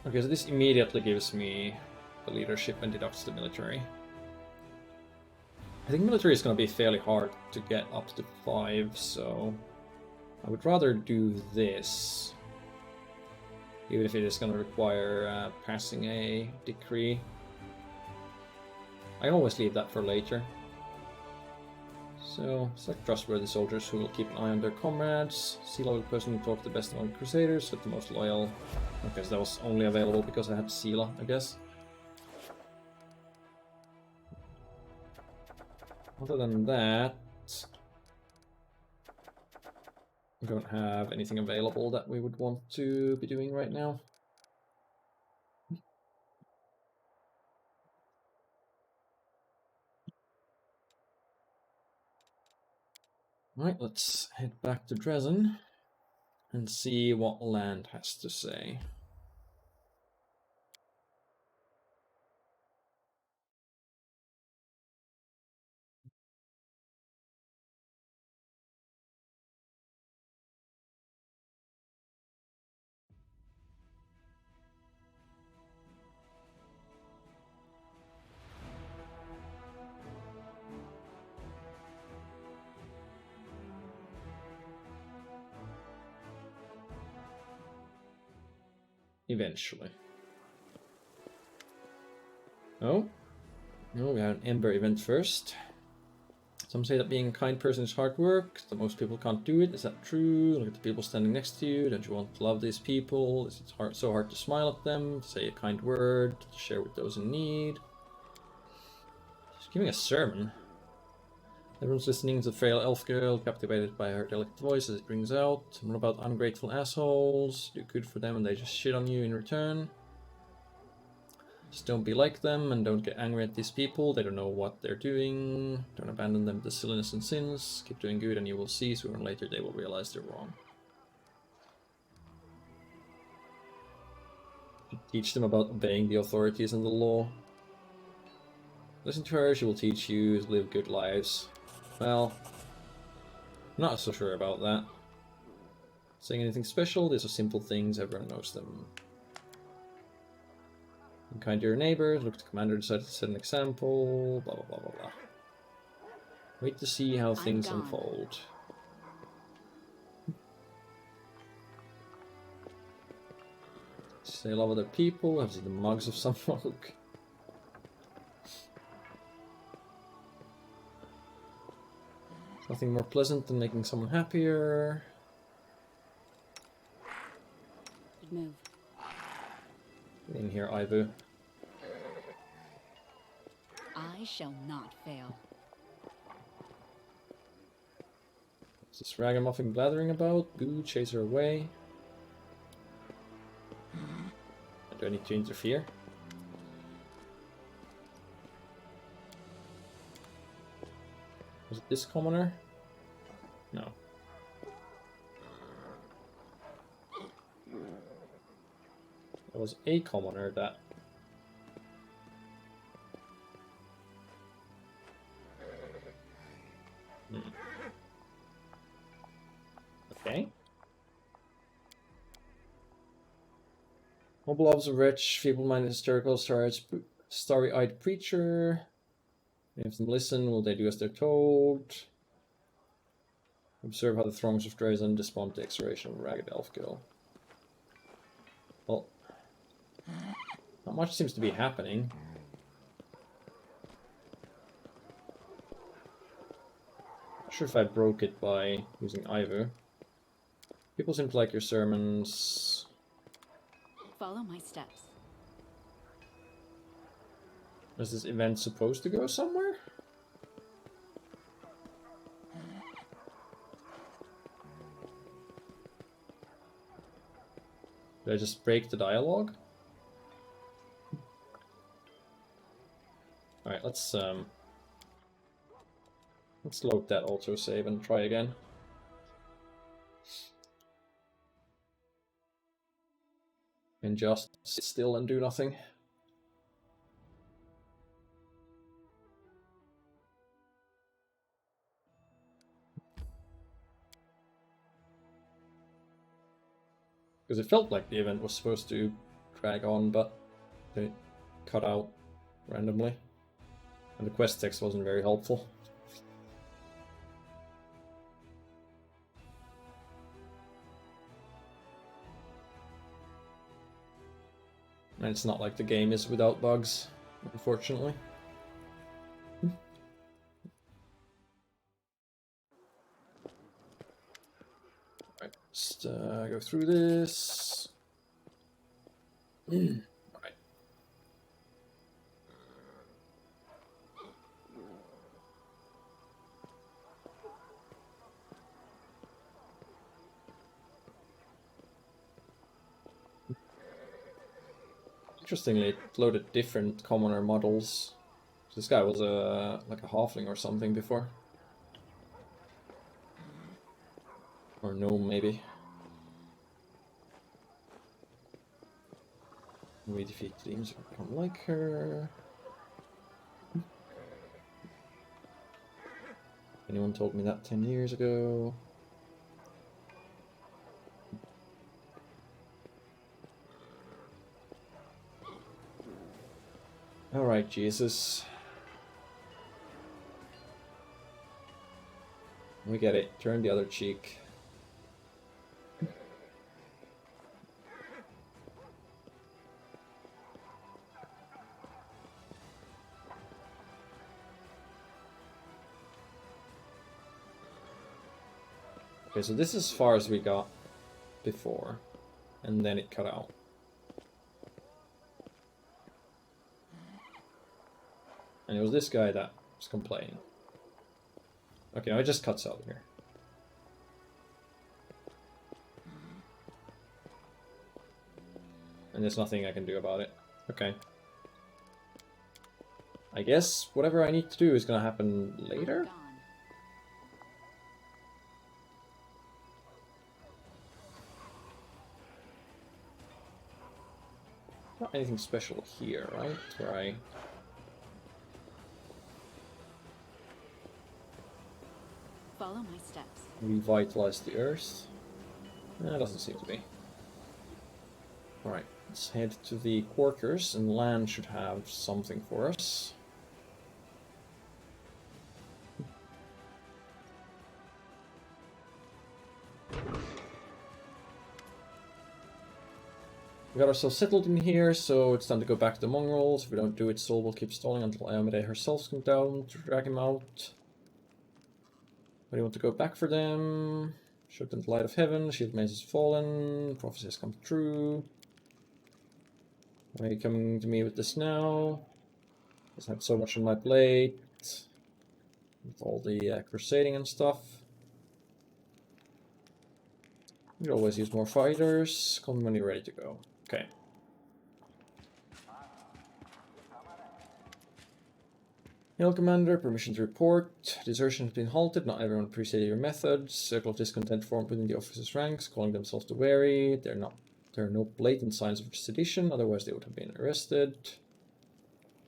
Okay, so this immediately gives me the leadership and deducts the military. I think military is going to be fairly hard to get up to 5, so I would rather do this, even if it is going to require passing a decree. I always leave that for later. So, select trustworthy soldiers who will keep an eye on their comrades. Sela will personally talk the best among crusaders, with the most loyal. Okay, so that was only available because I had Sela, I guess. Other than that, I don't have anything available that we would want to be doing right now. Alright, let's head back to Dresden and see what land has to say. Eventually. Oh, no, we have an Ember event first. Some say that being a kind person is hard work, that most people can't do it. Is that true? Look at the people standing next to you. Don't you want to love these people? Is it so hard to smile at them, to say a kind word, to share with those in need? She's giving a sermon. Everyone's listening to the frail elf girl, captivated by her delicate voice as it rings out. What about ungrateful assholes? Do good for them and they just shit on you in return. Just don't be like them and don't get angry at these people. They don't know what they're doing. Don't abandon them to silliness and sins. Keep doing good and you will see sooner or later they will realize they're wrong. Teach them about obeying the authorities and the law. Listen to her, she will teach you to live good lives. Well, not so sure about that. Saying anything special, these are simple things, everyone knows them. Be kind to your neighbors, look, the commander decided to set an example, blah blah blah blah blah. Wait to see how things unfold. Say love other people, have seen the mugs of some folk. Nothing more pleasant than making someone happier. Good move. Get in here, Ivu. I shall not fail. What's this ragamuffin blathering about? Boo, chase her away. Do I need to interfere? Was it this commoner? No. There was a commoner that... Okay. Noble loves a rich, feeble-minded, hysterical, starry-eyed preacher. If them listen, will they do as they're told? Observe how the throngs of Dresden despond to the exoration of a ragged elf girl. Well, not much seems to be happening. Not sure if I broke it by using Ivu. People seem to like your sermons. Follow my steps. Is this event supposed to go somewhere? Did I just break the dialogue? Alright, let's load that autosave and try again. And just sit still and do nothing. Because it felt like the event was supposed to drag on, but it cut out randomly. And the quest text wasn't very helpful. And it's not like the game is without bugs, unfortunately. Right, just go through this. Alright. Interestingly, it loaded different commoner models. This guy was like a halfling or something before. Or gnome, maybe. We defeat teams who don't like her. Anyone told me that 10 years ago? Alright, Jesus. We get it. Turn the other cheek. Okay, so this is as far as we got before, and then it cut out. And it was this guy that was complaining. Okay, now it just cuts out here. And there's nothing I can do about it. Okay. I guess whatever I need to do is gonna happen later? Not anything special here, right? Where I... Follow my steps. Revitalize the earth? That doesn't seem to be. Alright, let's head to the quarters, and land should have something for us. We got ourselves settled in here, so it's time to go back to the mongrels. If we don't do it, Sol will keep stalling until Iomide herself comes down to drag him out. But you want to go back for them. Show them the light of heaven, shield maze has fallen, prophecy has come true. Why are you coming to me with this now? I have so much on my plate. With all the crusading and stuff. You can always use more fighters. Call me when you're ready to go. Okay. Hail Commander, permission to report. Desertion has been halted, not everyone appreciated your methods. Circle of discontent formed within the officers' ranks, calling themselves the wary. There are no blatant signs of sedition, otherwise they would have been arrested.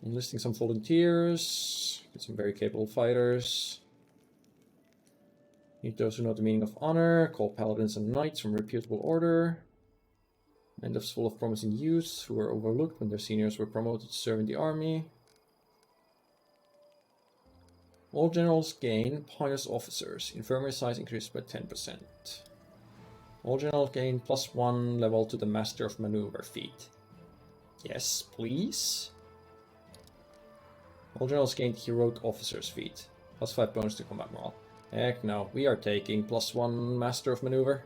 Enlisting some volunteers, get some very capable fighters. Need those who know the meaning of honor, call paladins and knights from reputable order. Mendoffs full of promising youths who were overlooked when their seniors were promoted to serve in the army. All generals gain pious officers. Infirmary size increased by 10%. All generals gain +1 level to the Master of Maneuver feat. Yes, please. All generals gain Heroic Officers feat. +5 bonus to combat morale. Heck no, we are taking +1 Master of Maneuver.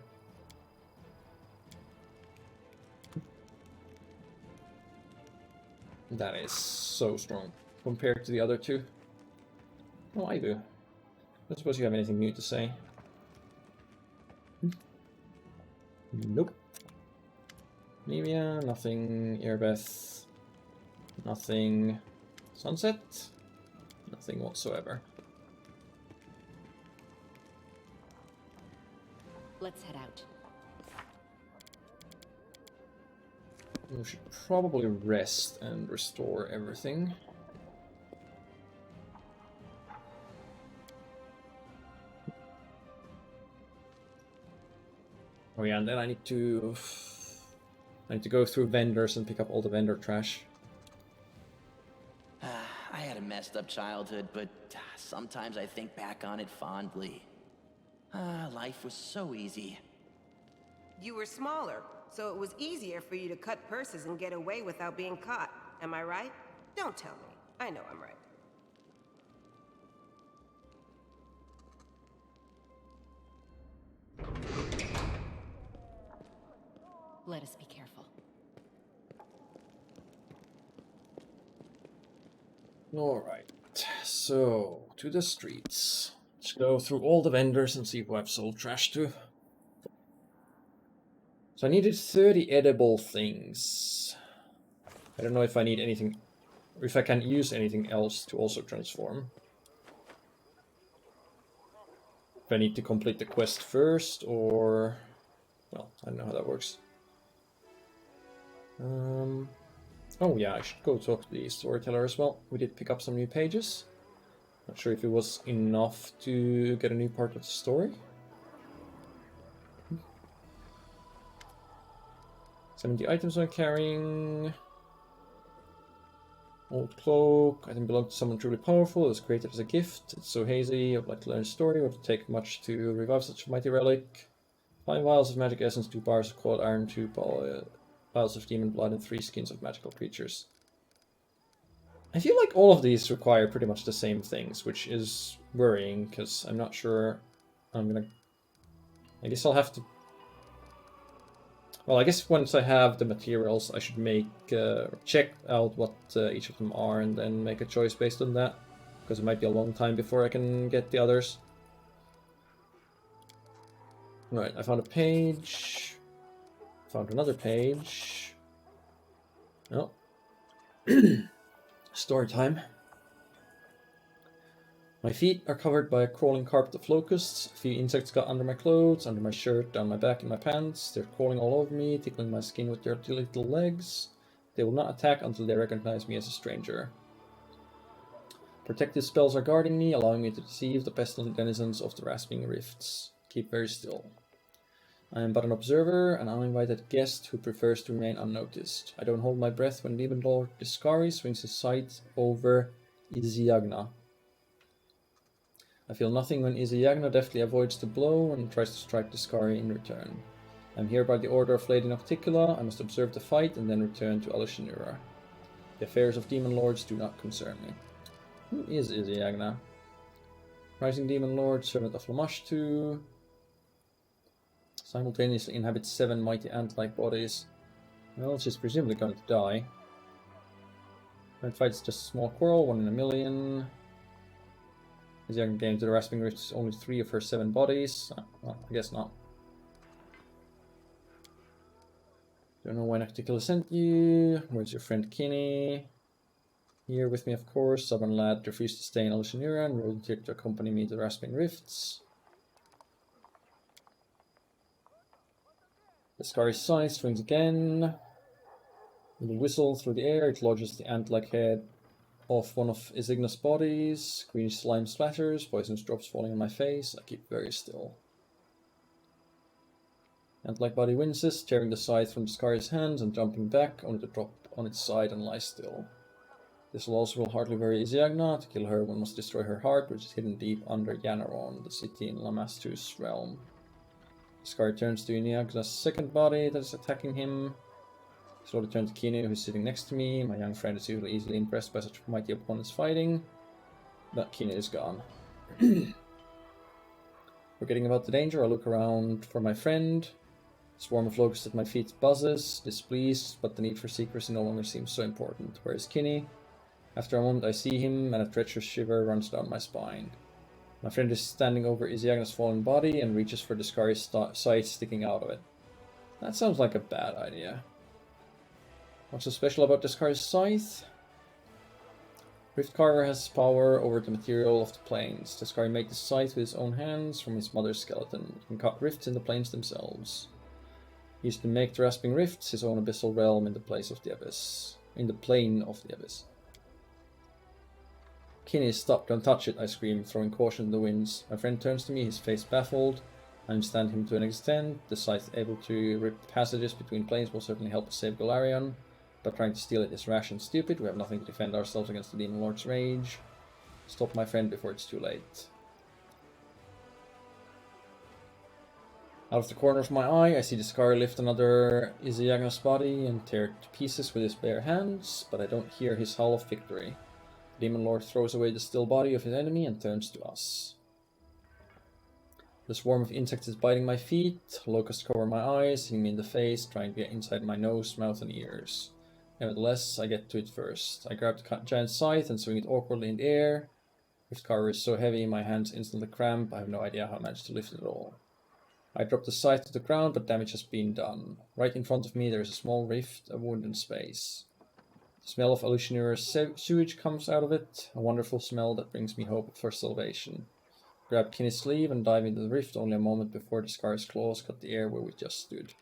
That is so strong compared to the other two. Oh, I do. I don't suppose you have anything new to say. Nope. Nevia, nothing. Airbeth, nothing. Sunset, nothing whatsoever. Let's head out. We should probably rest and restore everything. Oh yeah, and then I need to go through vendors and pick up all the vendor trash. I had a messed up childhood, but sometimes I think back on it fondly. Life was so easy. You were smaller, so it was easier for you to cut purses and get away without being caught. Am I right? Don't tell me. I know I'm right. Let us be careful. Alright, so to the streets. Let's go through all the vendors and see who I've sold trash to. So I needed 30 edible things. I don't know if I need anything, or if I can use anything else to also transform. If I need to complete the quest first, or... well, I don't know how that works. Oh yeah, I should go talk to the storyteller as well. We did pick up some new pages. Not sure if it was enough to get a new part of the story. 70 items I'm carrying. Old cloak. Item belonged to someone truly powerful. It was created as a gift. It's so hazy. I'd like to learn a story. It would take much to revive such a mighty relic. 5 vials of magic essence, 2 bars of cold iron, 2 vials of demon blood, and 3 skins of magical creatures. I feel like all of these require pretty much the same things, which is worrying, because I'm not sure I'm gonna... I guess I'll have to... well, I guess once I have the materials, I should make check out what each of them are, and then make a choice based on that, because it might be a long time before I can get the others. Right, I found a page. Found another page. Oh. Story time. My feet are covered by a crawling carpet of locusts. A few insects got under my clothes, under my shirt, down my back, and my pants. They're crawling all over me, tickling my skin with their little legs. They will not attack until they recognize me as a stranger. Protective spells are guarding me, allowing me to deceive the pestilent denizens of the rasping rifts. Keep very still. I am but an observer, an uninvited guest who prefers to remain unnoticed. I don't hold my breath when Demon Lord Discari swings his sight over Iziagna. I feel nothing when Iziagna deftly avoids the blow and tries to strike Discari in return. I am here by the order of Lady Nocticula. I must observe the fight and then return to Alushinura. The affairs of Demon Lords do not concern me. Who is Iziagna? Rising Demon Lord, servant of Lamashtu. Simultaneously inhabits 7 mighty ant-like bodies. Well, she's presumably going to die. Red fight's just a small quarrel, 1 in a million. Iziagna gained to the Rasping Rifts only 3 of her 7 bodies. Well, I guess not. Don't know why Nocticula sent you. Where's your friend Kinney? Here with me, of course. Stubborn lad refused to stay in Alushinura and volunteered to accompany me to the Rasping Rifts. The Discari's scythe swings again. Little whistle through the air, it lodges the ant-like head of one of Isigna's bodies. Greenish slime splatters, poisonous drops falling on my face. I keep very still. Ant-like body winces, tearing the scythe from Discari's hands and jumping back, only to drop on its side and lie still. This will hardly worry Iziagna. To kill her, one must destroy her heart, which is hidden deep under Yanaron, the city in Lamastu's realm. Discari turns to Iziagna's second body that is attacking him. Slowly turn to Kinu, who's sitting next to me. My young friend is usually easily impressed by such mighty opponents fighting. But Kinu is gone. Forgetting about the danger, I look around for my friend. A swarm of locusts at my feet buzzes, displeased, but the need for secrecy no longer seems so important. Where is Kinney? After a moment I see him, and a treacherous shiver runs down my spine. My friend is standing over Iziagna's fallen body and reaches for Discari's scythe sticking out of it. That sounds like a bad idea. What's so special about Discari's scythe? Riftcarver has power over the material of the plains. Discari made the scythe with his own hands from his mother's skeleton. It can cut rifts in the plains themselves. He used to make the Rasping Rifts his own abyssal realm in the place of the abyss. In the plane of the abyss. Kinney, stop, don't touch it, I scream, throwing caution in the winds. My friend turns to me, his face baffled. I understand him to an extent. The scythe able to rip passages between planes will certainly help us save Golarion. But trying to steal it is rash and stupid. We have nothing to defend ourselves against the Demon Lord's rage. Stop my friend before it's too late. Out of the corner of my eye, I see the Scar lift another Izayaga's body and tear it to pieces with his bare hands, but I don't hear his howl of victory. The Demon Lord throws away the still body of his enemy and turns to us. The swarm of insects is biting my feet, locusts cover my eyes, hitting me in the face, trying to get inside my nose, mouth and ears. Nevertheless, I get to it first. I grab the giant scythe and swing it awkwardly in the air. This carver is so heavy, my hands instantly cramp. I have no idea how I managed to lift it at all. I drop the scythe to the ground, but damage has been done. Right in front of me there is a small rift, a wound in space. The smell of illusionary's sewage comes out of it, a wonderful smell that brings me hope for salvation. Grab Kinney's sleeve and dive into the rift only a moment before the Scar's claws cut the air where we just stood.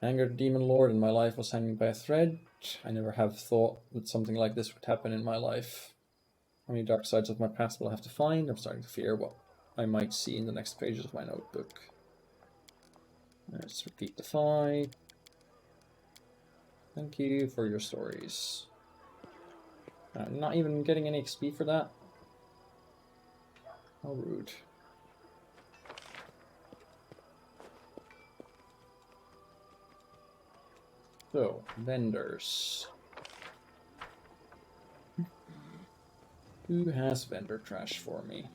Angered Demon Lord and my life was hanging by a thread. I never have thought that something like this would happen in my life. How many dark sides of my past will I have to find? I'm starting to fear what I might see in the next pages of my notebook. Let's repeat the fight. Thank you for your stories. I'm not even getting any XP for that. How rude. So, vendors. Who has vendor trash for me?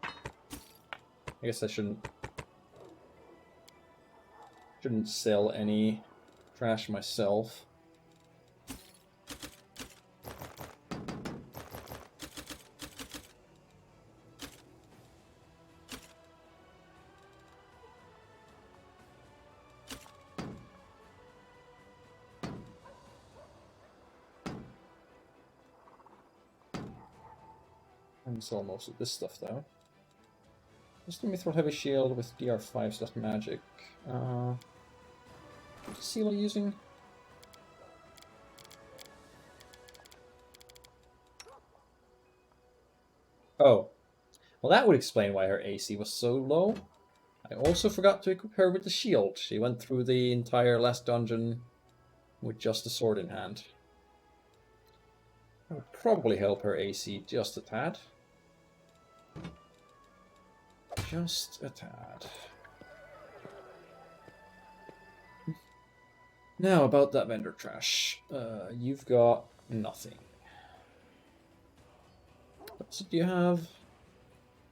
I guess I shouldn't sell any trash myself. I can sell most of this stuff though. Just let me throw heavy shield with DR5 / magic. What's Seal using? Oh. Well, that would explain why her AC was so low. I also forgot to equip her with the shield. She went through the entire last dungeon with just a sword in hand. That would probably help her AC just a tad. Just a tad. Now, about that vendor trash. You've got nothing. What do you have?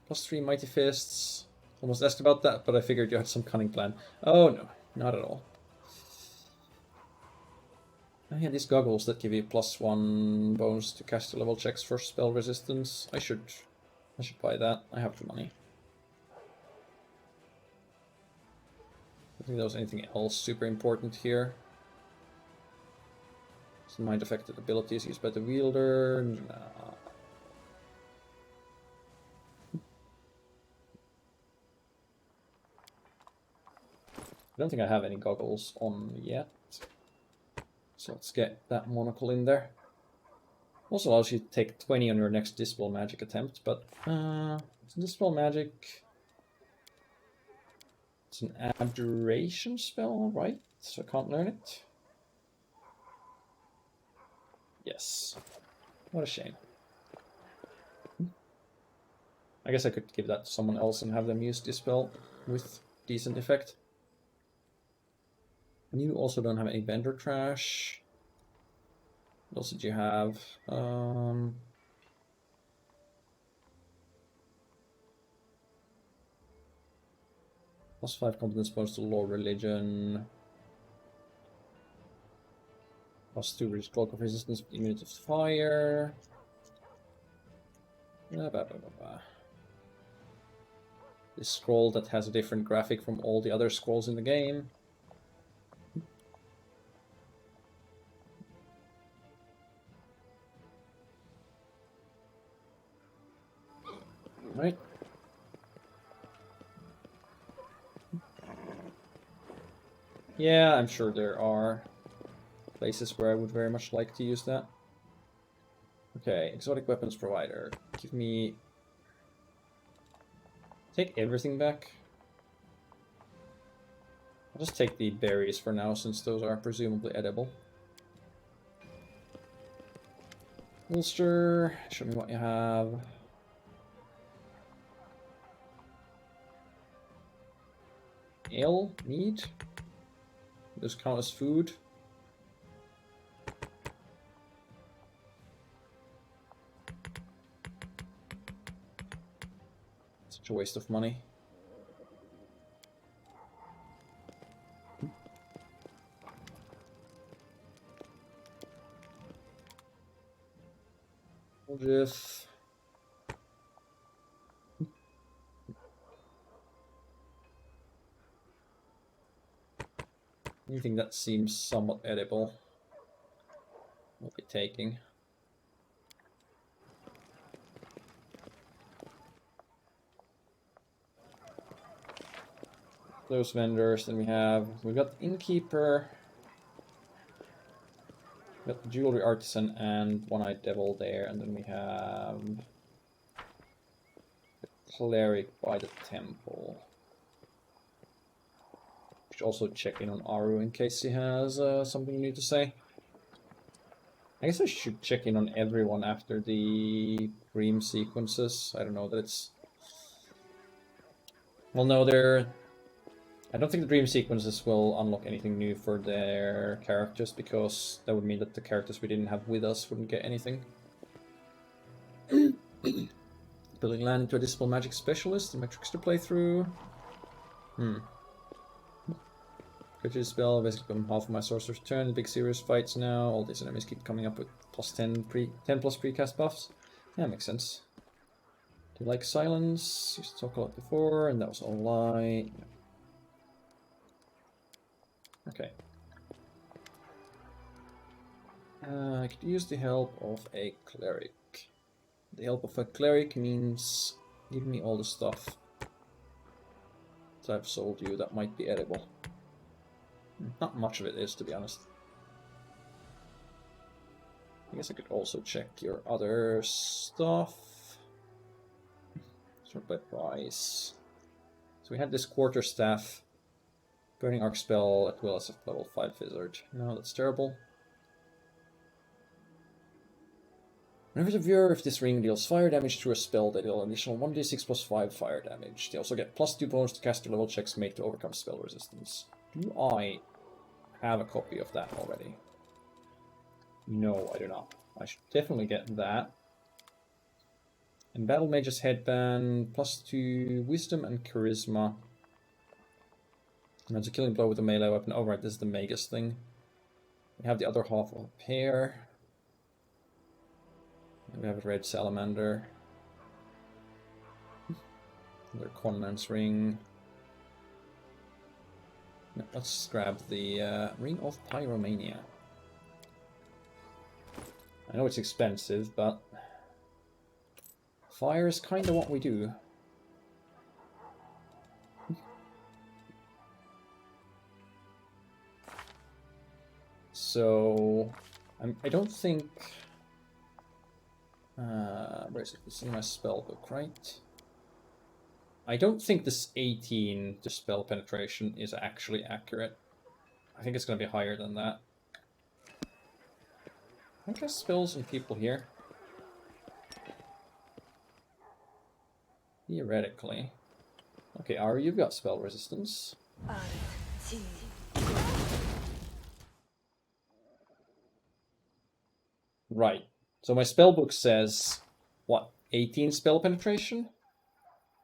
+3 Mighty Fists. Almost asked about that, but I figured you had some cunning plan. Oh no, not at all. I had these goggles that give you +1 bonus to caster level checks for spell resistance. I should buy that. I have the money. I think there was anything else super important here. Some mind-affected abilities used by the wielder. Nah. I don't think I have any goggles on yet. So let's get that monocle in there. Also allows you to take 20 on your next Dispel Magic attempt, but it's Dispel Magic. It's an abjuration spell, right? So I can't learn it. Yes. What a shame. I guess I could give that to someone else and have them use Dispel with decent effect. And you also don't have any vendor trash. What else did you have? +5 competence bonus to law religion. +2 resist of resistance with immunity to fire. This scroll that has a different graphic from all the other scrolls in the game. Right. Yeah, I'm sure there are places where I would very much like to use that. Okay, exotic weapons provider. Give me... Take everything back. I'll just take the berries for now, since those are presumably edible. Holster, show me what you have. Ale, meat. Those count as food. Such a waste of money. Just anything that seems somewhat edible, we'll be taking. Those vendors, then we've got the innkeeper, we've got the jewelry artisan and one-eyed devil there, and then we have the cleric by the temple. Should also check in on Aru in case he has something new to say. I guess I should check in on everyone after the dream sequences. I don't know that it's... Well, no, I don't think the dream sequences will unlock anything new for their characters, because that would mean that the characters we didn't have with us wouldn't get anything. Building land into a Dispel Magic Specialist, my Trickster playthrough. Creature spell, basically I'm half of my sorcerer's turn, big serious fights now, all these enemies keep coming up with plus 10 plus precast buffs. Yeah, makes sense. Do you like silence? Used to talk a lot before, and that was all light. Okay. I could use the help of a cleric. The help of a cleric means give me all the stuff that I've sold you that might be edible. Not much of it is, to be honest. I guess I could also check your other stuff. Sort by price. So we had this quarterstaff. Burning Arc spell at will as a level 5 wizard. No, that's terrible. Whenever the viewer of this ring deals fire damage through a spell, they deal an additional 1d6 plus 5 fire damage. They also get plus 2 bonus to caster level checks made to overcome spell resistance. Do I have a copy of that already? No, I do not. I should definitely get that. And Battle Mage's Headband, plus 2 Wisdom and Charisma. And that's a killing blow with a melee weapon. Oh right, this is the Magus thing. We have the other half up here. We have a red salamander. Another Conman's ring. No, let's grab the Ring of Pyromania. I know it's expensive, but fire is kind of what we do. So, I don't think... where is it? It's in my spellbook, right? I don't think this 18 to spell penetration is actually accurate. I think it's going to be higher than that. I cast spells on people here. Theoretically. Okay, Ari, you've got spell resistance. Right. So my spellbook says, what, 18 spell penetration?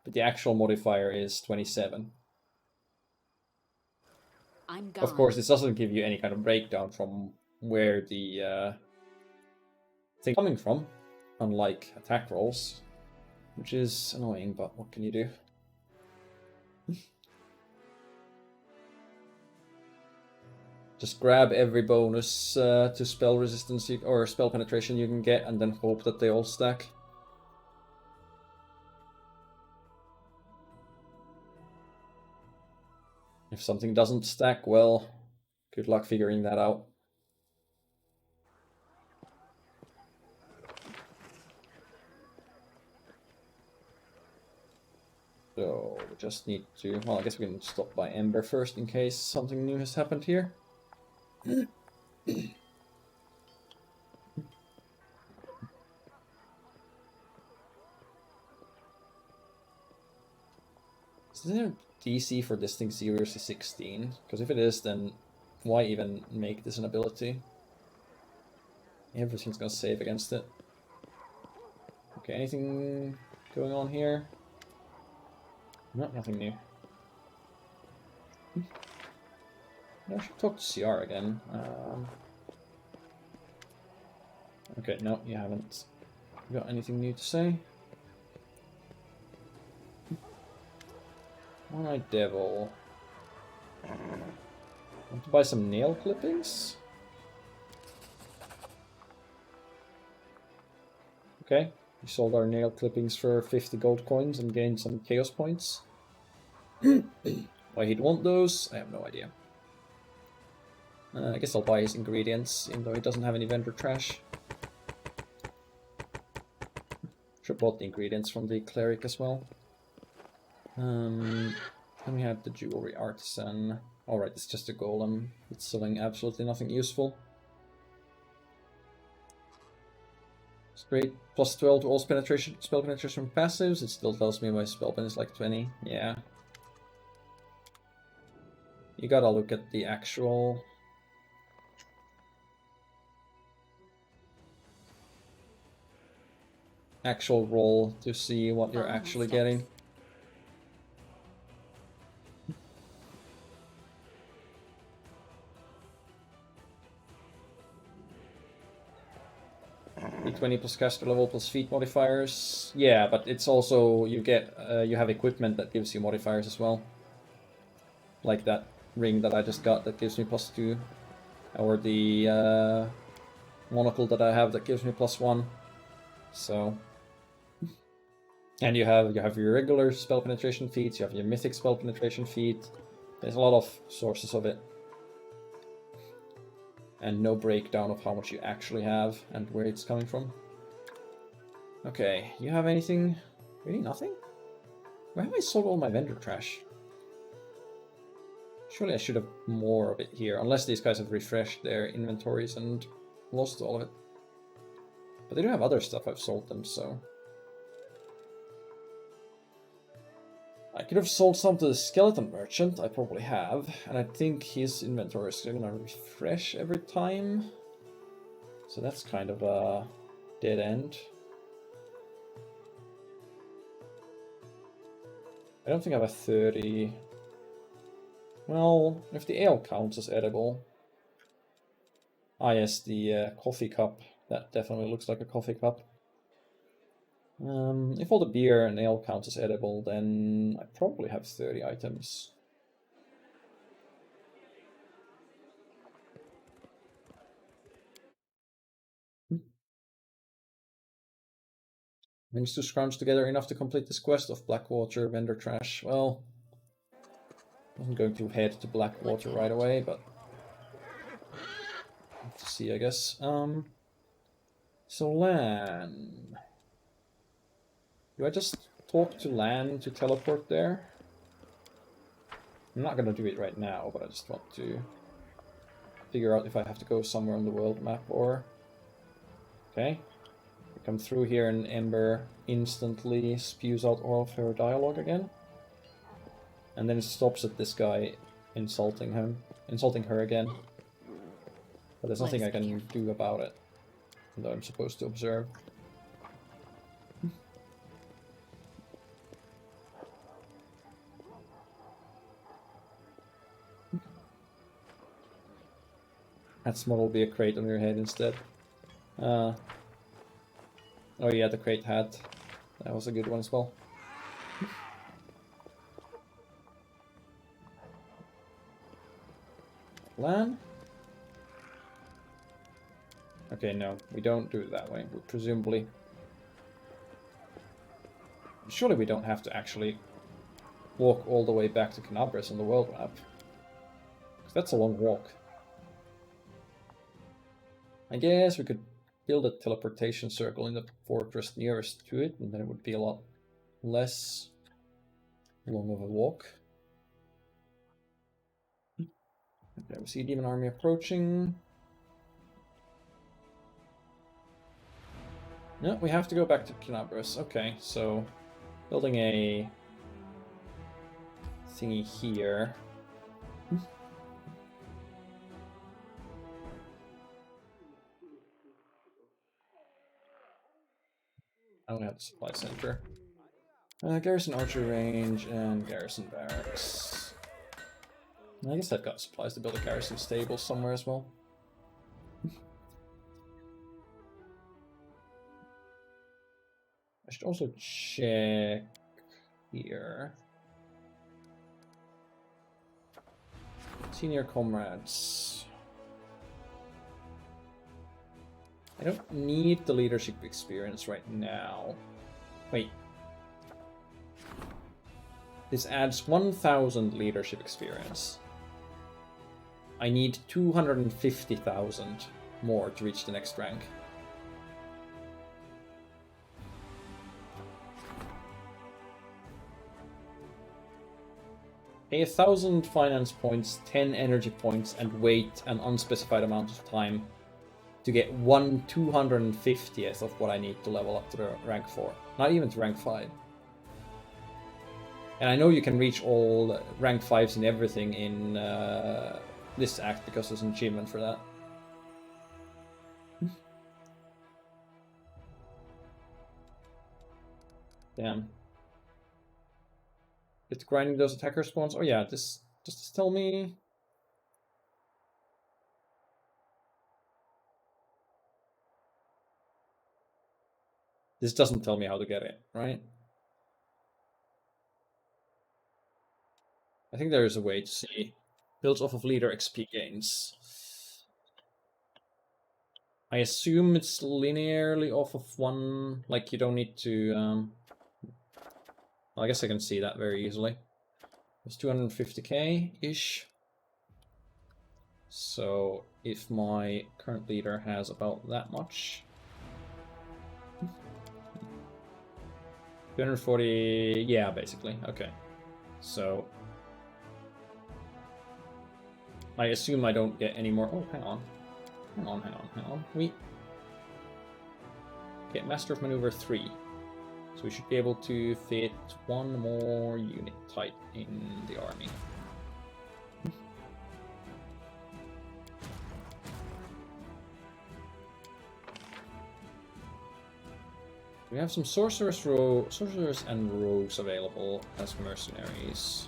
But the actual modifier is 27. I'm gone. Of course, this doesn't give you any kind of breakdown from where the thing coming from, unlike attack rolls, which is annoying, but what can you do? Just grab every bonus to spell resistance or spell penetration you can get, and then hope that they all stack. If something doesn't stack, well, good luck figuring that out. So, we just need to... Well, I guess we can stop by Ember first in case something new has happened here. Is there DC for this thing seriously 16? Because if it is, then why even make this an ability? Everything's gonna save against it. Okay, anything going on here? No, nothing new. I should talk to CR again. Okay, no, you haven't got anything new to say. One-eyed devil. Want to buy some nail clippings? Okay, we sold our nail clippings for 50 gold coins and gained some chaos points. Why he'd want those, I have no idea. I guess I'll buy his ingredients, even though he doesn't have any vendor trash. Should have bought the ingredients from the cleric as well. Then we have the jewelry artisan. Alright, it's just a golem. It's selling absolutely nothing useful. It's great. Plus 12 to all spell penetration from passives. It still tells me my spell pen is like 20. Yeah. You gotta look at the actual roll to see what you're actually getting. D20 plus caster level plus feat modifiers. Yeah, but it's also you get you have equipment that gives you modifiers as well. Like that ring that I just got that gives me +2, or the monocle that I have that gives me +1. So, and you have your regular spell penetration feats, you have your mythic spell penetration feat. There's a lot of sources of it, and no breakdown of how much you actually have and where it's coming from. Okay, you have anything? Really nothing? Where have I sold all my vendor trash? Surely I should have more of it here, unless these guys have refreshed their inventories and lost all of it. But they do have other stuff, I've sold them, so... I could have sold some to the skeleton merchant, I probably have, and I think his inventory is gonna refresh every time. So that's kind of a dead end. I don't think I have a 30... Well, if the ale counts as edible... Ah yes, the coffee cup. That definitely looks like a coffee cup. If all the beer and ale counts as edible, then I probably have 30 items. Managed to scrounge together enough to complete this quest of Blackwater vendor trash. Well, I wasn't going to head to Blackwater right away, but have to see, I guess. So Lan, do I just talk to Lan to teleport there? I'm not gonna do it right now, but I just want to figure out if I have to go somewhere on the world map or... Okay. We come through here and Ember instantly spews out all of her dialogue again. And then it stops at this guy insulting her again. But there's nothing I can do about it, though I'm supposed to observe. That small will be a crate on your head instead. Oh yeah, the crate hat. That was a good one as well. Lan? Okay, no, we don't do it that way. We presumably... Surely we don't have to actually walk all the way back to Canabris on the world map. Because that's a long walk. I guess we could build a teleportation circle in the fortress nearest to it, and then it would be a lot less long of a walk. Okay, we see demon army approaching. No, we have to go back to Canabris. Okay, so building a thingy here. I don't have the supply center. Garrison archer range and garrison barracks. I guess I've got supplies to build a garrison stable somewhere as well. I should also check here. Senior comrades. I don't need the leadership experience right now. Wait. This adds 1,000 leadership experience. I need 250,000 more to reach the next rank. Pay 1,000 finance points, 10 energy points, and wait an unspecified amount of time to get 1/250th of what I need to level up to the rank 4. Not even to rank 5. And I know you can reach all rank 5s and everything in this act because there's an achievement for that. Damn. It's grinding those attacker spawns. Oh yeah, does this tell me? This doesn't tell me how to get it, right? I think there is a way to see. Builds off of leader XP gains. I assume it's linearly off of one, like you don't need to, well, I guess I can see that very easily. It's 250k-ish. So if my current leader has about that much. 240, yeah, basically, okay. So I assume I don't get any more, oh, hang on. Hang on. We get Master of Maneuver 3. So we should be able to fit one more unit type in the army. We have some sorcerers and rogues available as mercenaries.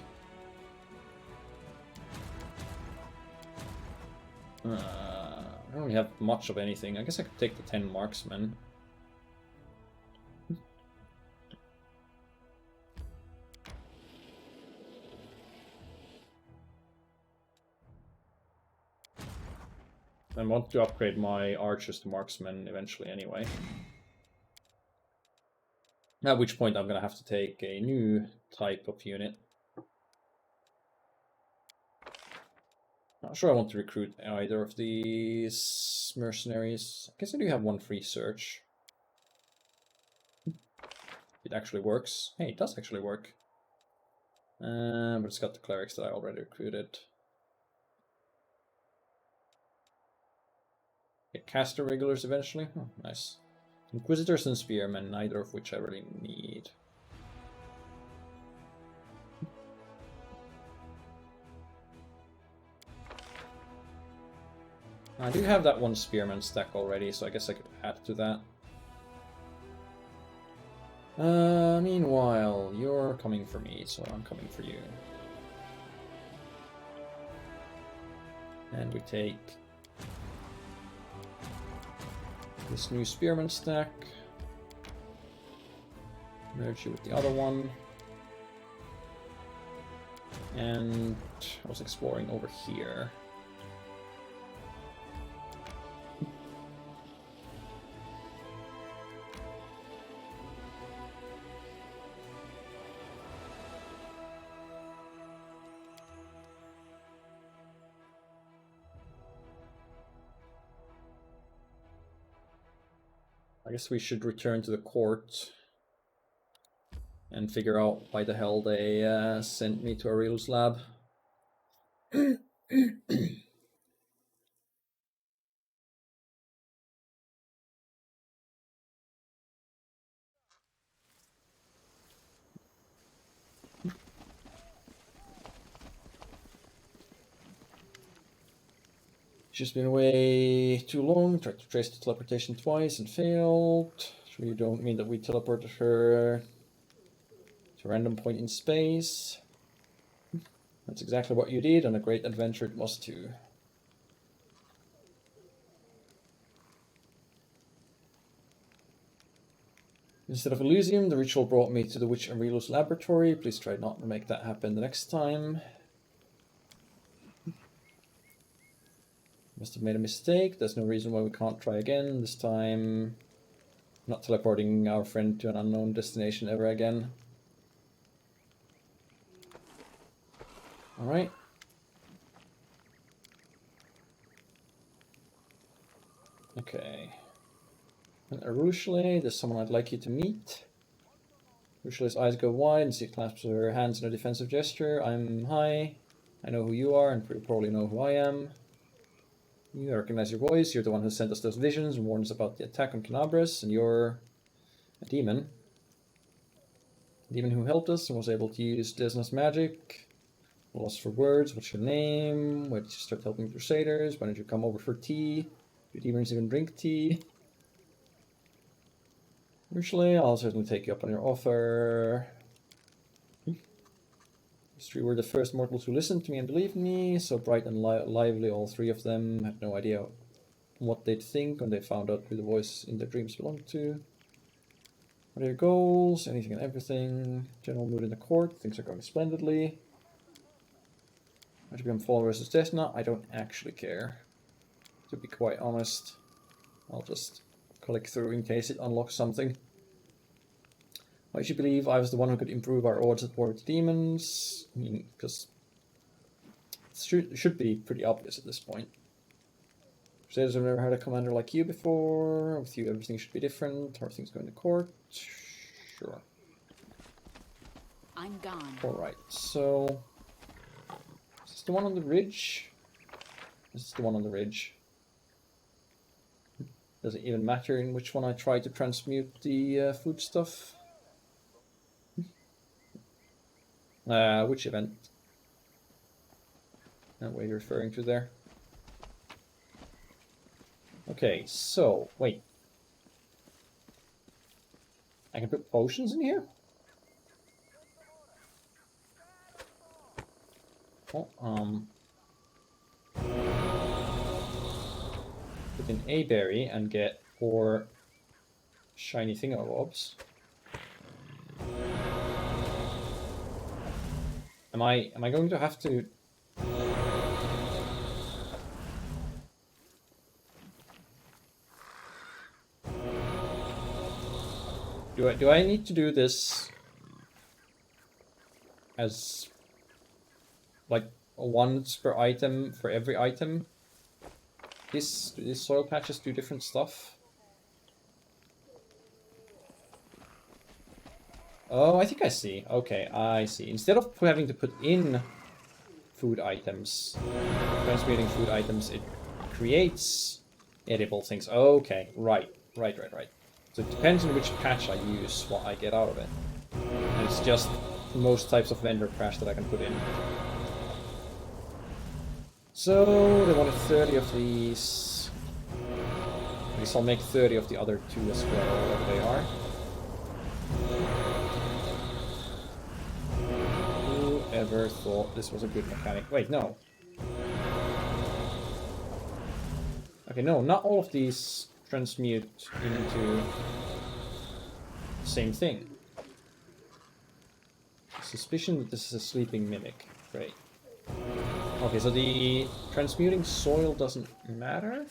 I don't really have much of anything. I guess I could take the 10 marksmen. I want to upgrade my archers to marksmen eventually anyway. At which point I'm gonna have to take a new type of unit. Not sure I want to recruit either of these mercenaries. I guess I do have one free search. It actually works. Hey, it does actually work. But it's got the clerics that I already recruited. Get caster regulars eventually. Oh, nice. Inquisitors and spearmen, neither of which I really need. I do have that one spearman stack already, so I guess I could add to that. Meanwhile, you're coming for me, so I'm coming for you. And we take this new spearman stack. Merge you with the other one. And I was exploring over here. I guess we should return to the court and figure out why the hell they sent me to Aurelius' lab. She's been away too long, tried to trace the teleportation twice and failed. Sure you don't mean that we teleported her to a random point in space. That's exactly what you did, and a great adventure it was too. Instead of Elysium, the ritual brought me to the Witch Arelu's laboratory. Please try not to make that happen the next time. Must have made a mistake. There's no reason why we can't try again. This time, not teleporting our friend to an unknown destination ever again. Alright. Okay. And Arushale, there's someone I'd like you to meet. Arushale's eyes go wide and she clasps her hands in a defensive gesture. Hi. I know who you are and you probably know who I am. You recognize your voice. You're the one who sent us those visions and warned us about the attack on Canabras, and you're a demon. A demon who helped us and was able to use Desna's magic. Lost for words. What's your name? Where did you start helping Crusaders? Why did you come over for tea? Do demons even drink tea? Usually, I'll certainly take you up on your offer. These three were the first mortals who listened to me and believed me. So bright and lively, all three of them had no idea what they'd think when they found out who the voice in their dreams belonged to. What are your goals? Anything and everything. General mood in the court. Things are going splendidly. How to become followers of Desna? I don't actually care. To be quite honest. I'll just click through in case it unlocks something. Why should you believe I was the one who could improve our odds at war with demons? I mean, because it should be pretty obvious at this point. Crusaders have never had a commander like you before. With you everything should be different. How are things going to court? Sure. I'm gone. Alright, so... Is this the one on the ridge? This is the one on the ridge. Does it even matter in which one I try to transmute the food stuff? Which event? What are you referring to there? Okay, so, wait. I can put potions in here? Oh, put in a berry and get 4 shiny thingamabobs. Am I going to have to... Do I need to do this as like once per item for every item? These soil patches do different stuff. Oh, I think I see. Okay, I see. Instead of having to put in food items, transmuting food items, it creates edible things. Okay, right. So it depends on which patch I use, what I get out of it. And it's just most types of vendor trash that I can put in. So, they wanted 30 of these. At least I'll make 30 of the other 2 as well, whatever they are. Whoever thought this was a good mechanic? Wait, no. Okay, no, not all of these transmute into the same thing. Suspicion that this is a sleeping mimic. Great. Okay, so the transmuting soil doesn't matter?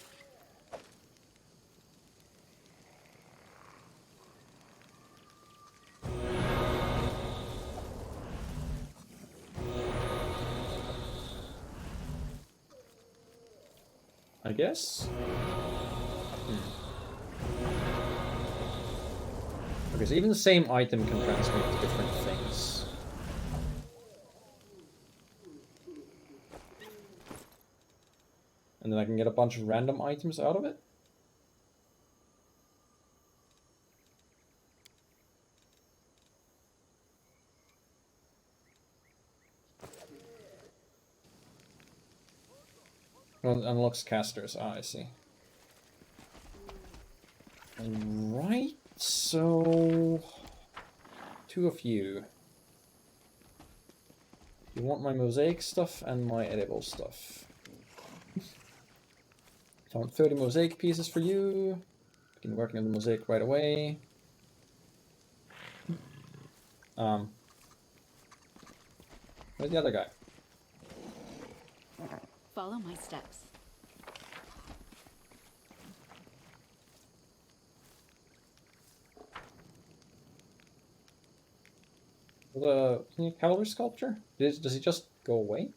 I guess? Okay, so even the same item can transmute to different things. And then I can get a bunch of random items out of it? Well, unlocks casters. Ah, I see. Alright, so... 2 of you. You want my mosaic stuff and my edible stuff. I want 30 mosaic pieces for you. Begin working on the mosaic right away. Where's the other guy? Follow my steps. The cavalry sculpture? Does he just go away?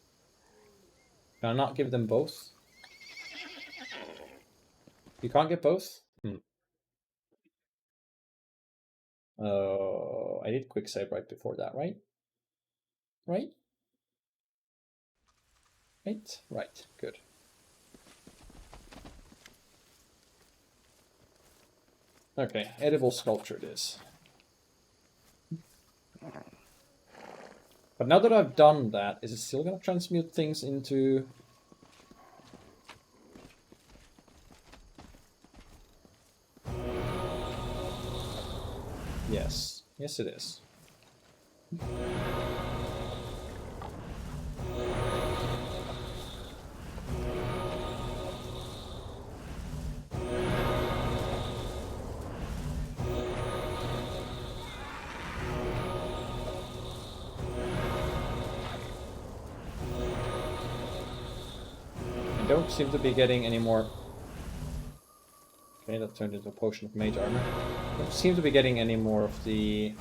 Can I not give them both? You can't get both? I did quick save right before that, right? Right? Right? Right, good. Okay, edible sculpture it is. But now that I've done that, is it still gonna transmute things into... Yes. Yes, it is. I don't seem to be getting any more... Okay, that turned into a potion of Mage Armor. I don't seem to be getting any more of the...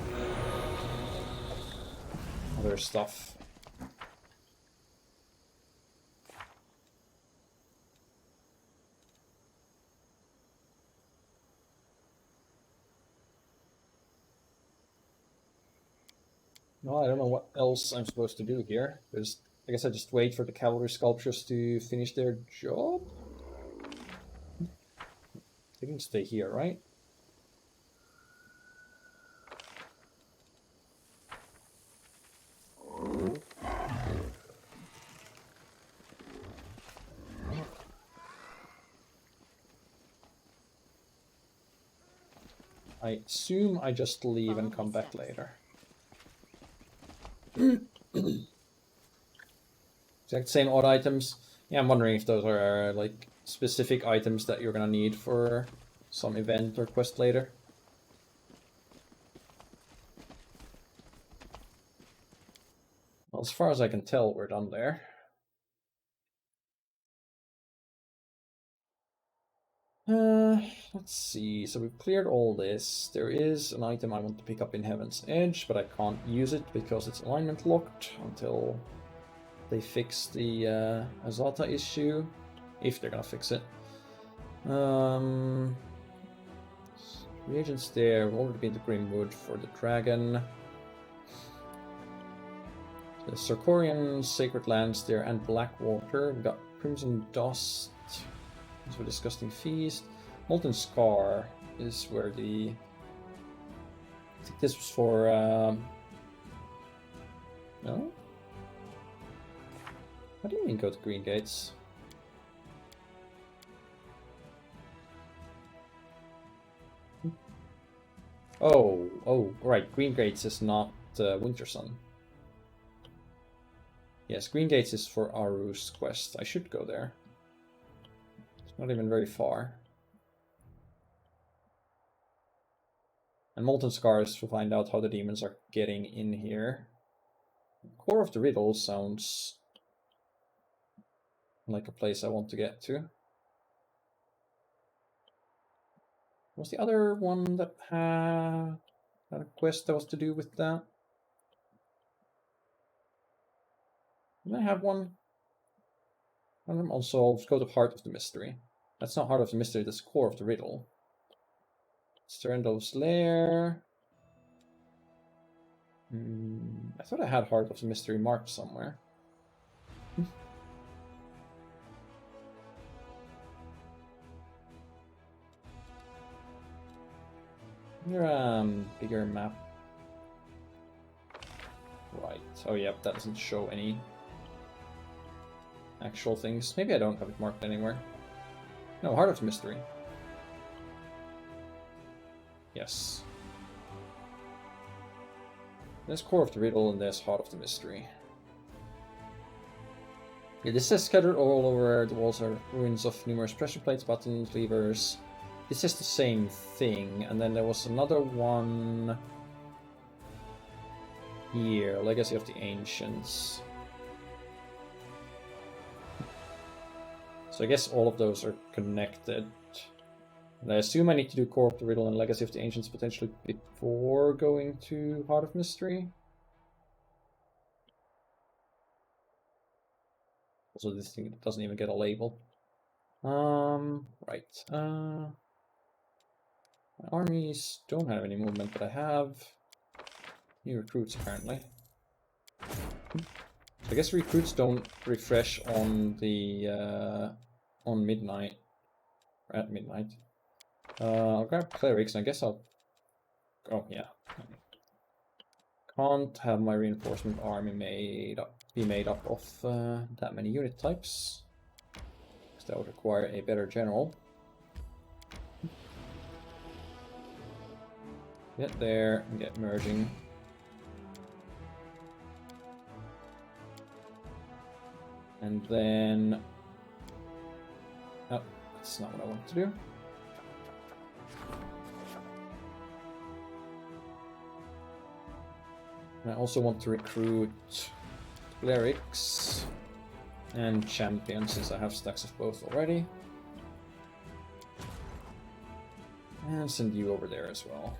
other stuff. No, I don't know what else I'm supposed to do here. I guess I just wait for the cavalry sculptures to finish their job? They can stay here, right? I assume I just leave and come back later. Exact same odd items. Yeah, I'm wondering if those are like specific items that you're gonna need for some event or quest later. Well, as far as I can tell, we're done there. Let's see. So we've cleared all this. There is an item I want to pick up in Heaven's Edge, but I can't use it because it's alignment locked until they fix the Azata issue, if they're gonna fix it. Reagents there. We've already been to Grimwood for the dragon. The Sarkorian Sacred Lands there and Blackwater. We've got Crimson Dust. It's for Disgusting Feast. Molten Scar is where the... I think this was for... No? What do you mean go to Green Gates? Oh, right. Green Gates is not Winter Sun. Yes, Green Gates is for Aru's quest. I should go there. It's not even very far. And Molten Scars to find out how the demons are getting in here. Core of the Riddle sounds like a place I want to get to. Was the other one that had a quest that was to do with that? Did I have one? Also, let's go to Heart of the Mystery. That's not Heart of the Mystery, that's Core of the Riddle. Sterndov's Lair. I thought I had Heart of the Mystery marked somewhere. Your bigger map. Right. Oh yeah, that doesn't show any actual things. Maybe I don't have it marked anywhere. No, Heart of the Mystery. Yes. There's Core of the Riddle and there's Heart of the Mystery. Yeah, this says scattered all over the walls are ruins of numerous pressure plates, buttons, levers. This is the same thing, and then there was another one here, Legacy of the Ancients. So I guess all of those are connected. And I assume I need to do Core of the Riddle and Legacy of the Ancients potentially before going to Heart of Mystery. Also, this thing doesn't even get a label. Right. My armies don't have any movement, but I have new recruits apparently. I guess recruits don't refresh on the on midnight. Or at midnight. I'll grab clerics, and I guess I'll. Oh yeah. Can't have my reinforcement army be made up of that many unit types, because that would require a better general. Get there and get merging. And then... Oh, that's not what I wanted to do. And I also want to recruit clerics and champions, since I have stacks of both already. And send you over there as well.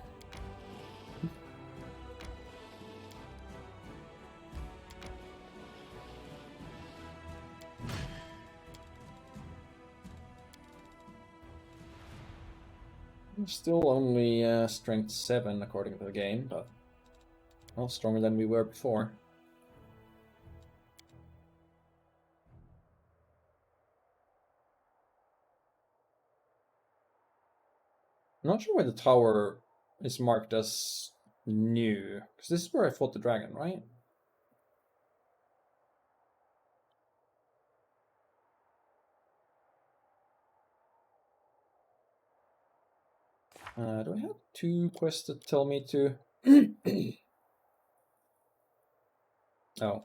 I'm still only strength 7 according to the game, but well, stronger than we were before. I'm not sure why the tower is marked as new, because this is where I fought the dragon, right? Do I have 2 quests that tell me to... Oh.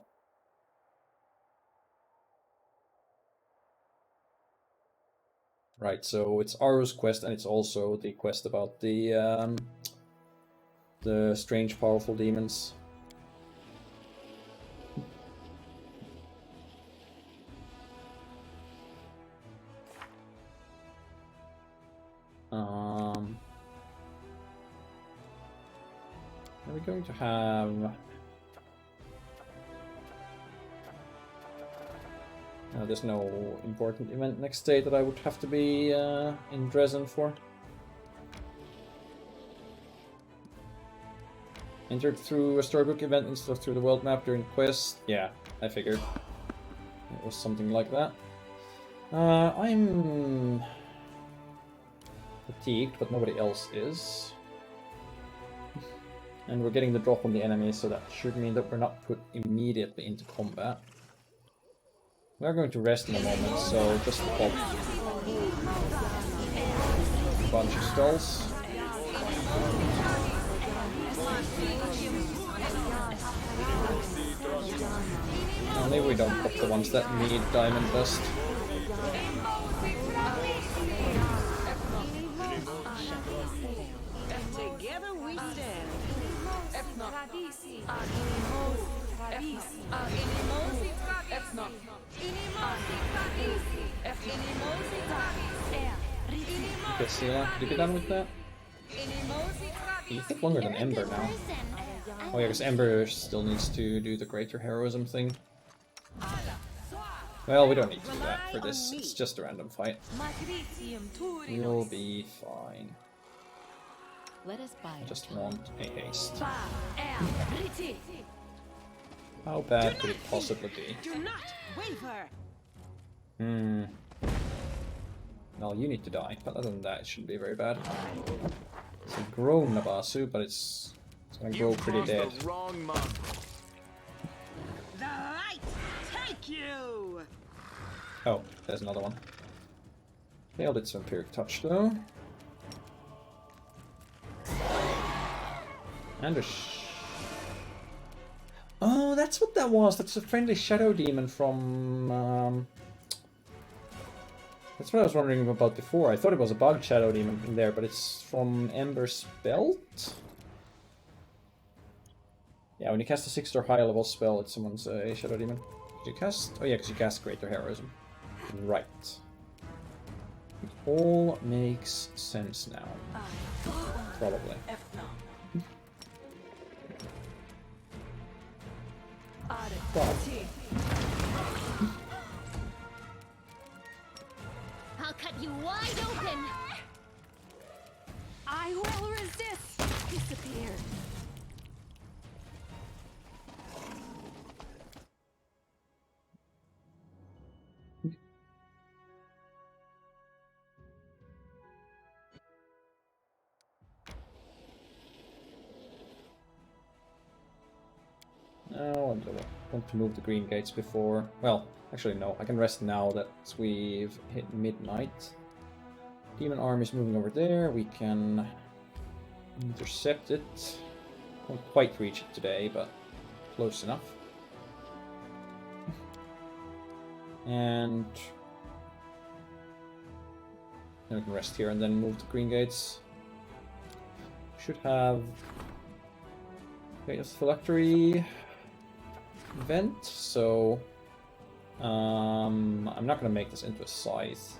Right, so it's Aru's quest, and it's also the quest about the strange, powerful demons. Are we going to have... there's no important event next day that I would have to be in Dresden for. Entered through a storybook event instead of through the world map during the quest. Yeah, I figured. It was something like that. I'm fatigued, but nobody else is. And we're getting the drop on the enemy, so that should mean that we're not put immediately into combat. We are going to rest in a moment, so just pop a bunch of skulls. Maybe we don't pop the ones that need diamond dust. Together we stand. Okay, Sela, did you get done with that? You take longer than Ember now. Oh yeah, because Ember still needs to do the greater heroism thing. Well, we don't need to do that for this, it's just a random fight. We'll be fine. Let us buy I just want a haste. How bad could it possibly be? Do not waver. Well, you need to die, but other than that, it shouldn't be very bad. It's a grown Nabasu, but it's gonna grow pretty dead. The light take you. Oh, there's another one. Failed its vampiric touch though. And a oh, that's what that was. That's a friendly shadow demon from. That's what I was wondering about before. I thought it was a bug shadow demon in there, but it's from Ember's Belt. Yeah, when you cast a 6th or higher level spell, it summons a shadow demon. Did you cast? Oh yeah, because you cast Greater Heroism. Right. It all makes sense now. Probably. Well. I'll cut you wide open! I will resist! Disappear. No, I want to move the green gates before... Well, actually no, I can rest now that we've hit midnight. Demon army is moving over there, we can intercept it. Won't quite reach it today, but close enough. And then we can rest here and then move the green gates. Should have a phylactery event, so I'm not going to make this into a scythe.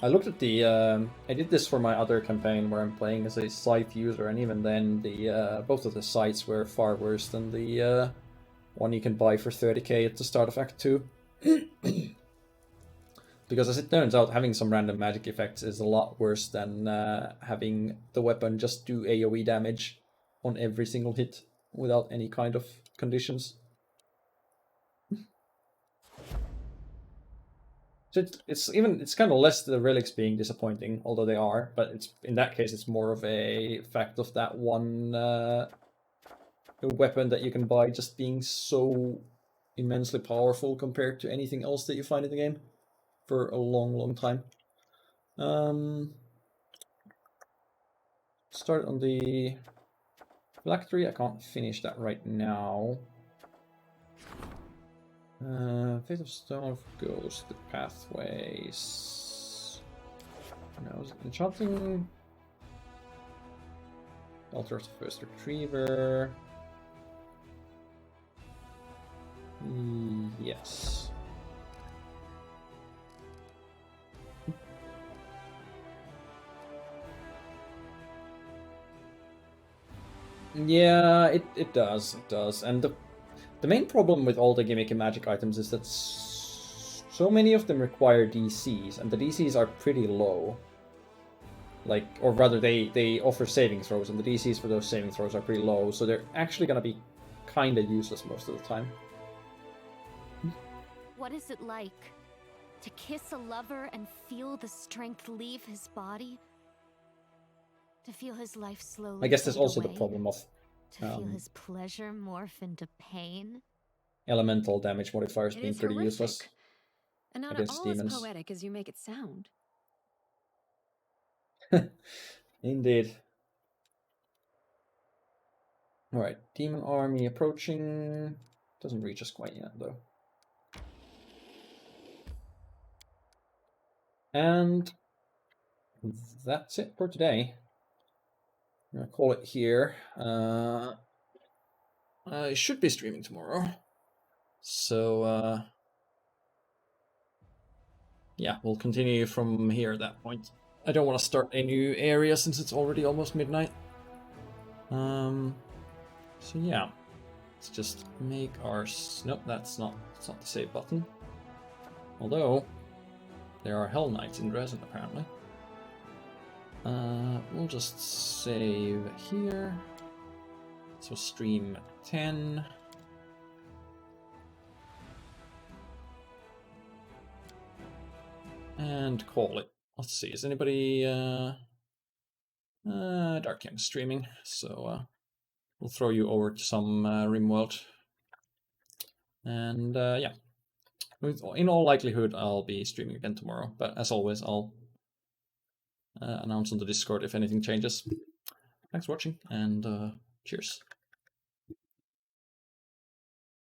I looked at the I did this for my other campaign where I'm playing as a scythe user, and even then the both of the scythes were far worse than the one you can buy for 30k at the start of Act 2. Because as it turns out, having some random magic effects is a lot worse than having the weapon just do AoE damage on every single hit without any kind of conditions. So it's kind of less the relics being disappointing, although they are, but it's in that case it's more of a fact of that one weapon that you can buy just being so immensely powerful compared to anything else that you find in the game for a long time. Start on the phylactery. I can't finish that right now. Fate of Stone of Ghost, the pathways. No, enchanting. Altar of the First Retriever. Yes. Yeah, it does, and the main problem with all the gimmicky magic items is that so many of them require DCs, and the DCs are pretty low. Like, or rather, they offer saving throws, and the DCs for those saving throws are pretty low, so they're actually gonna be kinda useless most of the time. What is it like to kiss a lover and feel the strength leave his body? To feel his life slowly I guess there's fade also away? the problem of To feel his pleasure morph into pain? elemental damage modifiers It being is pretty horrific, useless and not at against all demons. as poetic as you make it sound. Indeed. Alright, demon army approaching. Doesn't reach us quite yet, though. And that's it for today. I'm gonna call it here. I should be streaming tomorrow. So, yeah, we'll continue from here at that point. I don't want to start a new area since it's already almost midnight. So yeah, let's just make our... Nope, that's not the save button. Although, there are Hell Knights in Dresden, apparently. We'll just save here. So stream 10. And call it. Let's see, is anybody... Dark Young streaming, so we'll throw you over to some RimWorld. And yeah, In all likelihood, I'll be streaming again tomorrow. But as always, I'll announce on the Discord if anything changes. Thanks for watching, and cheers.